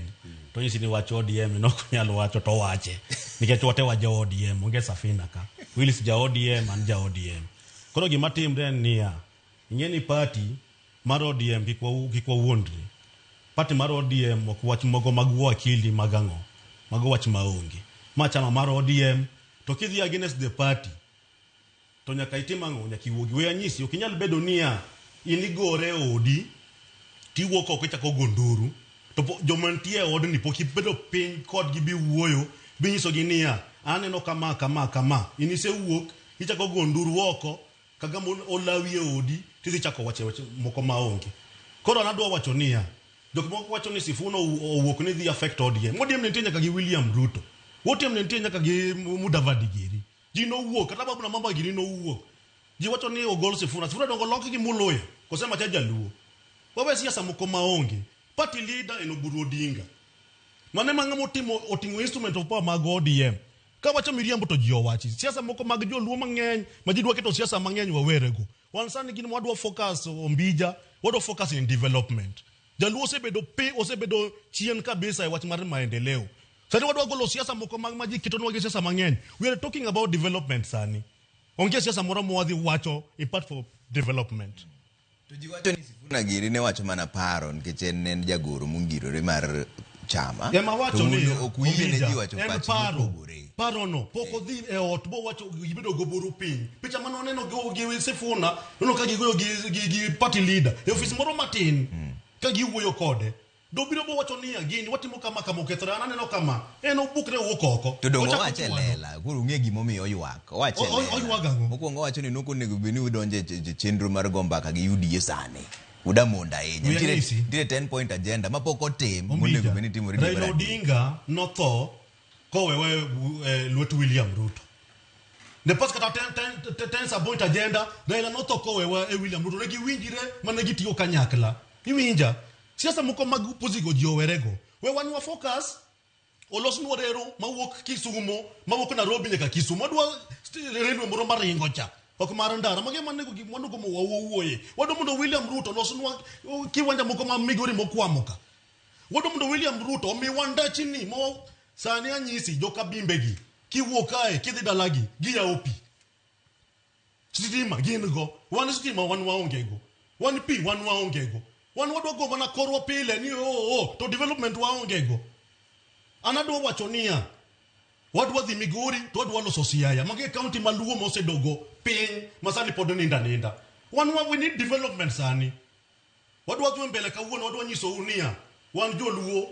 to nyisi ni wach ODM no nyalo wacho to wache nikech wate wa jo ODM onge Safina ka Willis ja ODM an ja ODM. Koro gima timre ni ing'eni party mar ODM kikwa wuondri. Party mar ODM ok wach mogo mag wakili magang'o mago wach maonge ma chama mar ODM to kidhi against the party to nyaka itimang'o nyaka iwuogi we anyisi ok inyal bedo niya inigore odi tiwuok oko ichako gonduru to joma nitie od ni pok ibedo piny kod gibi wuoyo binyiso gi niya aneno kama inise wuok ichako gonduru oko kaga olawie odi tidhi chako wache moko maonge koro anadwa wacho niya jok moko wacho ni Sifuna owuok ni dhi affect ODM modiem ne nyaka gi William Ruto wotem ne nyaka gi Mudavadi giri ji no wuok kata babu na mama giri no wuok ji wacho ni ogol Sifuna dongo loki gi muloya kosema cha jaluo wawe siasa moko maonge party leader en Oburu Odinga mane mangamo otingo instrument of power mag ODM ka wacho miriambo to ji owachi siasa moko mag joluo mang'eny ma ji dwa keto siasa mang'eny wawerego wan sani gin wadwa focus ombija wadwa focus in development jaluo osebedo chien kabisa e wach mar maendeleo sani wadwa golo siasa moko mag maji ketonwa gi siasa mang'eny we are talking about development sani onge siasa moro mwadhi wacho apart for development to ji wacho ni Sifuna giri ne wacho mana paro nikech en jagoro mungirore mar chama ema wacho ni okuyie ne ji wacho paro no poko dhi e ot bo wacho gibedo goboru piny picha mano neno gi Sifuna nono ka gigoyo gi party leader e office moro matin ka giwuoyo kode dobiro bo wacho ni gini watimo kama okethore ananeno kama en obukre wuok oko to dongo wache lela koro ng'e gimo miyo oywak wache oywagango mokwongo wacho ni noko nego beni udonje chenro mar gombaka gi UDA sani uda monda ahinya nitiere 10 point agenda mapok otim monego beni timore Raila Odinga notho kowewe lwet William Ruto ne pas kata 10 point agenda Raila notho kowewe William Ruto negi winjire mane gitiyo kanyakla iwinja siasa moko mag pozigo ji owerego we wanwa focus olos nuorero mawuok Kisumo mawuok Nairobi nyaka Kisumo adwa relo moro maringo cha ok mar ndara mage manego gi mondo go wuoye wado mondo William Ruto losnwa kiwanja moko ma Migori mokwamoka wado mondo William Ruto mi wanda chini mo sani anyisi joka bimbegi kiwuokae kidhi dalagi gi ya opi sitima gin go wan sitima wan waongego wan pi wan waongego wan wadwa go mana korwa pile ni to development waongego anadwa wacho niya wadwa dhi Migori to wadwa loso Siaya mage county maluo mosedogo piny masani pod ninda we need development sani wadwa dhi mbele kawuono wadwa nyiso unia wan joluo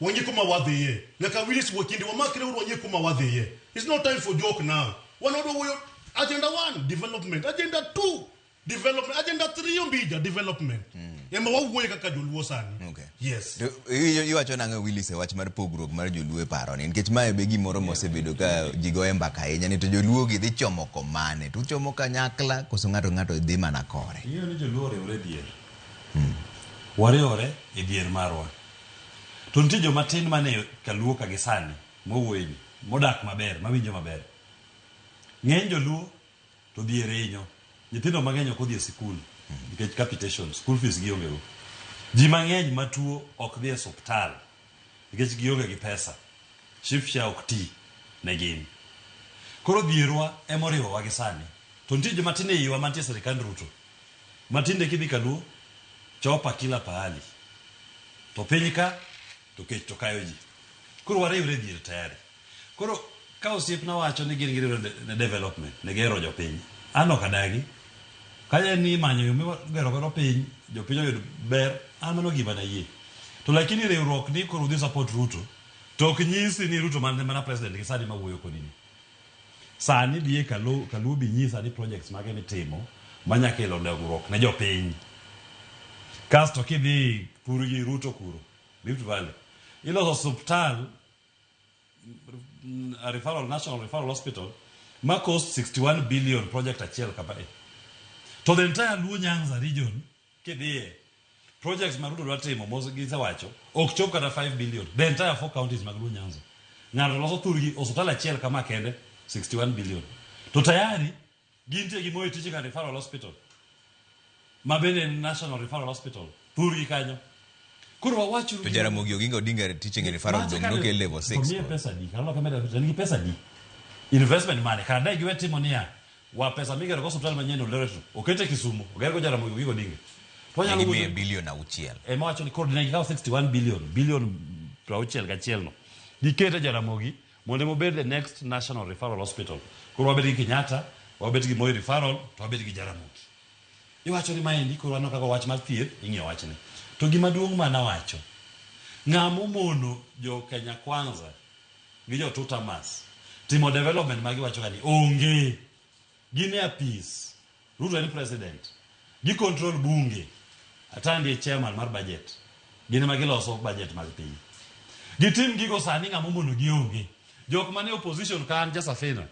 wanyi kuma wadhiye nyaka Willis Wakindi wamakre wanyi kuma wadhiye it's not time for joke now wadwa agenda 1 development agenda 2 development agenda 3 ombija development ema wawuoye kaka joluo sani yes iwacho nang'o Willis e wach mar pogruok mar joluo e paro ni nikech mae be gimoro mosebedo ka jigoye mbaka ahinya ni to joluo gi dhi chomo komane to chomo kanyakla koso ng'ato dhi mana kore iyo ni joluo riwre dier wariwre e dier marwa to nitie joma tin mane kaluo ka gisani mowuoyni modak maber mawinjo maber ng'eny joluo to dier inyo nyithindo mang'eny ok odhi e sikul nikech capitation school fees gionge go ji mang'eny matuo ok dhi e hospital nikech gionge gi pesa shifsha ok ti ne gin koro dierwa emoriwowa gi sani to nitie joma tin e iwa mantie sirikand Ruto matinde kidhi kaluo chopa kila pahali to piny ka to kech to kayo ji koro wariwre dier tayari koro ka osiepna wacho ni gin giriwre ne development ne gero jopiny an ok adagi kaya ni manyo yo migero godo piny jopiny oyud ber an mano gima nayie to lakini riwruok ni koro udhi support Ruto to ok nyisi ni Ruto mana president gi sani mawuoyo kodini sani diye kaluo bi nyisa ni projects mage mitimo manyakelo dongruok ne jopiny kasto kidhi pur gi Ruto kuro Rift Valley iloso hospital National Referral Hospital ma cost 61 billion project achiel kabae to the entire Luo Nyanza region kidhiye projects marudo dwa timo mosegisewacho ok chop kata 5 billion the entire 4 counties mag Luo Nyanza ng'ato loso thurgi hospital achiel kama kende 61 billion to tayari gintie gi moyo teaching and referral hospital mabende National Referral Hospital thurgi kanyo kuro wawacho to Jaramogi Oginga Odinga teaching and referral dong no ke level 6 to pesa di kala kamera ni pesa di investment money kada giweti monia wa pesa migero ko hospital manyeno lero okete Kisumu ogero Jaramogi Oginga Odinga Ponyalo ni billion auchiel wacho ni kod ne 61 billion auchiel gachiel no gikete Jaramogi mondo mobed the next National Referral Hospital kuro wabedi gi Kenyatta wabedi gi Moi Referral to wabedi gi Jaramogi iwacho ni maendi koro aneno kaka wach mar thieth ing'iyo wachni. To gima duong' mana wacho, ng'amo mono jo Kenya Kwanza gi jo Tutamas timo development magi wacho kani onge. Gin e apis, Ruto en president, gi control bunge, atandi e chairman mar budget, gin ema giloso budget mag piny. Gitim gigo sani ng'amo mono gi onge. Jok mane opposition ka an Jasafina,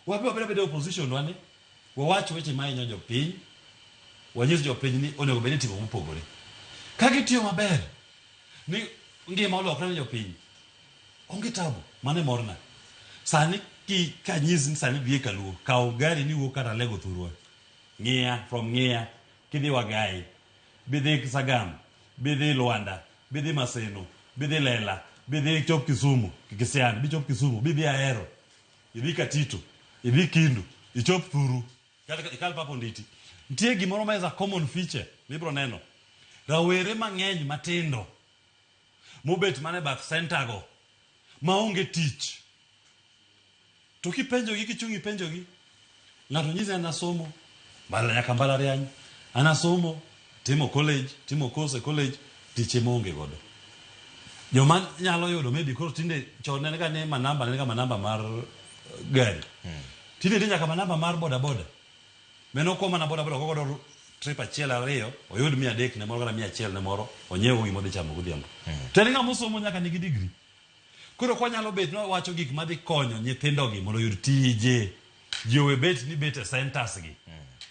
wabiro bedo opposition wani, wawach weche mahinyo jo piny, wanyis jo piny ni onego bed ni timo mopogore. Ka gitiyo maber, ni ngima olokre ne jo piny, onge tabu, mane morna. Sani ki kanyis ni sani dhi e Kaluo, kaw gari ni wuok kata Lego Thurwa, Ng'ia, from Ng'ia, kidhi Wagai, bidhi Sagam, bidhi Luanda, bidhi Maseno, bidhi Lela, bidhi chop Kisumu, Kisiani, bichop Kisumu, bidhi Ahero, idhi Katito, idhi Kindu, ichop Thuru, ikal papo Nditi. Nitie gimoro ma is a common feature, libro neno. Rawere mang'eny matindo, mobet mane bath center go, maonge tich. To kipenjogi, kichungi penjogi, ng'ato nyisi anasomo, nyaka mbalariany, anasomo, timo college, timo course e college, tich monge godo. Joma nyalo yudo maybe koro tinde chon nene ka ne manamba mar gari. Tinde nyaka manamba mar boda. Meno koma na boda gogo trip achiel ariyo, oyud 300 ne moro kata 100 ne moro, onyiewo gimo dhi chamo godhiambo. Tene ng'amo somo nyaka nigi degree. Koro kwa nyalo bet no wacho gik madhi konyo nyithindo gi mondo yud tije. Ji owe bet ni bet e centers gi.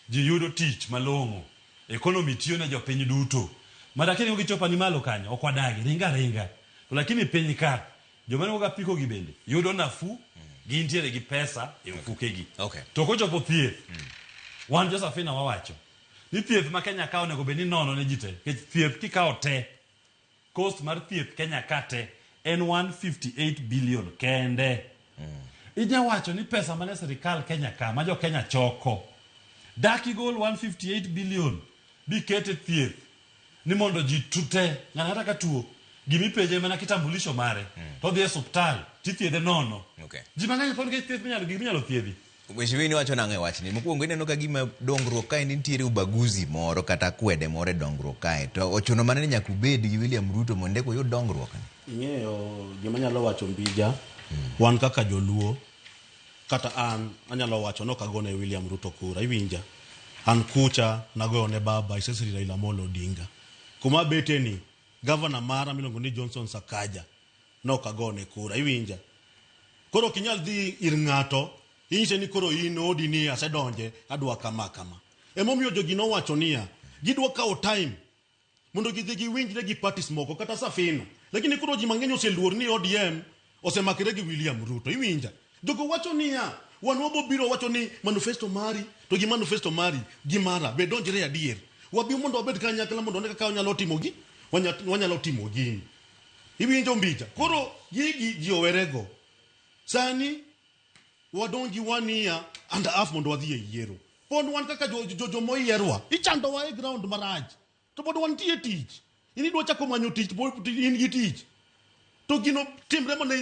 Ji yudo tich malong'o. Economy tiyo ne jo piny duto. Madakini ukichopa ni malo kanyo, okwadagi, ringa. To lakini piny ka, jomane woga piko gi bende, yudo nafu, gintiere gi pesa, e mfuke gi. To kochopo thieth, wan Josafina wawacho. Ni thieth ma Kenya kao nego beni nono ne jite. Thieth kikao te, cost mar thieth Kenya ka te, en 158 billion kende. Ija wacho ni pesa mane serikal Kenya ka, majo Kenya choko. Daki gol 158 billion, bi kete thieth. Ni mondo ji tute, ngana hata katuo, gimipeje mana kitambulisho mare, to dhi e hospital, ti thiedhe nono. Ji mang'eny pod ke thieth minyalo thiedhi. Mheshimiwa wacho nang'e wachni. Mokwongo ineno ka gima dongruok kae nitiere ubaguzi moro kata kwede moro e dongruok kae. To ochuno mane nyaka ubed gi William Ruto mondo eko yud dongruok ni. Ing'eyo gima nyalo wacho mbija, wan kaka joluo, kata an anyalo wacho no kagone William Ruto kura, iwinja. An kucha nagoyo ne baba Isesri Raila Amolo Odinga. Kuma bete ni governor mara milongo ni Johnson Sakaja no kagone kura, iwinja. Koro kinyal dhi ir ng'ato, inse ni koro in odi ni asedonje adwa kama. Emomiyo jogi no wacho niya, gidwa kawo time mondo gidhi giwinjre gi parties moko kata Safina. Lakini koro ji mang'eny oseluor ni ODM osemakre gi William Ruto, iwinja. Jogo wacho niya, wanwobo biro wacho ni manifesto mari, to gi manifesto mari, gi mara, be donjre adier. Wabi mondo obed kanyakla mondo neka kao nyalo timo gi, wanyalo timo gini. Iwinjo mbija. Koro gigi ji owerego. Sani, wadonji 1 year and a half mondo wadhi e yiero. Pond wan kaka jojo moyierwa, ichando wa e ground maraj. To pod wan tie tich. Ini dwa chako manyo tich, in gi tich. To gino timre mana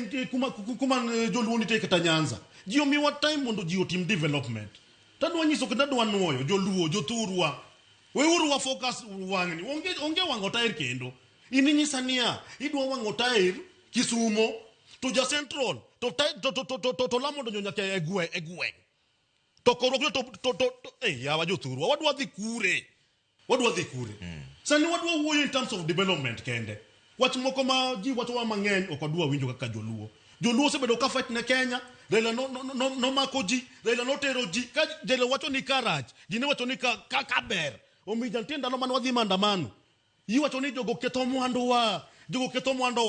kuma joluo nitie kata Nyanza. Ji omiwa time mondo ji otim development. Tadwa nyiso kata dwa nuoyo joluo, jothurwa. Weuru wa focus wang'ni. Onge wang'o tair kendo. Ini nyisa niya, idwa wang'o tair Kisumo to ja Central to Lamu donjo nyaka e gweng. To korokle yawa jothurwa wadwa dhi kure. Sani wadwa wuoyo in terms of development kende. Wach moko ma ji wacho wa mang'eny okwadwa winjo kaka joluo. Joluo sebedo ka fight ne Kenya, Raila no mako ji, Raila no tero ji, ka jele wacho ni karach, ji ne wacho ni kaber. Omija ntienda no manwadhi maandamano. Yi wacho ni jogo ketho mwandowa,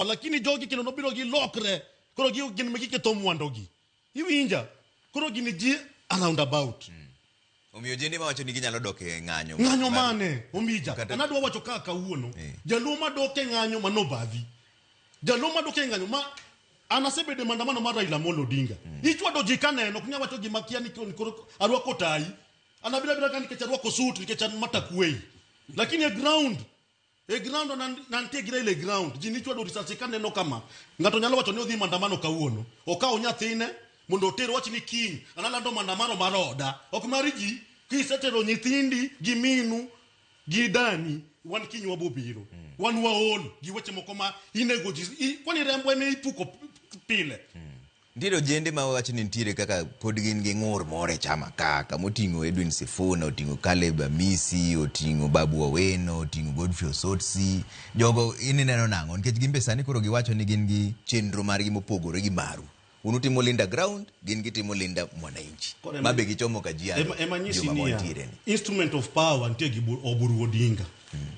lakini jogi kino nobiro gi lokre. Koro gin meki ketho mwandogi. Iwinja. Koro gini ji around about. Omiyo jende ma wacho ni ginyalo dok e ng'anyo. Ng'anyo mane? Omija. Anadwa wacho kaka uono. Jaluo madok e ng'anyo manobadhi. Jaluo madok e ng'anyo ma anasebede maandamano mar Raila Amolo Odinga. Ichwado ji kaneno kunya wacho gima kia ni arwako tai. Anabila kani kecha arwako suit kecha matakwei. Lakini e ground nante gira ile ground. Ji nichwado research kaneno kama ngato nyalo wacho ni odhi maandamano kawuono. Okao nyathine mondo otero wach ni kiny analando maandamano maroda. Ok mari ji kisetero nyithindi gi minu gidani wan kinywa bobiro wan waol gi weche moko ma inego ji kwani rembo eme ipuko pile Ndiro jende ma wacho ni ntiere kaka pod gin gi ng'ur more chama kaka moting'o Edwin Sifuna, oting'o Caleb Amisi, oting'o Babu Oweno, oting'o Godfrey Osotsi. Jogo ineno nang'o nikech gimbe sani koro giwacho ni gin gi chenro margi mopogore gi maru. Unu timo Linda Ground, gin gitimo Linda Mwananchi. Mabe gichomo Kajiado. Emanyisi ni instrument of power ntie gi Oburu Odinga.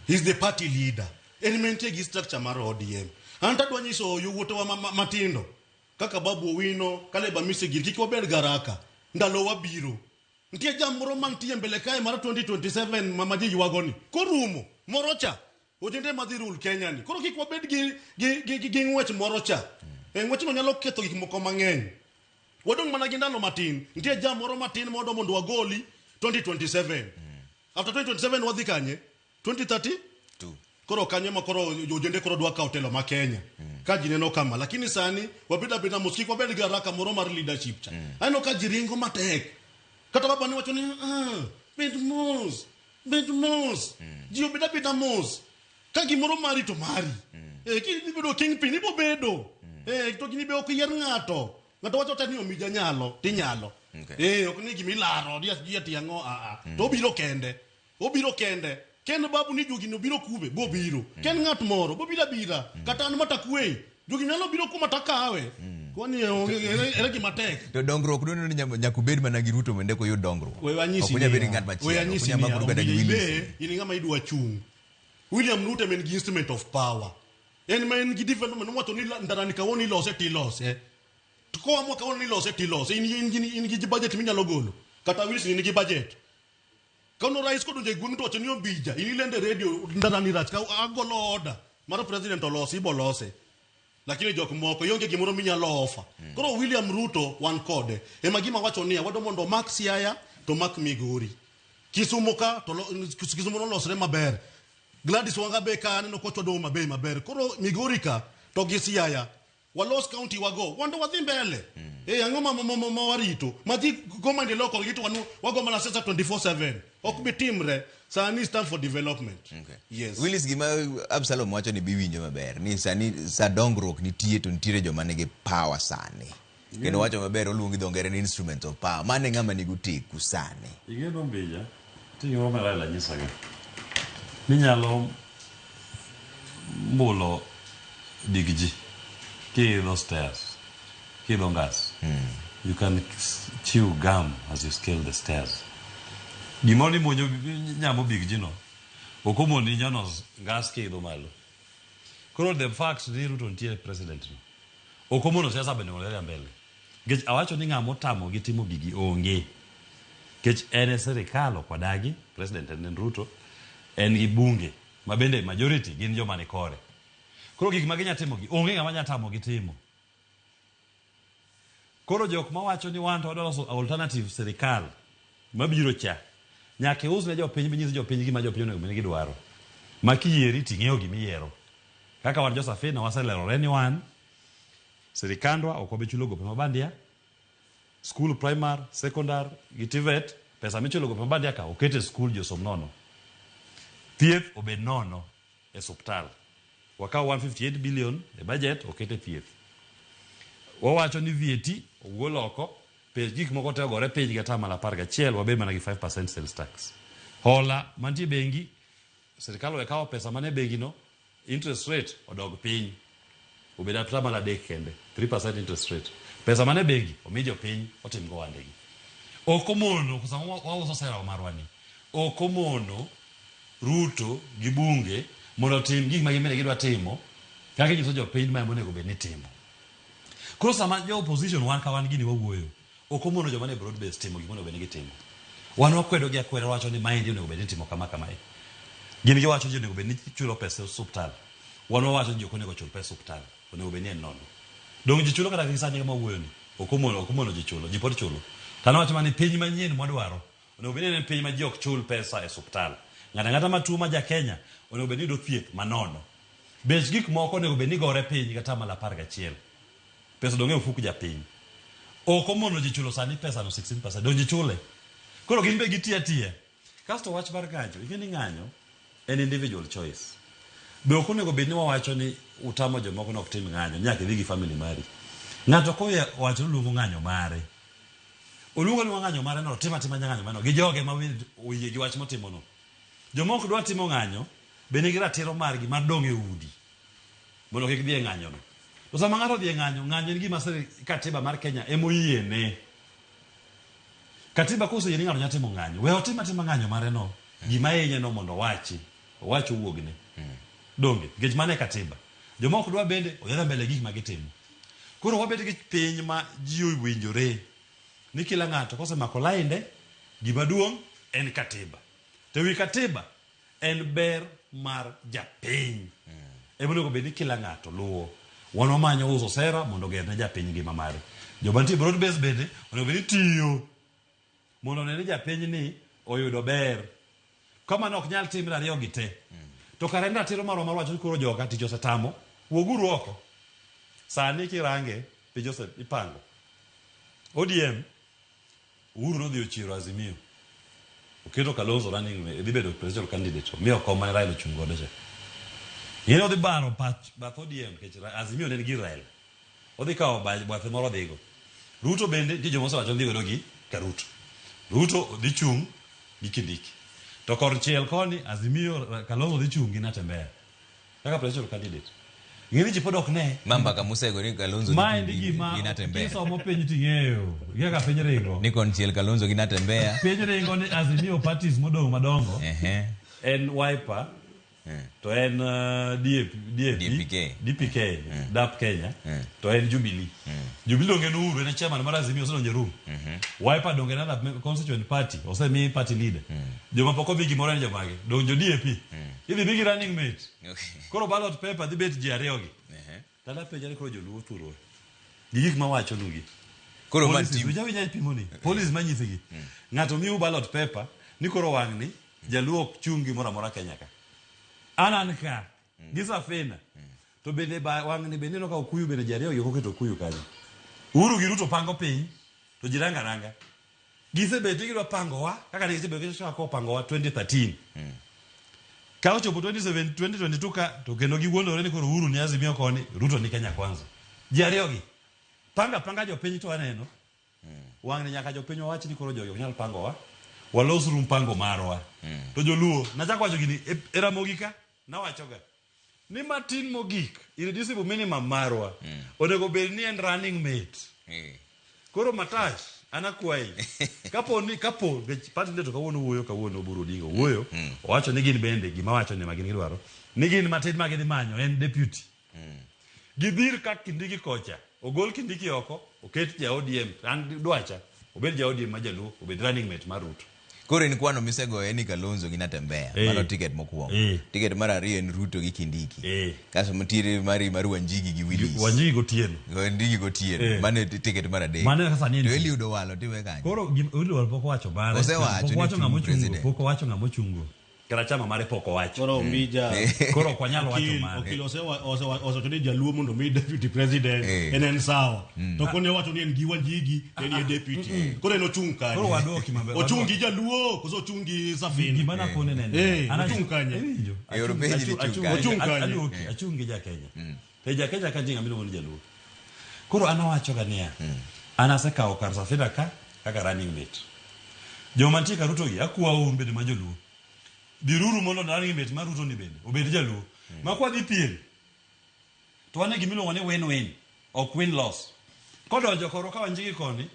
He's the party leader. Elemente gi structure mar ODM. Anta dwanyiso yuwoto wa matindo. Kaka Babu Owino, Caleb Amisi gir kiki waber garaka. Ndalo wabiro. Ntie jamoro mantie mbele kae mara 2027 mamaji yuagoni. Korumo, morocha. Ojende madhirul Kenya ni. Koro kiki wabed gi ng'wech morocha. Ng'wech no nyalo ketho gik moko mang'eny. Wadong mana gi ndalo matin. Ntie jamoro matin mondo mondo wagoli 2027. After 2027 wadhi kanye? 2030? Koro kanye makoro ojende koro dwa ka hotelo ma Kenya. Ka jineno kama lakini sani wabida bida muski kwa bedi garaka moro mar leadership cha. Ano ka jiringo matek. Kata baba ni wacho ni bed mos. Ji obida bida mos. Ka gimoro mari to mari. Ki bibedo kingpin ibo bedo. To gini be ok yer ng'ato. Ng'ato wacho tani omija nyalo, ti nyalo. Ok ni gimilaro dia tiango To obiro kende. Ken babu ni jogi no biro kube bo biro. Ken ng'at moro bo bira. Kata an matakwe. Jogi nyalo biro kuma takawe. Kwani era gima tek. To dongruok no ni nyakubed mana gi Ruto mende ko yud dongruok. We wanyisi. Okunya bedi ng'at machielo. We wanyisi. Ini ng'ama idwa chung. William Ruto men gi instrument of power. En men gi development wato ni ndarani ka woni lose ti lose. Ko amwa ka woni lose ti lose. In gi budget minyalo golo. Kata Wilson ni gi budget. Kono rais ko donje gweng to wacho ni obija inilende radio ndarani rach ka agolo order maro president olosi bolose lakini jok moko yonge gimoro minyalo ofa koro William Ruto wan kode ema gima wacho ni wado mondo mak Siaya to mak Migori Kisumu ka to Kisumu no losre maber Gladys Wanga be ka aneno ko chodo maber koro Migori ka to gi Siaya walos county wago wando wadhi mbele ang'o ma warito madhi goma ndi local gitu wago mana sasa 24/7 ok bitimre sani stand for development. Yes. Willis gima Absalom wacho ni biwinjo maber ni sani sa dongruok nitie to nitiere joma nigi power sani. Kendo wacho maber oluongi dongere ni instrument of power. Mane ng'ama nigo teku sani. Igeno mbija tingo marala nyisaga. Ninyalo mulo digji. Kill stairs. Kill gas. You can chew gum as you scale the stairs. Gimoni monyo nyamo big jino. Okomo ni nyano gas kill malo. Koro the facts ni Ruto ntie president no. Okomo no siasa bende olele mbele. Gech awacho ni ngamo tamo gitimo gigi onge. Gech ene serikalo kwa dagi president en Ruto en gi bunge mabende majority gin joma ni kore. Koro gik magenya timo gi onge ngama nya tamo gitimo. Koro jok mawacho ni wan to wadoloso alternative serikal mabiro cha nyaka usne jopiny binyisi jopiny gima jopiny onego bed gidwaro makiyieri ting'eyo gimiyiero kaka wan Josafina waselerore ni wan serikandwa ok wabechulo gope mabandia school primary secondary gi TVET pesa michulo gope mabandia ka okete school josom nono thieth obed nono e hospital wakao 158 billion e budget okete thieth wawacho ni VAT owuoloko pes gik moko te gore piny ga tamala 11 wabed mana gi 5% sales tax hola mantie bengi serikal wekawo pesa mane bengi no interest rate odog piny obed atamala dek kende 3% interest rate pesa mane bengi omijo piny otim go wandegi okomono kusama waloso sera marwani okomono Ruto gi bunge mondo tim gik magimene gidwa timo kaka nyiso jopiny ma monego bed ni timo. Koro sama jo opposition wan ka wan gini wawuoyo okomono joma ne broad based timo gimono bed ni gitimo. Wan wakwedo gi akwera wacho ni maendi onego bed ni timo kama kama. Gin gi wacho ni onego bed ni chulo pesa hospital. Wan wacho ni okonego chul pesa hospital. Onego bed ni en nono. Dong ji chulo kata kisani kama wuoyo ni. Okomono ji chulo, ji pod chulo. Tano wacho mani piny manyien mwadwaro. Onego bed ni en piny ma ji ok chul pesa e hospital. Ngata matuo ma ja Kenya onego bed ni do thieth manono. Bech gik moko onego bed ni gore piny kata mala 11. Pesa donge ofuku ja piny. Okomono ji chulo sani pesa no 16%. Donji chule. Koro gin be gitia. Kasto wach bar ganjo. Ingeni ng'anyo en individual choice. Be ok onego bed ni wawacho ni utamo jomoko nok tim ng'anyo nyaka idhi gi family mari. Ng'ato koya wacho luongo ng'anyo mare. Oluongo ni ng'anyo mare no tima ng'anyo mano gi joge ma oyie gi wach motimo no. Jomoko dwa timo ng'anyo be nigi ratiro margi mar dong' e udi mondo kik dhi e ng'anyo no. To sama ng'ato dhi e ng'anyo en gima katiba mar Kenya emoyiene. Katiba kose yini ng'ato nyalo timo ng'anyo. We otima ng'anyo mare no. Gima yenye no mondo owacho wuogne. Donge nikech mane katiba. Jomoko dwa bende oyadha mbele gik ma gitimo. Koro wabet gi piny ma ji owinjore ni kila ng'ato kosemako lainde gima duong' en katiba. To wi katiba en ber mar japiny. Ebonego bed ni kila ng'ato luwo. Wan wamanyo uso sera mondo ogerne japiny ngima mare. Joma nitie broad base bende onego bed ni tiyo mondo ne japiny ni oyudo ber. Kama nok nyal timre ariyo gi te. To kare ndatiro maro mar wacho koro joka tich osetamo. Wuoguru oko. Sani kirange piny ipango. ODM Uhuru nodhi ochiro Azimio. Oketo Kalonzo running dhi bedo presidential candidate. Miyo koma ne Raila ochung godo cha. Yene odhi baro bath ODM kech Azimio ne gi Raila. Odhi kawo bathe moro dhigo. Ruto bende ji jomo wacho ndhi godo gi Karuto. Ruto odhi chung gi Kindiki. To korchiel koni Azimio Kalonzo dhi chung gi Natembeya. Kaka presidential candidate. Ngeni ji podok ne. Mamba ka Musego ni Kalonzo gi Natembeya. Kiso mo penj ting'eyo. Yaka penj ringo. Ni konchiel Kalonzo gi Natembeya. Penj ringo ni Azimio parties modong madongo. En Wiper. To en DPK, DAP Kenya. To en Jubilee. Jubilee donge Uhuru en chairman mar Azimio osedonjo room. Wiper donge na constituent party, osemi party leader. Joma poko bigi moro ni jomage. Donjo DAP. Idhi bigi running mate. Koro ballot paper dhi bet ji ariyo gi. Tala penja ni koro joluo thuro. Gik ma wacho nugi. Koro man team. Winya pimoni. Police manyisi gi. Ng'ato miu ballot paper ni koro wang' ni jaluo chungi mora mora Kenya ka. Anan ka. Gisa fena. To bende wang' ni bende no ka okuyu bende jariyo gi koketo okuyu kanyo. Uhuru gi Ruto pango piny. To jiranga ranga. Gise beti gidwa pango wa. Kaka ne gise beti ko pango wa 2013. Ka ochopo 2022 ka to kendo giwuondore ni koro Uhuru ni Azimio koni, Ruto ni Kenya kwanza. Ji ariyo gi. Panga jopiny to aneno. Wang' ni nyaka jopiny wach ni koro jogi ok nyal pango wa. Walos rum pango marwa. To joluo nachako wacho gini era mogika na wachoga. Ni matin mogik irreducible minimum marwa. Onego bed ni en running mate. Koro Matach anakwai. Kapo pati ndeto kawuono wuoyo kawuono Oburu Odinga wuoyo. Wacho ni gin bende gima wacho ni magin gidwaro. Ni gin matin magidhi manyo en deputy. Gidhir ka Kindiki kocha. Ogol Kindiki oko, oket ja ODM, an dwacha, obed ja ODM majaluo, obed running mate mar Ruto. Koro ni kwano misego ni Kalonzo gi Natembeya. Mano ticket mokwongo. Ticket mar ariyo en Ruto gi Kindiki. Kaso mtire mari Wanjigi gi Willis. Wanjigi gotieno. Wanjigi gotieno. Mano ticket mar adek. Mano kasa nini. To Eliud Owalo tiwe kanyo. Koro Eliud Owalo poko wacho bare. Osewacho ni president. Poko wacho ng'amo chungo. Kara chama mare poko wacho. Koro mija. Koro kwanyalo wacho mare. Okilo osewacho ni jaluo mondo mi deputy president en sawa. To kone wacho ni en gi Wanjigi en deputy. Koro en ochung kanye. Koro wadoki maber. Ochungi jaluo koso ochungi Safina. Gima na kone nene. Ochung kanye. Ochung kanye. Achungi ja Kenya. Te ja Kenya ka jinga miluongo ni jaluo. Koro anawacho ga niya. Anasekawo kar Safina kaka running mate. Joma ntie ka Ruto gi akwa un bede ma joluo. Diruru mondo running mate mar Ruto ni bende obed jaluo. Makwa dhi pien. To wane gimiluongo ni win-win, ok win-loss. Kodonjo koro ka Wanjigi koni,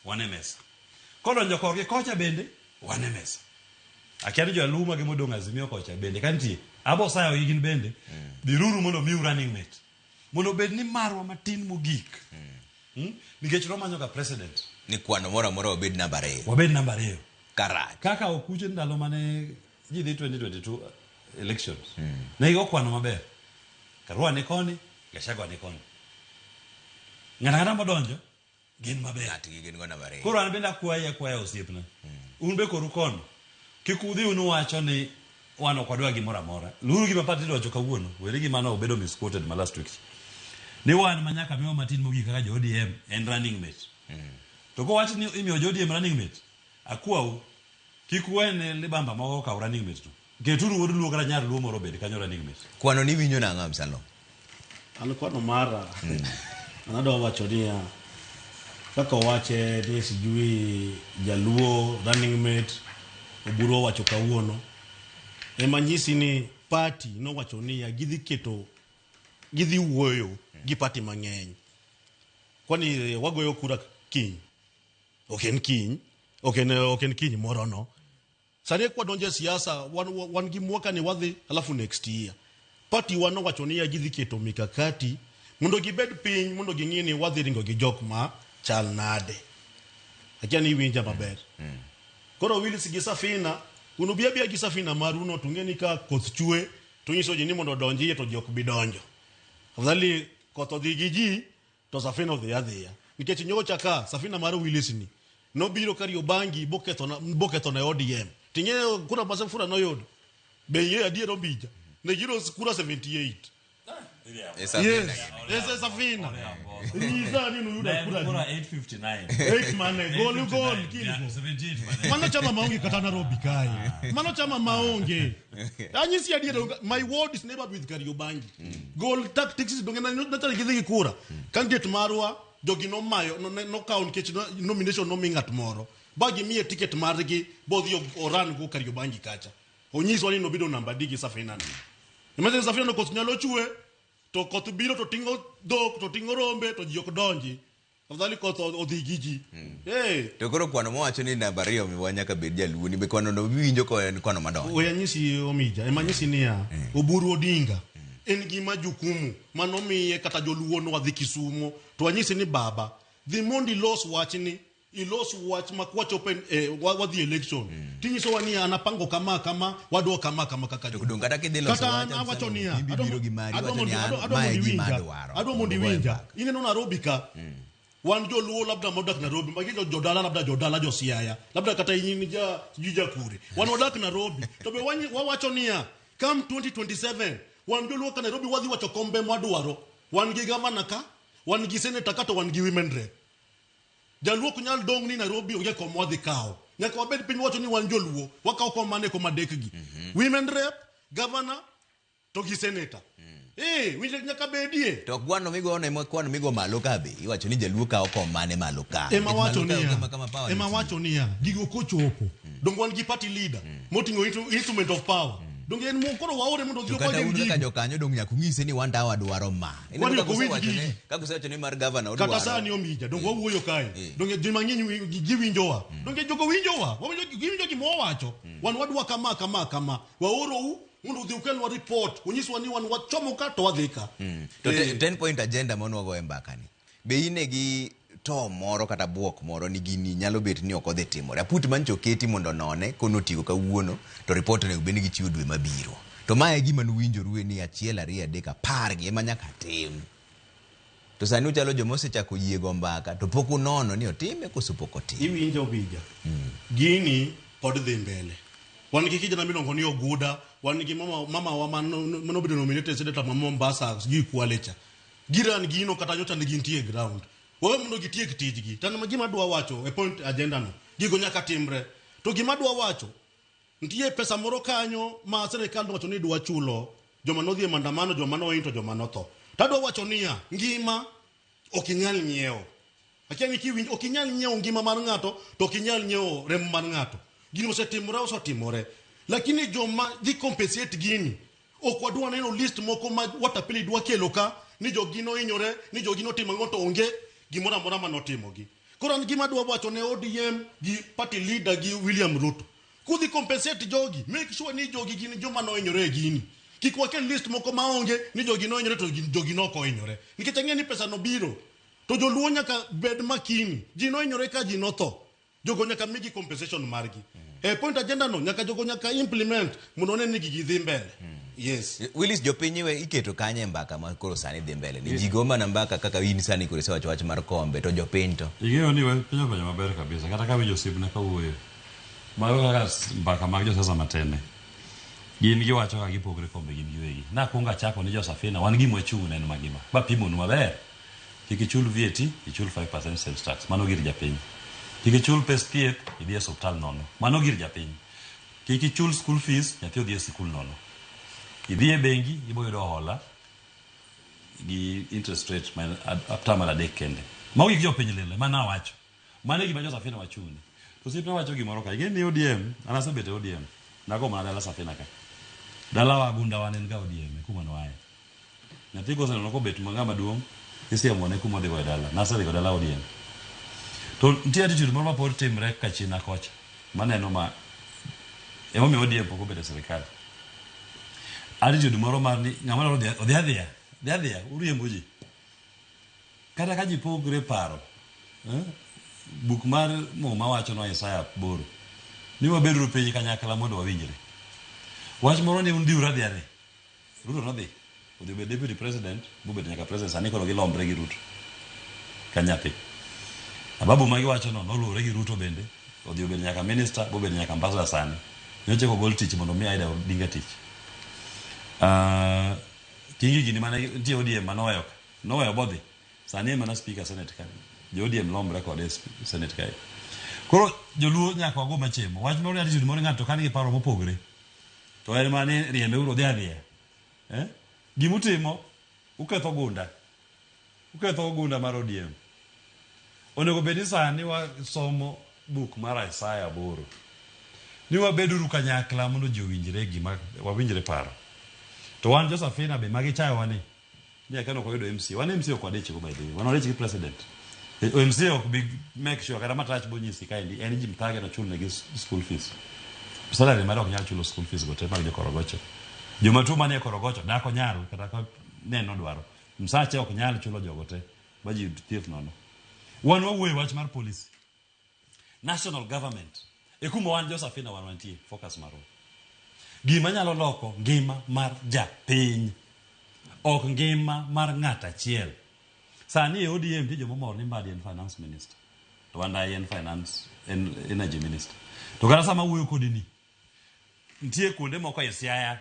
wane mesa. Kodonjo korgi kocha bende, wane mesa. Akiani jaluo mage modong' Azimio kocha bende kantie. Abo sayo igin bende. Diruru mondo miu running mate. Mondo bed ni marwa matin mogik. Nikech romanyo ka president. Ni kwano mora obed namba 2. Wabed namba 2. Karach. Kaka okuche ndalo mane ji dhi 2022 elections. Ne go kwano maber. Karua ni koni, Gachagua ni koni. Ng'ata modonjo gin maber. Atigi gin go namba 2. Koro an bende akwaya osiepna. Un be koru kono. Kik udhi unu wacho ni wan ok wadwa gimoro amora. Luru gima pati dwacho kawuono. Weri gima no obedo misquoted ma last week. Ni wan manyaka miwa matin mogik kaka jo ODM en running mate. To ko wach ni imiyo jo ODM running mate. Akwau kik wene libamba moko ka running mate to. Keturu wodu luo kata nyar luo moro bed kanyo running mate. Kwano ni winyo na ngam Salom. An kwano mara. Anado wacho ni kaka wache ni sijui jaluo running mate oburo wacho kawuono. Emanyisi ni party no wacho ni gidhi wuoyo gi party mang'eny. Kwani wagoyo kura kiny. Oken kiny moro no. Sani kwa donje siasa wan gi mwaka ni wadhi alafu next year. Party wano wacho ni gidhi keto mikakati mondo gibed piny mondo ging'ini wadhi ringo gi jok ma chal nade. Akiani winja maber. Koro Willis gi Safina unubia gi Safina maruno tungeni ka koth chue tunyiso ji ni mondo donji to jok bi donjo. Afadhali koth odhi gi ji to Safina odhi adhiya. Nikech nyocha ka Safina mar Willis ni nobiro Kariobangi boketho na ODM. Tinge kura Masefura no yod. Be ye adiero bija. Ne giro kura 78. Yes. Safina. Niza ni nuda kura 859. 8 mane gol kilo. 78 mane. Mano chama maonge katana robi kai. Mano chama maonge. Anyisi adiero my word is never with Kariobangi. Goal tactics dongena natali kidhi kura. Candidate marwa jogi no mayo no count kech nomination no mingat moro. Bagi mie ticket margi bodhi oran go Kariobangi kacha. Onyiso ni no bido namba digi Safina. Imagine Safina no kosnyalo chue to koth biro to tingo dok to tingo rombe to jok donji. Afadhali koth odhi giji. To koro kwano mowacho ni namba 2 miwanya ka bed jaluo ni be kwano no winjo ko en kwano madongo. Oyanyisi omija emanyisi niya Oburu Odinga en gima jukumu manomiye kata joluo no wadhi Kisumo to anyisi ni baba the mondi loss watch ni ilos watch makwacho open wadhi election tinyiso wani anapango kama wadwa kama kaka kudong kata kidhilo wacho ni bibiro gi mari wacho ni mae gi madwaro adwa mondi winja ineno Nairobi ka wan joluo labda modak Nairobi magi jodala labda jodala josiaya labda kata yini jija kure wan wadak Nairobi to be wacho ni come 2027 wan joluo ka Nairobi wadhi wacho kombe mwadwaro wan gi governor ka wan gi senator ka to wan gi women rep jaluo kunyal dong ni Nairobi oge komwadhi kao nyaka wabed piny wacho ni wan joluo wakao komane komadek gi women rep governor to gi senator winje nyaka bedie to kwano migo ne kwano migo malo ka be iwacho ni jaluo kao komane malo ka ema wacho ni gigo kochopo dong wan gi party leader motingo instrument of power dong en mokoro waore mondo gi ko dem ka jokanyo dong nyaku ngise ni wan dawa dwaro ma ka kusewacho ni mar governor odwaro kata sani omija dong wawuoyo kae dong ji mang'eny giwinjowa dong jogo winjowa winjo gimo wacho wan wadwa kama waoro mondo udhi ukelwa report unyiswa ni wan wachomo ka to wadhika to 10 point agenda monwago e mbakani be ine gi to moro kata buok moro ni gini nyalo bet ni okodhe timore aput mancho keti mondo none kono tigo kawuono to report ne ubeni gi chiwo dwe mabiro to mae gima nuwinjo ruwe ni 1 2 3 10 gi ema nyaka tim to sani uchalo jomose chako yiego mbaka to poku nono ni otime kusupoko tim iwinjo bija gini pod dhi mbele wan gi kijana miluongo ni Oguda wan gi mama wa manobedo nominated senator ma Mombasa gi Kwalecha giran gino kata nyocha ni gintie ground wewe mundo gitiek tijgi tana magima dwa wacho e point agenda no gigo nyaka timre to gima dwa wacho ntie pesa moro kanyo ma serikal wacho ni dwa chulo joma nodhi mandamano joma no into joma no tho tadwa wacho niya ngima okinyal nyiewo akiani kiwinjo okinyal nyiewo ngima mar ngato to okinyal nyiewo rem mar ngato gino osetimore lakini joma di compensate gini okwadwa neno list moko ma watapili dwa kelo ka ni jogino inyore ni jogino timo ngoto onge gimora mora manotimogi koro ngima dwa wacho ne ODM gi party leader gi William Ruto kudhi compensate jogi make sure ni jogi gini joma no inyore gini kikwake list moko maonge ni jogi no inyore to jogi no ko inyore nikiteng'e ni pesa no biro to joluo nyaka bed makini ji no inyore ka ji no tho jogo nyaka migi compensation margi point agenda no nyaka jogo nyaka implement munone ni gidhi mbele yes Willis jopinyiwe iketo kanye mbaka ma koro sani dhi mbele ni jigo mana mbaka kaka wini sani kore sewa chwach mar kombe to jopinto igeo ni we pinyo maber kabisa kata ka winjo sibna ka uwe mawe kaka mbaka mag jo sasa matene gin gi wacho ka gipogre kombe gin giwegi na kunga chako ni jo Safina wan gimo chung neno magima ba pimo nu maber kikichul VAT ichul 5% sales tax mano gir japiny kikichul pes thieth idhi e hospital nono mano gir japiny kik ichul school fees nyathi odhi e sikul nono. Idhi e bengi ibo yudo hola gi interest rate man atamala dek kende. Magi gyo piny lele mana wacho. Mane gima jo Safina wachuni. To sipna wacho gimoro ka. Igeni ODM, anasa bete ODM. Nago mana dala Safina ka. Dala wa gunda wanen ga ODM kuma no wae. Nyathi go sano ko bet manga maduong. Isi amone kuma de dala. Nasa de dala ODM. To ntie attitude moro ma pod timre ka china kocha. Maneno ma emo mi ODM poko bete serikali. Attitude moro mar ni ng'ama odhi uriemboji. Kata ka ji pogre paro. Buk mar Muma wacho no Isaya 8. Ni wabedo piny kanyakla mondo wawinjre. Wach moro ni undi uradhiane. Ruto nodhi. Odhi bedo deputy president, bubet nyaka president sani koro gilombre gi Ruto. Kanyathi. Ababu magi wacho no noluore gi Ruto bende. Odhi bedo nyaka minister, bubet nyaka ambassador sani. Nyoche ko gol tich mondo mi Aida Odinga tich. Kingi gini mana ntie ODM manoweyo. Noweyo bodhi. Sani mana speaker senate ka. Jo ODM lombre kod senate ka. Koro joluo nyaka wago machemo. Wach moro attitude moro ng'ato kan gi paro mopogre. To en mane riembe uro odhi. Gimutimo uketho gunda. Uketho gunda mar ODM. Onego bedi sani wa somo book mar Isaya 8. Ni wabeduru kanyakla mondo ji owinjre gima wawinjre paro. To wan Josephina be magi chayo wani. Ni akano ko yudo MC. Wan MC ok wadechi go by the way. Wan wadechi gi president. MC ok big make sure kada matach bonyisi kaendi en jim tage na chulne gi school fees. Salary mar ok nyal chulo school fees go te mag Korogocho. Joma tu mane Korogocho dako nyalo kata ka neno dwaro. Msache ok nyal chulo jogo te. Baji thief nono. Wan wawuoyo wach mar police. National government. Ekumo wan Josephina wan wantie focus maro. Gima nyalo loko ngima mar japiny. Ok ngima mar ng'ata achiel. Sani ODM ti jomo mor ni Mbadi en finance minister. To wanda en finance en energy minister. To gara sama wuoyo kodi ni. Ntie kuonde moko e Siaya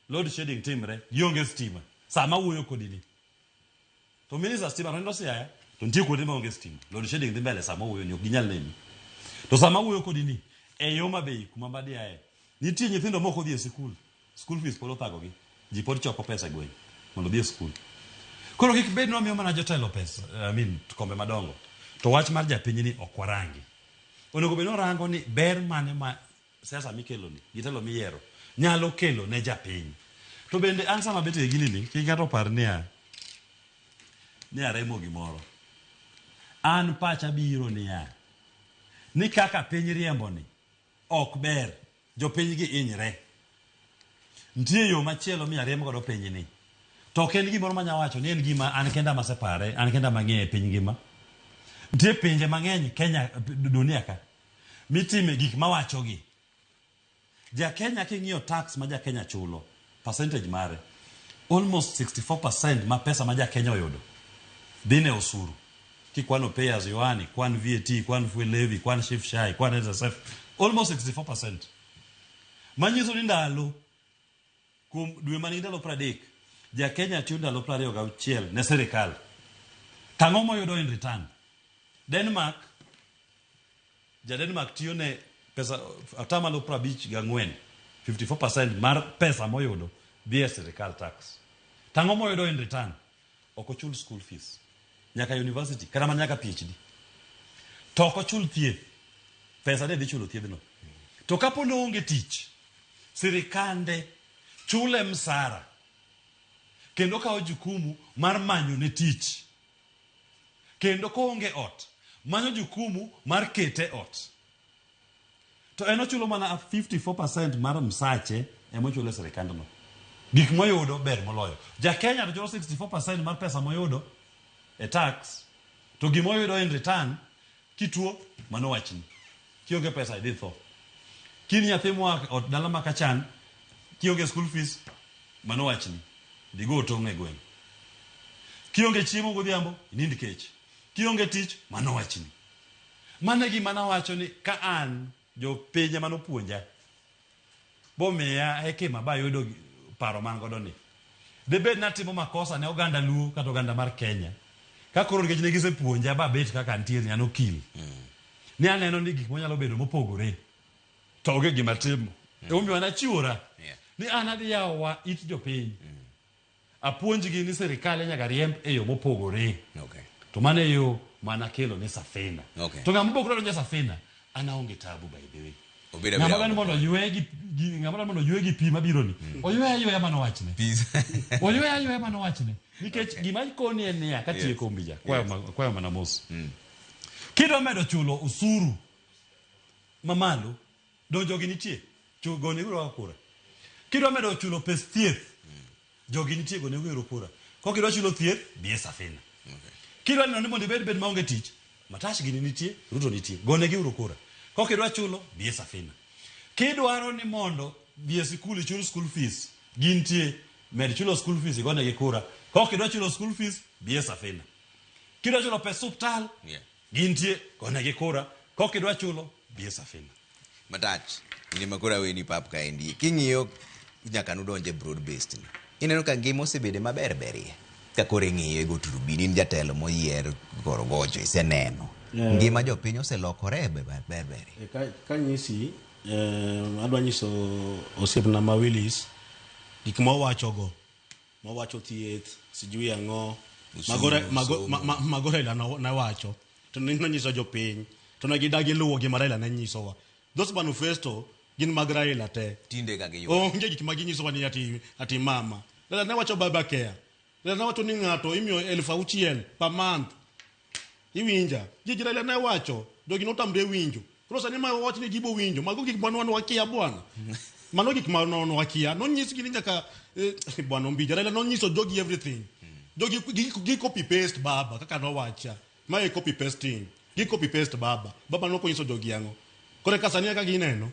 load shedding timre yonge stima. Sama wuoyo kodi ni. To minister stima rendo Siaya to ntie kuonde ma onge stima. Load shedding dhi mbele sama wuoyo ni ok ginyal neni. To sama wuoyo kodi ni e yo mabei kuma Mbadi ae. Nitie nyithindo moko dhi e sikul. School fees polo thagogi. Ji pod choko pesa gweng mondo dhi e sikul. Koro kik bed no miyo mana jotelo pesa, kombe madongo. To wach mar japiny ni ok warangi. Onego bed no rango ni ber mane ma siasa mikelo ni, gitelo miyiero, nyalo kelo ne japiny. To bende an sama bete gini ni, kik ng'ato par ni aremo gimoro. An pacha biro ni kaka piny riembo ni ok ber, jopiny gi inyre. Ntie yo machielo mi ariembo godo piny ni. To ken gimoro manya wacho ni en gima an kenda masepare, an kenda mang'e piny ngima. Ntie pinje mang'eny Kenya dunia ka mitime gik mawacho gi. Ja Kenya king'iyo tax ma ja Kenya chulo, percentage mare almost 64% ma pesa ma ja Kenya oyudo dine osuru. Kikwano pay as you earn, kwan VAT, kwan fuel levy, kwan shift shai, kwan NSSF, almost 64%. Manyiso ni ndalo kum dwe manigi ndalo 30 ja Kenya tiyo ndalo 26 ne serikal. Tang'o moyudo in return. Denmark tiyo ne pesa atamalo 54 54% mar pesa moyudo dhi e serikal tax. Tang'o moyudo in return ok ochul school fees nyaka university kata mana nyaka PhD. To ok ochul thieth. Pesa de dhi chulo thiedhno. To kapo ni onge tich sirikande chule msara kendo kawo jukumu mar manyo ne tich. Kendo koonge ot manyo jukumu mar kete ot. To eno chulo mana 54% mar msache emo chulo serikande no. Gik moyudo ber moloyo. Ja Kenya to chulo 64% mar pesa moyudo e tax. To gimoyudo in return kituo mano wachni. Kionge pesa idhi tho. Kini nyathi moa od dala makachan kionge school fees mano wachni. Digo tong'e gweng. Kionge chiemo godhiambo inind kech. Kionge tich mano wachni. Mane gima nawacho ni ka an jo pinje mano puonja bomiya hekima ba yudo paro man godo ni. Debed natimo makosa ne oganda luo kata oganda mar Kenya. Ka koro nikech ne gise puonja ba bet kaka antiere ni an okil. Ni aneno ni gik monyalo bedo mopogore. To oge gima timo omiyo anachiwora ni an adhi yawowa it jopiny apuonjgi ni sirikal nyaka riemb e yo mopogore to mano e yo mana kelo ni Safina to ng'ama bokro donjo Safina an aonge tabu by the way ng'ama dwani mondo oywe gi pi mabiro ni oywe ayweya manowachne oywe ayweya manowachne nikech gima koni en niya katieko mbija kwayo mana mos kidwa medo chulo usuru mamalo donjogi nitie gone uro kura kidwa medo chulo pes thieth jogi nitie gone uro kura kokidwa chulo thieth bie Safina kidwa neno ni mondo ibed maonge tich Matash gini nitie Ruto nitie gone gi uro kura kokidwa chulo bie Safina kidwaro ni mondo bie sikul ichul school fees gintie med chulo school fees gone gi kura kokidwa chulo school fees bie Safina kidwa chulo pes hospital gintie gone gi kura kokidwa chulo bie Safina Matach ni makura weni pap kaendi king'iyo nyaka nudonje broad based ni ineno ka ngima osebede maber berie ka kore ng'iyo go turubini ni jatelo moyier Korogocho iseneno ngima jopiny oselokore ber ka nyisi adwa nyiso osiepna ma Willis gik mowachogo mowacho thieth sijui ang'o magore ila nawacho to nonyiso jopiny to negidagi luwo gima Raila ne nyisowa those manifesto gin mag Raila te tinde ka giyo onge gik maginyisowa ni ati mama Raila ne wacho baba care Raila ne wacho ni ng'ato imiyo 6,000 per month iwinja gigi Raila ne wacho jogi notamre winjo koro sani ma wach ni gibo winjo mago gik mano wakia bwana mano gik mano wakia no nyisi gini nyaka bwana Mbija Raila no nyiso jogi everything jogi gi copy paste baba kaka no wacha ma copy pasting gi copy paste baba no ko nyiso jogi yango kore kasania ka gineno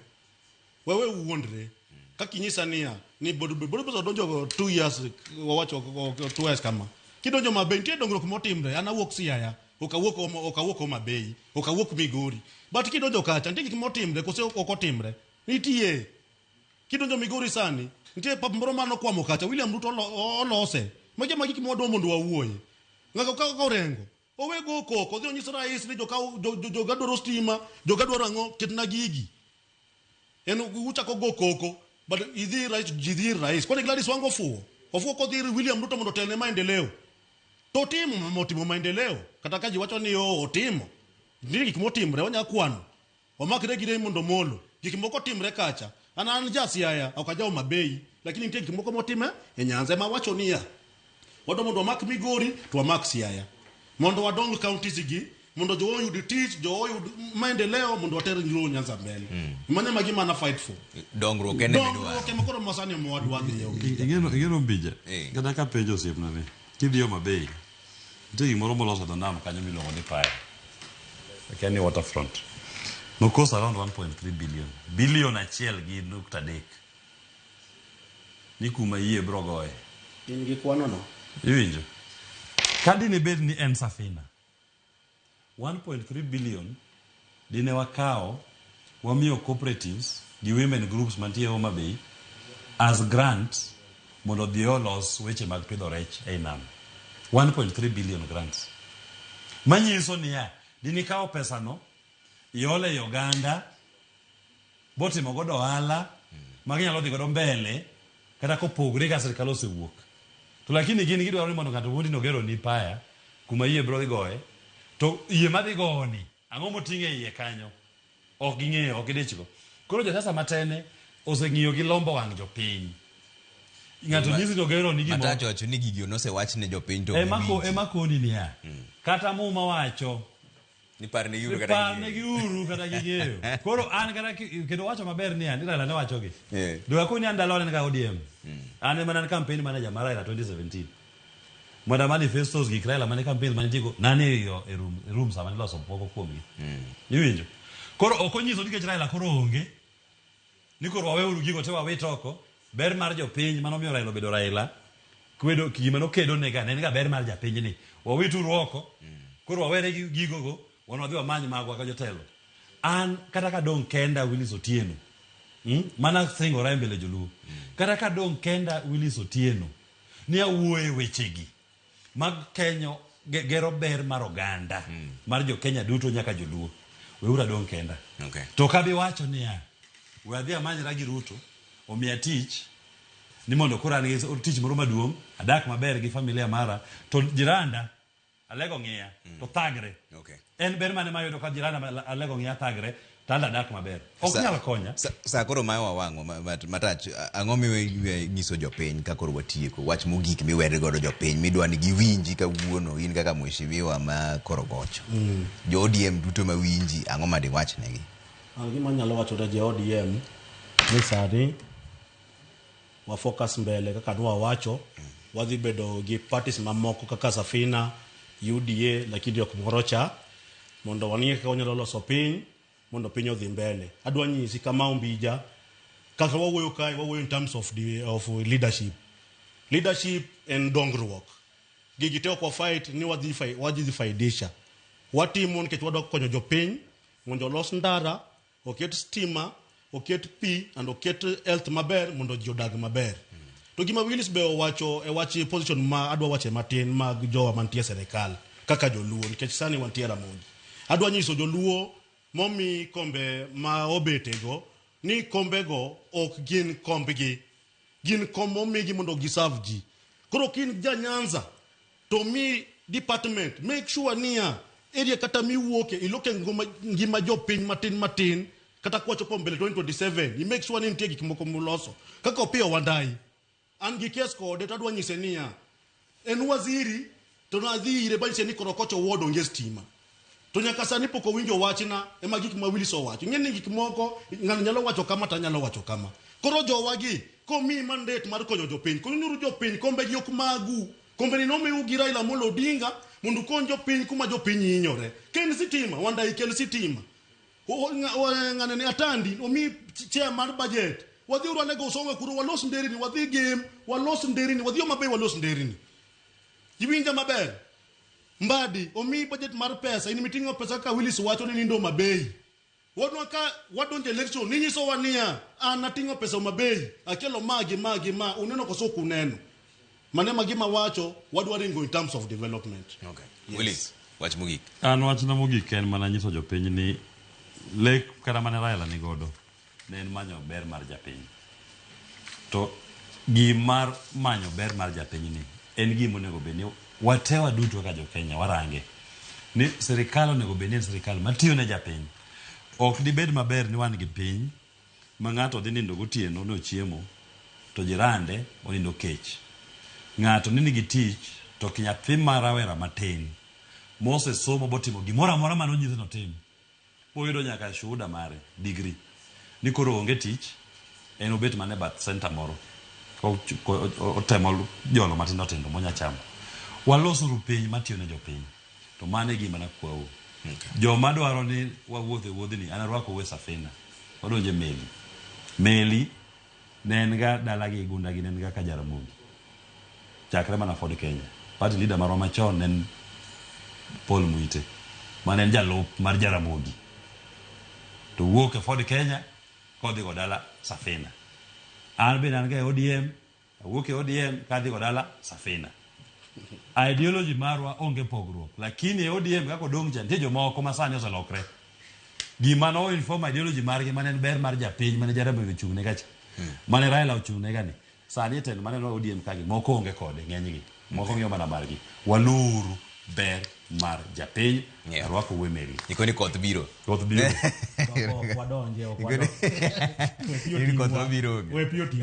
wewe uondre kakinyisa nia ni bodo donjo 2 years wawacho 2 years kama kidonjo mabenti dongruok motimre anawuok Siaya okawuok Mabei okawuok Migori but kidonjo kacha ndiki motimre kose okotimre nitie kidonjo Migori sani nitie pap moro mano kwamo kacha William Ruto olose maje magiki modo mondo wawuoye ngako ka orengo owego koko dhi onyiso rais ni jogadwaro stima jogadwaro ang'o ketna gigi en uchako go koko but idhi rais kwani Gladys wango ofuo kodhi William Ruto mondo telne maendeleo to timo maendeleo kata kaji wacho ni otimo ndiri gik motimre onya kwano omakre gire mondo molo gik moko timre kacha an Siaya okajaw Mabei lakini nitie gik moko motime e Nyanza ma wacho niya wado mondo mak Migori to mak Siaya mondo wadong counties gi mondo jo yud tich jo yud maendeleo mondo water ngiro Nyanza mbele mane magima na fight for dongruok ene midwa makoro masani mwadwa gi ingeno Mbija kada ka penjo osiepna ni kidhiyo Mabei nitie gimoro moloso dho nam kanyo miluongo ni Paya Kenya waterfront no cost around 1.3 billion achiel gi nukta dek ni kuma yie bro goye in gi kwano no iwinjo kadi ne bed ni en Safina 1.3 billion dine wakao wamiyo cooperatives gi women groups mantie Homa Bay as grants mondo dhi olos weche mag pidho rech e nam 1.3 billion grants manyiso niya dini kao pesa no iole Uganda botimo godo ohala maginyalo dhi godo mbele kata kopogre ka sirkal osewuok to lakini gini gidwaro ni mondo ng'ato wundi nogero ni Paya kuma yie bro goye to yie madhi goni ang'o moting'e iye kanyo ok ging'eyo ok gidechgo koro josiasa matene oseng'iyo gi lombo wang' jopiny ng'ato nyisi nogero ni gimo Matacho wacho ni gigi nosewach ne jopiny to ema koni niya kata muma wacho ni parne yuru kata ging'eyo koro an kata kendo wacho maber niya ni Raila ne wachogi do akoni andalo ne ka ODM an ema nan campaign manager mar Raila 2017 mwada manifestos gi Raila mane campaign mane tigo nane yo e room sama niloso poko kuomgi iwinjo koro okonyiso nikech Raila koro onge ni koro waweuru gigo te wawe toko ber mar jopiny manomiyo Raila obedo Raila kwedo gima nokedo nega ne ga ber mar japiny ni wawituru oko koro wawere gigo go wadhi wamany magwa ka jotelo an kata ka dong kenda Willis Otieno mana singora mbele joluo kata ka dong kenda Willis Otieno ni awuoye wechegi mag Kenya gero ber mar oganda mar jo Kenya duto nyaka joluo weura dong kenda to kabi wacho niya we adhi amany ragi Ruto omiya tich ni mondo koro an tich moro maduong' adak maber gi familia mara to jiranda alego ng'iya to thagre. En ber mane mayudo ka jiranda alego ng'iya thagre to an adak maber. Ok nyal konya. Sa koro mayo wawang'o matach ang'o miwe nyiso jopiny ka koro watieko wach mogik miwere godo jopiny midwa ni giwinji kawuono in kaka mheshimiwa ma Korogocho. Jo ODM duto mawinji ang'o ma diwachnegi? Gima nyalo wacho ne jo ODM ni sani wa focus mbele kaka nwa wacho wadhi bedo gi parties mamoko kaka Safina, UDA lakini ok morocha mondo wanie kaka wanyalo loso piny mondo piny odhi mbele. Adwa nyisi kama Ombija kaka wawuoyo in terms of leadership and dongruok. Gigi te kwa fight ni wadhi faidisha. Watimo nikech wadwa konyo jopiny mondo los ndara, oket stima, oket pi and oket health maber mondo ji odag maber. To gima Willis be wachi position ma adwa wache matin mag jowa mantie serikal kaka joluo nikech sani wantie Ramogi. Adwa nyiso joluo momi kombe ma obetego ni kombego ok gin kombgi, gin kombo migi mondo giserve ji. Koro kin ja Nyanza to mi department make sure niya area kata miwuoke iloke ngima jopiny matin kata kwachopo mbele 2027 i make sure ni nitie gik moko muloso kaka Opiyo Wandayi an gi kes kode tadwa nyise niya en waziri to nadhi ire banyise ni Korogocho ward onge stima to nyaka sani pok owinjo wachna ema gik ma Willis owacho. Ng'eni gik moko ng'ano nyalo wacho kama ta nyalo wacho kama. Koro jowagi komi mandate mar konyo jopiny konyo jopiny kombe gi ok magu kombe ni nomiu gi Raila Amolo Odinga mondo konyo jopiny kuma jopiny hinyore. Ken sitima Wandayi kel sitima ng'ane ni Atandi omi chair mar budget wadhi uru anego usonge kuro walos nderini wadhi game walos nderini wadhi maber walos nderini jiwinja maber. Mbadi omi budget mar pesa ini mitingo pesa ka Willis wacho ni nindo mabei wadwa ka wadonje election ni nyiso wania anatingo pesa mabei akelo ma uneno koso kuneno mane magima wacho wadwa ringo in terms of development. Okay. Yes. Willis wach mogik an wach na mogik en mana nyiso jopiny ni lek kata mane Raila ni godo ne en manyo ber mar japiny to gimar manyo ber mar japiny ni en gima onego bed ni watewa duto ka jo Kenya warange ni serikal onego bed ni serikal matiyo ne japiny. Ok dibed maber ni wan gi piny ma ng'ato dhi nindo gotieno no chiemo to jirande onindo kech. Ng'ato ni nigi tich to kinyathi marawera matin Mose somo botimo gimoro amora mane onyise no tim oyudo nyaka shuhuda mare degree ni koro onge tich en obet mane bath center moro otemo jolo matindo tindo monya chamo. Walosuru piny matiyo ne jopiny to mane gima nakwau. Joma dwaro ni wawuothe wuodhni an arwako we Safina wadonje meli ne en ga dalagi gunda gi ne en ga ka Jaramogi chakre mana Ford Kenya. Party leader marwa machon nen Paul Muite mane en jalup mar Jaramogi to wuok e Ford Kenya kodhi go dala Safina. An be nan ga ODM wuok e ODM kadhi go dala Safina. Ideology marwa onge pogruok lakini ODM kako dong cha nitie jomoko masani oselokre gima no inform ideology margi mane ber mar japiny mane Jaramogi ochung'ne kacha mane Raila ochung'ne gani sani ten mane no ODM kagi moko onge kode ng'enygi moko ng'iyo mana margi waluru ber mar japiny arwako wemeri ikoni koth biro wadonje ikoni koth biro we pioti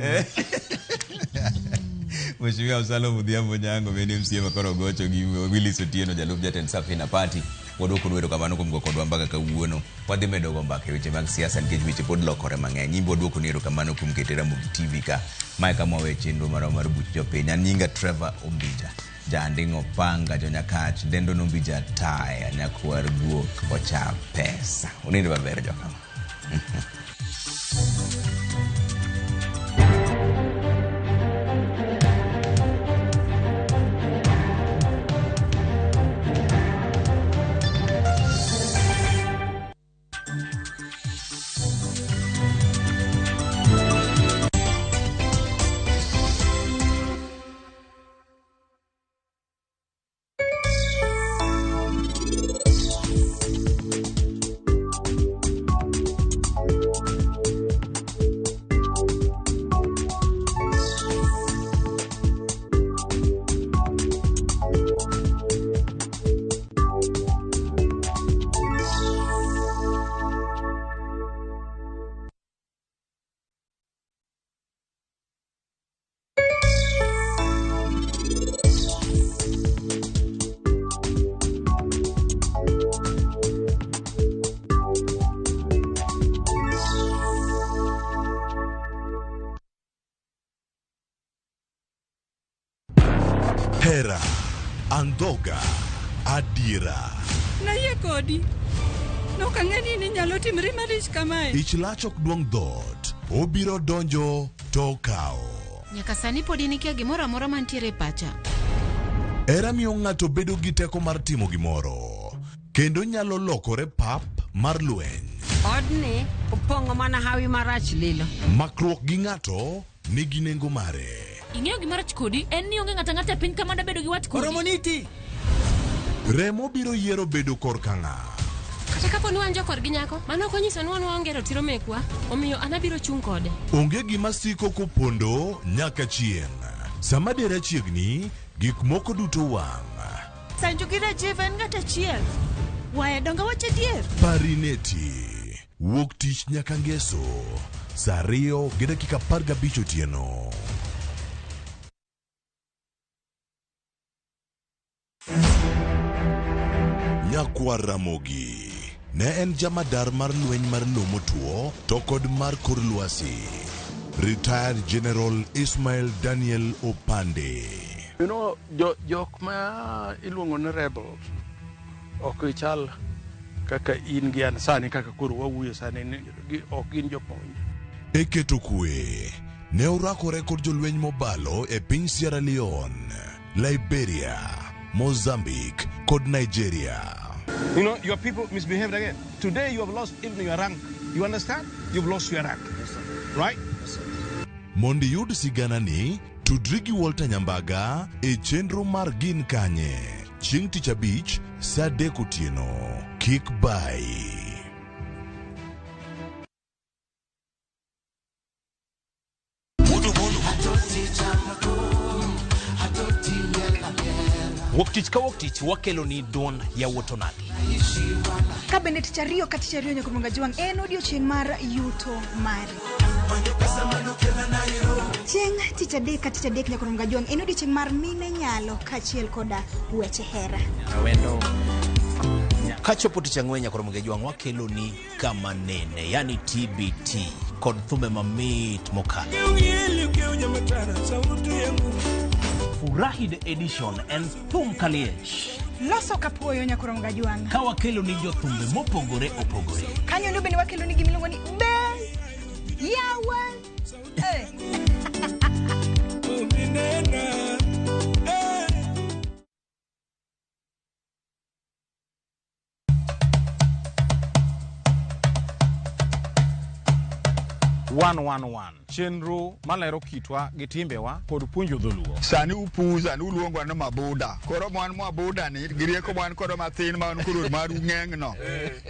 Mheshimiwa Absalom Odhiambo Onyango mene MCA ma Korogocho gi Willis Otieno jalup jatend Safina Party wadoko nwedo kamano kuom kodwa mbaka kawuono wadhi medo go mbaka weche mag siasa nikech weche pod lokore mang'eny imbo dwoko nwedo kamano kuom ketera Ramogi TV ka mae kama we chenro mar buch jopiny an nyinga Trevor Ombija jandingo panga jonyakach dendo Ombija taya nyakwar guok ocha pesa uninde maber jokama hera, andhoga, adiera. Nayie kodi. Nokang'eni ni nyalo timre marich kamae. Ich lach ok duong' dhot, obiro donjo to kao. Nyaka sani pod nikia gimoro amora mantiere pacha. Hera miyo ng'ato bedo gi teko mar timo gimoro, kendo nyalo lokore pap mar lweny. Odni opong'o mana hawi marach lilo. Makruok gi ng'ato nigi nengo mare. Ing'eyo gimarach kodi en ni onge ng'ata ng'ata piny kama dabedo gi wat kodi. Oromoniti. Remo biro yiero bedo korka ng'a. Kata kapo ni wan jokor gi nyako, mano konyiso ni wan waonge ratiro mekwa, omiyo an abiro chung' kode. Onge gima siko kopondo nyaka chieng'. Sama dera chiegni, gik moko duto wang'. Sanjo gi Rajiv en ng'at achiel. Wae donga wache dier. Parineti. Wuok tich nyaka ngeso. Saa 2:15 otieno. Nyakwar Ramogi ne en jamadar mar lweny mar lomo tuo to kod mar kor lwasi. Retired General Ismail Daniel Opande. You know, jok ma iluongo ni rebels ok ichal kaka in gi an sani kaka koro wawuoyo sani ok gin jomonj. Eketo kwe ne orakore kod jolweny mobalo e piny Sierra Leone, Liberia, Mozambique kod Nigeria. You know, your people misbehaved again. Today you have lost even your rank. You understand? You've lost your rank. Yes, sir. Right? Yes, sir. Mondi yud sigana ni tudri gi Walter Nyambaga e chenro mar Gin Kanye. Chieng' Tich Abich, saa 3 otieno. Kik bai. Woktich ka woktich wakelo ni don ya wotonagi. Ka bende tich ariyo ka tich ariyo Nyakuronga Jwang' en odiochieng' mar yuto mari. Chieng' tich adek ka tich adek Nyakuronga Jwang' en odiochieng' mar mine nyalo kachiel koda weche hera. Wendo. Kachopo tich ang'wen Nyakuronga Jwang' wakelo ni kama nene, yani TBT kod thumbe mamit mokalo. Furahi the edition en thum kaliech. Loso kapuoyo Nyakuronga Jwang'. Ka wakelo ni jothumbe mopogore opogore. Kanyo ndo bende wakelo ni gimiluongo ni yawa. Chenro malero kitwa gi timbewa kod puonjo dholuo. Sani upuza ni uluongwa na mabuda. Koro mwan mabuda ni girieko mwan koro mathin man koro maru ng'eng'no.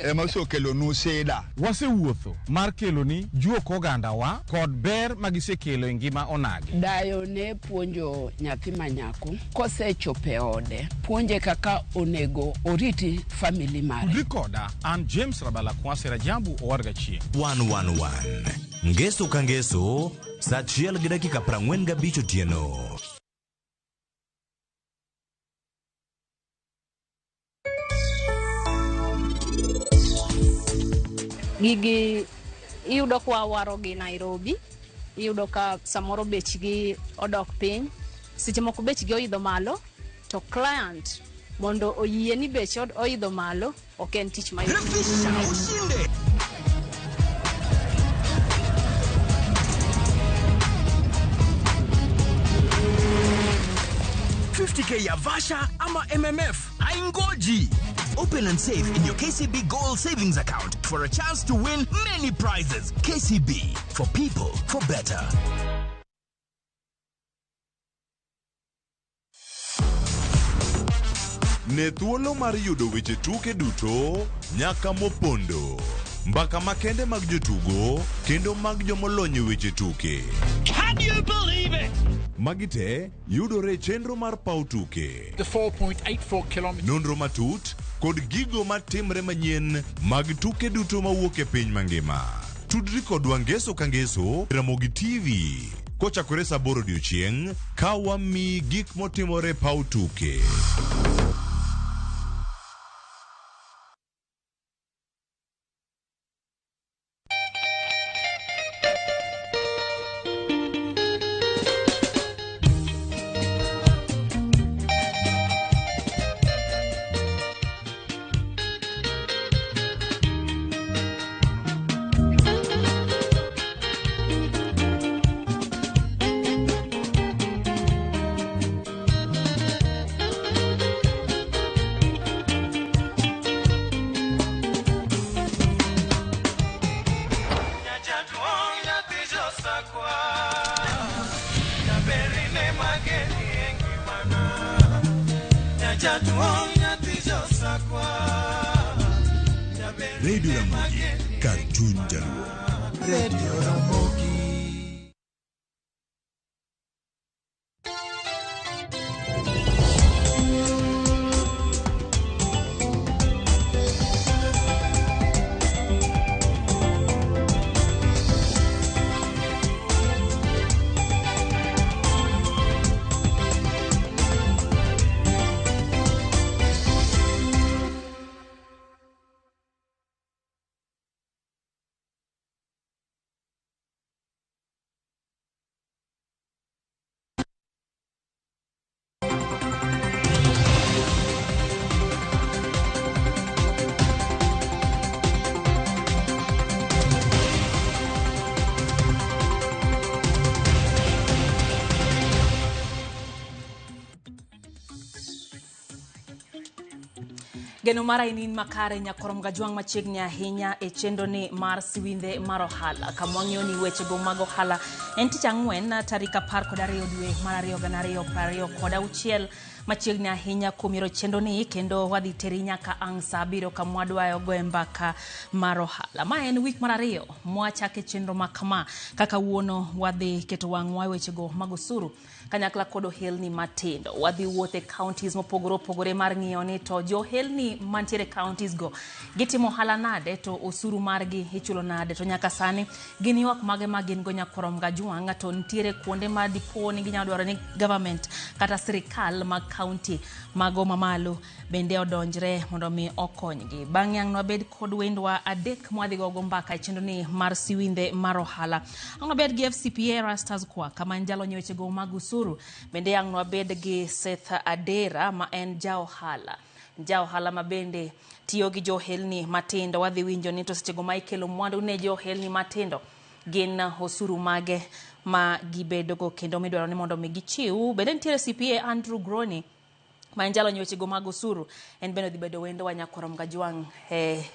Ema sokelo nuseda. Wasewuotho mar kelo ni juok oganda wa kod ber magisekelo e ngima onagi. Dayo ne puonjo nyathi manyako kosechope ode. Puonje kaka onego oriti family mare. Rikoda an James Rabala Kwasi Rajabu owarga chie. 111. Ngeso ka ngeso, saa 1:45 otieno. Gigi iyudo kwa waro gi Nairobi, iyudo ka samoro bechgi odok piny, seche moko bechgi oidho malo, to client mondo oyie ni bech oidho malo, ok en tich mayot. Ushinde. $50K ya Vasha ama MMF haingoji. Open and save in your KCB Gold Savings Account for a chance to win many prizes. KCB, for people, for better. Ne thuolo mar yudo weche tuke duto nyaka mopondo. Mbaka makende mag jotugo kendo mag jomolony weche tuke. Can you believe it? Magite yudore chenro mar paw tuke. The 4.84 kilometers. Nonro matut kod gigo matimre manyien mag tuke duto mawuok e piny mangima. Tudri kodwa ngeso ka ngeso Ramogi TV. Kochakore saa 8 odiechieng' ka wami gik motimore paw tuke. Radio Ramogi, Cartoon Jaluo. Radio Ramogi. Geno mara inin makare nyakorom gajuang machiegni ahinya e chendo ni mar siwinde mar ohala kamwang'io ni weche go mag ohala en tich ang'wen tarik 12 dwe mar 2026 machiegni ahinya kuom chendo ni kendo wadhi teri nyaka ang' saa 7 kamwadwayo go mbaka mar ohala. Ma en wik mar 2 mwachake chenro makama kaka wuono wadhi keto wang'wa weche go mag osuru kanyakla kodo helni matindo wadhi wuothe counties mopogore opogore mar ng'iyo ni to jo helni mantiere counties go gitimo ohala nade to osuru margi ichulo nade to nyaka sani gin ywak mage ma gin go nyakorom gajuang to ntiere kuonde ma dipo ni ginyalo dwaro ni government kata sirikal mag county mago mamalo bende odonjre mondo mi okonygi. Bang'e ang' nwabed kod wendwa adek mwadhi gogo mbaka e chendo ni mar siwinde mar ohala. Ang' nwabed gi FCPA Rastas kwa kama njalo nyeweche go mag usuru bende ang' nwabed gi Seth Adera ma en ja ohala ma bende tiyo gi jo helni matindo. Wadhi winjo ni to sechego ma ikelo mwandu ne jo helni matindo gin osuru mage ma gibedogo kendo midwaro ni mondo mi gichiw. Bende ntiere CPA Andrew Groni ma njalo nyeweche go mag usuru en bende dhi bedo wendo wa nyakorom gajuang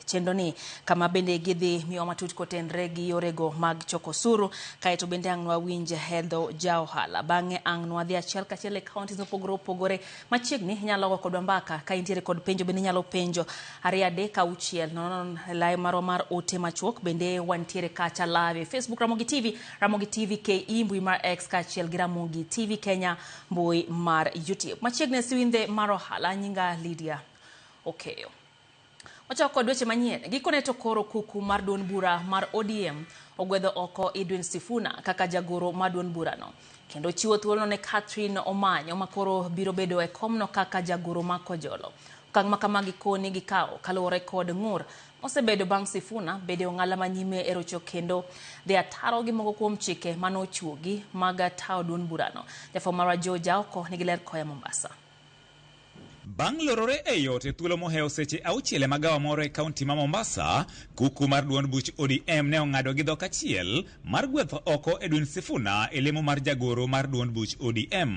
chendo ni kama bende gidhi miyo matut kotenre gi yorego mag choko osuru kaeto bende ang' nwawinje hedho ja ohala. Bang'e ang' nwadhi achiel kachiel e counties opogore machiegni nyalo go kodwa mbaka ka intiere kod penjo bende nyalo penjo 236 nonon lai marwa mar ote machuok bende wantiere kacha live Facebook Ramogi TV KE mbui mar X kachiel gi Ramogi TV Kenya mbui mar YouTube. Machiegni siwinde mar ohala nyinga Lydia Okeyo. Wachako kod weche manyien. Gikone to koro kuku mar duond bura mar ODM ogwedho oko Edwin Sifuna kaka jagoro mar duond burano. Kendo chiwo thuolo ne Catherine Omanyo makoro biro bedo e komno kaka jagoro ma Kojolo. Okang' makamagi koni gikawo kaluwore kod ng'ur osebedo bang' Sifuna bede ong'ala manyime e rocho kendo de ataro gi moko kuom chike manochuogi mag tawo duond burano. Jafo marwa George Aoko nigi ler koya Mombasa. Bang' lorore e yot e thuolo moheo seche 6 magawa moro e kaunti ma Mombasa, kuku mar duond buch ODM ne ong'ado gi dhok achiel mar gwetho oko Edwin Sifuna e lemo mar jagoro mar duond buch ODM.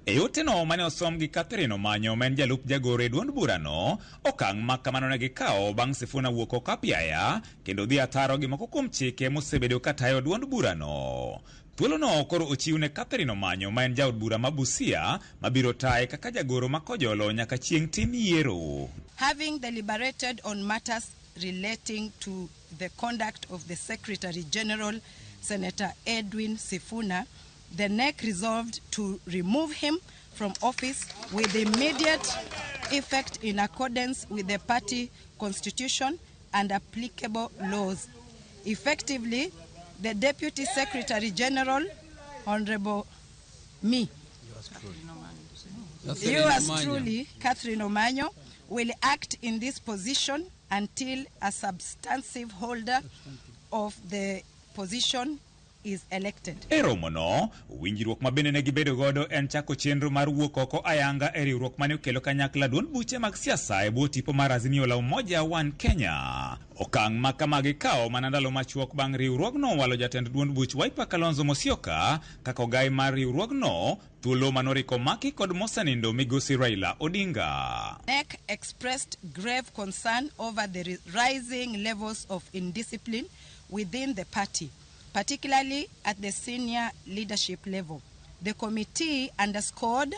E yoteno mane osom gi Catherine Omanyo men jalup jagoro e duond burano, okang' ma kamano ne gikawo bang' Sifuna wuok oko apiaya kendo dhi ataro gi moko kuom chike mosebedo katayo duond burano. Thuolo no koro ochiw ne Catherine Omanyo ma en jaod bura ma Busia mabiro taye kaka jagoro ma Kojolo nyaka chieng' tim yiero. Having deliberated on matters relating to the conduct of the Secretary General, Senator Edwin Sifuna, the NEC resolved to remove him from office with immediate effect in accordance with the party constitution and applicable laws. Effectively, the Deputy Secretary General, Honorable yours truly, Catherine Omanyo, will act in this position until a substantive holder of the position is elected. Eromono, winjruok mabende ne gibedo godo en chako chenro mar wuok oko ayanga e riwruok mane okelo kanyakla duond buche mag siasa e bwo tipo mar Azimio la Umoja One Kenya. Okang' ma kamagi kawo mana ndalo machuok bang' riwruogno walo jatend duond buch Wiper Kalonzo Musyoka kaka ogai mar riwruogno thuolo manoriko maki kod mosenindo migosi Raila Odinga. NEC expressed grave concern over the rising levels of indiscipline within the party, particularly at the senior leadership level. The committee underscored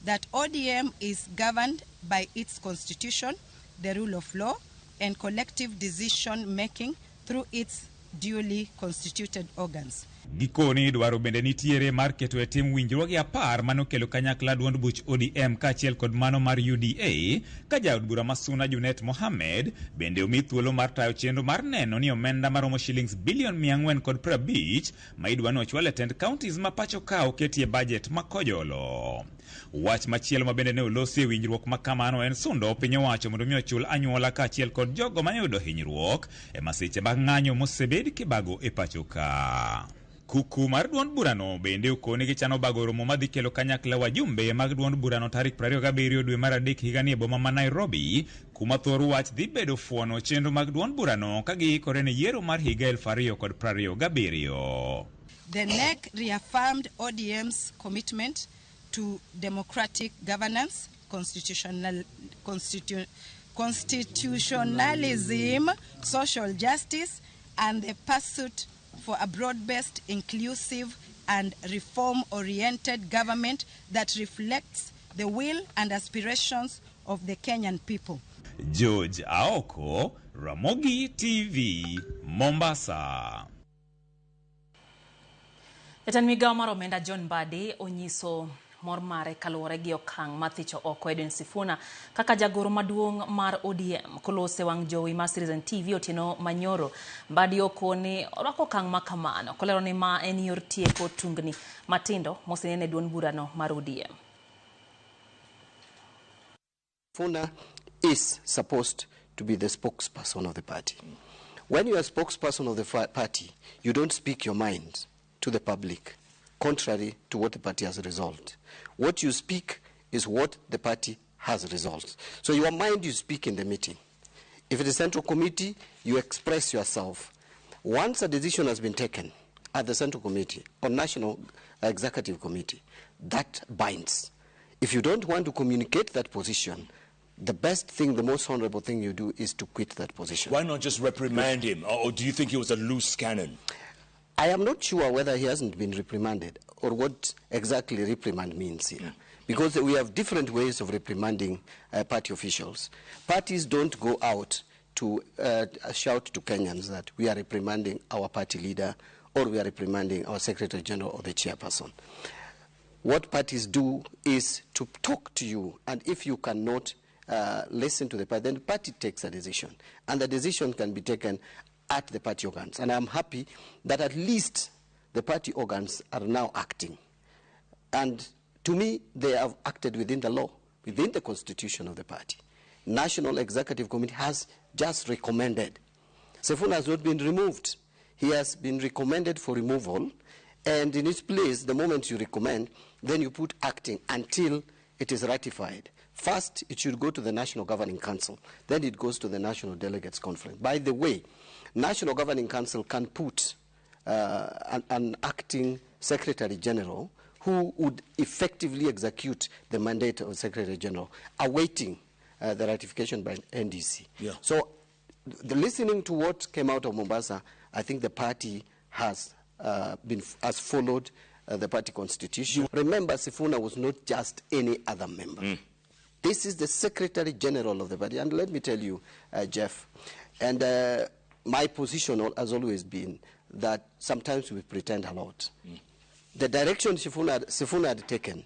that ODM is governed by its constitution, the rule of law, and collective decision-making through its duly constituted organs. Gikoni dwaro bende nitiere mar keto e tim winjruoge 10 manokelo kanyakla duond buch ODM kachiel kod mano mar UDA ka jaod bura Masuna Junet Mohammed bende omi thuolo mar tayo chenro mar neno ni omenda maromo shillings bilion 450 ma idwano ochwal e tend counties ma pacho ka oketie budget makojolo. Wach machielo ma bende ne olosi e winjruok makamano en sundo piny owacho mondo mi ochul anyuola kachiel kod jogo mayudo hinyruok e masiche mag ng'anyo mosebed kibago e pacho ka. Kuku mar duond burano bende okone gi chano bago romo madhi kelo kanyakla wajumbe mag duond burano tarik 27 dwe mar adek higani e boma ma Nairobi, kuma thor wach dhi bedo fuono chenro mag duond burano ka giikore ne yiero mar higa 2027. The NEC reaffirmed ODM's commitment to democratic governance, constitutionalism, social justice, and the pursuit for a broad-based, inclusive, and reform-oriented government that reflects the will and aspirations of the Kenyan people. George Aoko, Ramogi TV, Mombasa. Jatend migao mar omenda John Mbadi onyiso mor mare kaluwore gi okang' mathicho oko Edwin Sifuna kaka jagoro maduong' mar ODM kolose wang' jowi mar Citizen TV Otieno Manyoro. Mbadi okone orwako okang' makamano kolero ni ma en yor tieko tungni matindo mosenene duond burano mar ODM. Sifuna is supposed to be the spokesperson of the party. When you are a spokesperson of the party, you don't speak your mind to the public, contrary to what the party has resolved. What you speak is what the party has resolved. So your mind you speak in the meeting. If it is Central Committee, you express yourself. Once a decision has been taken at the Central Committee or National Executive Committee, that binds. If you don't want to communicate that position, the best thing, the most honorable thing you do is to quit that position. Why not just reprimand him? Or do you think he was a loose cannon? I am not sure whether he hasn't been reprimanded or what exactly reprimand means here. Because we have different ways of reprimanding party officials. Parties don't go out to shout to Kenyans that we are reprimanding our party leader or we are reprimanding our Secretary General or the chairperson. What parties do is to talk to you, and if you cannot listen to the party, then the party takes a decision. And the decision can be taken at the party organs. And I'm happy that at least the party organs are now acting. And to me, they have acted within the law, within the constitution of the party. National Executive Committee has just recommended. Sifuna has not been removed. He has been recommended for removal. And in its place, the moment you recommend, then you put acting until it is ratified. First, it should go to the National Governing Council. Then it goes to the National Delegates Conference. By the way, National Governing Council can put an acting Secretary General who would effectively execute the mandate of the Secretary General, awaiting the ratification by NDC. Yeah. So, listening to what came out of Mombasa, I think the party has followed the party constitution. Remember, Sifuna was not just any other member. This is the Secretary General of the party. And let me tell you, Jeff, and my position has always been that sometimes we pretend a lot. The direction Sifuna had taken,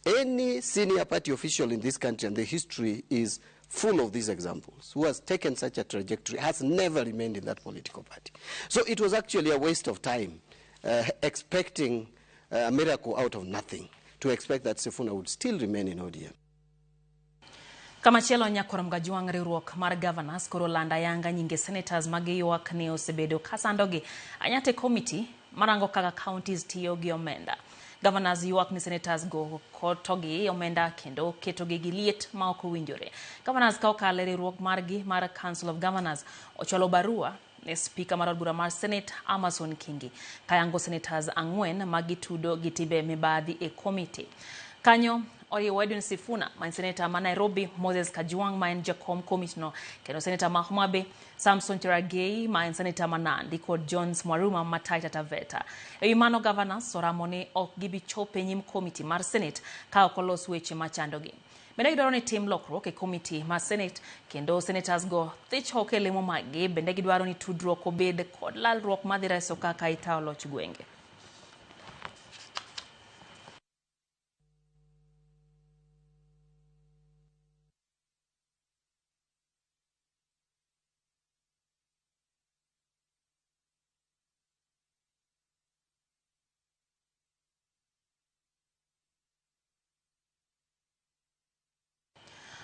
any senior party official in this country, and the history is full of these examples, who has taken such a trajectory, has never remained in that political party. So it was actually a waste of time expecting a miracle out of nothing, to expect that Sifuna would still remain in ODM. Kamachielo Nyakorom Gajwang' riwruok mar governors koro landa yanga nyinge senators magiyuak ne osebedo kasandogi anyate committee marango kaka counties tiyo gi omenda. Governors yuak ni senators go kotogi omenda kendo ketogi gi liet ma ok owinjore. Governors ka okale riwruok margi mar Council of Governors ocholo barua ne speaker mar bura mar Senate Amason Kingi kayango senators ang'wen magitudo gi tibe mibadhi e committee. Kanyo oriwo Edwin Sifuna, ma en seneta ma Nairobi, Moses Kajwang', ma en jakom komitino, kendo seneta ma Homabay, Samson Cherargei, ma en seneta ma Nandi, kod Jones Mwaruma ma Taita Taveta. Ewi mano governors oramo ni ok gibi chopo e nyim komiti mar Senate ka ok olos weche machandogi. Bende gidwaro ni tim lokruok e komiti mar Senate, kendo senators go thich hoke lemo maggi. Bende gidwaro ni tudruok obed kod lalruok madhi reso kaka itawo loch gwenge.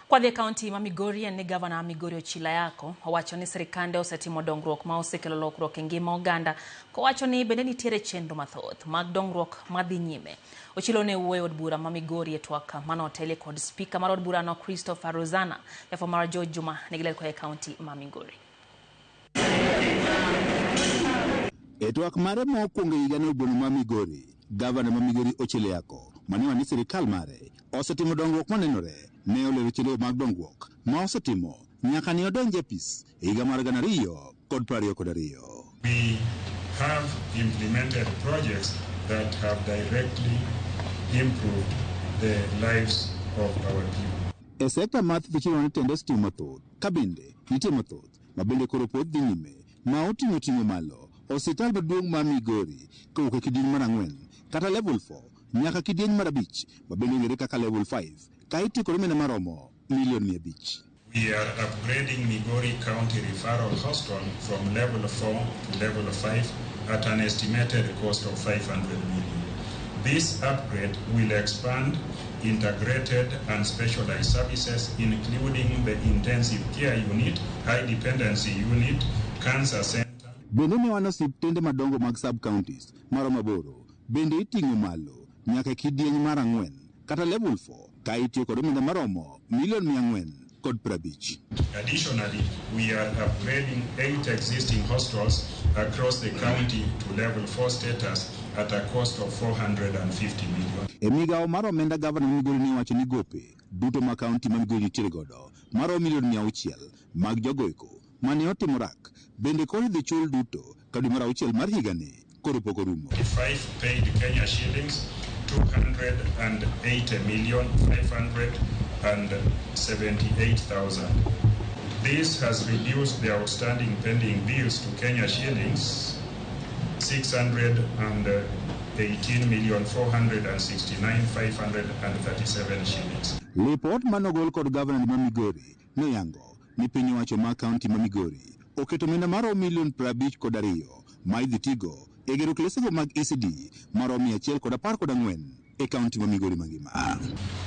Kwa the county ma Migori ni governor Migori Ochila Yako owacho ni sirikande osetimo dongruok ma osekelo lokruok e ngima oganda, kowacho ni bende nitiere chenro mathoth mag dongruok madhi nyime. Ochilo ne wuoyo od bura ma Migori e twak manotele kod speaker mar od bura no Christopher Rozana, jafo mar George Juma ne giler kwa county ma Migori. E twak mare mokwongo higa no boma ma Migori, governor ma Migori Ochila Yako mane ni sirikal mare osetimo dongruok manenore. Ne olero chenro mag dongruok ma osetimo nyaka ne odonje pis higa mar 2022. We have implemented projects that have directly improved the lives of our people. E sekta math vichiro ne tende stima mathoth, kabinde nitie mathoth ma bende koro pod dhi nyime ma oting'o malo. Osiptal maduong' ma Migori kowuok e kidieny mar 4 kata level 4 nyaka kidieny mar 5 ma bende ong'ere kaka level 5 ka itiko omenda maromo milion 500. We are upgrading Migori County Referral Hospital from level 4 to level 5 at an estimated cost of 500 million. This upgrade will expand integrated and specialized services, including the intensive care unit, high dependency unit, cancer center. Bende ne wan osiptende madongo mag sub-counties maromo 8 bende iting'o malo nyaka kidieny mar 4 kata level 4 ka itiyo kod omenda maromo milion 450. Additionally, we are upgrading 8 existing hospitals across the county to level 4 status at a cost of 450 million. E migawo mar omenda governor Migori ne wacho ni gope duto ma county ma Migori nitiere godo maromo milion 600 mag jogoeko mane otimo rak bende koro dhi chul duto ka dwe mar 6 mar higani koro pok orumo. 5 paid Kenya shillings 280,578,000. This has reduced the outstanding pending bills to Kenya shillings 618,469,537 shillings. Report manogol kod governor ma Migori ne yango ni piny owacho ma county ma Migori oketo omenda maromo milion 52 ma idhi tigo e gero klesego mag ECD maromo 114 e county ma Migori mangima.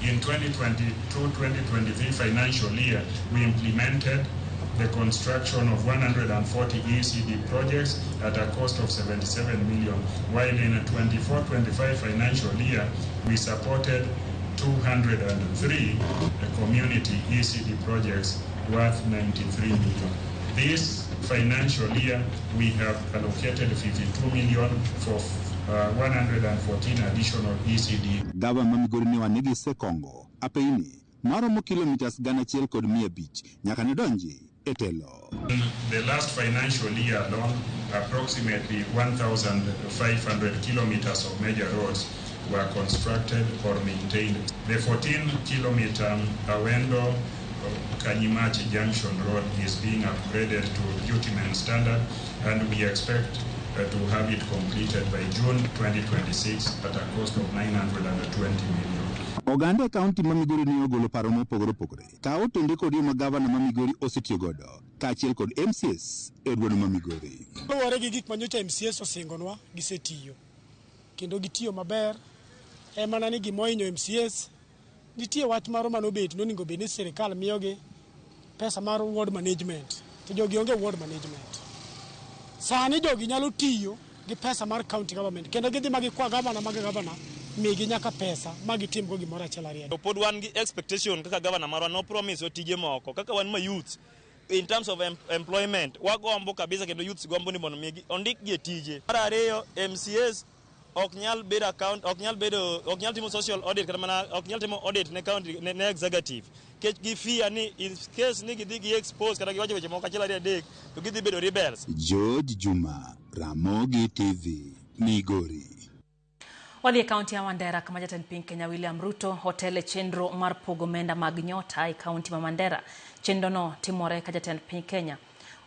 In 2022-2023 financial year, we implemented the construction of 140 ECD projects at a cost of 77 million, while in a 24-25 financial year, we supported 203 community ECD projects worth 93 million. This financial year, we have allocated 52 million for 114 additional ECD. Governor Migori ne wanigi sekongo apeini maromo kilometers 1,500 nyaka ne donji e telo. In the last financial year alone, approximately 1,500 kilometers of major roads were constructed or maintained. The 14-kilometer Awendo Kanyimachi Junction Road is being upgraded to bitumen standard, and we expect to have it completed by June 2026 at a cost of 920 million. Oganda county ma Migori ne ogolo paro mopogore opogore ka otende kod yo ma gavana ma Migori osetiyo godo kaachiel kod MCS e dwaro ma Migori. Luwore gi gik manyocha MCS osingonwa gisetiyo kendo gitiyo maber. Mana ni gimoinyo MCS nitie wach maro manobet noningo bed ni sirikal miyogi pesa mar ward management to jogi onge ward management. Sani jogi nyalo tiyo gi pesa mar county government kendo gidhi magi kwa governor mag governor migi nyaka pesa magi timgo gimoro achiel ariyo. Pod wan gi expectation kaka governor marwa no promise tije moko kaka wan ma youth in terms of employment wagombo kabisa kendo youth gombo ni mondo migi ondik gi tije. Mar ariyo MCS ok nyal bedo account, ok nyal timo social audit kata mana ok nyal timo audit ne county ne executive. Kech gi fear ni in case ni gidhi gi expose kata giwacho weche moko achiel ariyo adek to gidhi bedo rebels. George Juma, Ramogi TV, Migori. Wadhi e kaunti ya Mandera kama jatend piny Kenya William Ruto hotele chenro mar pogo menda mag nyota e kaunti ma Mandera. Chenro no timore ka jatend piny Kenya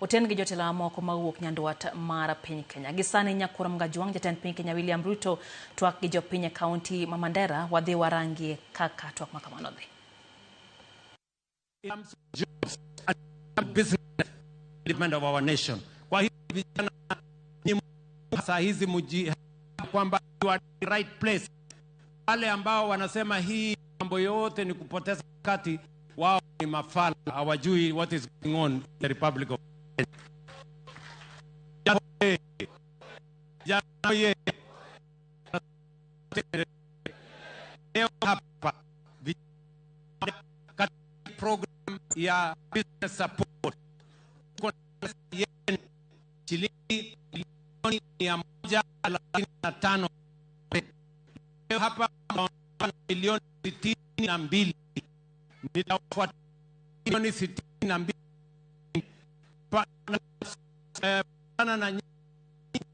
oten gi jotelo mamoko mawuok nyandwat mar piny Kenya. Gisani Nyakura Mgajwang jatend piny Kenya William Ruto twak gi jopiny e kaunti ma Mandera wadhi warangi kaka twak makamano dhi. Business development of our nation. Kwa hiyo vijana ni saa hizi muji kwamba you are the right place. Wale ambao wanasema hii mambo yote ni kupoteza wakati, wao ni mafala, hawajui what is going on in the Republic of Kenya. Leo hapa program ya business support kwa shilingi milioni 135. Leo hapa milioni 62 nitafuata milioni 62 pana na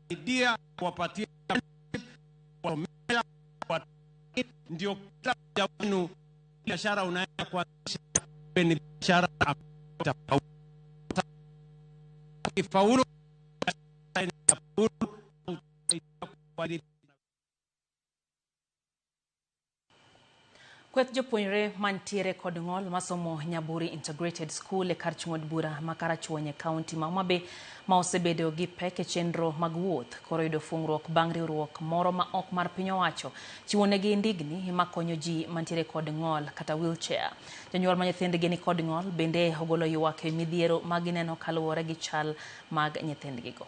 idea kuwapatia ndio kila wenu biashara unaenda kuanzisha ni biashara tofauti. Ifaulu Kweth jopuonjre mantiere kod ng'ol masomo Nyaburi Integrated School e kar chung'od bura ma Karachuonyo kaunti ma Homabay ma osebedo gi pek e chenro mag wuoth koro yudo fungruok bang' riwruok moro ma ok mar piny owacho chiwonegi ndigni makonyo ji mantiere kod ng'ol kata wheelchair. Jonyuol ma nyithindgi ni kod ng'ol bende ogolo ywak e midhiero ma gineno kaluwore gi chal mag nyithindgigo.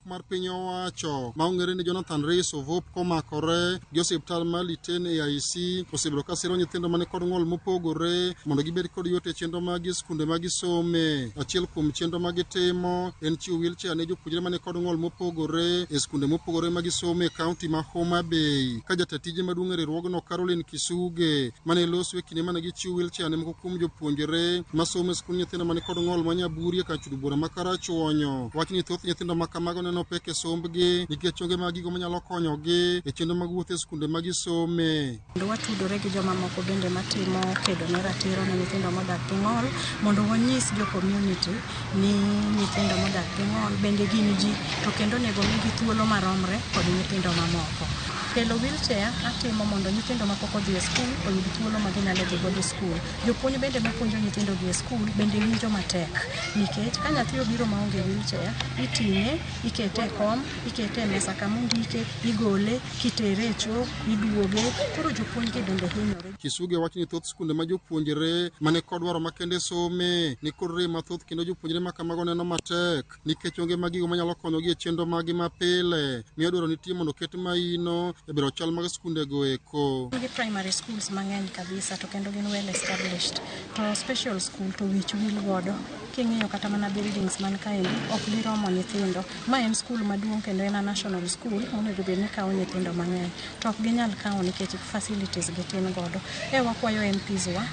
Mar piny owacho maong'ere ni Jonathan Reis Ovop komakore gi osiptal mar Liten AIC osebedo ka siro nyithindo mane kod ng'ol mopogore mondo gibed kod yot e chenro mag skunde ma gisome. Achiel kuom chenro ma gitimo en chiwo wheelchair ne jopuonjre mane kod ng'ol mopogore e skunde mopogore ma gisome e kaunti ma Homabay. Ka jatatije maduong' e riwruogno Caroline Kisuge mane loso e kinde mane gichiwo wheelchair ne moko kuom jopuonjre masomo e skund nyithindo mane kod ng'ol ma Nyaburi e kar chung'od bura ma Karachuonyo. Wach ni thoth nyithindo ma kamago no peke sombgi nikech onge mag gigo manyalo konyogi e chenro mag wuoth e skunde ma gisome. Watudore gi joma moko bende matimo kedo ne ratiro ne nyithindo modak gi ng'ol mondo wanyis jo community ni nyithindo modak gi ng'ol bende gin ji to kendo nego migi thuolo maromre kod nyithindo mamoko. Kelo wheelchair atimo mondo nyithindo ma pok odhi e skul oyud thuolo ma ginyalo dhi godo e skul. Jopuonj bende mapuonjo nyithindo gi e skul bende winjo matek nikech ka nyathi obiro maonge wheelchair iting'e, ikete e kom, ikete e mesa kama ondike, igole, kitere e choo, iduoge, koro jopuonj gi bende hinyore. Kisuge wacho ni thoth skunde ma jopuonjre mane kod dwaro makende some ni kod rem mathoth kendo jopuonjre ma kamago neno matek nikech onge mag gigo manyalo konyogi e chenro magi mapile. Miyo dwaro nitie mondo ket maino e bero chal mag skunde go eko. Gi primary schools mang'eny kabisa to kendo gin well established. To special school to wich wil godo. King'iyo kata mana buildings man kaendi ok giromo nyithindo. Ma en school maduong' kendo en a national school onego bed ni kawo nyithindo mang'eny. To ok ginyal kawo nikech facilities gitin godo. Wakwayo MPs wa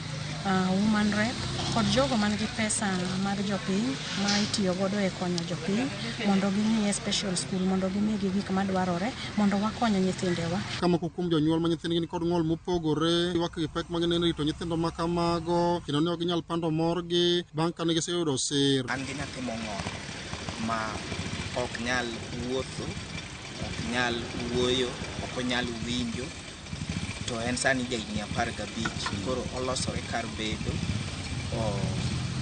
woman rep kod jogo man gi pesa mar jopiny ma itiyo godo e konyo jopiny mondo gimiye special school mondo gimigi gik madwarore mondo wakonyo nyithindewa. Kama kuom jonyuol ma nyithindgi ni kod ng'ol mopogore ywak gi pek mag neno rito nyithindo ma kamago kendo ne ok ginyal pando morgi bang' kane giseyudo sir. An gi nyathi mong'ol ma ok nyal wuotho, ok nyal wuoyo, ok onyal winjo to en sani jahigni 15 koro olosore kar bedo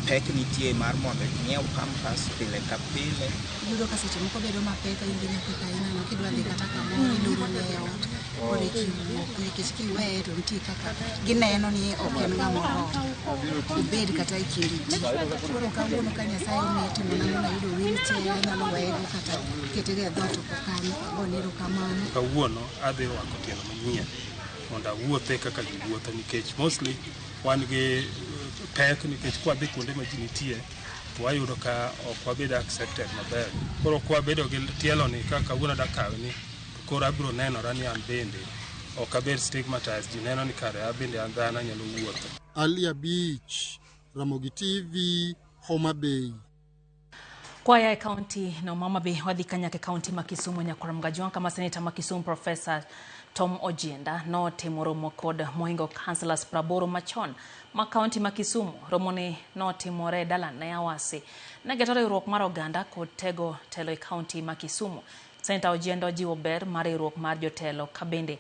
pek nitie mar mondo nyiew pampas pile ka pile. Yudo ka seche moko bedo mapek ahinya pek ahinya kidwa dhi kata kamoro iloro ne ot kore kiwuok nikech kiweye to nitie kaka gineno ni ok en ng'amoro obed kata e kind ji. Koro kawuono ka Nyasaye omiye timo nang'o yudo wheelchair nyalo weyego kata ketego e dhot oko kanyo gonero kamano. Kawuono adhi rwako tielo manyien mondo awuothe kaka giwuotho nikech mostly wan gi pek nikech kwa dhi kuonde ma ji nitie to wayudo ka ok wabed accepted maber. Koro kwa bedo gi tielo ni kaka kawuono da kawe ni koro abiro nenora ni an bende ok abed stigmatized. Ji neno ni kare abende an dhano nyalo wuotho. Alia Beach, Ramogi TV, Homa Bay. Kwaya e kaunti no Homa Bay wadhi kanyake kaunti ma Kisumu Nyakorom Gajwang kama seneta ma Kisumu Professor Tom Ojienda no timo romo kod mohingo councillors praboro machon ma kaunti ma Kisumu. Romoni no timore dala na Yawasi na getore riwruok mar oganda kod tego telo e kaunti ma Kisumu. Seneta Ojienda ojiwo ber mar riwruok mar jotelo kabende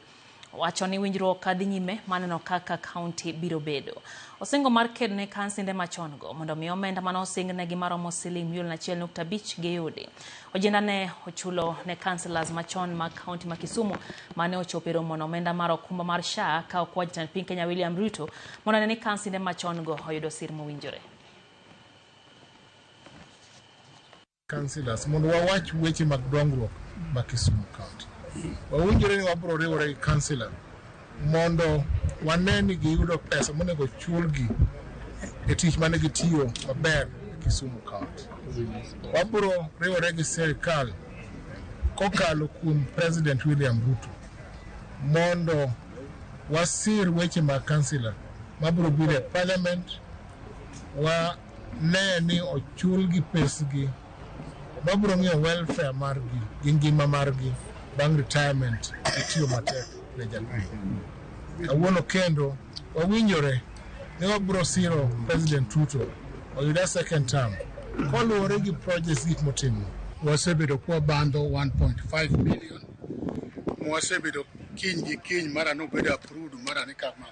wacho ni winjruok kadhi nyime maneno kaka kaunti biro bedo. Osingo mar kedne kansinde machon go mondo mi omenda mano osingne gi maromo siling $1.5 giyudi. Ojienda ne ochulo ne councillors machon ma kaunti ma Kisumu mane ochopero mono omenda mar okumba mar SHA ka okwaji tan piny Kenya William Ruto mondo ne ni kansinde machon go oyudo sir mowinjore. Councillors mondo wawach weche mag dongruok ma Kisumu County. Wawinjore ni wabro riwore gi councillor mondo waneni giyudo pesa monego chulgi e tich mane gitiyo maber e Kisumu County. Wabro riwore gi sirikal kokalo kuom President William Ruto mondo wasir weche mag councillor mabro biro e parliament wa ne ni ochulgi pesgi mabro ng'iyo welfare margi gi ngima margi bang retirement itiyo matek ne jatelo. Kawuono kendo wawinjore ni wabro siro President Ruto oyuda second term koluwore gi projects gik motimo. Wasebedo kwa bando 1.5 million. Wasebedo kiny gi kiny mara no bedo approved mara ni kama.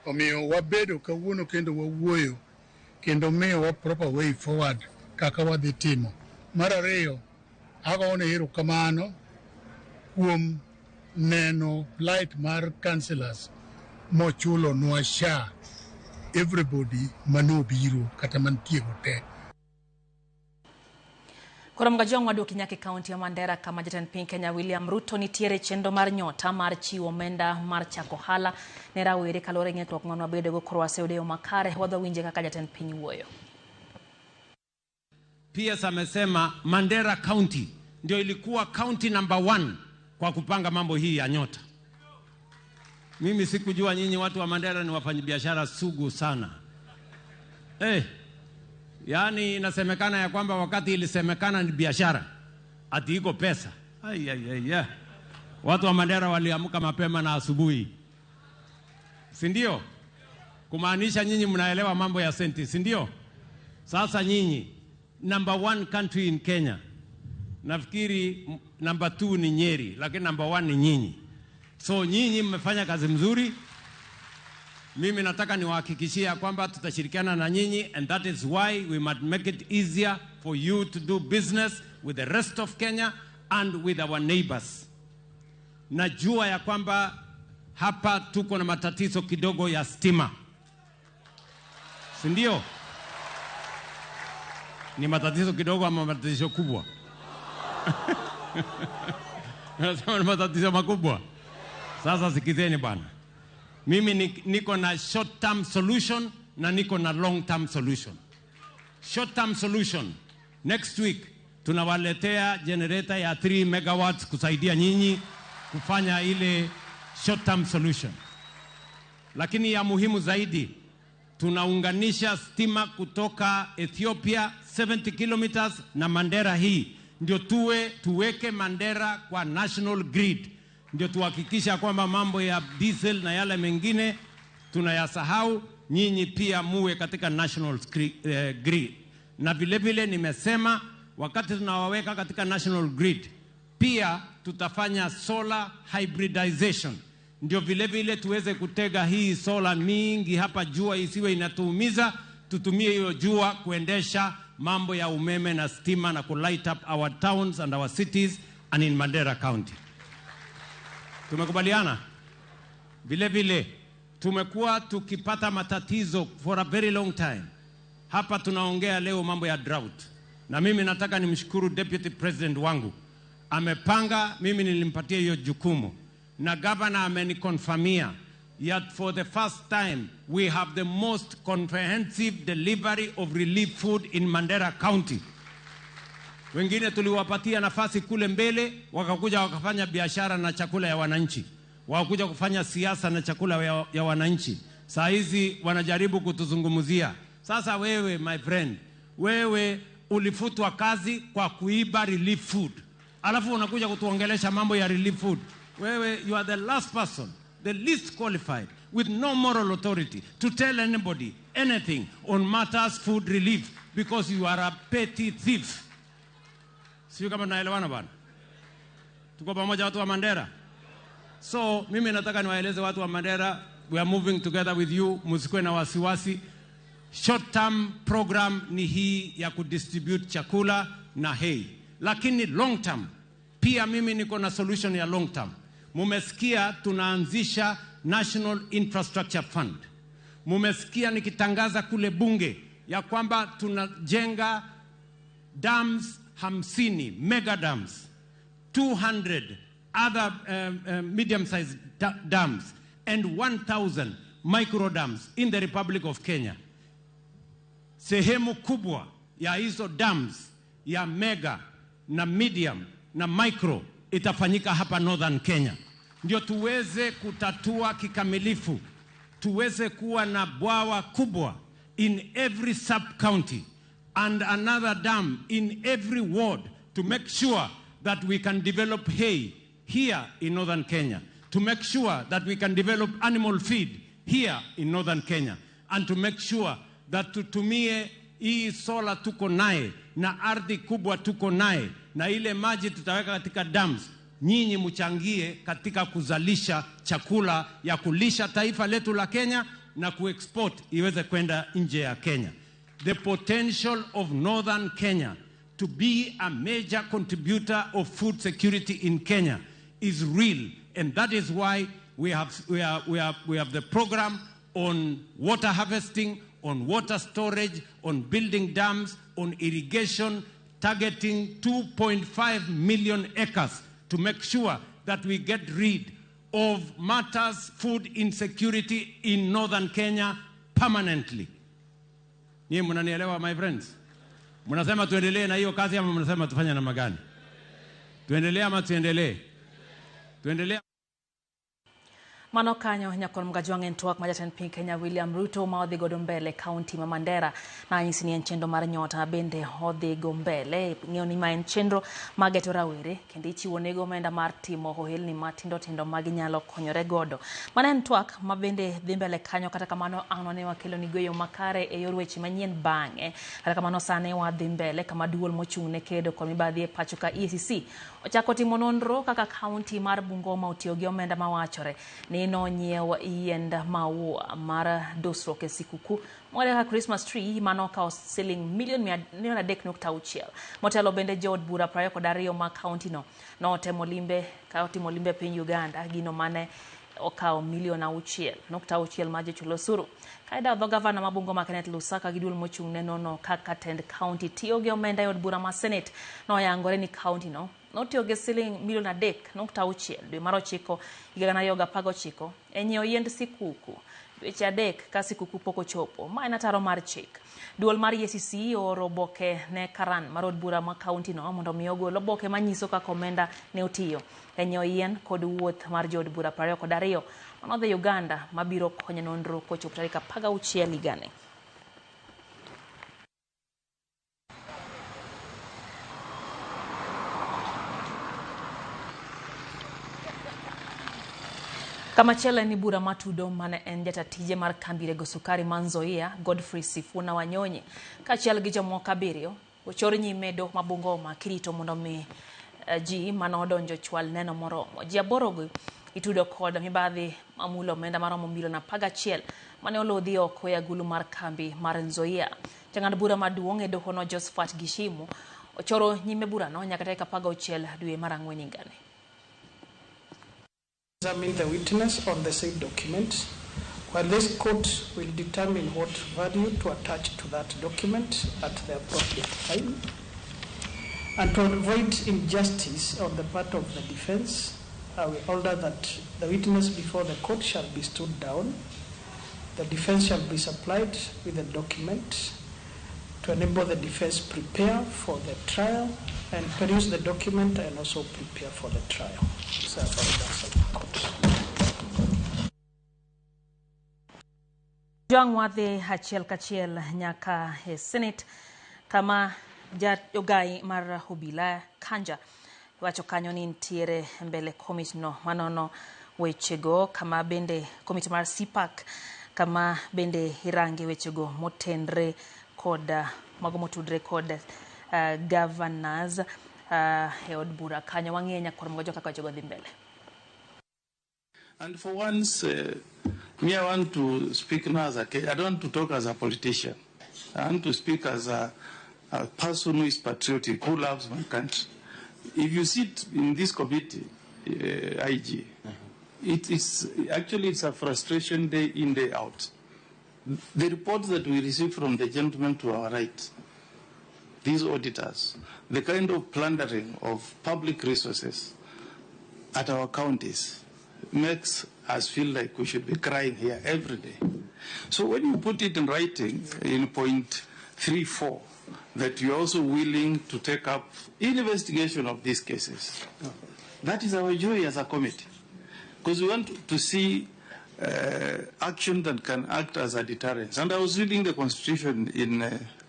Omiyo wabedo kawuono kendo wawuoyo kendo miyo wa proper way forward kaka wadhi timo. Mara ariyo agone erokamano kuom neno plight mar councillors mochulo nwa SHA everybody manobiro kata mantie gote. Korom Gajwang waduoki nyake kaunti ya Mandera kama jatend piny Kenya William Ruto nitiere chenro mar nyota mar chiwo omenda mar chako ohala ne rawere kalore ng'ikruok mano bedo go korwase odeo makare wadho winje kaka jatend piny wuoyo. PS amesema Mandera County ndio ilikuwa county number 1 kwa kupanga mambo hii ya nyota. Mimi sikujua nyinyi watu wa Mandera ni wafanyabiashara sugu sana. Yani inasemekana ya kwamba wakati ilisemekana ni biashara ati iko pesa. Watu wa Mandera waliamka mapema na asubuhi. Si ndio? Kumaanisha nyinyi mnaelewa mambo ya senti, si ndio? Sasa nyinyi number 1 country in Kenya. Nafikiri number 2 ni Nyeri, lakini number 1 ni nyinyi. So nyinyi mmefanya kazi mzuri. Mimi nataka niwahakikishia kwamba tutashirikiana na nyinyi, and that is why we must make it easier for you to do business with the rest of Kenya and with our neighbors. Najua ya kwamba hapa tuko na matatizo kidogo ya stima. Si ndio? Ni matatizo kidogo ama matatizo kubwa? Nasema ni matatizo makubwa. Sasa sikizeni bwana. Mimi niko na short term solution na niko na long term solution. Short term solution, next week tunawaletea generator ya 3 megawatts kusaidia nyinyi kufanya ile short term solution. Lakini ya muhimu zaidi, tunaunganisha stima kutoka Ethiopia 70 kilometers na Mandera hii. Ndio tuweke Mandera kwa national grid. Ndio tuhakikisha kwamba mambo ya diesel na yale mengine tunayasahau, nyinyi pia muwe katika national grid. Na vile vile nimesema wakati tunawaweka katika national grid, pia tutafanya solar hybridization. Ndio vile vile tuweze kutega hii solar mingi hapa jua isiwe inatuumiza, tutumie hiyo jua kuendesha mambo ya umeme na stima na light up our towns and our cities and in Mandera County. Tumekubaliana? Vile vile tumekuwa tukipata matatizo for a very long time. Hapa tunaongea leo mambo ya drought. Na mimi nataka nimshukuru Deputy President wangu. Amepanga, mimi nilimpatia hiyo jukumu. Na governor amenikonfirmia yet for the first time we have the most comprehensive delivery of relief food in Mandera County. Wengine tuliwapatia nafasi kule mbele, wakakuja wakafanya biashara na chakula ya wananchi. Wakakuja kufanya siasa na chakula ya wananchi. Saa hizi wanajaribu kutuzungumzia. Sasa wewe, my friend, wewe ulifutwa kazi kwa kuiba relief food. Alafu unakuja kutuongelesha mambo ya relief food. Wewe, you are the last person, the least qualified, with no moral authority to tell anybody anything on matters food relief, because you are a petty thief. Sio kama naelewana bwana? Tuko pamoja watu wa Mandera? So mimi nataka niwaeleze watu wa Mandera, we are moving together with you, msikuwe na wasiwasi. Short term program ni hii ya kudistribute chakula na hay. Lakini long term, pia mimi niko na solution ya long term. Mumesikia tunaanzisha National Infrastructure Fund. Mumesikia nikitangaza kule bunge ya kwamba tunajenga dams 50, mega dams, 200 other medium-sized dams, and 1,000 micro dams in the Republic of Kenya. Sehemu kubwa ya hizo dams ya mega na medium na micro itafanyika hapa Northern Kenya. Ndio tuweze kutatua kikamilifu, tuweze kuwa na bwawa kubwa in every sub-county and another dam in every ward to make sure that we can develop hay here in Northern Kenya, to make sure that we can develop animal feed here in Northern Kenya, and to make sure that tutumie hii sola tuko naye na ardhi kubwa tuko naye na ile maji tutaweka katika dams, nyinyi mchangie katika kuzalisha chakula ya kulisha taifa letu la Kenya na kuexport iweze kwenda nje ya Kenya. The potential of Northern Kenya to be a major contributor of food security in Kenya is real, and that is why we have the program on water harvesting, on water storage, on building dams, on irrigation, targeting 2.5 million acres to make sure that we get rid of matters food insecurity in Northern Kenya permanently. Nyie mnanielewa, my friends? Mnasema tuendelee na hiyo kazi ama mnasema tufanye namna gani? Tuendelee ama tuendelee? Tuendelee. Mano kanyo nyakon mgajwang entwak majatan piny Kenya William Ruto ma odhi godo mbele kaunti ma Mandera na nyisi ni en chenro mar nyota bende odhi go mbele ng'eyo ni ma en chenro mageto rawere kendo ichiwo nego omenda mar timo ohelni matindo tindo ma ginyalo konyore godo. Mano en twak ma bende dhi mbele kanyo, kata kamano ano ne wakelo ni gweyo makare e yor weche manyien bang'e. Kata kamano sane wadhi mbele kama duol mochung' ne kedo kod mibadhi e pacho ka EACC ochako timo nonro kaka kaunti mar Bungoma otiyo gi omenda mawachore ni nonyiew yiend maua mar dosruok e sikuku ka Christmas tree mano kao siling milion 3.6. Motelo bende jood bura 22 ma kaunti no temo limbe piny Uganda gino mane okao milion 6.6 ma jochulo osuru. Kaida dho gavana ma Bungoma Kenneth Lusaka gi duol mochung' ne nono kaka tend county tiyo gi omenda yod bura ma Senate no yangore ni county notiyo gi siling milion 3.6 dwe mar 9 higa 2019 e nyiewo yiend sikuku dweche 3 ka sikuku pok ochopo. Ma en ataro mar chik. Duol mar EACC oro oboke ne Karan mar od bura ma kaunti mondo mi ogol oboke manyiso kaka omenda ne otiyo e nyiewo yien kod wuoth mar jood bura 22 manodhi Uganda mabiro konyo nonro kochopo tarik 16 higani. Kama chela ni bura matudo mane en jatatije mar kambi rego sukari Manzoia Godfrey Sifuna Wanyonyi kachiel gi jomoko 7 ochor nyime doho ma Bungoma kirito mondo mi ji manodonjo chwal neno moromo. Ji 8 itudo kod mibadhi mamulo omenda maromo milion 11 mane olodhi oko e agulu mar kambi mar Nzoia. Jang'ad bura maduong' e doho no Josephat Gishimu ochoro nyime bura no nyaka tarik 16 dwe mar Ang'wen higani. Examine the witness on the said document, while this court will determine what value to attach to that document at the appropriate time. And to avoid injustice on the part of the defense, we order that the witness before the court shall be stood down. The defense shall be supplied with a document to enable the defense prepare for the trial and produce the document and also prepare for the trial. So that's the court. Joang wadhi achiel kachiel nyaka e Senate kama jogai mar obila Kanja wacho kanyo ni ntiere mbele komiti no manono wechego, kama bende komiti mar CPAC kama bende irangi wechego motenre kod mago motudre kod governors e od bura kanyo. Wang'enya kod mago kaka wechego dhi mbele. And for once, me, I want to speak now as I don't want to talk as a politician. I want to speak as a person who is patriotic, who loves my country. If you sit in this committee, IG, it is actually it's a frustration day in, day out. The reports that we receive from the gentleman to our right, these auditors, the kind of plundering of public resources at our counties makes us feel like we should be crying here every day. So when you put it in writing in point 3.4, that you're also willing to take up investigation of these cases, that is our joy as a committee. Because we want to see action that can act as a deterrent. And I was reading the Constitution in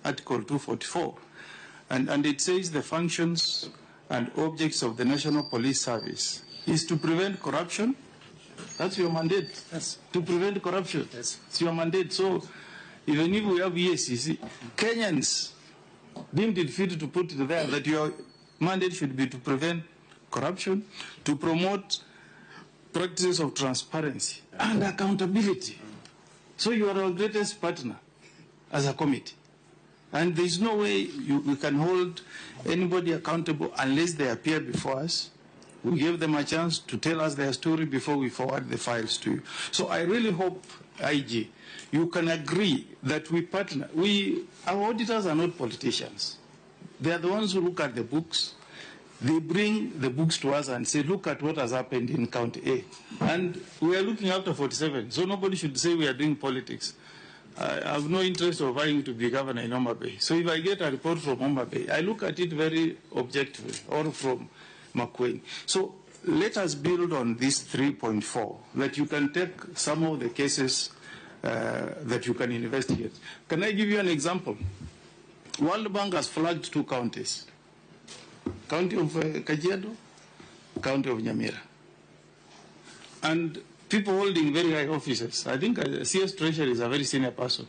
Article 244, and it says the functions and objects of the National Police Service is to prevent corruption. That's your mandate. That's to prevent corruption. It's your mandate. So even if we have EACC, Kenyans deemed it fit to put it there that your mandate should be to prevent corruption, to promote practices of transparency and accountability. So you are our greatest partner as a committee. And there is no way we can hold anybody accountable unless they appear before us. We give them a chance to tell us their story before we forward the files to you. So I really hope, IG, you can agree that we partner. Our auditors are not politicians. They are the ones who look at the books. They bring the books to us and say, look at what has happened in County A. And we are looking after 47, so nobody should say we are doing politics. I have no interest of vying to be governor in Homa Bay. So if I get a report from Homa Bay, I look at it very objectively, or from Makueni. So let us build on this 3.4, that you can take some of the cases that you can investigate. Can I give you an example? World Bank has flagged 2 counties, County of Kajiado, County of Nyamira. And people holding very high offices, I think CS Treasurer is a very senior person,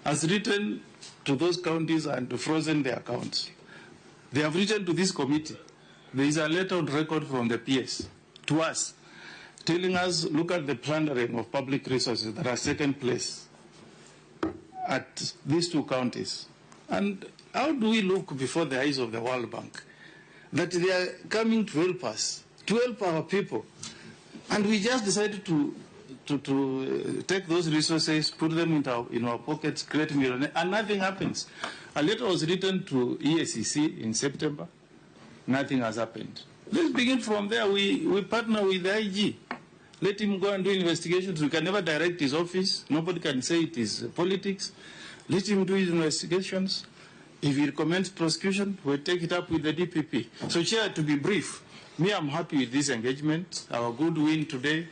has written to those counties and frozen their accounts. They have written to this committee. There is a letter on record from the PS to us, telling us, look at the plundering of public resources that has taken place at these 2 counties. And how do we look before the eyes of the World Bank that they are coming to help us, to help our people? And we just decided to take those resources, put them in our pockets, create millionaires, and nothing happens. A letter was written to EACC in September. Nothing has happened. Let's begin from there. We partner with the IG. Let him go and do investigations. We can never direct his office. Nobody can say it is politics. Let him do his investigations. If he recommends prosecution, we'll take it up with the DPP. So, Chair, to be brief, me, I'm happy with this engagement. Our good win today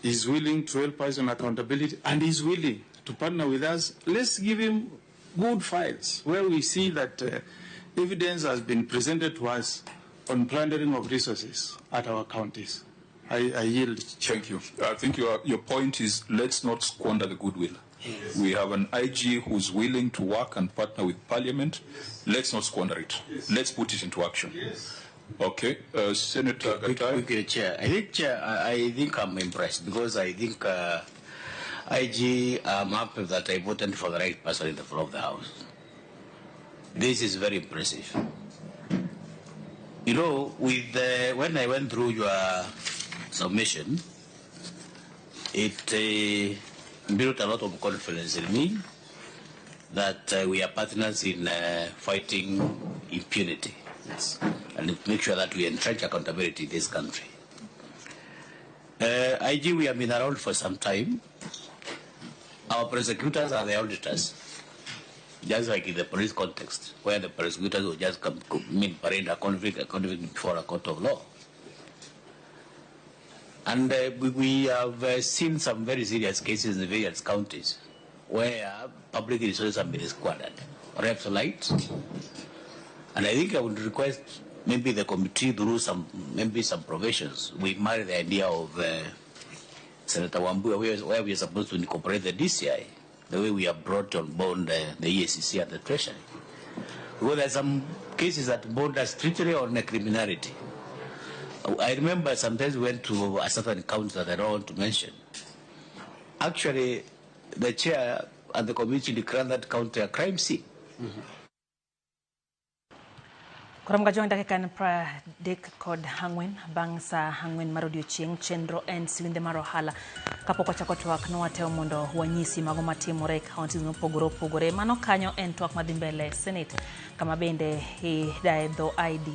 is willing to help us on accountability and is willing to partner with us. Let's give him good files where we see that evidence has been presented to us on plundering of resources at our counties. I yield. Thank you. I think your point is, let's not squander the goodwill. Yes. We have an IG who's willing to work and partner with Parliament. Let's not squander it. Yes. Let's put it into action. Yes. Okay, Senator Gatai. Okay, Chair. I think I'm impressed because I think IG, I'm happy that I voted for the right person in the floor of the House. This is very impressive. You know, when I went through your submission, it built a lot of confidence in me that we are partners in fighting impunity. Yes. And make sure that we entrench accountability in this country. IG, we have been around for some time. Our prosecutors are the auditors. just like in the police context, where the prosecutors will just parade a convict before a court of law. And we have seen some very serious cases in the various counties where public resources have been squandered, perhaps light. And I think I would request maybe the committee through some provisions. We marry the idea of Senator Wambua, where we are supposed to incorporate the DCI, the way we have brought on board the EACC and the Treasury. Because there are some cases that border strictly on criminality. I remember sometimes we went to a certain county that I don't want to mention. Actually, the chair and the committee declared that county a crime scene. Koram gajong dakikan pra dek kod hangwen bang sa hangwen marodio chieng chendro en siwinde maro hala kapoko chako twak no wateo mondo wanyisi mago matimore kaunti no pogore mano kanyo en twak madhimbele Senate kama bende dae dho ID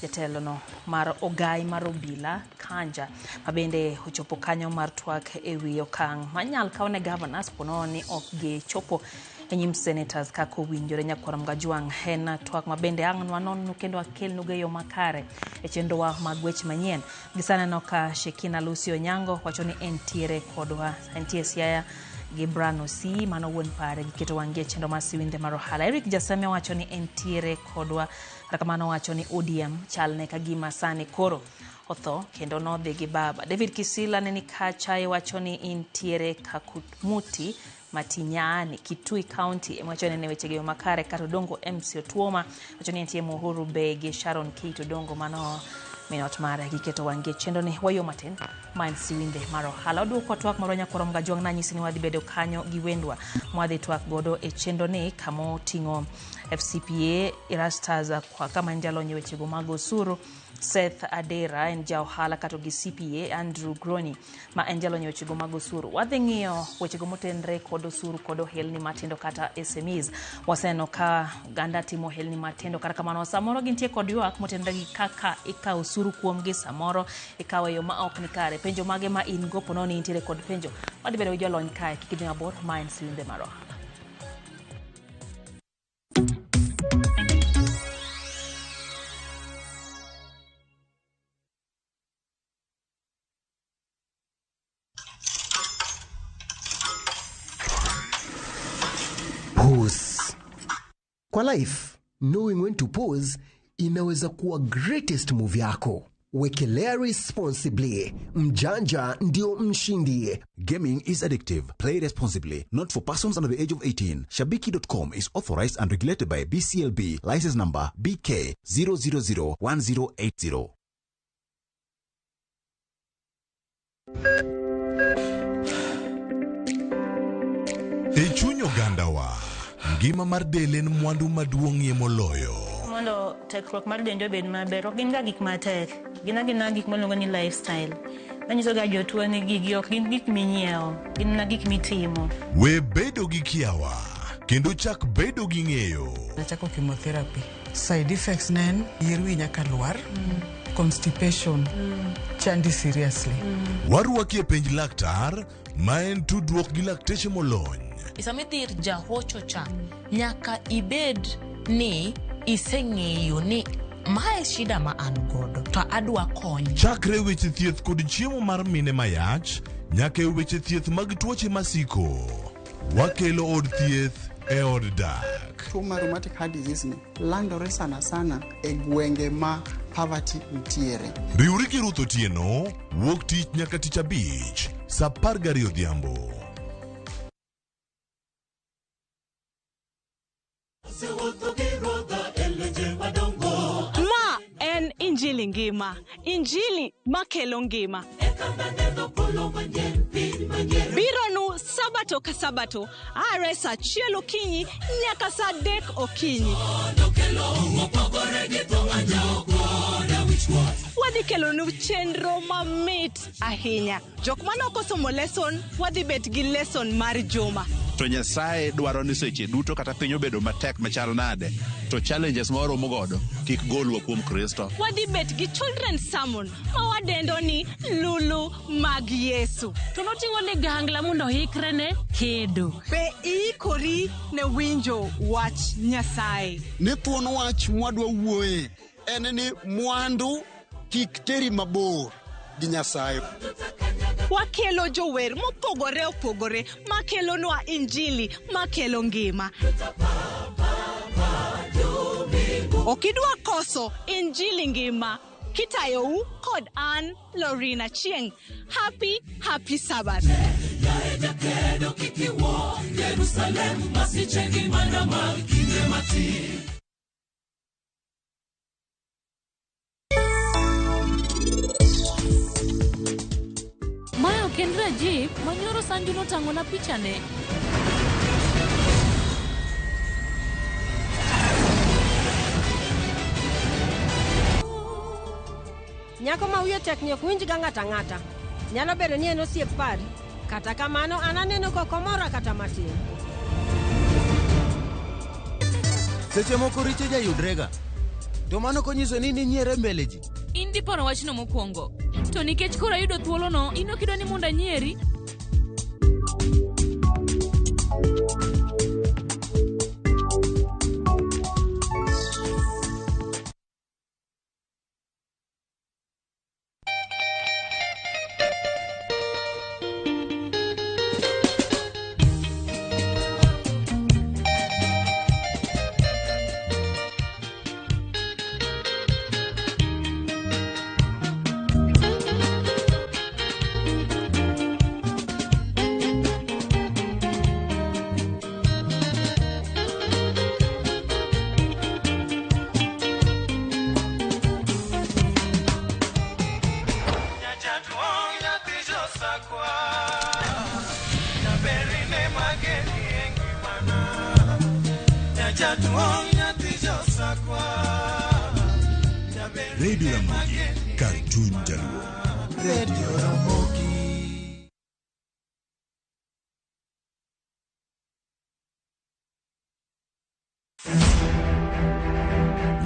jatelo no mar ogai mar obila Kanja mabende ochopo kanyo mar twak ewi okang manyal kaune governors pononi okge chopo enyim senators kako winjore nyakoram gajwang hena twak mabende ang'nwa non kendo akel nugeyo makare e chenro wa magwech manyien gisana no ka Shekina Lucio Nyango wachoni entiere kodwa entie siaya Gibrano si mano won pare giketo wangie chendo masiwinde maro hala Eric Jasame wachoni entiere kodwa rakamano wachoni ODM chalne kagima sani koro otho kendo no degi baba David Kisila neni kacha wachoni entiere kakutmuti Matinyani Kitui County emwachone ne wechege makare Katodongo MC Otuoma wachoni entie Muhuru Bege Sharon Kito Dongo mano minot mare giketo wangie chendo ni wayo matin man siwinde maro hala odu kwa twak maronya korom gajwang na nyisini wadi bedo kanyo giwendwa mwadhi twak godo e chendo ni kamo tingo FCPA Irastaza kwa kama njalo nyewechego mago suru Seth Adera enjao hala katogi CPA Andrew Groni ma enjalo nyewechego mago suru wadhi ng'iyo wechego motenre kodo suru kodo helni matendo kata SMEs waseno ka ganda timo helni matendo kata kamano samoro gintie kod ywak motenre gi kaka ika usuru kuomgi samoro ikawe yo ma ok nikare penjo mage ma in go pononi intiere kod penjo wadi bedo jolony kae kikidhi mabor main siwinde maro Pause. Kwa life, knowing when to pause inaweza kuwa greatest move yako. Wekelea responsibly. Mjanja ndio mshindi. Gaming is addictive. Play responsibly. Not for persons under the age of 18. Shabiki.com is authorized and regulated by BCLB. License number BK 0001080. E chuny ogandawa, ngima mar del en mwandu maduong'ie moloyo. Mondo tekruok mar dende obed maber, ok gin ga gik matek. Gin gik miluongo ni lifestyle. Manyiso ga jotuo ni gigi ok gin gik minyiewo, gin gik mitimo. We bedo gi kiawa, kendo chak bedo gi ng'eyo. Nachako chemotherapy. Side effects nen, yier wi nyaka lwar, constipation, chandi seriously. Waruaki e penj laktar, ma en tudruok gi lakteche molony. Isamidhir jahocho cha, nyaka ibed ni iseng'eyo ni mae shida ma an godo, to adwa kony. Chakre weche thieth kod chiemo mar mine mayach, nyaka e weche thieth mag tuoche masiko. Wakelo od thieth e od dak. Tuo mar rheumatic heart disease ni landore sana e gwenge ma poverty nitiere. Riwri gi Ruth Otieno, wuok tich nyaka tich abich, saa 12 odhiambo. Ma en Injili ngima, Injili makelo ngima. Bironu sabato ka sabato, are saa 1 okinyi nyaka saa 3 okinyi. Wadhi kelonu chenro mamit ahinya. Jok manok osomo lesson, wadhi bet gi lesson mar juma. to Nyasaye dwaro ni seche duto kata piny obedo matek machal nade, to challenges moro mogodo kik golwa kuom Kristo. Wadhi bet gi children's sermon ma wadendo ni Lulu mag Yesu. To noting'o ligangla mondo hikre ne kedo. Be iikori ne winjo wach Nyasaye? Ne thuon wach mwadwa wuoye en ni mwandu kik teri mabor gi Nyasaye. Wakelo jower mopogore opogore makelonwa injili makelo ngima. Okidwa koso injili ngima kitayou kod an Lorina Chieng. Happy Sabbath. Mayo Kendra Jeep manyoro Sanju notang'ona pichane. Nyako ma wiye tek ni ok winj ga ng'ata ng'ata. Nyalo bedo ni en osiep padi. Kata kamano an aneno kokomora kata matin. Seche moko richo jayudrega. To mano konyiso ni nyiere mbele ji. In diporo wachno mokwongo. To nikech koro ayudo thuolono, in ok idwa ni mondo anyieri. Radio Ramogi, Cartoon Jaluo. Radio Ramogi.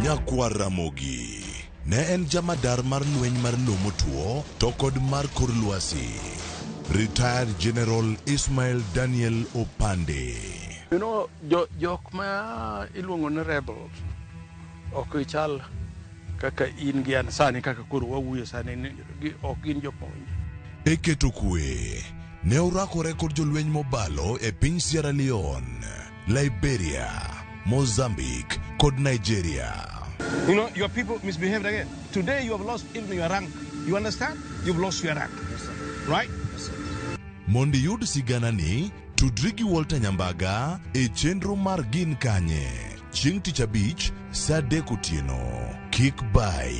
Nyakwar Ramogi ne en jamadar mar lweny mar lomo tuo to kod mar kor lwasi. Retired General Ismail Daniel Opande. You know, jok ma iluongo ni rebels ok ichal kaka in gi an sani kaka koro wawuoyo sani ok gin jok mawinjo. Eketo kwe ne orakore kod jolweny mobalo e piny Sierra Leone, Liberia, Mozambique kod Nigeria. You know, your people misbehaved again. Today you have lost even your rank. You understand? You've lost your rank. Yes, sir. Right? Yes, sir. Mondi yud sigana ni tudri gi Walter Nyambaga e chenro mar Gin Kanye. Chieng' Tich Abich, saa 3 otieno. Kik bai.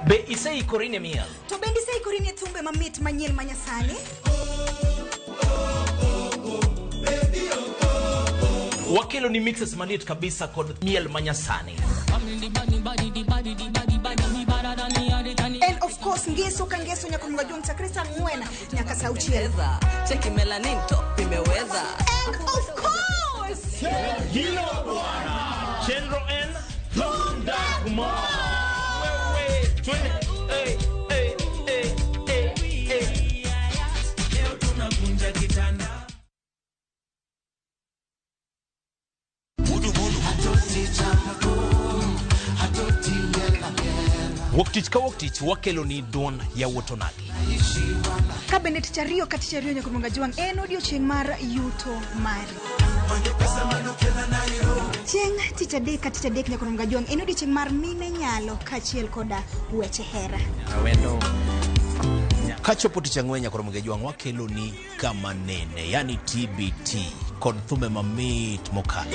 Be iseikori ne miel? To bende iseikori ne thumbe mamit manyien manyasani? Wakelo ni mixes maliet kabisa kod miel manyasani. And of course, ngeso ka ngeso nyaka mngajua mtakresa ngwena nyaka sauchieza. Cheki melanin top imeweza. And of course, Hilo bwana. Chenro N Thunda Kumar. Woktich ka woktich wakelo ni don ya wotonagi. Kabende tichario katichario nyaka mngajua en odiochieng' mar yuto mari. Chieng' Tich Adek nyaka mngajua en odiochieng' mar mine nyalo kachiel koda weche hera. Wendo kachopo Tich Ang'wen nyaka mngajua wakelo ni kama nene, yani TBT kod thume mamit mokalo.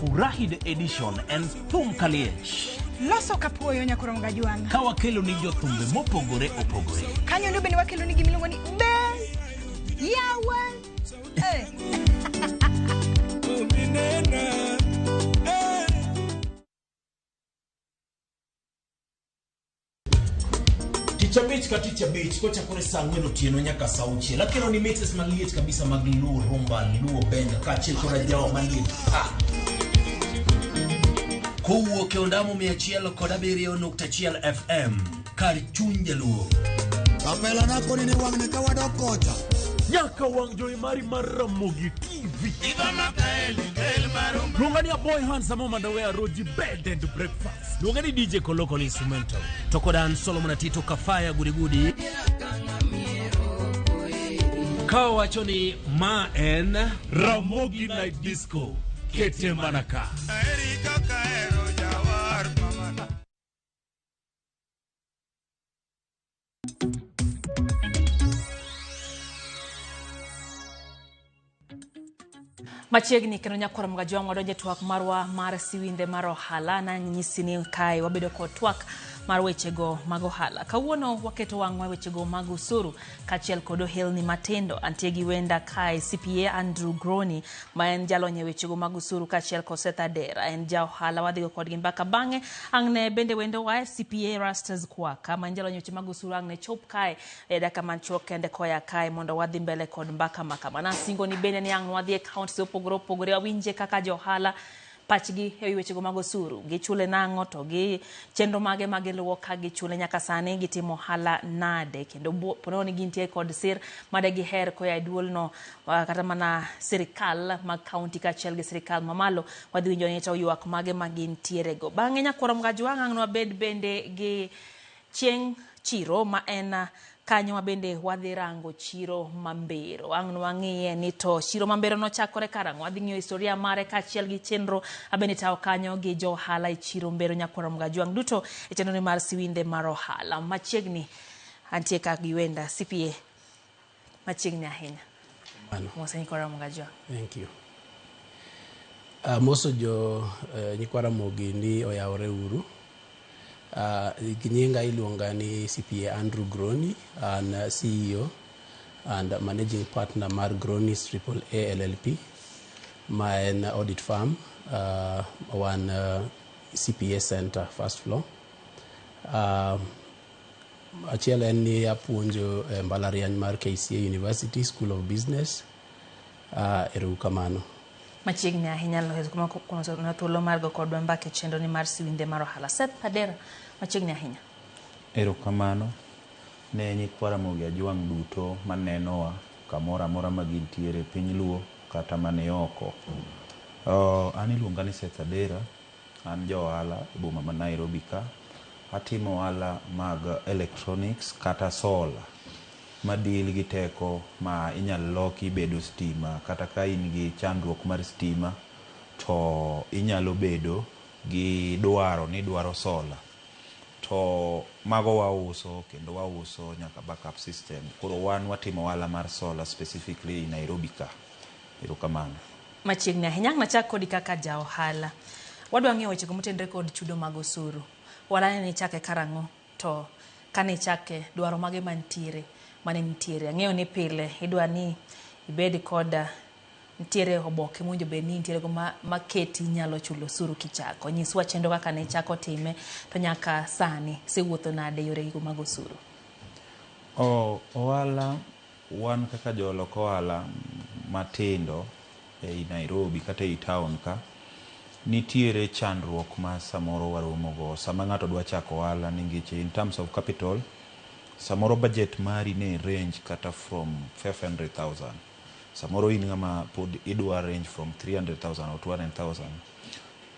Furahi the edition and thum kaliech. Loso kapuoyo nyakoro mngajwang. Ka wakelo ni jothumbe mopogore opogore. Kanyo ndio bende wakelo ni gimiluongo ni be yawa. Tich abich kochakore saa 4 otieno nyaka saa 6. Lakini ni mixes maliet kabisa mag Luo Rumba, Luo Band kaachiel koda jawa maliet. Kowuok e ondamo 107.1 FM kar chuny jaluo. Kapela nakoni ni wang' ni kawadok kocha. Nyaka wang' jowi mari mar Ramogi TV. Luonga ni Boy Handsome Mandawea Roji Bed and Breakfast. Luonga ni DJ Koloko Instrumental. Toko Dan Solomon Atito Kafaya Gudi. Kao wachoni ma en Ramogi Night Disco. Kete Manaka. Machiegni kendo nyakoro mga jwang wadonje twak marwa mar siwinde mar ohala na nyisi ni kai wabedo kod twak mar wechego mag ohala. Kawuono waketo wang'wa wechego mag usuru kachiel kod ohelni matindo. Antie gi wenda kai CPA Andrew Groni ma en jalonye wechego mag usuru kachiel kod Seth Adera en ja ohala wadhigo kodgi mbaka bang'e ang'ne bende wendo wa CPA Rastas Kwaka ma en jalonye weche mag usuru ang'ne chop kai daka manchuok kende koya kai mondo wadhi mbele kod mbaka makama. Na singo ni bende ni ang'ne wadhi accounts opogore awinje kaka jo ohala pachgi e wechego mag osuru gichule nang'o to gi chenro mage magiluwo ka gichule nyaka sani gitimo ohala nade kendo pono ni gintie kod sir made giher koya duolno kata mana sirikal mag county kachiel gi sirikal mamalo wadhi winjo ni to ywak mage magintiere go. Bang'e nyakoro mga jwang' ang'no wabed bende gi chieng' chiro ma en kanyo mabende wadhi rango chiro mambero. Ang'no wang'iye ni to chiro mambero no chakore karang'o. Wadhi ng'iyo historia mare kachiel gi chenro abende tao kanyo gi jo ohala e chiro mbero nyakoro mga jwang' duto e chenro ni mar siwinde mar ohala. Machiegni antie ka giwenda CPA machiegni ahinya. Mose nyikora mga jwang'. Thank you. Moso jo nyikwara mogi ni oyawre uru. Nyinga iluonga ni CPA Andrew Groni, an CEO and managing partner mar Groni's AAA LLP, ma en audit firm, one CPA center first floor. Achiel en ni apuonjo mbalariany mar KCA University School of Business. Erukamano. Machiegni ahinya lohezo kuma na thuolo mar go kodwa mbake chendo ni mar siwinde mar ohala. Seth Adera machiegni ahinya. Erokamano ne nyikwara mogi ajwang' duto manenowa kamora mora magintiere piny Luo kata mane oko. An iluonga ni Seth Adera, an jo ohala e boma ma Nairobi ka. Atimo ohala mag electronics kata solar madil gi teko ma inyalo loki bedo stima kata ka in gi chandruok mar stima to inyalo bedo gi dwaro solar to mago wauso kendo wauso nyaka backup system. Koro wan watimo ohala mar solar specifically in Nairobi ka. Erokamano. Machiegni ahinya nachak kodi kaka ja ohala. Wadwa ng'eyo weche motendre kod chudo mag osuru. Walane ni chake karang'o to kane chake dwaro mage mantiere mane nitiere. Ang'eyo ni pile idwa ni ibed kod nitiere oboke mwinjo bed ni nitiere go maketi nyalo chulo osuru kichako. Nyiswa chendo kaka ne chako time to nyaka sani sewuotho nade yore gigo mag osuru. Ohala wan kaka joloko ohala matindo e Nairobi kata e town ka nitiere chandruok ma samoro waromogo sama ng'ato dwa chako ohala ningiche in terms of capital samoro budget mari ne range kata from 500,000 samoro in ngama pod idwa range from 300,000 or 200,000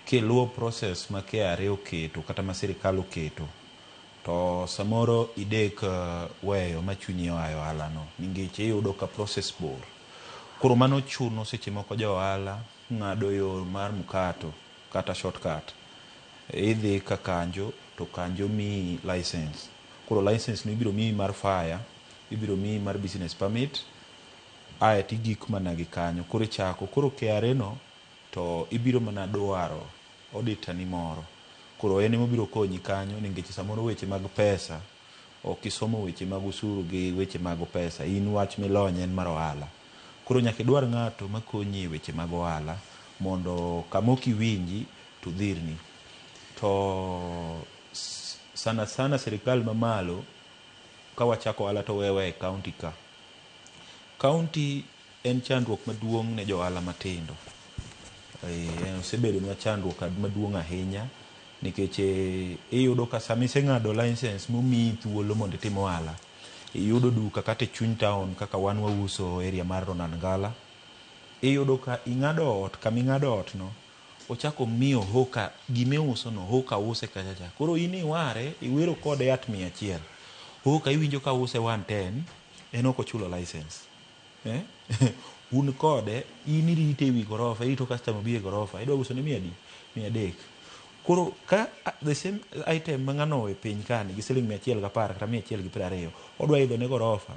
keluo process ma KRA oketo kata ma sirikal oketo to samoro idek weyo machunyi oayo ohala no ningiche iyudo ka process bor. Koro mano chuno seche moko jo ohala ng'ado yo mar mkato kata shortcut idhi ka kanjo to kanjo mi license. Koro license no ibiro mi mar fire, ibiro mi mar business permit, ti gik mana gi kanyo. Koro chako, koro KRA no to ibiro mana dwaro auditor ni moro. Koro ene mobiro konyi kanyo ningeche samoro weche mag pesa ok isomo weche mag usuru gi weche mag pesa, in wach milonye en mar ohala. Koro nyaka idwar ng'ato makonyi weche mag ohala mondo kamoki winji to dhirni. To sana serikal mamalo ka wachako ohala to wewe e kaunti ka. Kaunti en chandruok maduong' ne jo ohala matindo. Osebedo nwa chandruok maduong' ahinya nikech iyudo ka sama iseng'ado license momiyi thuolo mondo itim ohala, iyudo duka kata e chuny town kaka wan wauso area mar Ronan Ngala, iyudo ka ing'ado ot, kama ing'ado ot no ochako miyo hoka gimiuso no hoka use kachacha. Koro in iware iwero kode at 100, hoka iwinjo ka use 110, en ok ochulo license. Un kode in irite wi gorofa, irito customer bi e gorofa, idwa uso ni 100. Koro ka the same item mang'ano e piny kani gi siling 110 kata 120, odwa idho ne gorofa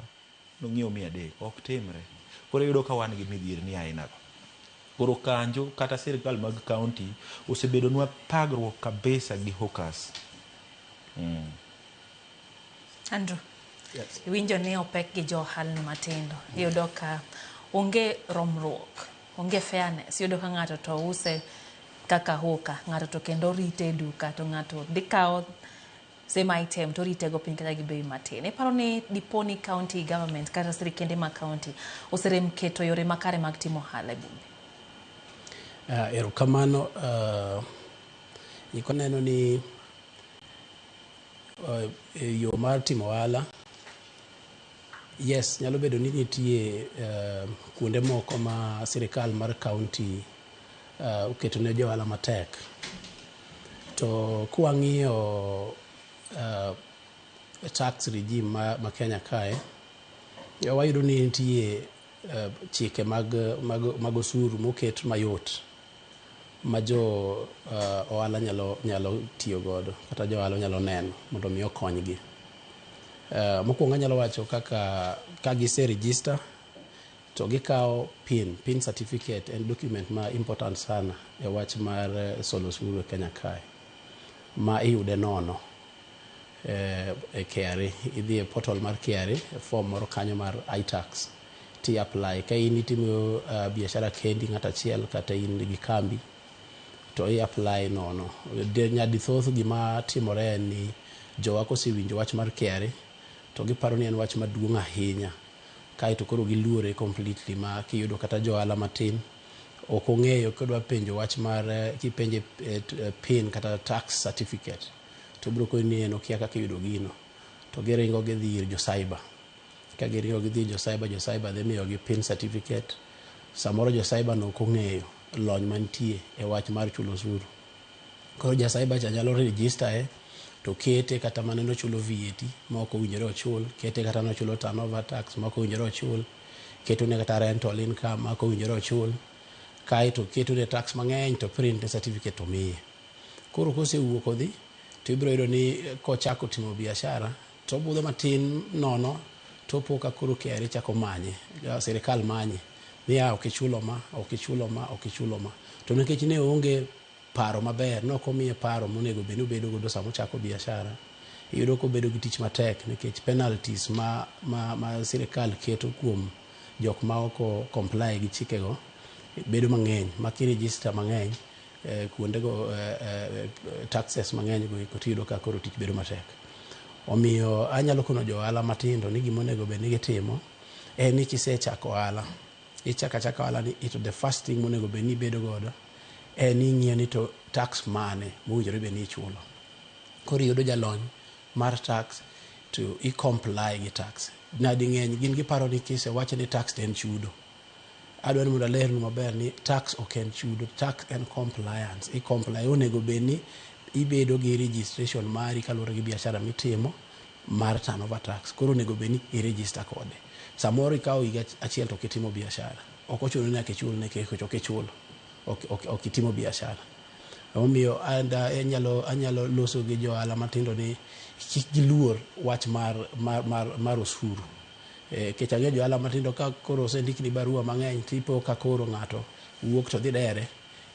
no ng'iew 300, ok timre. Koro iyudo ka wan gi midhier ni aina go. Koro kanjo kata sirikal mag county osebedo nwa pagruok kabisa gi hawkers. Andrew, yes. Iwinjo ni opek gi jo ohalni matindo. Iyudo ka onge romruok, onge fairness. Iyudo ka ng'ato to use kaka hoka, ng'ato to kendo rite duka, to ng'ato dikao same item to rite go piny kata gi bei matin. Iparo ni diponi county government kata sirikende ma county oserem keto yore makare mag timo ohala e bombe? Erokamano, ikoneno ni yo mar timo ohala, yes, nyalo bedo ni nitie kuonde moko ma sirikal mar county oketo ne jo ohala matek. To kuang'iyo tax regime ma Kenya kae, wayudo ni nitie chike mag osuru moket mayot ma jo ohala nyalo tiyo godo kata jo ohala nyalo neno mondo mi okonygi. Mokwongo anyalo wacho kaka gise register to gikawo PIN certificate, en document ma important sana e wach mar solo osuru e Kenya kae, ma iyude nono e KRA. Idhi e portal mar KRA, form moro kanyo mar iTax, ti apply. Ka in itimo biashara kendi ng'at achiel kata in gi kambi, to i apply nono. Nyadi thoth gima timore ni jowa kosewinjo wach mar KRA to giparo ni en wach maduong' ahinya, kae to koro giluore completely, ma kiyudo kata jo ohala matin ok ong'eyo kodwa penjo wach mar kipenje PIN kata tax certificate to biro koni ni en okia kaka iyudo gino, to giringo gidhi ir jo cyber. Ka giringo gidhi jo cyber dhi miyogi PIN certificate. Samoro jo cyber no ok ong'eyo lony mantie e wach mar chulo osuru. Koro jo cyber cha nyalo register to kete kata maneno chulo VAT ma ok owinjore ochul, kete kata no chulo turnover tax ma ok owinjore ochul, keto ne kata rental income ma ok owinjore ochul, kae to keto ne tax mang'eny to print certificate to miye. Koro kosewuok odhi to ibiro yudo ni kochako timo biashara to budho matin nono, to po ka koro KRA chako manye, sirikal manye ni ok ichulo ma. To nikech ne onge paro maber, no komiye paro monego bed obedo godo sama ochako biashara, iyudo ko bedo gi tich matek nikech penalties ma sirikal keto kuom jok ma ok comply gi chikego bedo mang'eny, ma kiregister mang'eny kuonde go taxes mang'eny go tiyudo ka koro tich bedo matek. Omiyo anyalo kono jo ohala matindo ni gima onego bed ni gitimo en ni kisechako ohala, ichako ohala ni the first thing monego bed ni bedo godo en ni ng'iyo ni to tax mane mowinjore bed ni ichulo. Koro iyudo jalony mar tax to i-comply gi tax. Nadi ng'eny gin giparo ni kisewach ni tax en chudo. Adwa ni mondo alernu maber ni tax ok en chudo, tax en compliance. I-comply onego bed ni ibedo gi registration mari kaluwore gi biashara mitimo mar turnover tax. Koro onego bed ni i-register kode. Samoro ikawo higa achiel to kitimo biashara, ok ochuno ni ichul nikech ok ichulo, ok itimo biashara. Omiyo anyalo loso gi jo ohala matindo ni kik giluor wach mar osuru. Kech ang'eyo jo ohala matindo ka koro osendikni barua mang'eny tipo ka koro ng'ato wuok to dhi dere,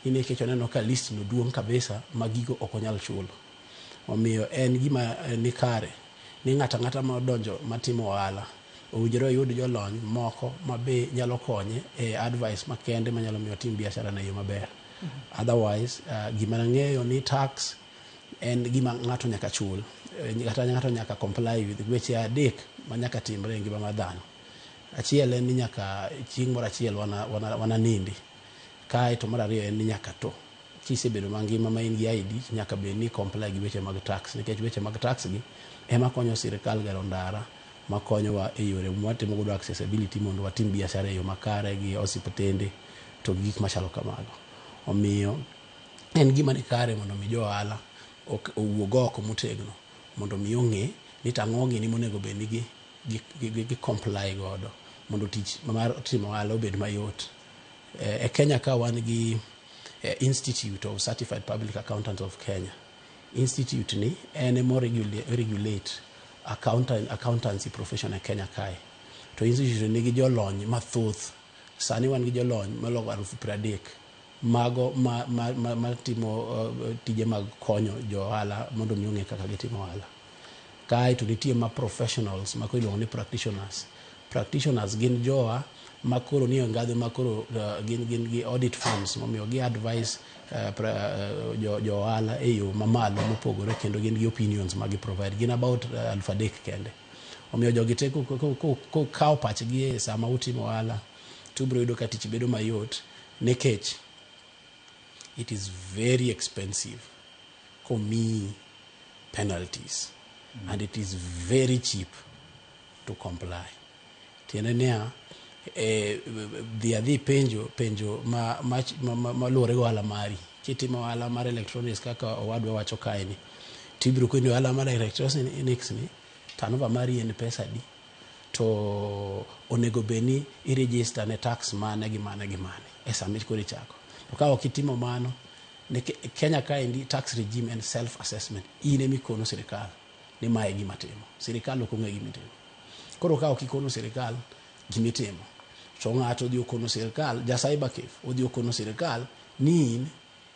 ine kech oneno ka list no duong' kabisa ma gigo ok onyal chulo. Omiyo en gima ni kare ni ng'ata ma odonjo matimo ohala owinjore oyud jolony moko ma be nyalo konye e advice makende manyalo miyo tim biashara na yo maber. Otherwise, gima ng'eyo ni tax en gima ng'ato nyaka chul, kata ng'ato nyaka comply with weche adek ma nyaka timre e ngima mar dhano. Achiel en ni nyaka chieng' moro achiel wana nindi. Kae to mar ariyo en ni nyaka to kisebedo mangima ma in gi ID nyaka bed ni comply gi weche mag tax, nikech weche mag tax gi ema konyo sirikal gero ndara, ma konyowa e yore mwatimo godo accessibility mondo watim biashara e yo makare gi osiptende to gik machalo kamago. Omiyo en gima ni kare mondo mi jo ohala owuog oko motegno mondo mi ong'e ni tang'o gini monego bed ni gi comply godo mondo tich mar timo ohala obed mayot. E Kenya ka wan gi Institute of Certified Public Accountants of Kenya. Institute ni en mo regulate accountancy profession e Kenya kae. To institute ni gi jolony mathoth. Sani wan gi jolony malogo 30,000 mago ma timo tije mag konyo jo ohala mondo mi ong'e kaka gitimo ohala. Kae to nitie ma professionals ma iluongo ni practitioners. Practitioners gin jowa makoro ni ngadho makoro gin gi audit firms momiyo gi advice jo ohala e yo mamalo mopogore kendo gin gi opinions ma gi provide. Gin about 3,000 kende. Omiyo jogi te ko kawo pachgi e sama utimo ohala to biro yudo ka tich bedo mayot, nikech it is very expensive komi penalties and it is very cheap to comply. Tiene niya dhi penjo ma luwore go ohala mari. Kitimo ohala mar electronics kaka owadwa wacho kae ni, tibiro kwendi ohala mar electronics ni turnover mari en pesa di, to onego beni I register ne tax mane gi mane gi mane e samit kori chako. To ka ok itimo mano, Kenya kae ndi tax regime and self assessment ine mikono sirikal ni mae gima timo. Sirikal ok ong'e gima timo. Koro ka ok ikono sirikal gima timo, to ng'ato odhi okono sirikal, ja cyber cafe odhi okono sirikal ni in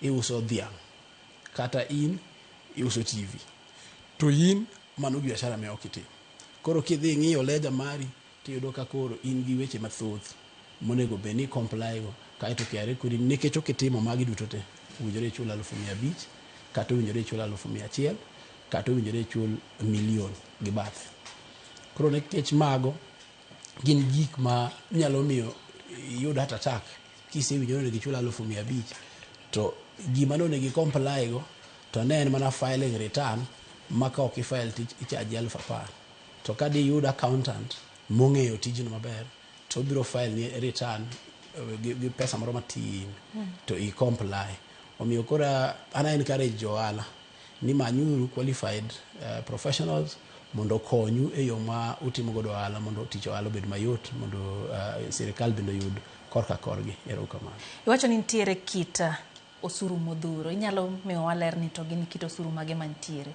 iuso dhiang' kata in iuso TV, to in mano biashara ma ok itimo. Koro kidhi ng'iyo ledger mari tiyudo ka koro in gi weche mathoth monego bed ni comply go, kaeto kiare kuri nikech ok itimo magi duto te owinjore chul 500,000 kata owinjore chul 100,000 kata owinjore chul million gi bath. Koro nikech mago gin gik ma nyalo miyo yud heart attack kisewinjore ni chul 100,000 to gima no ne comply go to ne en mana filing return maka ok ifile ichaji 10,000. To ka di yud accountant mong'eyo tijno maber to biro file ni return gi pesa moro matin to I comply. Omiyo kora ana encourage jo ohala ni manyuru qualified professionals mondo konyu e yo ma utimo godo ohala mondo tich ohala obed mayot, mondo sirikal bende yud korka korgi. Erokamano. Iwacho ni nitiere kit osuru modhuro, inyalo miyo waler ni to gin kit osuru mage mantiere?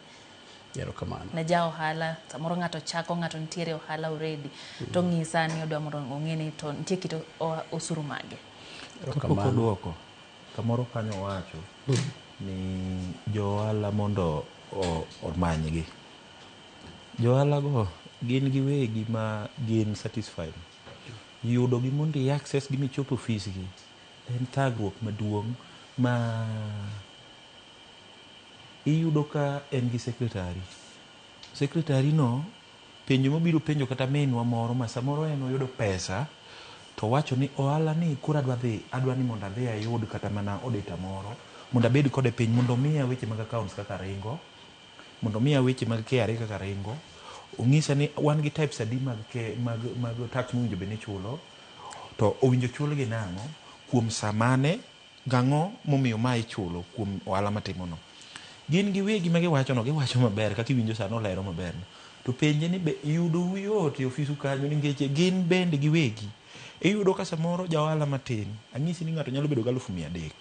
Erokamano. Ne ja ohala samoro ng'ato chako, ng'ato nitiere ohala already to ng'isa ni odwa mondo ong'e ni to nitie kit osuru mage. Kapok duoko kamoro kanyo wacho ni jo ohala mondo omanygi. Jo ohala go gin giwegi ma gin satisfied. Yudo gi mondo I access gi michopo office gi en thagruok maduong' ma iyudo ka en gi secretary. Secretary no penjo mobiro penjo kata menwa moro ma samoro en oyudo pesa to wacho ni ohala ni kura adwa ni mondo adhi ayud kata mana auditor moro mondo abed kode piny mondo miya weche mag accounts kaka ringo, mondo miya weche mag KRA kaka ringo, ong'isa ni wan gi types adi mag tax mowinjo bed ni chulo, to owinjo chul gi nang'o, kuom samane, gang'o momiyo ma ichulo kuom ohala matimo no. Gin giwegi ma giwacho maber kaka iwinjo sano lero maber. To penje ni be yudo yot e ofisu kanyo nikech gin bende giwegi. Iyudo ka samoro ja ohala matin, anyisi ni ng'ato nyalo bedo gi 300,000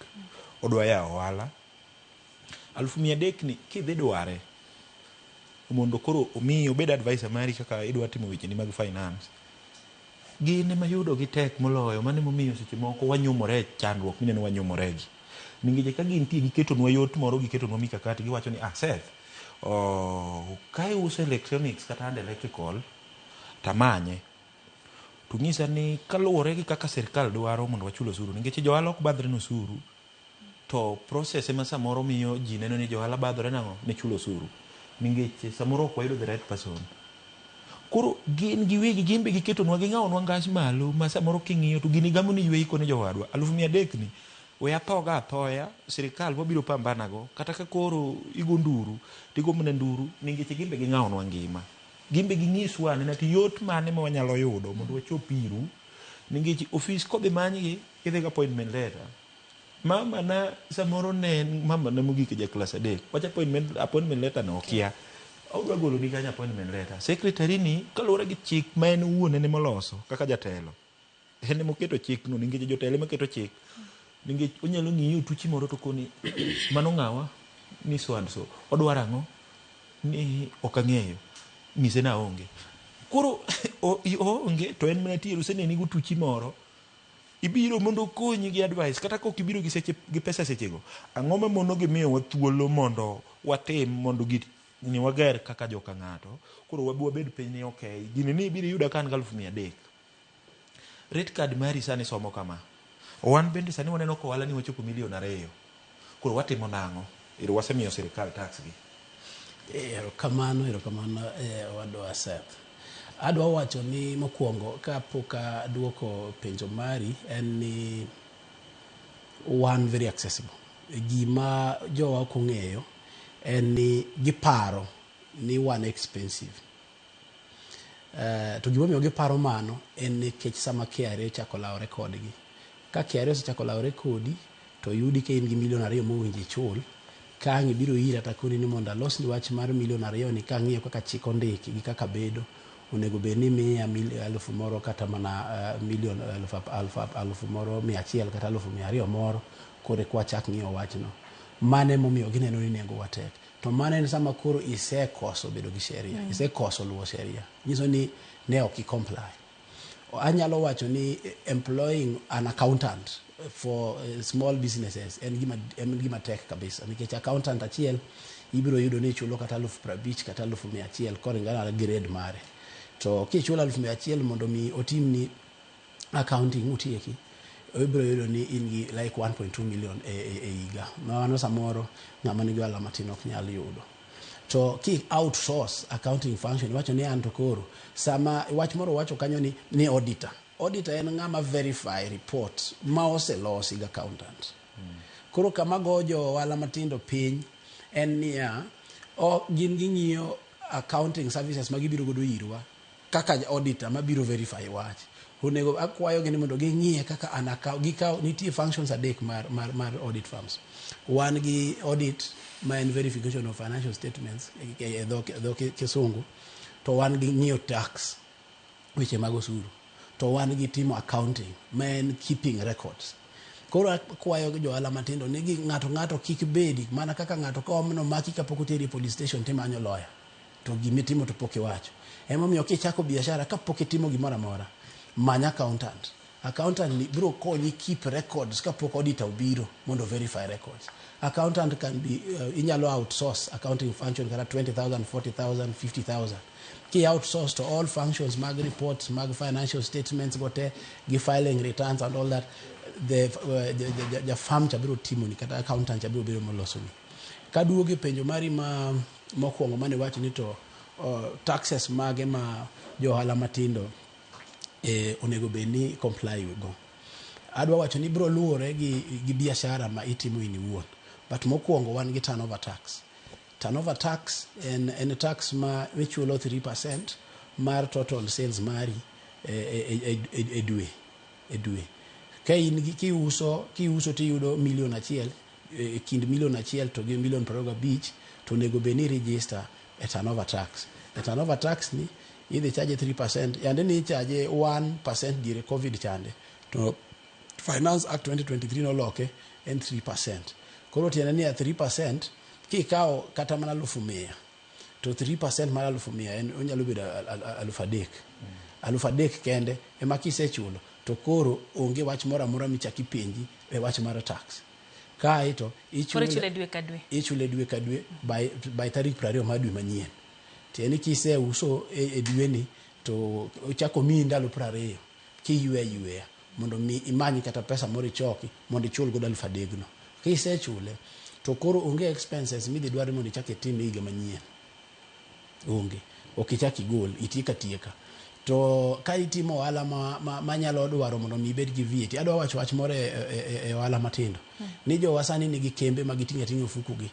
odwa yawo ohala. 300,000 ni kidhi dware mondo koro omiyi obed advisor mari kaka idwa timo weche ni mag finance, gin ema yudo gi tek moloyo. Mane momiyo seche moko wanyumore chandruok mineno wanyumoregi. Nikech ka gintie giketonwa yot moro, giketonwa mikakati, giwacho ni Seth, ka iuso electronics kata and electrical tamanye, to ng'isa ni kaluwore gi kaka sirikal dwaro mondo wachul osuru, nikech jo ohala ok badhre no osuru, to process ema samoro miyo ji neno ni jo ohala badhre nang'o ne chulo osuru, nikech samoro ok wayudo the right person. Koro gin giwegi gimbe giketonwa ging'awonwa ngas malo ma samoro king'iyo to gini gamo ni yweyi kone jowadwa 300,000 ni we athoga athoya sirikal wabiro pambanago kata ka koro igo nduru tigo mne nduru ningeche gimbe ging'awonwa ngima gimbe ginyiswa ni ati yot mane ma wanyalo yudo mondo wachop iru ningeche office kodhi manygi idhi ga appointment letter mama na samoro ne mama na mogik ja class 3 wacha appointment letter no okia odwa golo ni kanya appointment letter secretary ni kalore gi chik ma en wuone ne moloso kaka jatelo ene moketo chik no ningeche jotelo maketo chik ningeche onyalo ng'iyo tuchi moro to koni mano ng'awa ni so and so odwaro ang'o ni okang'eyo mise na onge koro onge to en mana tiero seneni go tuchi moro ibiro mondo konyi gi advice kata kok ibiro gi pesa sechego ang'o ma mono gimiyo wa thuolo mondo watim mondo ni wager kaka joka ng'ato koro wabed piny ni okay gini ni ibiro yuda kan 300,000 rate card mari sani somo kama wan bende sani waneno ko wala ni wachopo $2 million koro watimo nang'o iro wasemiyo sirikal tax gi erokamano wadwa Seth adwa wacho ni mokwongo kapok aduoko penjo mari en ni one very accessible gima jowa ok ong'eyo en ni giparo ni one expensive to gimomiyo giparo mano en nikech sama KRA chako lawore kodgi ka KRA osechako lawore kodi to yudi ka in gi $2 million mowinji chul kang' ibiro ira takoni ni mondo alosni wach mar $2 million ni kang'iyo kaka chik ondiki gi kaka bedo onego bed ni miya 100,000 moro kata mana 1,000,000 moro 100 kata 200,000 moro kore kwa chak ng'iyo wachno mane momiyo gineno ni nengo watek to mane en sama koro isekoso bedo gi sheria isekoso luwo sheria nyiso ni ne ok comply anyalo wacho ni employing an accountant for small businesses en gima tek kabisa nikech accountant achiel ibiro yudo ni chulo kata 50,000 kata 100,000 koringana na grade mare to kichulo 100,000 mondo mi otimni accounting utieki ibiro yudo ni in gi like 1.2 million e higa mano samoro ng'ama nigi ohala matin ok nyal yudo to ki outsource accounting function wacho ni an to koro sama wach moro wacho kanyo ni auditor en ng'ama verify report ma oselosi gi accountant koro kama gojo ohala matindo piny en niya gin ging'iyo accounting services ma gibiro godo irwa kaka auditor ma biro verify wach onego akwayo gini mondo ging'iye kaka nitie functions adek mar audit firms one gi audit ma en verification of financial statements e dho kisungu to one gi ng'iyo tax weche mag osuru to one gi timo accounting ma en keeping records koro akwayo jo ohala matindo ni ng'ato kik bedi mana kaka ng'ato ka omno maki kapok oteri police station timanyo lawyer to gimitimo to pok iwacho emomiyo kichako biashara kapok itimo gimoro amora manya accountant ni biro konyi keep records kapok auditor obiro mondo verify records accountant can be inyalo outsource accounting function kata 20,000 40,000 50,000 ki outsource to all functions mag reports mag financial statements gote gi filing returns and all that the firm chabiro timo ni kata accountant chabiro biro moloso ni kaduoge penjo mari ma mokwongo mane wacho ni to taxes mage ma jo ohala matindo onego bed ni comply with go adwa wacho ni biro luwore gi biashara ma itimo in iwuon but mokwongo wan gi turnover tax en tax ma ichulo 3% mar total sales mari e dwe ka in kiuso tiyudo $1 million kind $1 million to gi $1.25 million to onego bed ni register e turnover tax ni idhi charge 3% yande ni charge 1% dire covid chande to Finance Act 2023 noloke en 3%. Koro tiene ni 3% kikao kata mana 100,000 to 3% mara 100,000 en onyalo bedo 3,000. 3,000 kende ema kisechulo to koro onge wach moro amora michaki penji e wach mar tax. Kaito ichule dwe ka dwe by tarik 20 ma dwe manyien. Tieni kiseuso e dwe ni to ochako mi ndalo 20 kiywe mondo mi imanyi kata pesa moro ichoki mondo ichul godo 3,000 no. Kisechule to koro onge expenses midhi dwaro mondo ichake tim higa manyien. Onge. okichaki gol itika tieka to ka itimo ohala manyalo dwaro mondo mi ibed gi VAT. Adwa wacho wach moro e ohala matindo ni jowasani nigi kembe magiting'o ofuku gi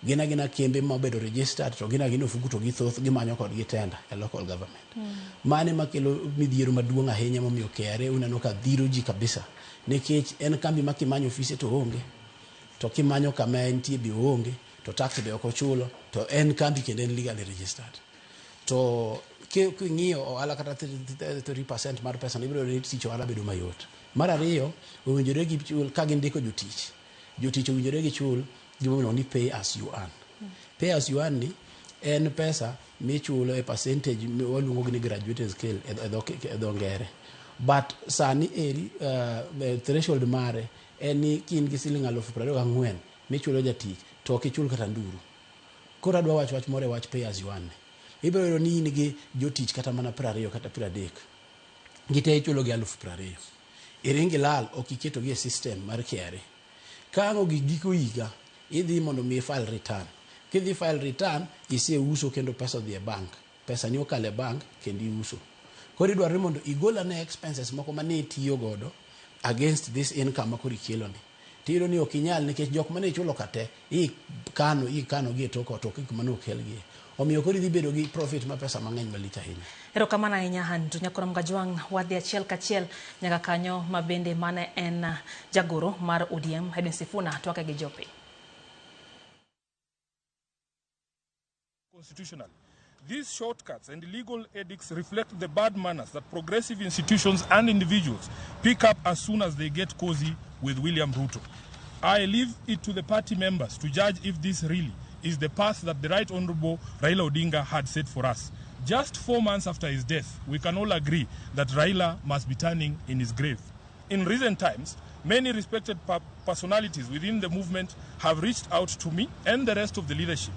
gina kembe mabedo registered to gina ofuku to githoth gimanyo kod gitenda e local government mane makelo midhiero maduong' ahinya momiyo KRA uneno ka dhiro ji kabisa nikech en kambi makimanyo ofise to onge to kimanyo kama entie bi onge to tax be ok ochulo to en kambi kendo en legally registered to king'iyo ohala kata 30% mar pesa ibiro ni tich ohala bedo mayot. Mar ariyo owinjore gichul ka gindiko jotich owinjore gichul gimono ni pay as you earn. Pay as you earn ni en pesa michulo e percentage waluongo ni graduated scale e dho ngere but sani eri threshold mare en ni kin gi siling 24,000 michulo jatich to kichul kata nduru. Koro adwa wach more wach pay as you earn. Ibiro ni in gi jotich kata mana 20 kata 30 gite ichulo gi 20,000 iringi lal okiketo gi system mar KRA kango gi giko higa idhi mondo mi file return. Kidhi file return ise uso kendo pesa dhi e bank, pesa ni okale bank kendo iuso. Koro idwaro mondo igola ne expenses moko mane tiyo godo against this income makori kelo ni. Tiro ni okinyal nikech jok mane chulo kate ikano gi toko mane okel gi. Omiyo koro idhi bedo gi profit ma pesa mang'eny malich ahinya. Erokamano ahinya Andrew Nyakorom Gajwang' wadhi achiel kachiel nyaka kanyo mabende mane en jagoro mar ODM Edwin Sifuna twake gi jope. Constitutional. These shortcuts and legal edicts reflect the bad manners that progressive institutions and individuals pick up as soon as they get cozy with William Ruto. I leave it to the party members to judge if this really is the path that the Right Honorable Raila Odinga had set for us. Just 4 months after his death, we can all agree that Raila must be turning in his grave. In recent times, many respected personalities within the movement have reached out to me and the rest of the leadership,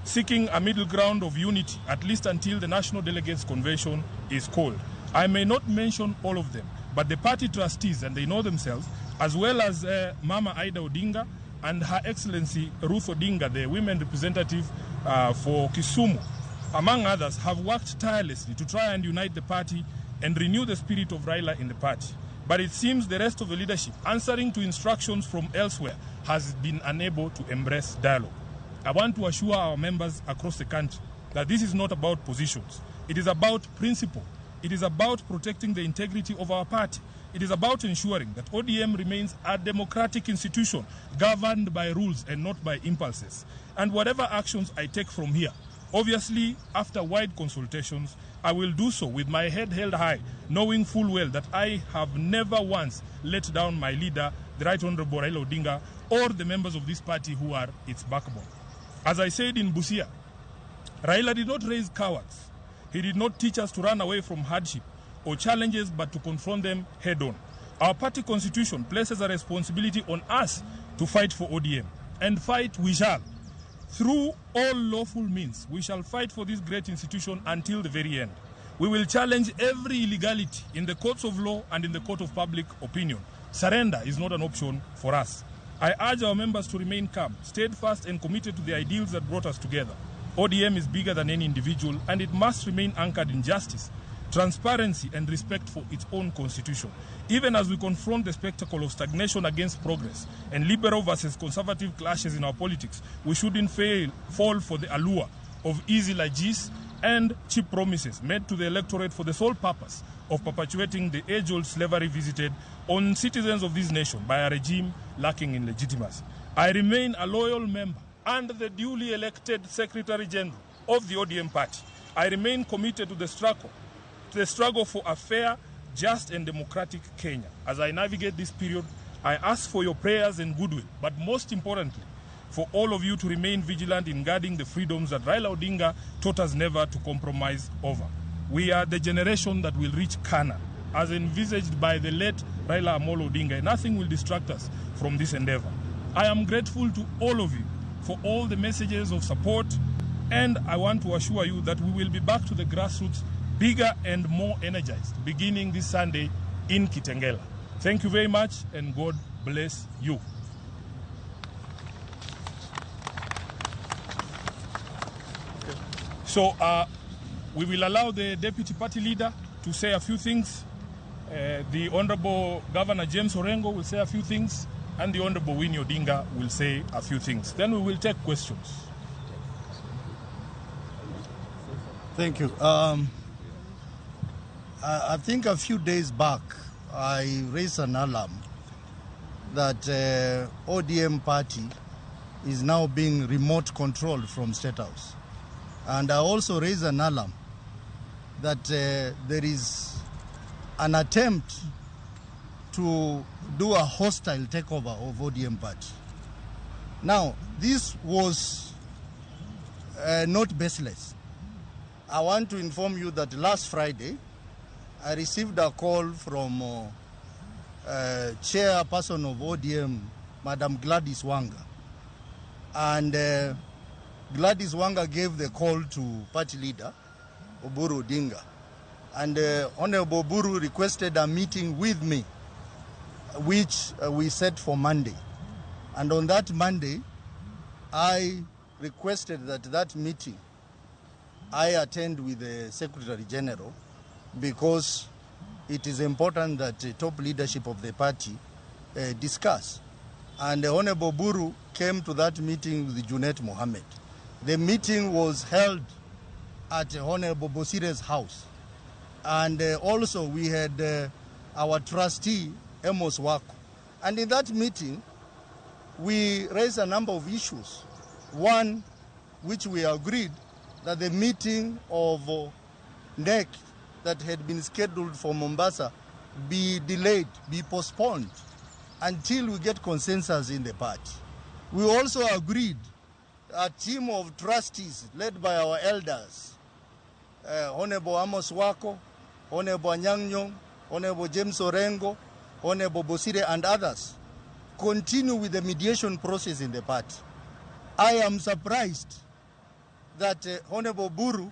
seeking a middle ground of unity, at least until the National Delegates Convention is called. I may not mention all of them, but the party trustees, and they know themselves, as well as Mama Aida Odinga and Her Excellency Ruth Odinga, the women representative for Kisumu, among others, have worked tirelessly to try and unite the party and renew the spirit of Raila in the party. But it seems the rest of the leadership, answering to instructions from elsewhere, has been unable to embrace dialogue. I want to assure our members across the country that this is not about positions. It is about principle. It is about protecting the integrity of our party. It is about ensuring that ODM remains a democratic institution governed by rules and not by impulses. And whatever actions I take from here, obviously after wide consultations, I will do so with my head held high, knowing full well that I have never once let down my leader, the Right Honorable Raila Odinga, or the members of this party who are its backbone. As I said in Busia, Raila did not raise cowards. He did not teach us to run away from hardship or challenges, but to confront them head-on. Our party constitution places a responsibility on us to fight for ODM, and fight we shall. Through all lawful means, we shall fight for this great institution until the very end. We will challenge every illegality in the courts of law and in the court of public opinion. Surrender is not an option for us. I urge our members to remain calm, steadfast, and committed to the ideals that brought us together. ODM is bigger than any individual, and it must remain anchored in justice, transparency, and respect for its own constitution. Even as we confront the spectacle of stagnation against progress and liberal versus conservative clashes in our politics, we shouldn't fall for the allure of easy largesse and cheap promises made to the electorate for the sole purpose of perpetuating the age-old slavery visited on citizens of this nation by a regime lacking in legitimacy. I remain a loyal member and the duly elected Secretary General of the ODM party. I remain committed to the struggle for a fair, just, and democratic Kenya. As I navigate this period, I ask for your prayers and goodwill, but most importantly, for all of you to remain vigilant in guarding the freedoms that Raila Odinga taught us never to compromise over. We are the generation that will reach Canaan, as envisaged by the late Raila Amolo Odinga, and nothing will distract us from this endeavor. I am grateful to all of you for all the messages of support, and I want to assure you that we will be back to the grassroots, bigger and more energized, beginning this Sunday in Kitengela. Thank you very much, and God bless you. So We will allow the deputy party leader to say a few things. The Honorable Governor James Orengo will say a few things, and the Honorable Winnie Odinga will say a few things. Then we will take questions. Thank you. I think a few days back, I raised an alarm that ODM party is now being remote controlled from State House. And I also raised an alarm that there is an attempt to do a hostile takeover of ODM party. Now, this was not baseless. I want to inform you that last Friday, I received a call from chairperson of ODM, Madam Gladys Wanga. And Gladys Wanga gave the call to party leader, Oburu Odinga. And Honorable Oburu requested a meeting with me, which we set for Monday. And on that Monday, I requested that meeting I attend with the Secretary General, because it is important that the top leadership of the party discuss. And Honorable Oburu came to that meeting with Junet Mohammed. The meeting was held at Honorable Bosire's house. And also we had our trustee, Amos Wako. And in that meeting, we raised a number of issues. One, which we agreed that the meeting of NEC that had been scheduled for Mombasa be delayed, be postponed until we get consensus in the party. We also agreed a team of trustees led by our elders, Honorable Amos Wako, Honorable Anyang' Nyong'o, Honorable James Orengo, Honorable Bosire and others, continue with the mediation process in the party. I am surprised that Honorable Buru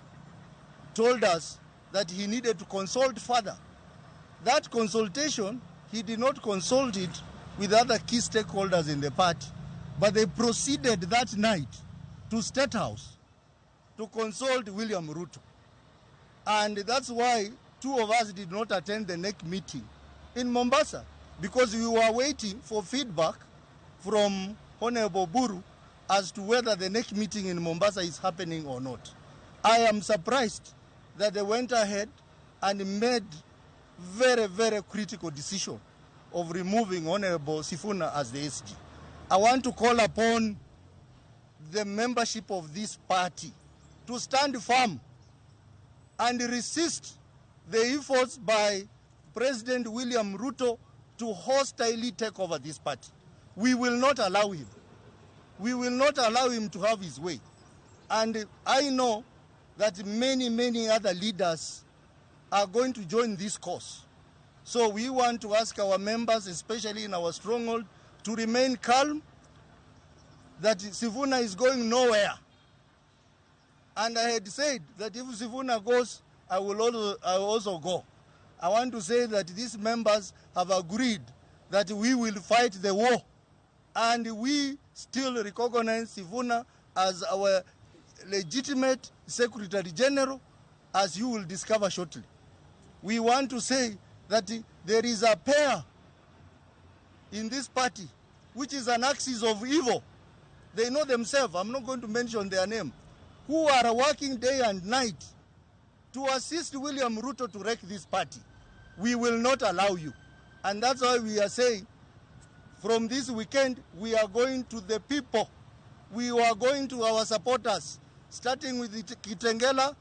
told us that he needed to consult further. That consultation, he did not consult it with other key stakeholders in the party, but they proceeded that night to State House to consult William Ruto. And that's why two of us did not attend the NEC meeting in Mombasa, because we were waiting for feedback from Honorable Buru as to whether the NEC meeting in Mombasa is happening or not. I am surprised that they went ahead and made very, very critical decision of removing Honorable Sifuna as the SG. I want to call upon the membership of this party to stand firm and resist the efforts by President William Ruto to hostilely take over this party. We will not allow him. We will not allow him to have his way. And I know that many, many other leaders are going to join this cause. So we want to ask our members, especially in our stronghold, to remain calm, that Sifuna is going nowhere. And I had said that if Sifuna goes, I will also go. I want to say that these members have agreed that we will fight the war, and we still recognize Sifuna as our legitimate Secretary General, as you will discover shortly. We want to say that there is a pair in this party which is an axis of evil. They know themselves, I'm not going to mention their name, who are working day and night to assist William Ruto to wreck this party. We will not allow you. And that's why we are saying, from this weekend, we are going to the people. We are going to our supporters, starting with Kitengela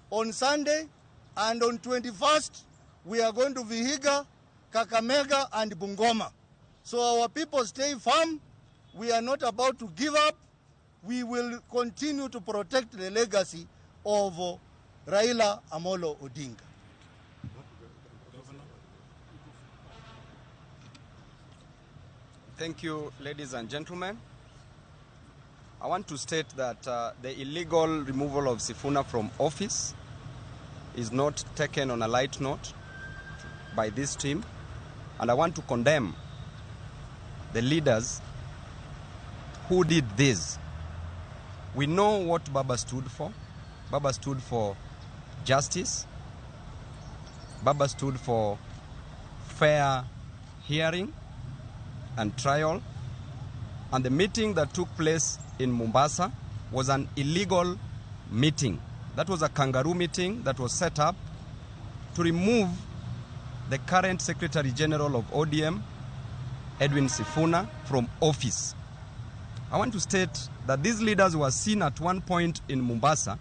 on Sunday, and on 21st, we are going to Vihiga, Kakamega, and Bungoma. So our people stay firm. We are not about to give up. We will continue to protect the legacy of Raila Amolo Odinga. Thank you, ladies and gentlemen. I want to state that the illegal removal of Sifuna from office is not taken on a light note by this team, and I want to condemn the leaders who did this. We know what Baba stood for. Baba stood for justice. Baba stood for fair hearing and trial. And the meeting that took place in Mombasa was an illegal meeting. That was a kangaroo meeting that was set up to remove the current Secretary General of ODM, Edwin Sifuna, from office. I want to state that these leaders were seen at one point in Mombasa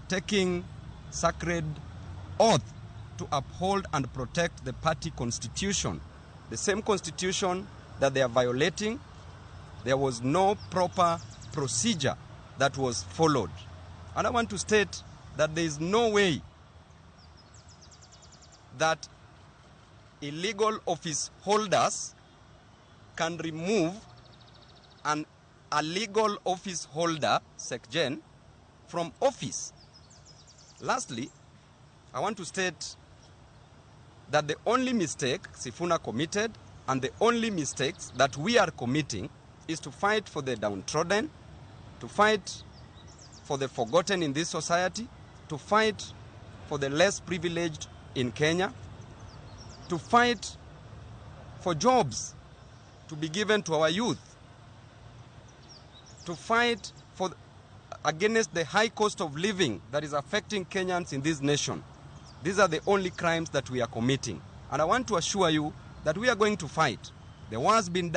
taking sacred oath to uphold and protect the party constitution. The same constitution that they are violating. There was no proper procedure that was followed. And I want to state that there is no way that illegal office holders can remove a legal office holder, SecGen, from office. Lastly, I want to state that the only mistake Sifuna committed and the only mistakes that we are committing is to fight for the downtrodden, to fight for the forgotten in this society, to fight for the less privileged in Kenya, to fight for jobs to be given to our youth, to fight against the high cost of living that is affecting Kenyans in this nation. These are the only crimes that we are committing. And I want to assure you that we are going to fight. The war has been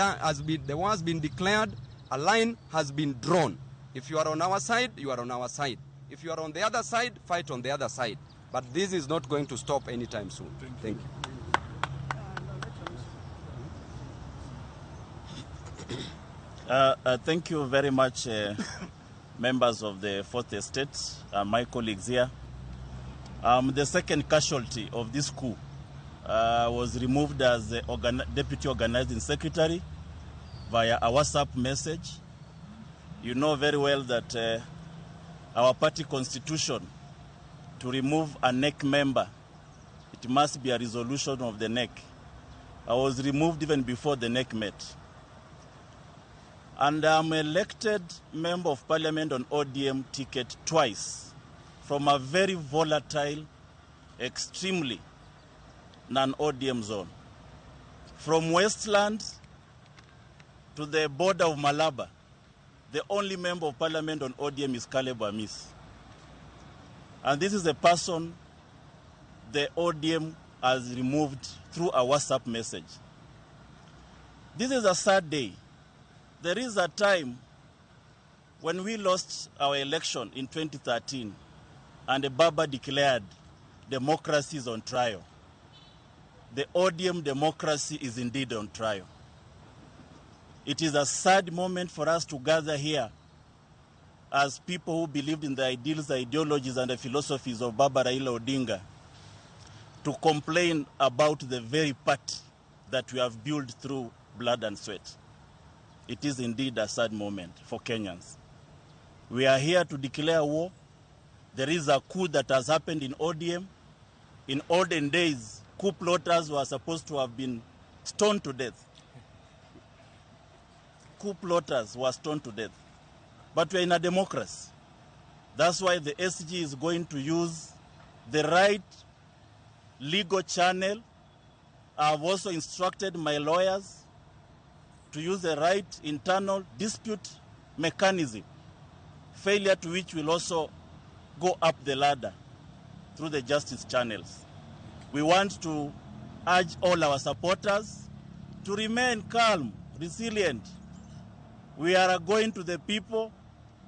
declared, a line has been drawn. If you are on our side, you are on our side. If you are on the other side, fight on the other side. But this is not going to stop anytime soon. Thank you. Thank you very much, members of the Fourth Estate, my colleagues here. The second casualty of this coup was removed as the deputy organizing secretary via a WhatsApp message. You know very well that our party constitution, to remove a NEC member, it must be a resolution of the NEC. I was removed even before the NEC met. And I'm elected member of parliament on ODM ticket twice from a very volatile, extremely non-ODM zone. From Westland to the border of Malaba, the only member of parliament on ODM is Caleb Amis. And this is a person the ODM has removed through a WhatsApp message. This is a sad day. There is a time when we lost our election in 2013 and Baba declared democracy is on trial. The ODM democracy is indeed on trial. It is a sad moment for us to gather here as people who believed in the ideals, ideologies, and the philosophies of Baba Raila Odinga to complain about the very party that we have built through blood and sweat. It is indeed a sad moment for Kenyans. We are here to declare war. There is a coup that has happened in ODM. In olden days, coup plotters were supposed to have been stoned to death. Coup plotters were stoned to death. But we are in a democracy. That's why the SG is going to use the right legal channel. I have also instructed my lawyers to use the right internal dispute mechanism, failure to which will also go up the ladder through the justice channels. We want to urge all our supporters to remain calm, resilient. We are going to the people.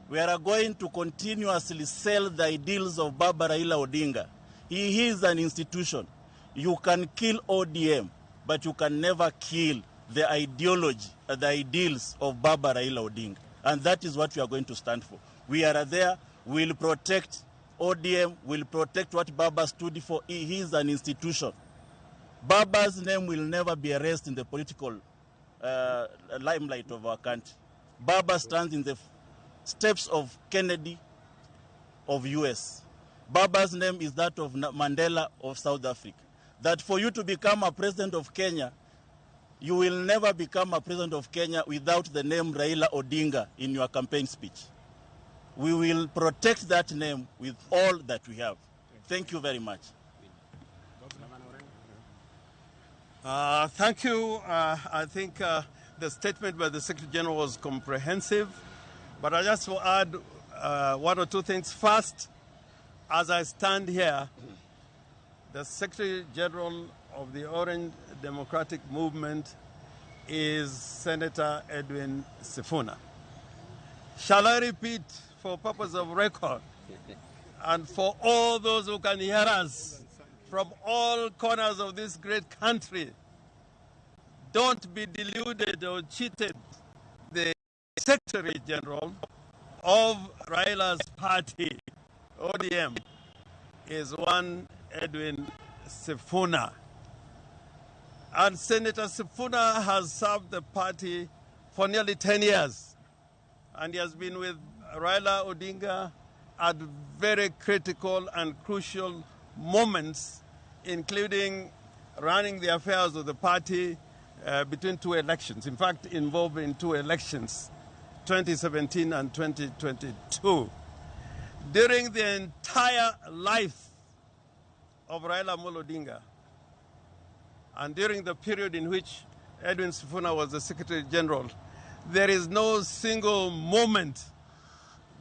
We are going to continuously sell the ideals of Baba Raila Odinga. He is an institution. You can kill ODM, but you can never kill the ideology, the ideals of Baba Raila Odinga. And that is what we are going to stand for. We are there. We will protect ODM. We will protect what Baba stood for. He is an institution. Baba's name will never be erased in the political limelight of our country. Baba stands in the steps of Kennedy of US. Baba's name is that of Mandela of South Africa. That for you to become a president of Kenya, you will never become a president of Kenya without the name Raila Odinga in your campaign speech. We will protect that name with all that we have. Thank you very much. Thank you. I think the statement by the Secretary General was comprehensive, but I just will add one or two things. First, as I stand here, the Secretary General of the Orange Democratic Movement is Senator Edwin Sifuna. Shall I repeat for purpose of record and for all those who can hear us from all corners of this great country? Don't be deluded or cheated. The Secretary General of Raila's party, ODM, is one Edwin Sifuna. And Senator Sifuna has served the party for nearly 10 years. And he has been with Raila Odinga at very critical and crucial moments, including running the affairs of the party between two elections. In fact, involved in two elections, 2017 and 2022. During the entire life of Raila Amolo Odinga, and during the period in which Edwin Sifuna was the Secretary General, there is no single moment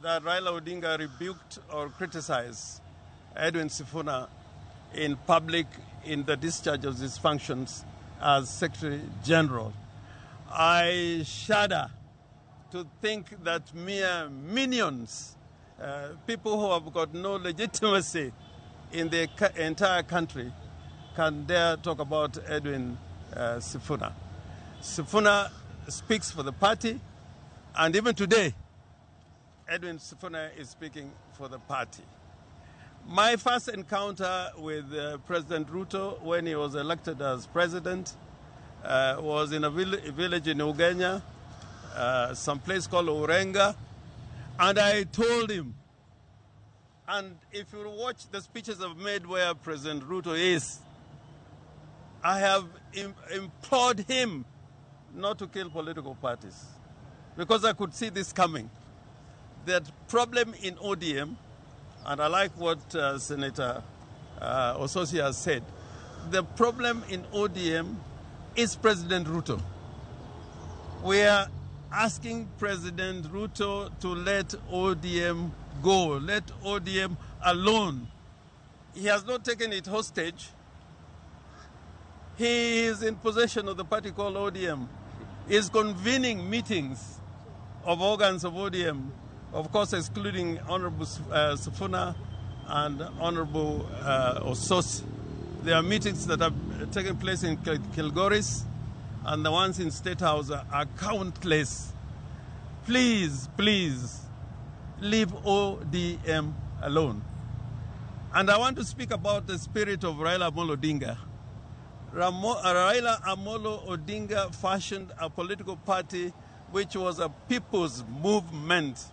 that Raila Odinga rebuked or criticized Edwin Sifuna in public in the discharge of his functions as Secretary General. I shudder to think that mere minions, people who have got no legitimacy in the entire country, can dare talk about Edwin Sifuna. Sifuna speaks for the party, and even today, Edwin Sifuna is speaking for the party. My first encounter with President Ruto when he was elected as president was in a village in Ugenya, some place called Urenga, and I told him, and if you watch the speeches I've made where President Ruto is, I have implored him not to kill political parties, because I could see this coming. The problem in ODM, and I like what Senator Ososi has said, the problem in ODM is President Ruto. We are asking President Ruto to let ODM go, let ODM alone. He has not taken it hostage. He is in possession of the party called ODM. He is convening meetings of organs of ODM, of course excluding Honorable Sifuna and Honorable Ososi. There are meetings that have taken place in Kilgoris, and the ones in State House are countless. Please, please, leave ODM alone. And I want to speak about the spirit of Raila Amolo Odinga. Raila Amolo Odinga fashioned a political party which was a people's movement.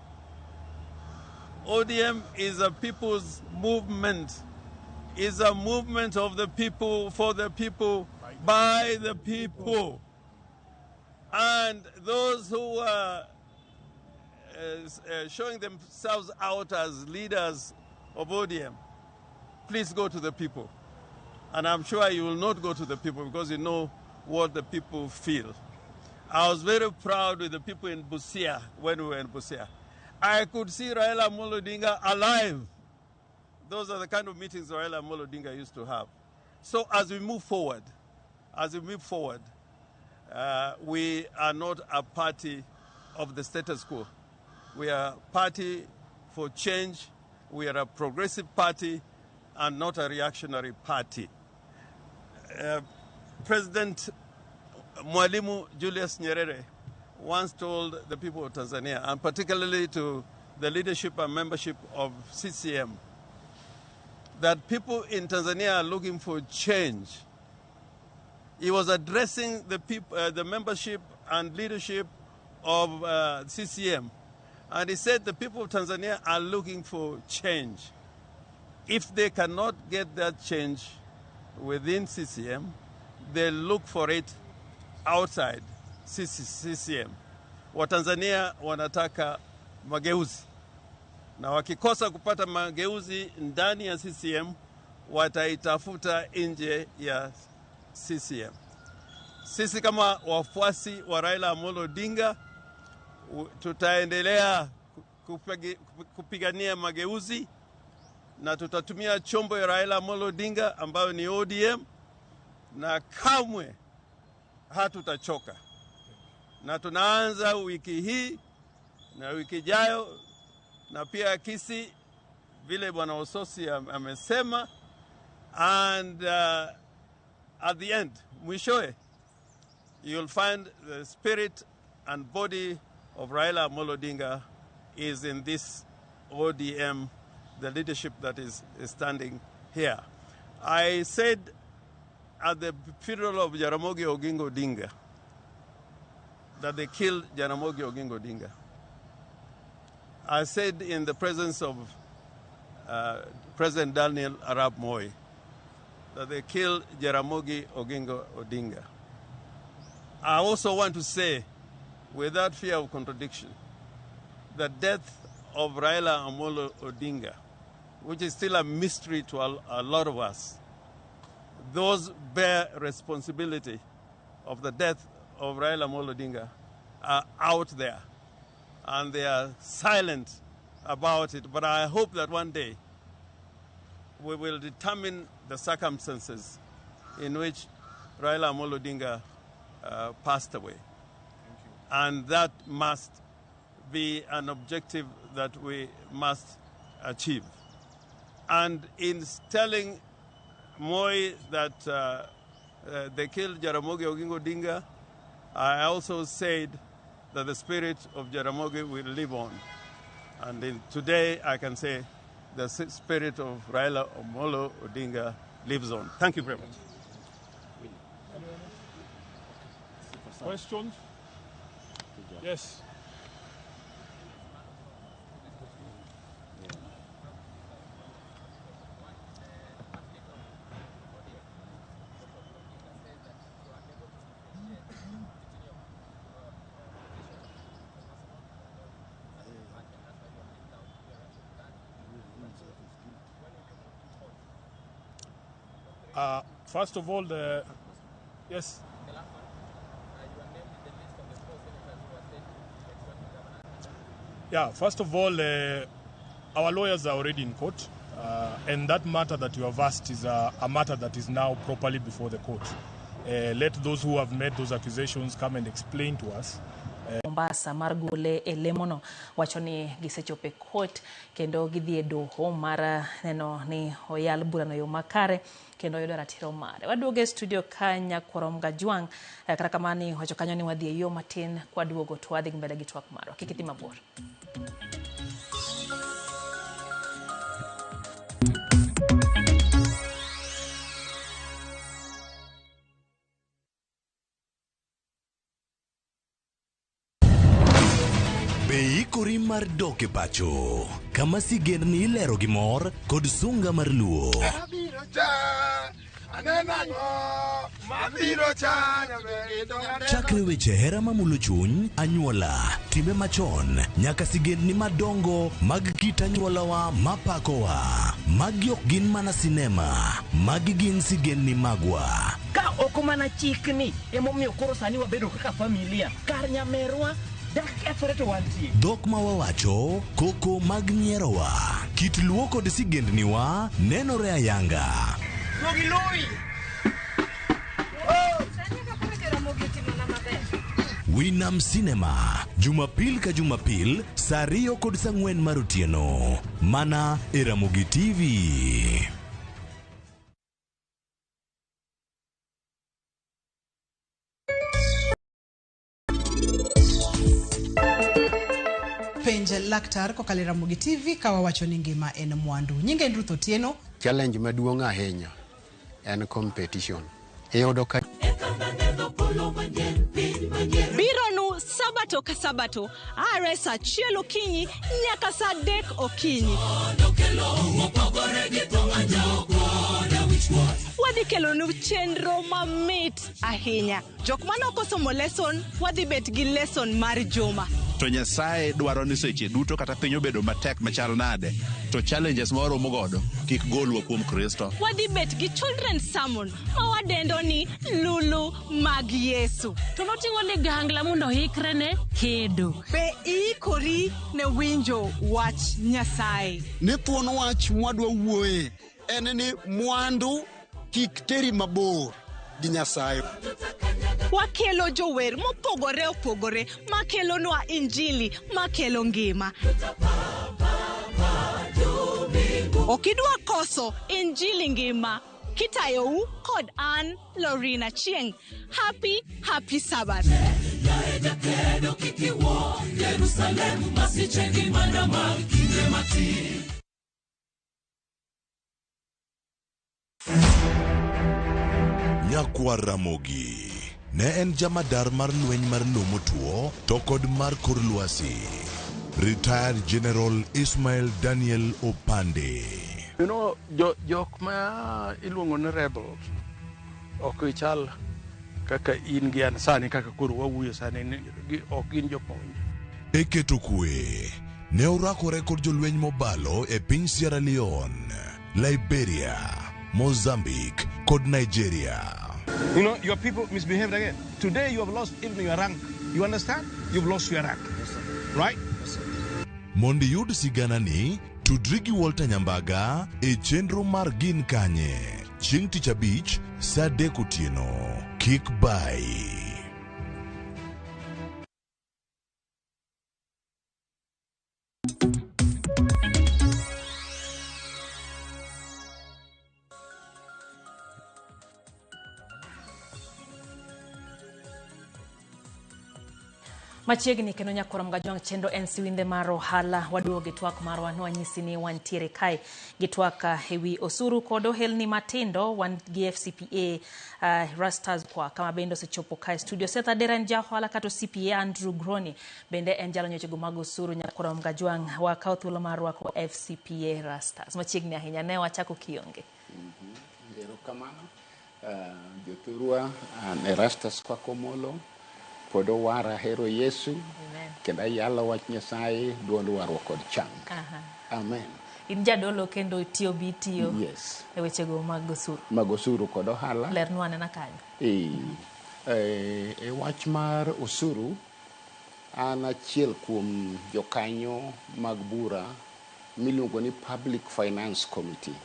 ODM is a people's movement. Is a movement of the people, for the people, by the people. And those who are showing themselves out as leaders of ODM, please go to the people. And I'm sure you will not go to the people because you know what the people feel. I was very proud with the people in Busia when we were in Busia. I could see Raila Amolo Odinga alive. Those are the kind of meetings Raila Amolo Odinga used to have. So as we move forward, we are not a party of the status quo. We are a party for change. We are a progressive party and not a reactionary party. President Mwalimu Julius Nyerere once told the people of Tanzania, and particularly to the leadership and membership of CCM, that people in Tanzania are looking for change. He was addressing the people, the membership and leadership of CCM, and he said the people of Tanzania are looking for change. If they cannot get that change within CCM, they look for it outside CCM. Watanzania wanataka mageuzi, na wakikosa kupata mageuzi ndani ya CCM, wataitafuta nje ya CCM. Sisi kama wafuasi wa Raila Amolo Odinga tutaendelea kupigania mageuzi na tutatumia chombo ya Raila Amolo Odinga ambayo ni ODM, na kamwe hatutachoka. Na tunaanza wiki hii na wiki ijayo na pia Kisii vile Bwana Ososi amesema, and at the end, mwishowe, you'll find the spirit and body of Raila Amolo Odinga is in this ODM, the leadership that is standing here. I said at the funeral of Jaramogi Oginga Odinga that they killed Jaramogi Oginga Odinga. I said in the presence of President Daniel Arap Moi that they killed Jaramogi Oginga Odinga. I also want to say, without fear of contradiction, the death of Raila Amolo Odinga, which is still a mystery to a lot of us, those bear responsibility of the death of Raila Amolo Odinga are out there, and they are silent about it. But I hope that one day we will determine the circumstances in which Raila Amolo Odinga passed away. And that must be an objective that we must achieve. And in telling Moi that they killed Jaramogi Oginga Odinga, I also said that the spirit of Jaramogi will live on. And today I can say the spirit of Raila Amolo Odinga lives on. Thank you very much. Questions? Yes. First of all, yes. Yeah, first of all, our lawyers are already in court, and that matter that you have asked is a matter that is now properly before the court. Let those who have made those accusations come and explain to us. Mombasa margole elemono wachoni gisechope court kendo gidhie doho mara neno ni oyal burano yo makare kendo yudo ratiro mare. Waduoge studio kanya Korom Gajwang kata kamani wacho kanyo ni wadhie yo matin kwa duogo to wadhi mbele gi twak maro kikiti mabor. Beikori mar doke pacho kama sigerni ilero gi mor kod sunga mar luo. Chakre weche hera mamulo chuny, anyuola, timbe machon, nyaka sigendni madongo mag kit anyuolawa mapakowa. Magi ok gin mana sinema, magi gin sigendni magwa. Ka oko mana chikni emomiyo koro sani wabedo kaka familia kar nyamerwa. Dhok ma wawacho, koko mag nyierowa, kit luo kod sigendniwa nenore ayanga. Winam Cinema, Jumapil ka Jumapil, saa 2 kod saa 4 mar otieno, mana e Ramogi TV. Penj laktar kokalo Ramogi TV kawa wacho ni ngima en mwandu. Nyinge Ruth Otieno. Challenge maduong' ahinya en competition. Iyudo ka Bironu sabato ka sabato RS achiel okinyi nyaka saa 3 okinyi. Wadhi kelonu chenro mamit ahinya. Jok manokosomo lesson wadhi bet gi lesson mar juma. to Nyasaye dwaro ni seche duto kata piny obedo matek machal nade, to challenges ma waromo godo kik golwa kuom Kristo. Wadhi bet gi children's sermon ma wadendo ni Lulu mag Yesu. To noting'o ligangla mondo hikre ne kedo. Be iikori ne winjo wach Nyasaye? Ne thuon wach mwadwa wuoye en ni mwandu kik teri mabor gi Nyasaye. Wakelo jower mopogore opogore makelonwa injili makelo ngima. Okidwa koso injili ngima kitayou kod an Lorina Chieng. Happy Sabbath. Nyakwar Ramogi ne en jamadar mar lweny mar lomo tuo to kod mar kor lwasi. Retired General Ismail Daniel Opande. You know, jok ma iluongo ni rebels ok ichal kaka in gi an sani kaka koro wawuoyo sani ok gin jok mawinjo. E keto kwe ne orakore kod jolweny mobalo e piny Sierra Leone, Liberia, Mozambique kod Nigeria. You know, your people misbehaved again. Today you have lost even your rank. You understand? You've lost your rank. Yes, sir. Right? Yes, sir. Mondi yud sigana ni tudri gi Walter Nyambaga e chenro mar Gin Kanye. Chieng' Tich Abich, saa 3 otieno. Kik bai. Machiegni kendo Nyakwar Mgajwang' chendo en siwinde mar ohala waduogo gi twak marwa nwanyisi ni wantiere kae gi twak ewi osuru kod ohelni matindo wan gi FCPA Rastas kwa kama bendo sechopo kae studio Seth Adera en jaohala kato CPA Andrew Groni bende en jalo nyochego mag osuru. Nyakwar Mgajwang' wakawo thuolo marwa ko FCPA Rastas machiegni ahinya ne wachako kionge. Erokamano jothurwa ne Rastas kwa komolo podo wara hero Yesu. Amen. Kenda yalo wach Nyasaye duond warwa kod chang. Amen. In jadolo kendo tiyo bitiyo. Yes. E wechego mag osuru. Mag osuru kod ohala. Lernwa nena kanyo. E wach mar osuru an achiel kuom jokanyo mag bura miluongo ni Public Finance Committee.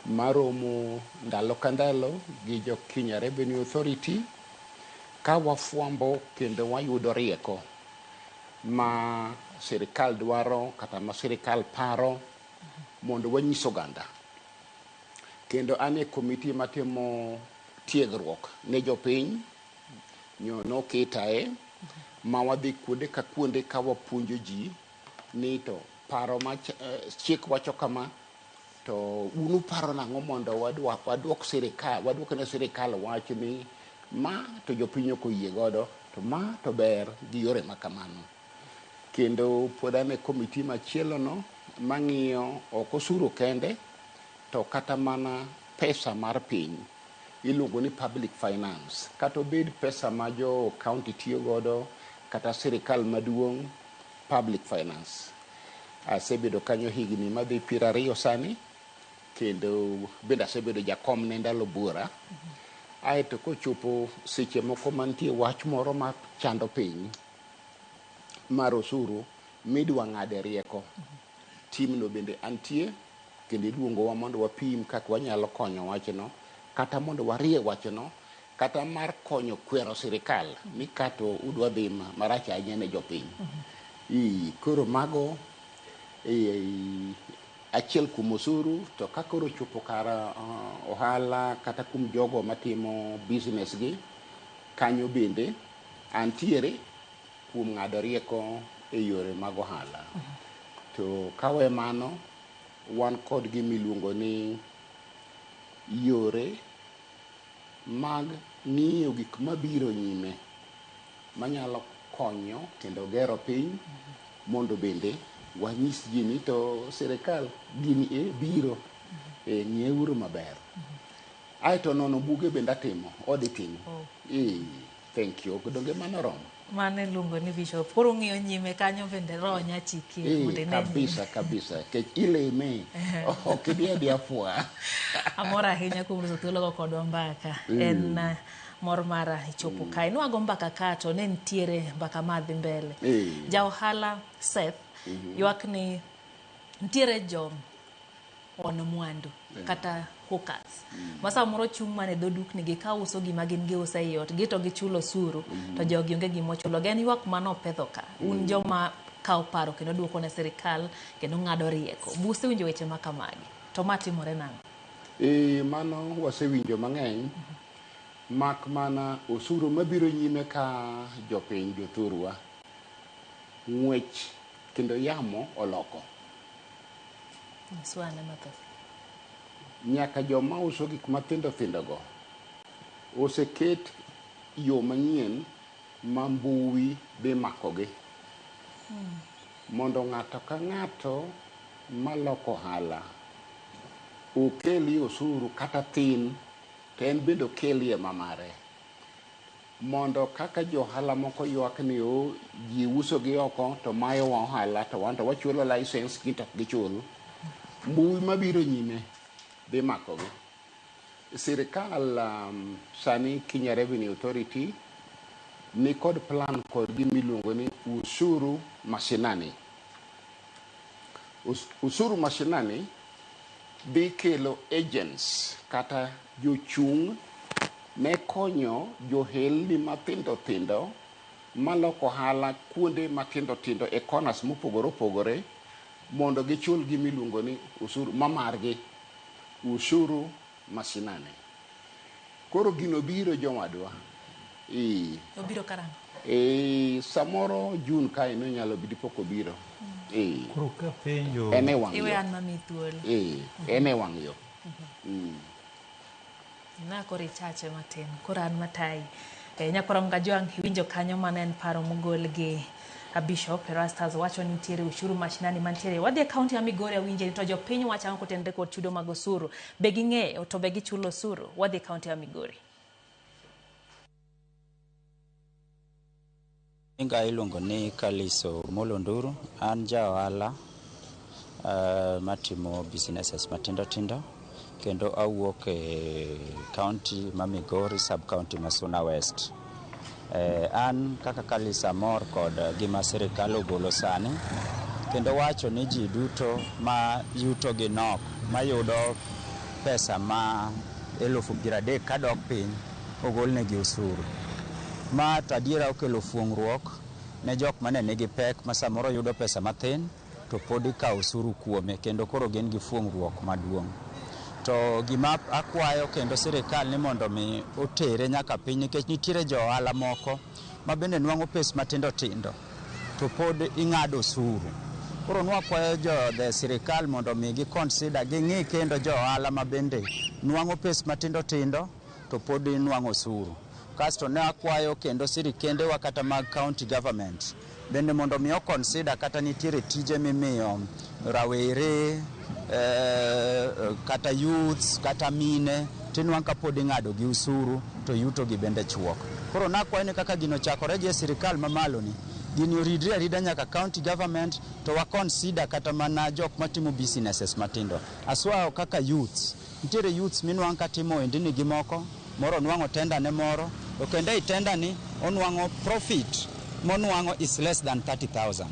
Maromo ndalo kandalo gi jo Kenya Revenue Authority ka wafuambo kendo wayudo rieko ma sirikal dwaro kata ma sirikal paro mondo wanyiso oganda. Kendo ane komiti matimo tiegruok ne jopiny nyono kitae ma wadhi kuonde ka kuonde ka wapuonjo ji ni to paro ma chik wacho kama to unu paro nang'o mondo wadwok sirikal wadwok ne sirikal wach ni ma to jopiny ok oyie godo to ma to ber gi yore makamano. Kendo pod ane komiti machielo no mang'iyo ok osuru kende to kata mana pesa mar piny iluongo ni public finance kata obed pesa ma jo county tiyo godo kata sirikal maduong' public finance. Asebedo kanyo higni madhi 20 sani kendo bende asebedo jakom ne ndalo bura. Aeto kochopo seche moko mantie wach moro ma chando piny mar osuru midwa ng'ade rieko, timno bende antie kendo iluongowa mondo wapim kaka wanyalo konyo wachno kata mondo warie wachno kata mar konyo kwero sirikal ni kato udwa dhi marach ahinya ne jopiny. Koro mago achiel kuom osuru to kakoro chopo kara ohala kata kum jogo matimo business gi kanyo bende antiere kuom ng'ado rieko e yore mag ohala. To kawe mano wan kod gimiluongo ni yore mag ng'iyo gik mabiro nyime manyalo konyo kendo gero piny mondo bende wanyis ji ni to sirikal gini biro ng'ieuru maber. Aeto nono buge bende atimo auditing. Thank you. Donge mano rom. Mane lungo ni Bishop. Koro ng'iyo nyime kanyo bende roho nyachiki. Kabisa. Ke ile me. Kidia dia fua. Amora ahinya kuom loso thuolo kodwa mbaka. En mor mara ichopo kae. Nwago mbaka kato ne ntiere mbaka madhi mbele. Ja ohala Seth ywak ni ntiere jom ono mwandu kata hookers. Masa moro chung' mane dhoduk ni ka uso gima gin giuso e ot gito gichulo osuru to jogi onge gima chulo. Gen ywak mano pedho ka. Un joma kawo paro kendo duoko ne sirikal kendo ng'ado rieko. Buse winjo weche ma kamagi. To matimore nang'o? Mano wasewinjo mang'eny. Mak mana osuru mabiro nyime ka jopiny jothurwa. Ng'wech kendo yamo oloko. Swane mathoth. Nyaka joma uso gik mathindo go oseket yo manyien ma mbui be makogi. Mondo ng'ato ka ng'ato maloko ohala okeli osuru kata tin to en bende okeli mamare. Mondo kaka johala moko ywak ni ji uso gi oko to mayo wa ohala to wan to wachulo license kita gichul. Mbui mabiro nyime be makogi. Sirikal sani Kenya Revenue Authority ni kod plan kod gimiluongo ni usuru mashinani. Usuru mashinani dhi kelo agents kata jochung' ne konyo johelni mathindo maloko ohala kuonde matindo e corners mopogore mondo gichul gimiluongo ni usuru mamargi, usuru mashinani. Koro gino biro jomadwa. Obiro karang'o? Samoro June kae no nyalo bidi poko biro. Koro ka penjo. Ene wang' yo. Iwe an mami thuolo. Ene wang' yo. Na koro ichache matin. Koro an matai. Nyakorom Gajwang' iwinjo kanyo mane en paro mogol gi Bishop Erastus wacho ni nitiere ushuru mashinani mantiere. Wadhi e kaunti ya Migori awinje ni to jopiny wacho ang'o kotende kod chudo mag osuru. Be ging'eyo to be gichulo osuru. Wadhi e kaunti ya Migori. Inga iluongo ni Kaliso Molonduru. An ja ohala matimo businesses matindo kendo awuok e county ma Migori, sub county ma Suna West. An kaka Kalisa mor kod gima sirikal ogolo sani kendo wacho ni ji duto ma yuto gi nok mayudo pesa ma 30,000 kadok piny ogol negi usuru. Ma tadiera okelo fuong'ruok ne jok mane nigi pek ma samoro yudo pesa mathin to pod ikawo usuru kuome kendo koro gin gi fuong'ruok maduong'. To gima akwayo kendo sirikal ni mondo mi otere nyaka piny nikech nitiere jo ohala moko ma bende nwang'o pes matindo to pod ing'ado osuru. Koro nwakwayo jo sirikal mondo mi gi consider ging'i kendo jo ohala ma bende nwang'o pes matindo to pod nwang'o osuru. Kasto ne akwayo kendo sirikende wa kata mag county government bende mondo mi o consider kata nitiere tije mimiyo rawere kata youths kata mine tinwang' ka pod ing'ado gi usuru to yuto gi bende chuok. Koro nakwayo ni kaka gino chakore gi sirikal mamalo ni gini oridre arida nyaka county government to wa consider kata mana jok matimo businesses matindo. Aswayo kaka youths, nitiere youths minwang' ka timo endini gi moko, moro nwang'o tenda ne moro, to kendo ei tenda ni onwang'o profit monwang'o is less than 30,000.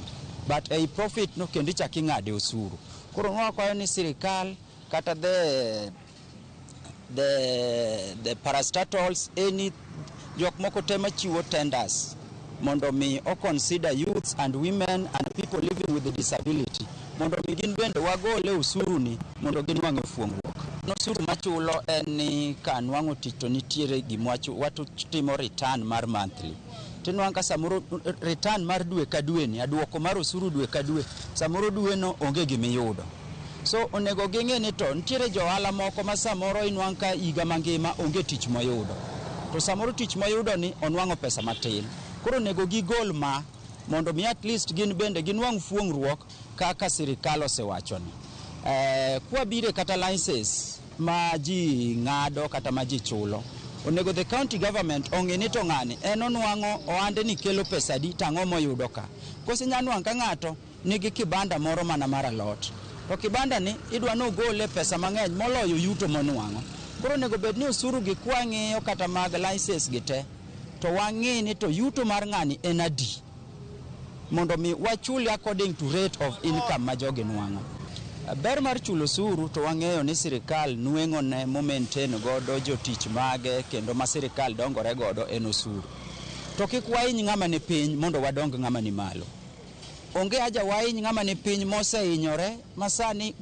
But ei profit no kendo ichaki ng'ade usuru. Koro nwakwayo ni sirikal kata the parastatals any jok moko tema chiwo tenders mondo mi o consider youths and women and people living with a disability mondo mi gin bende wagole usuru ni mondo ginwang'e fuong'ruok. Usuru machulo en ni ka nwang'o tich to nitiere gimwacho watu timo return mar monthly. Tinwang' ka samoro return mar dwe ka dwe ni aduoko mar osuru dwe ka dwe samoro dwe no onge gimiyudo. So onego ging'e ni to nitiere jo ohala moko ma samoro inwang' ka higa mangima onge tich moyudo. To samoro tich moyudo ni onwang'o pesa matin. Koro onego gigol ma mondo mi at least gin bende ginwang' fuong'ruok kaka sirikal osewacho ni. Kwa bire kata licenses ma ji ng'ado kata ma ji chulo. Onego the county government ong'e ni to ng'ani en onwang'o ohande ni kelo pesa di tang'o moyudo ka. Kose nyanwang' ka ng'ato nigi kibanda moro mana mar alot. To kibanda ni idwa no gole pesa mang'eny moloyo yuto monwang'o. Koro onego bed ni osuru gi kwang'iyo kata mag license gi te. To wang'e ni to yuto mar ng'ani en adi. Mondo mi wachuli according to rate of income ma jogi nwang'o. Ber mar chulo osuru to wang'eyo ni sirikal nweng'o ne maintain godo jotich mage kendo ma sirikal dongore godo en osuru. To kik wahiny ng'ama ni piny mondo wadong ng'ama ni malo. Onge aja wahiny ng'ama ni piny mosehinyore masani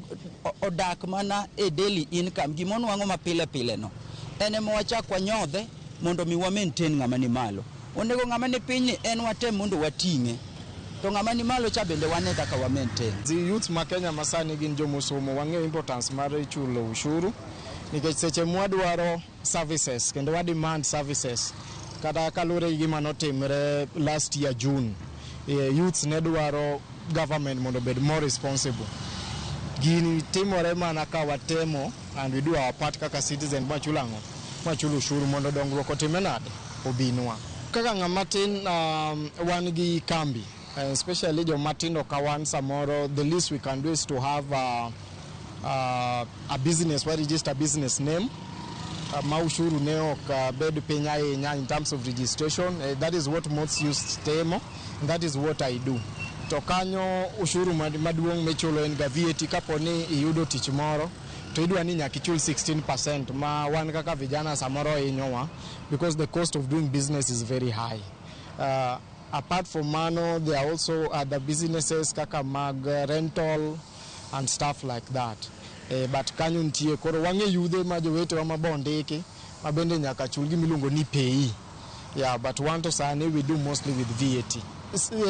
odak mana e daily income gimonwang'o ma pile pile no. Ene mo wachak wanyodhe mondo mi wa maintain ng'ama ni malo. Onego ng'ama ni piny ni en watem mondo wating'e. To ng'ama ni malo cha bende wane kaka wa maintain. The youth ma Kenya masani gin jomosomo wang'eyo importance mar chulo ushuru nikech seche mwadwaro services kendo wa demand services kata kalure gi gima notimre last year June. Youths ne dwaro government mondo bed more responsible. Gini timore mana ka watemo and we do our part kaka citizen machulo ushuru mondo dongruok otime nade obinwa. Kaka ng'ama tin wan gi kambi. Especially the Martin Okawan Samoro, the least we can do is to have a business, where register business name. Maushuru neo bed penya in terms of registration. That is what most use temo, and that is what I do. Tokanyo ushuru maduong mechulo en VAT kaponi iyudo tich moro. To idwa ni nyaka ichul 16% ma wan kaka vijana samoro inyowa because the cost of doing business is very high. Apart from Mano, there are also other businesses kaka mag rental and stuff like that. But kanyo ntie koro wang'e yudhe ma jowete wa mabondiki mabende nyaka chul gimilungo ni pay. Yeah, but one to sani we do mostly with VAT.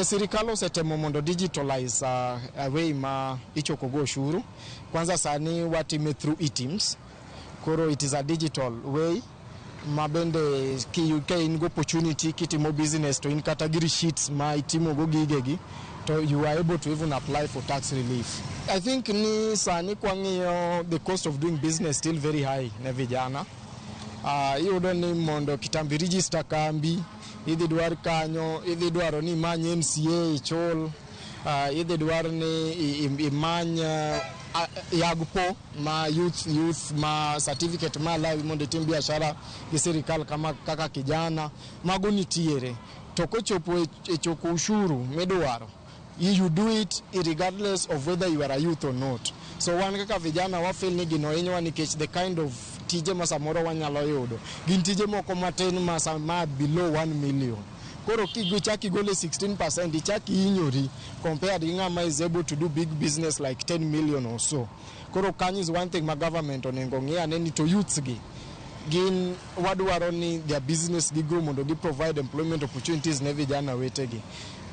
Sirikal osetemo mondo digitalize a way ma ichoko go ushuru. Kwanza sani watime through e-teams. Koro it is a digital way. Mabende ki in go opportunity kitimo business to in category sheets ma itimo go gigegi to you are able to even apply for tax relief. I think ni sani kwang'iyo the cost of doing business still very high ne vijana. Iyudo ni mondo kitambi register kambi idhi dwar kanyo idhi dwaro ni many MCA ichul idhi dwar ni imany yagpo ma youth ma certificate ma lawi mondo tim biashara gi sirikal kama kaka kijana mago nitiere to kochopo e choko ushuru midwaro you do it regardless of whether you are a youth or not. So wan kaka vijana wa feel ni gino hinywa nikech the kind of tije ma samoro wanyalo yudo gin tije moko matin ma below 1 million. Koro kichaki gole 16% ichaki inyori compared to ng'ama is able to do big business like 10 million or so. Koro kanyo is one thing my government onengo ng'ia neni to youths gi gin wadwaro ni their business gi go mondo gi provide employment opportunities ne vijana wetegi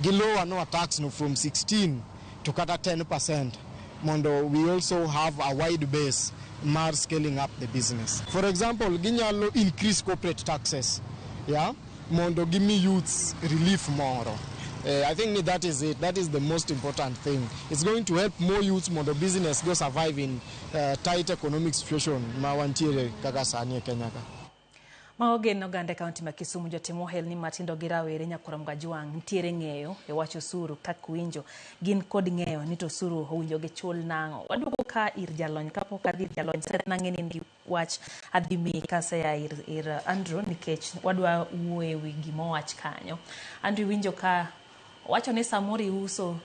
gi lower no tax no from 16 to kata 10% mondo we also have a wide base mar scaling up the business. For example ginyalo increase corporate taxes, yeah, mondo give me youths relief moro. I think that is it. That is the most important thing. It's going to help more youths mondo business go survive in tight economic situation ma wantiere kaka sani e Kenya ka. Maogeno gande kaunti ma Kisumu jotimo hel ni matindo gi rawere Nyakorom Gajwang' ntiere ng'eyo e wach osuru kaka winjo gin kod ng'eyo ni to osuru owinjo gi chul nang'o. Waduogo ka ir jalony kapok adhi ir jalony sare nang'eni ni wach adhi mi kase ya ir Andrew nikech wadwa wuoye wi gimo wach kanyo. Andrew winjo ka wacho ni samori uso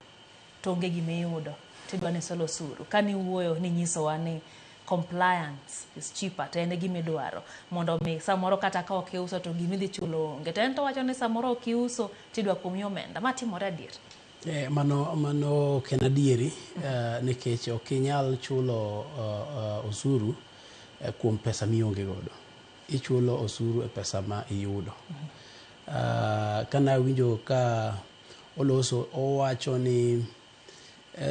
tonge gimeyudo tidwa ni solo osuru kani wuoyo ni nyiso wani compliance is cheaper to ene gimidwaro mondo mi samoro kata ka okiuso to gimidhi chulo onge to ento wacho ni samoro okiuso tidwa kuomi omenda matimore adier. Mano ken adieri nikech okinyal chulo osuru kuom pesa mionge godo. Ichulo osuru e pesa ma iyudo. Kana winjo ka oloso owacho ni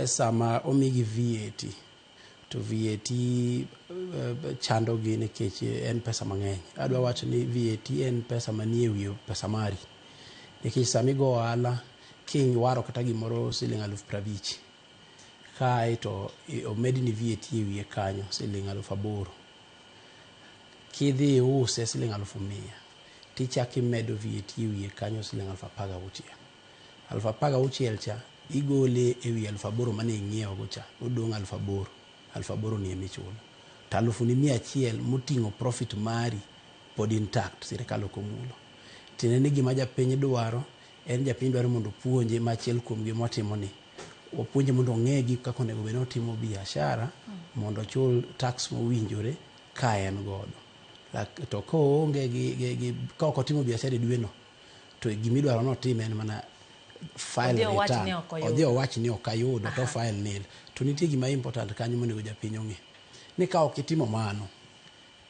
sama omigi VAT to VAT chando gi nikech en pesa mang'eny. Adwa wacho ni VAT en pesa manie wiyo pesa mari. Nikech sami go ohala king waro kata gimoro siling 50,000 kae to omedi ni VAT e wiye kanyo siling 8,000. kidhi use siling 1,100 tichaki medo VAT ewiye kanyo siling 16,000. 16,000 cha igole ewi 8,000 mane ing'iewo go cha, odong 8,000. 8,000 ni emichulo. To 1,100 moting'o profit mari pod intact, sirikal ok omulo. Tineni gima japiny dwaro, en japiny dwaro mondo puonje machiel kuom gima watimo ni. Opuonje mondo ong'e gi kaka onego bed ni otimo biashara mondo ochul tax mowinjore ka en godo. To ka oonge gi ka ok otimo biashara e dwe no, to gima idwaro ni otim en mana file return. Odhi owach ni ok ayudo to file nil. To nitie gima important kanyo monego japiny ong'e. Ni ka ok itimo mano,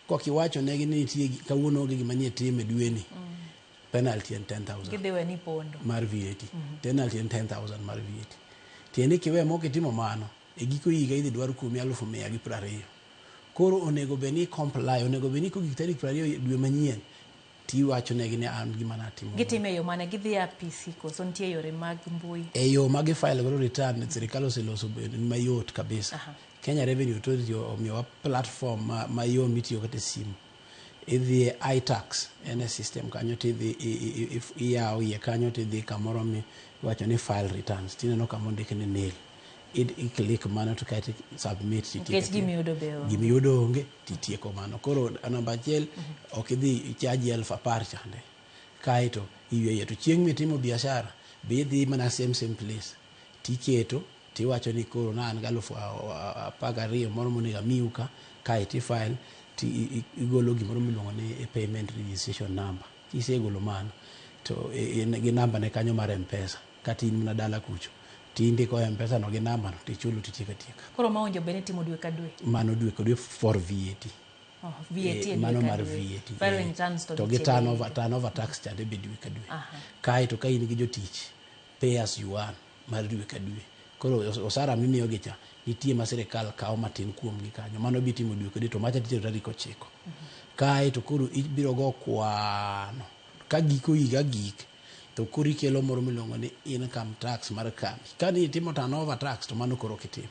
kok iwacho negi ni nitie kawuono onge gima nie tim e dwe ni, penalty en 10,000. Gidhiwe ni pondo. Mar VAT. Penalty en 10,000 mar VAT. Tiende kiwe mok itimo mano, e giko higa idhi dwar kuomi 120. Koro onego bed ni comply, onego bed ni kogik tarik 20 dwe manyien, tiwacho negi ni an gima natimo. Gitime yo mane gidhi apisi koso nitie yore mag mbui. E yo mag file go return sirikal oseloso mayot kabisa. Kenya Revenue Authority omiyowa platform mayom mitiyo kata simu. Idhi iTax en system kanyo tidhi iyawo iye kanyo tidhi kamoro mi wacho ni file returns. Tineno kama ondike ni nil. I-click mano to kati submit titieko. Gimi yudo onge titieko mano. Koro namba 1 ok idhi charge 10,000 chande. Kaito iwe to chieng' mitimo biashara be idhi mana same place. Tiketo tiwacho ni koro na an 12,000 moro monego amiu ka iti file ti igolo gimoro miluongo ni payment registration number. Kisegolo mano to gi namba ne kanyo mar M-Pesa kata in mana dala kucho. Tindiko M-Pesa no gi namba no tichulo titieka. Koro maonjo bene timo dwe ka dwe. Mano dwe ka dwe for VAT. VAT mano mar VAT. To gi turnover tax chande be dwe ka dwe. Kaito ka in gi jotich pay as you earn mar dwe ka dwe. Koro osara mimiyo gi cha nitie ma sirikal kawo matin kuom gi kanyo. Mano bitimo dwe ka dwe to macha titero tarik 9. Kaito koro ibiro go kwano. Ka giko higa gik to kuri kelo moro miluongo ni income tax mar kambi. Ka ni itimo turnover tax to mano koro kitimo.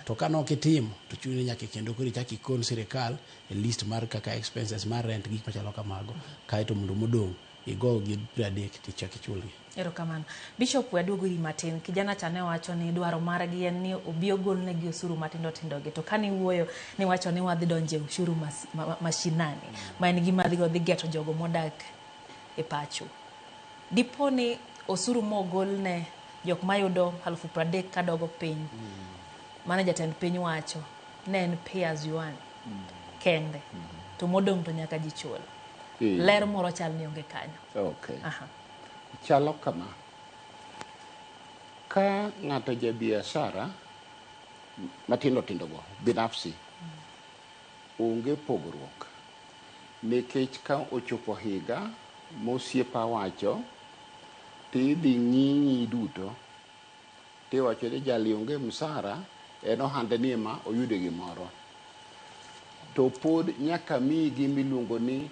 To ka nok itimo to chuni nyaka kendo koro ichaki kon sirikal e list mar kaka expenses mar rent gik machalo kamago. Kaito mondo modong igo gi 30 tichaki chulgi. Erokamano. Bishop waduogori matin, kijana chane wacho ni dwaro margi en ni obi ogolnegi osuru matindo gi. To kani wuoyo ni wacho ni wadhi donje ushuru mashinani. Ma en gima dhi geto jogo modak e pacho. Diponi osuru mogolne jok mayudo 30,000 kadogo piny. Mana jatend piny wacho ne en pay as you earn kende. To modong to nyaka jichul. Ler moro chal ni onge kanyo. Okay. Chalo kama. Ka ng'ato ja biashara matindo go binafsi onge pogruok. Nikech ka ochopo higa mosiepa wacho tidhi ng'inyi duto tiwacho ni jali onge msara en ohande ni ma oyude gimoro. To pod nyaka mi gimiluongo ni